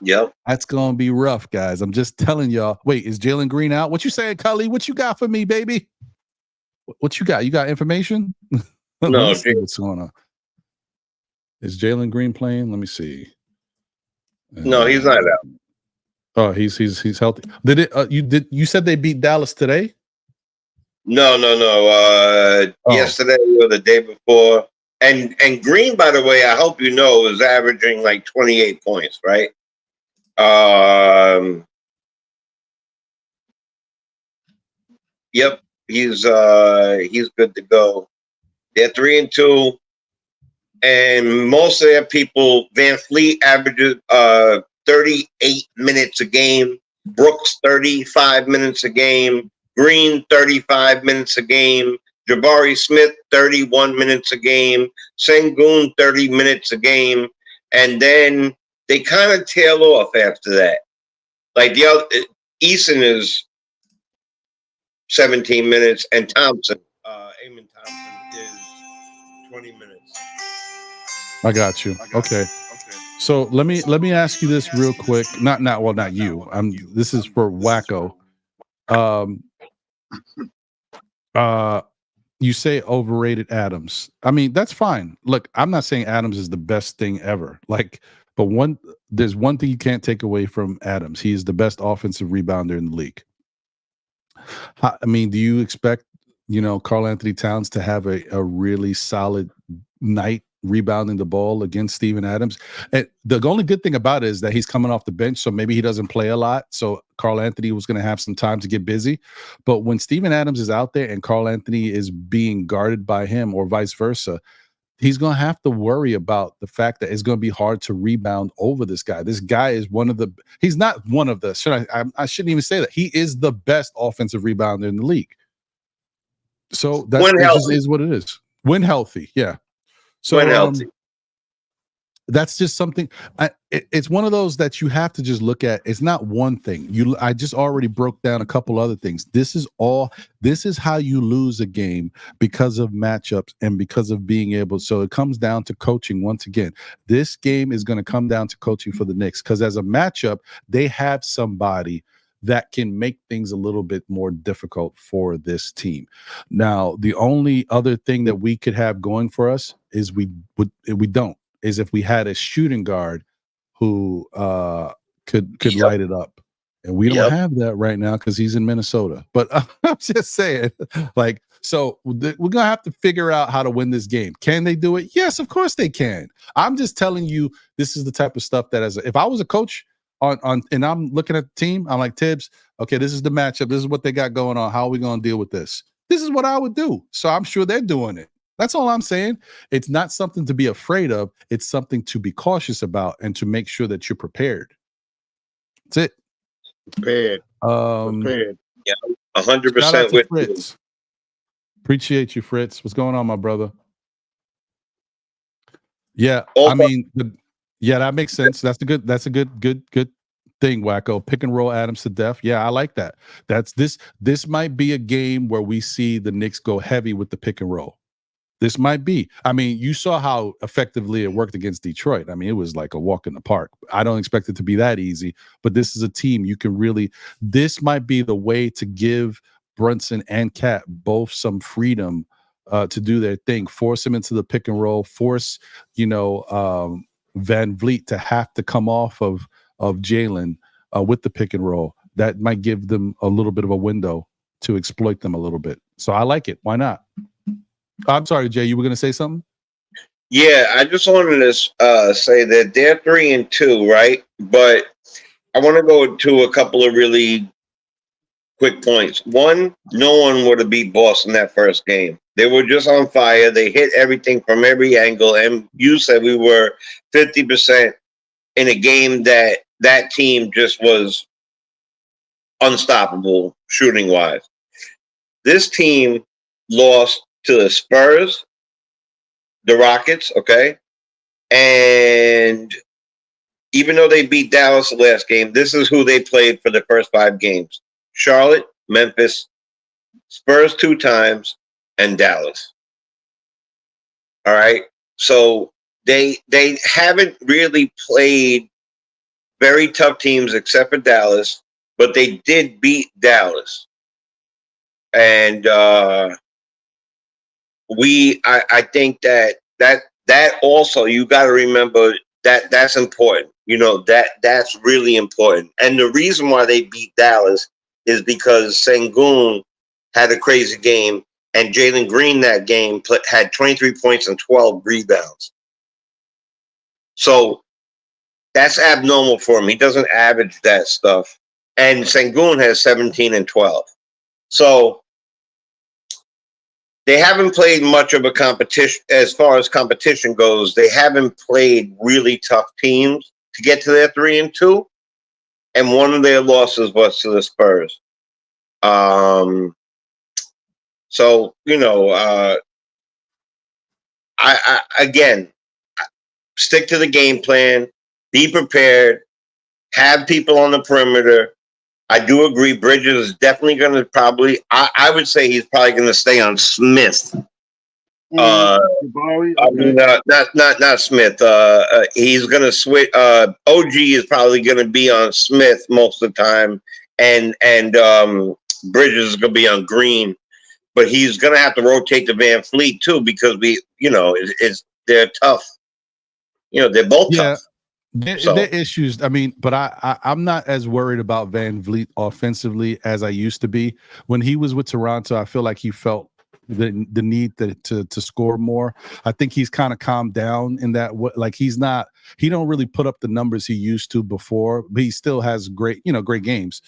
Yep. That's going to be rough, guys. I'm just telling y'all. Wait, is Jalen Green out? What you saying, Khalid? What you got for me, baby? What you got? You got information? No, what's going on? Is Jalen Green playing? Let me see. No, he's not out. Oh, he's healthy. Did it? You said they beat Dallas today? No. Yesterday or the day before. And Green, by the way, I hope you know, is averaging like 28 points, right? Yep, he's good to go. They're 3-2, and most of their people, VanVleet averages 38 minutes a game, Brooks 35 minutes a game, Green 35 minutes a game, Jabari Smith 31 minutes a game, Sengun 30 minutes a game, and then they kind of tail off after that. Like the other, Eason is 17 minutes, and Thompson, Amon Thompson is 20 minutes. I got you. Okay. So let me ask you this real quick. Not you. This is for Wacko. You say overrated Adams. I mean, that's fine. Look, I'm not saying Adams is the best thing ever. But there's one thing you can't take away from Adams. He is the best offensive rebounder in the league. I mean, do you expect, Karl Anthony Towns to have a really solid night rebounding the ball against Steven Adams? And the only good thing about it is that he's coming off the bench, so maybe he doesn't play a lot. So Karl Anthony was going to have some time to get busy. But when Steven Adams is out there and Karl Anthony is being guarded by him or vice versa, he's going to have to worry about the fact that it's going to be hard to rebound over this guy. This guy is he's not one of the, I shouldn't even say that. He is the best offensive rebounder in the league. So that is what it is. When healthy, yeah. So when healthy. That's just something. It's one of those that you have to just look at. It's not one thing. I just already broke down a couple other things. This is how you lose a game because of matchups and because of being able. So it comes down to coaching once again. This game is going to come down to coaching for the Knicks because as a matchup, they have somebody that can make things a little bit more difficult for this team. Now, the only other thing that we could have going for us is if we had a shooting guard who could light it up. And we don't have that right now because he's in Minnesota. But I'm just saying, we're going to have to figure out how to win this game. Can they do it? Yes, of course they can. I'm just telling you, this is the type of stuff that if I was a coach and I'm looking at the team, I'm like, Tibbs, okay, this is the matchup. This is what they got going on. How are we going to deal with this? This is what I would do. So I'm sure they're doing it. That's all I'm saying. It's not something to be afraid of. It's something to be cautious about and to make sure that you're prepared. That's it. Prepared. Yeah, 100% with Fritz. Appreciate you, Fritz. What's going on, my brother? Yeah, I mean, yeah, that makes sense. That's a good thing, Wacko. Pick and roll Adams to death. Yeah, I like that. This might be a game where we see the Knicks go heavy with the pick and roll. This might be. I mean, you saw how effectively it worked against Detroit. I mean, it was like a walk in the park. I don't expect it to be that easy, but this is a team you can really. This might be the way to give Brunson and Cat both some freedom to do their thing. Force them into the pick and roll. Force Van Vliet to have to come off of Jalen with the pick and roll. That might give them a little bit of a window to exploit them a little bit. So I like it. Why not? I'm sorry, Jay. You were going to say something? Yeah, I just wanted to say that they're 3-2, right? But I want to go to a couple of really quick points. One, no one would have beat Boston that first game. They were just on fire. They hit everything from every angle. And you said we were 50% in a game that team just was unstoppable shooting-wise. This team lost to the Spurs, the Rockets, okay? And even though they beat Dallas the last game, this is who they played for the first 5 games. Charlotte, Memphis, Spurs 2 times, and Dallas. All right? So they haven't really played very tough teams except for Dallas, but they did beat Dallas. And I think that also, you got to remember that's important. You know, that's really important. And the reason why they beat Dallas is because Sengun had a crazy game, and Jalen Green that game had 23 points and 12 rebounds. So that's abnormal for him. He doesn't average that stuff. And Sengun has 17 and 12. So they haven't played much of a competition. As far as competition goes, they haven't played really tough teams to get to their 3-2. And one of their losses was to the Spurs. So, you know, I again, stick to the game plan, be prepared, have people on the perimeter. I do agree. Bridges is definitely going to probably. I would say he's probably going to stay on Smith. I mean, not Smith. He's going to switch. OG is probably going to be on Smith most of the time, and Bridges is going to be on Green. But he's going to have to rotate to Van Fleet too, because they're tough. You know, they're both tough. There issues. I mean, but I'm not as worried about Van Vliet offensively as I used to be. When he was with Toronto, I feel like he felt the need to score more. I think he's kind of calmed down in that. Like he don't really put up the numbers he used to before, but he still has great games.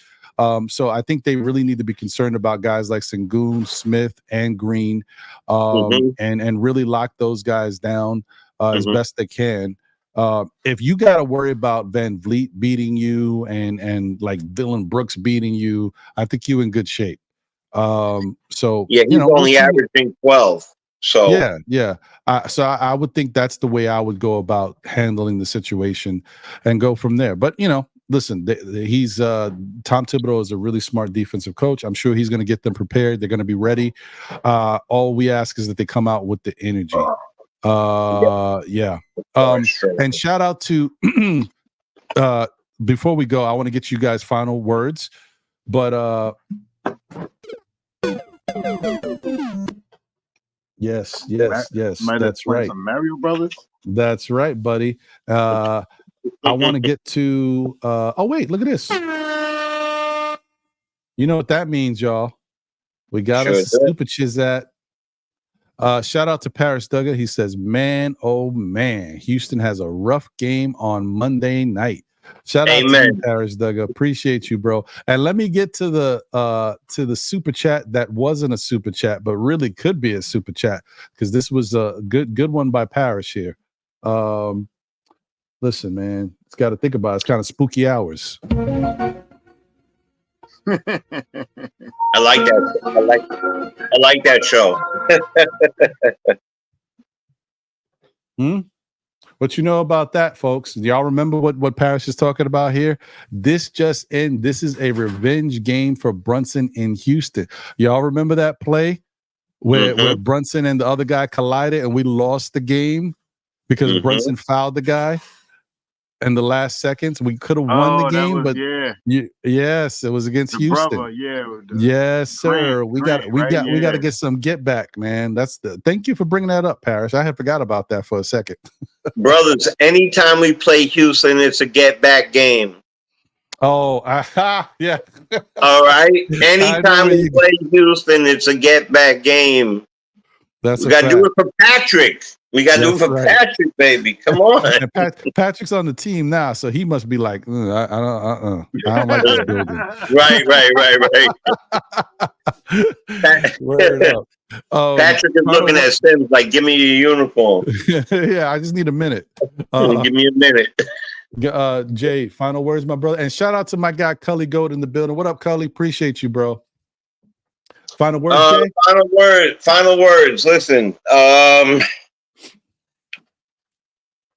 So I think they really need to be concerned about guys like Sengun, Smith, and Green, and really lock those guys down as best they can. If you got to worry about Van Vliet beating you and like Dylan Brooks beating you, I think you're in good shape. So yeah, he's only averaging 12. So yeah. So I would think that's the way I would go about handling the situation and go from there. But listen, he's Tom Thibodeau is a really smart defensive coach. I'm sure he's going to get them prepared. They're going to be ready. All we ask is that they come out with the energy. And shout out to before we go, I want to get you guys final words, but yes, that's right. Some Mario Brothers. That's right, buddy. I want to get to oh wait, look at this. You know what that means, y'all. We got a super chizat. Shout out to Paris Duggar. He says, man, oh man, Houston has a rough game on Monday night. Shout out to you, Paris Duggar. Appreciate you, bro. And let me get to the super chat that wasn't a super chat, but really could be a super chat, because this was a good one by Paris here. Listen, man, it's got to think about it. It's kind of spooky hours. I like that. I like that show. But you know about that, folks. Y'all remember what Parrish is talking about here? This just in. This is a revenge game for Brunson in Houston. Y'all remember that play where Brunson and the other guy collided and we lost the game because Brunson fouled the guy in the last seconds? We could have won the game, but yes, it was against Houston. Brother, yes, sir. Grant, we got yeah. to get some get back, man. Thank you for bringing that up, Parrish. I had forgot about that for a second. Brothers, anytime we play Houston, it's a get back game. Oh, yeah. All right. Anytime we play Houston, it's a get back game. We got to do it for Patrick. We got to do it for Patrick, baby. Come on. Patrick's on the team now, so he must be like, I don't like this building. Right. Word up. Patrick is looking at Sims like, give me your uniform. Yeah, I just need a minute. Give me a minute. Jay, final words, my brother. And shout out to my guy, Cully Gold in the building. What up, Cully? Appreciate you, bro. Final words, Jay? Final words. Listen, I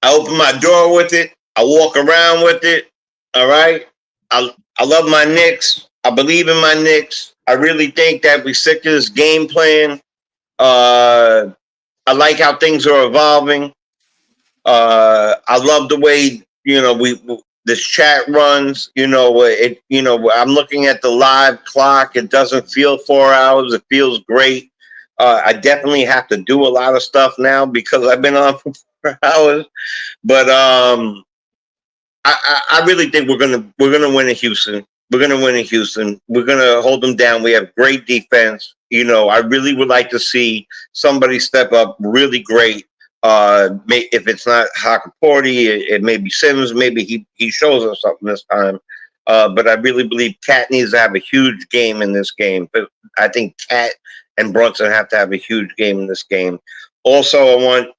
open my door with it. I walk around with it. All right. I love my Knicks. I believe in my Knicks. I really think that we're sick of this game plan. I like how things are evolving. I love the way, this chat runs, I'm looking at the live clock. It doesn't feel 4 hours. It feels great. I definitely have to do a lot of stuff now because I've been on for 4 hours, but I really think we're gonna win in Houston. We're gonna win in Houston. We're gonna hold them down. We have great defense. I really would like to see somebody step up really great. If it's not Hakaporty, it may be Sims. Maybe he shows us something this time. But I really believe Cat needs to have a huge game in this game. But I think Cat and Brunson have to have a huge game in this game. Also, I want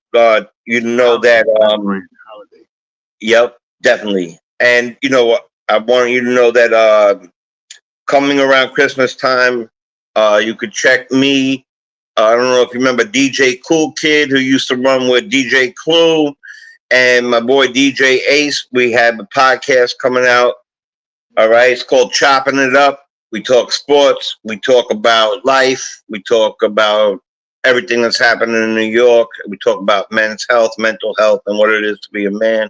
you to know that. Yep, definitely. And I want you to know that coming around Christmas time, you could check me. I don't know if you remember DJ Cool Kid, who used to run with DJ Clue, and my boy DJ Ace. We have a podcast coming out. All right, it's called Chopping It Up. We talk sports. We talk about life. We talk about everything that's happening in New York. We talk about men's health, mental health, and what it is to be a man.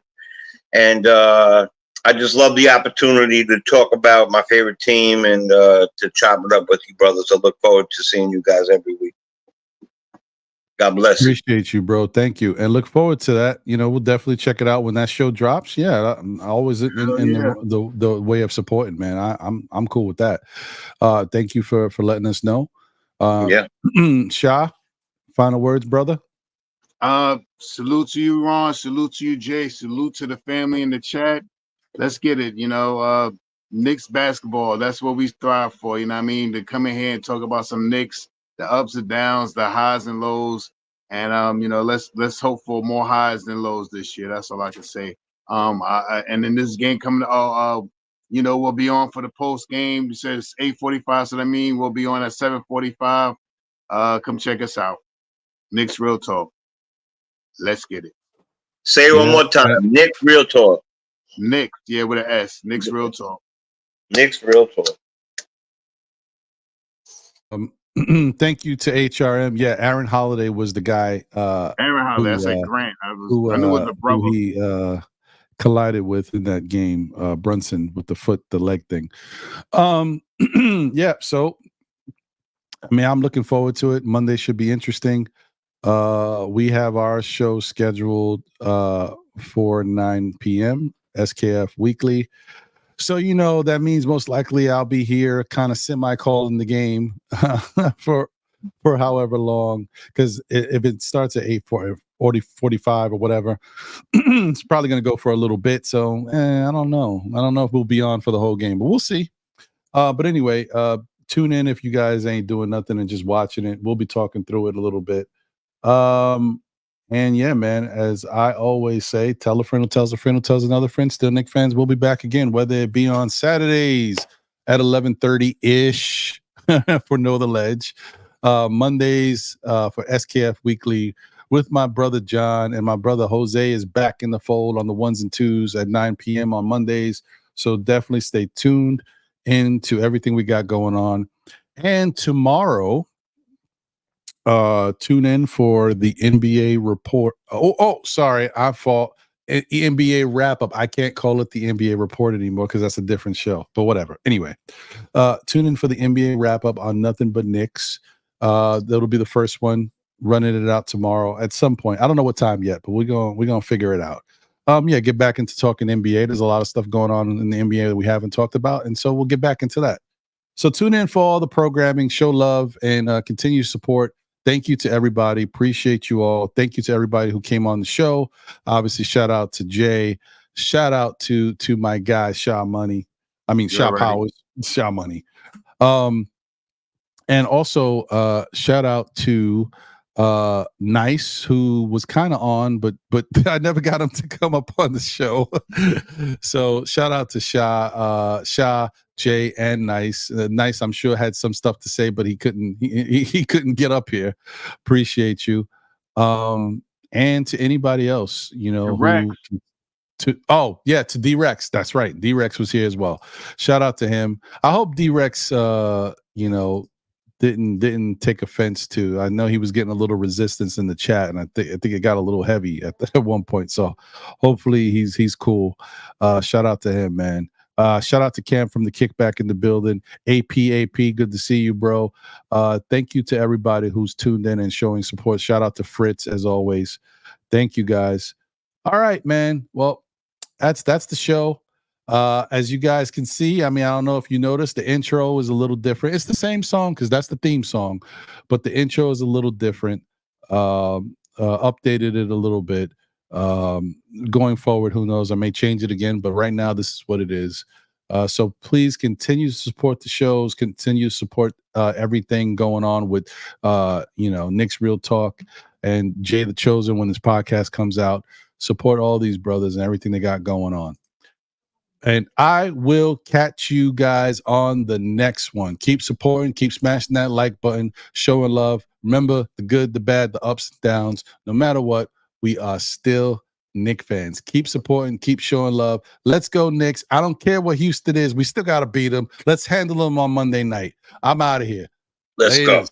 And I just love the opportunity to talk about my favorite team and to chop it up with you, brothers. I look forward to seeing you guys every week. God bless. Appreciate you, bro. Thank you, and look forward to that. We'll definitely check it out when that show drops. Yeah, I'm always in the way of supporting, man. I'm cool with that. Thank you for letting us know. Shah, final words, brother. Salute to you, Ron. Salute to you, Jay. Salute to the family in the chat. Let's get it. Knicks basketball. That's what we strive for. You know what I mean? To come in here and talk about some Knicks. The ups and downs, the highs and lows, and let's hope for more highs than lows this year. That's all I can say. And then this game coming, we'll be on for the post game. It says 8:45, so that means we'll be on at 7:45. Come check us out. Knicks Real Talk. Let's get it. Say it one more time. Knicks Real Talk. Knicks, with an S. Knicks Real Talk. Knicks Real Talk. Thank you to HRM. Yeah, Aaron Holiday was the guy. Aaron Holiday. I said Grant. I knew it was a brother. Who he collided with in that game. Brunson with the leg thing. Yeah. So, I'm looking forward to it. Monday should be interesting. We have our show scheduled for 9 p.m. SKF Weekly. So, that means most likely I'll be here kind of semi-calling the game for however long, because if it starts at 8:45 or whatever, it's probably going to go for a little bit. So I don't know. I don't know if we'll be on for the whole game, but we'll see. But anyway, tune in if you guys ain't doing nothing and just watching it. We'll be talking through it a little bit. And yeah, man, as I always say, tell a friend who tells a friend who tells another friend. Still Knicks fans will be back again, whether it be on Saturdays at 11:30-ish for Know the Ledge, Mondays for SKF Weekly, with my brother John, and my brother Jose is back in the fold on the 1s and 2s at 9 p.m. on Mondays. So definitely stay tuned into everything we got going on. And tomorrow, tune in for the NBA report. Sorry, I fault. NBA wrap up. I can't call it the NBA report anymore because that's a different show. But whatever. Anyway, tune in for the NBA wrap up on Nothing But Knicks. That'll be the first one. Running it out tomorrow at some point. I don't know what time yet, but we're gonna figure it out. Get back into talking NBA. There's a lot of stuff going on in the NBA that we haven't talked about, and so we'll get back into that. So tune in for all the programming, show love, and continue support. Thank you to everybody. Appreciate you all. Thank you to everybody who came on the show. Obviously, shout out to Jay. Shout out to my guy Shaw Money. I mean Shaw Powers. Shaw Money. And also shout out to Nice, who was kind of on, but I never got him to come up on the show. So shout out to Shah, Jay, and Nice. Nice, I'm sure had some stuff to say, but he couldn't. He couldn't get up here. Appreciate you. And to anybody else, to D-Rex. That's right. D-Rex was here as well. Shout out to him. I hope D-Rex, didn't take offense to. I know he was getting a little resistance in the chat, and I think it got a little heavy at one point. So hopefully he's cool. Shout out to him, man. Shout out to Cam from the Kickback in the building. AP, good to see you, bro. Thank you to everybody who's tuned in and showing support. Shout out to Fritz as always. Thank you guys. All right, man. Well, that's the show. As you guys can see, I mean, I don't know if you noticed, the intro is a little different. It's the same song because that's the theme song, but the intro is a little different. Updated it a little bit. Going forward, who knows? I may change it again, but right now this is what it is. So please continue to support the shows, continue to support everything going on with Knicks Real Talk and Jay the Chosen when this podcast comes out. Support all these brothers and everything they got going on. And I will catch you guys on the next one. Keep supporting, keep smashing that like button, showing love. Remember the good, the bad, the ups and downs. No matter what, we are still Knicks fans. Keep supporting, keep showing love. Let's go, Knicks. I don't care what Houston is. We still got to beat them. Let's handle them on Monday night. I'm out of here. Let's go.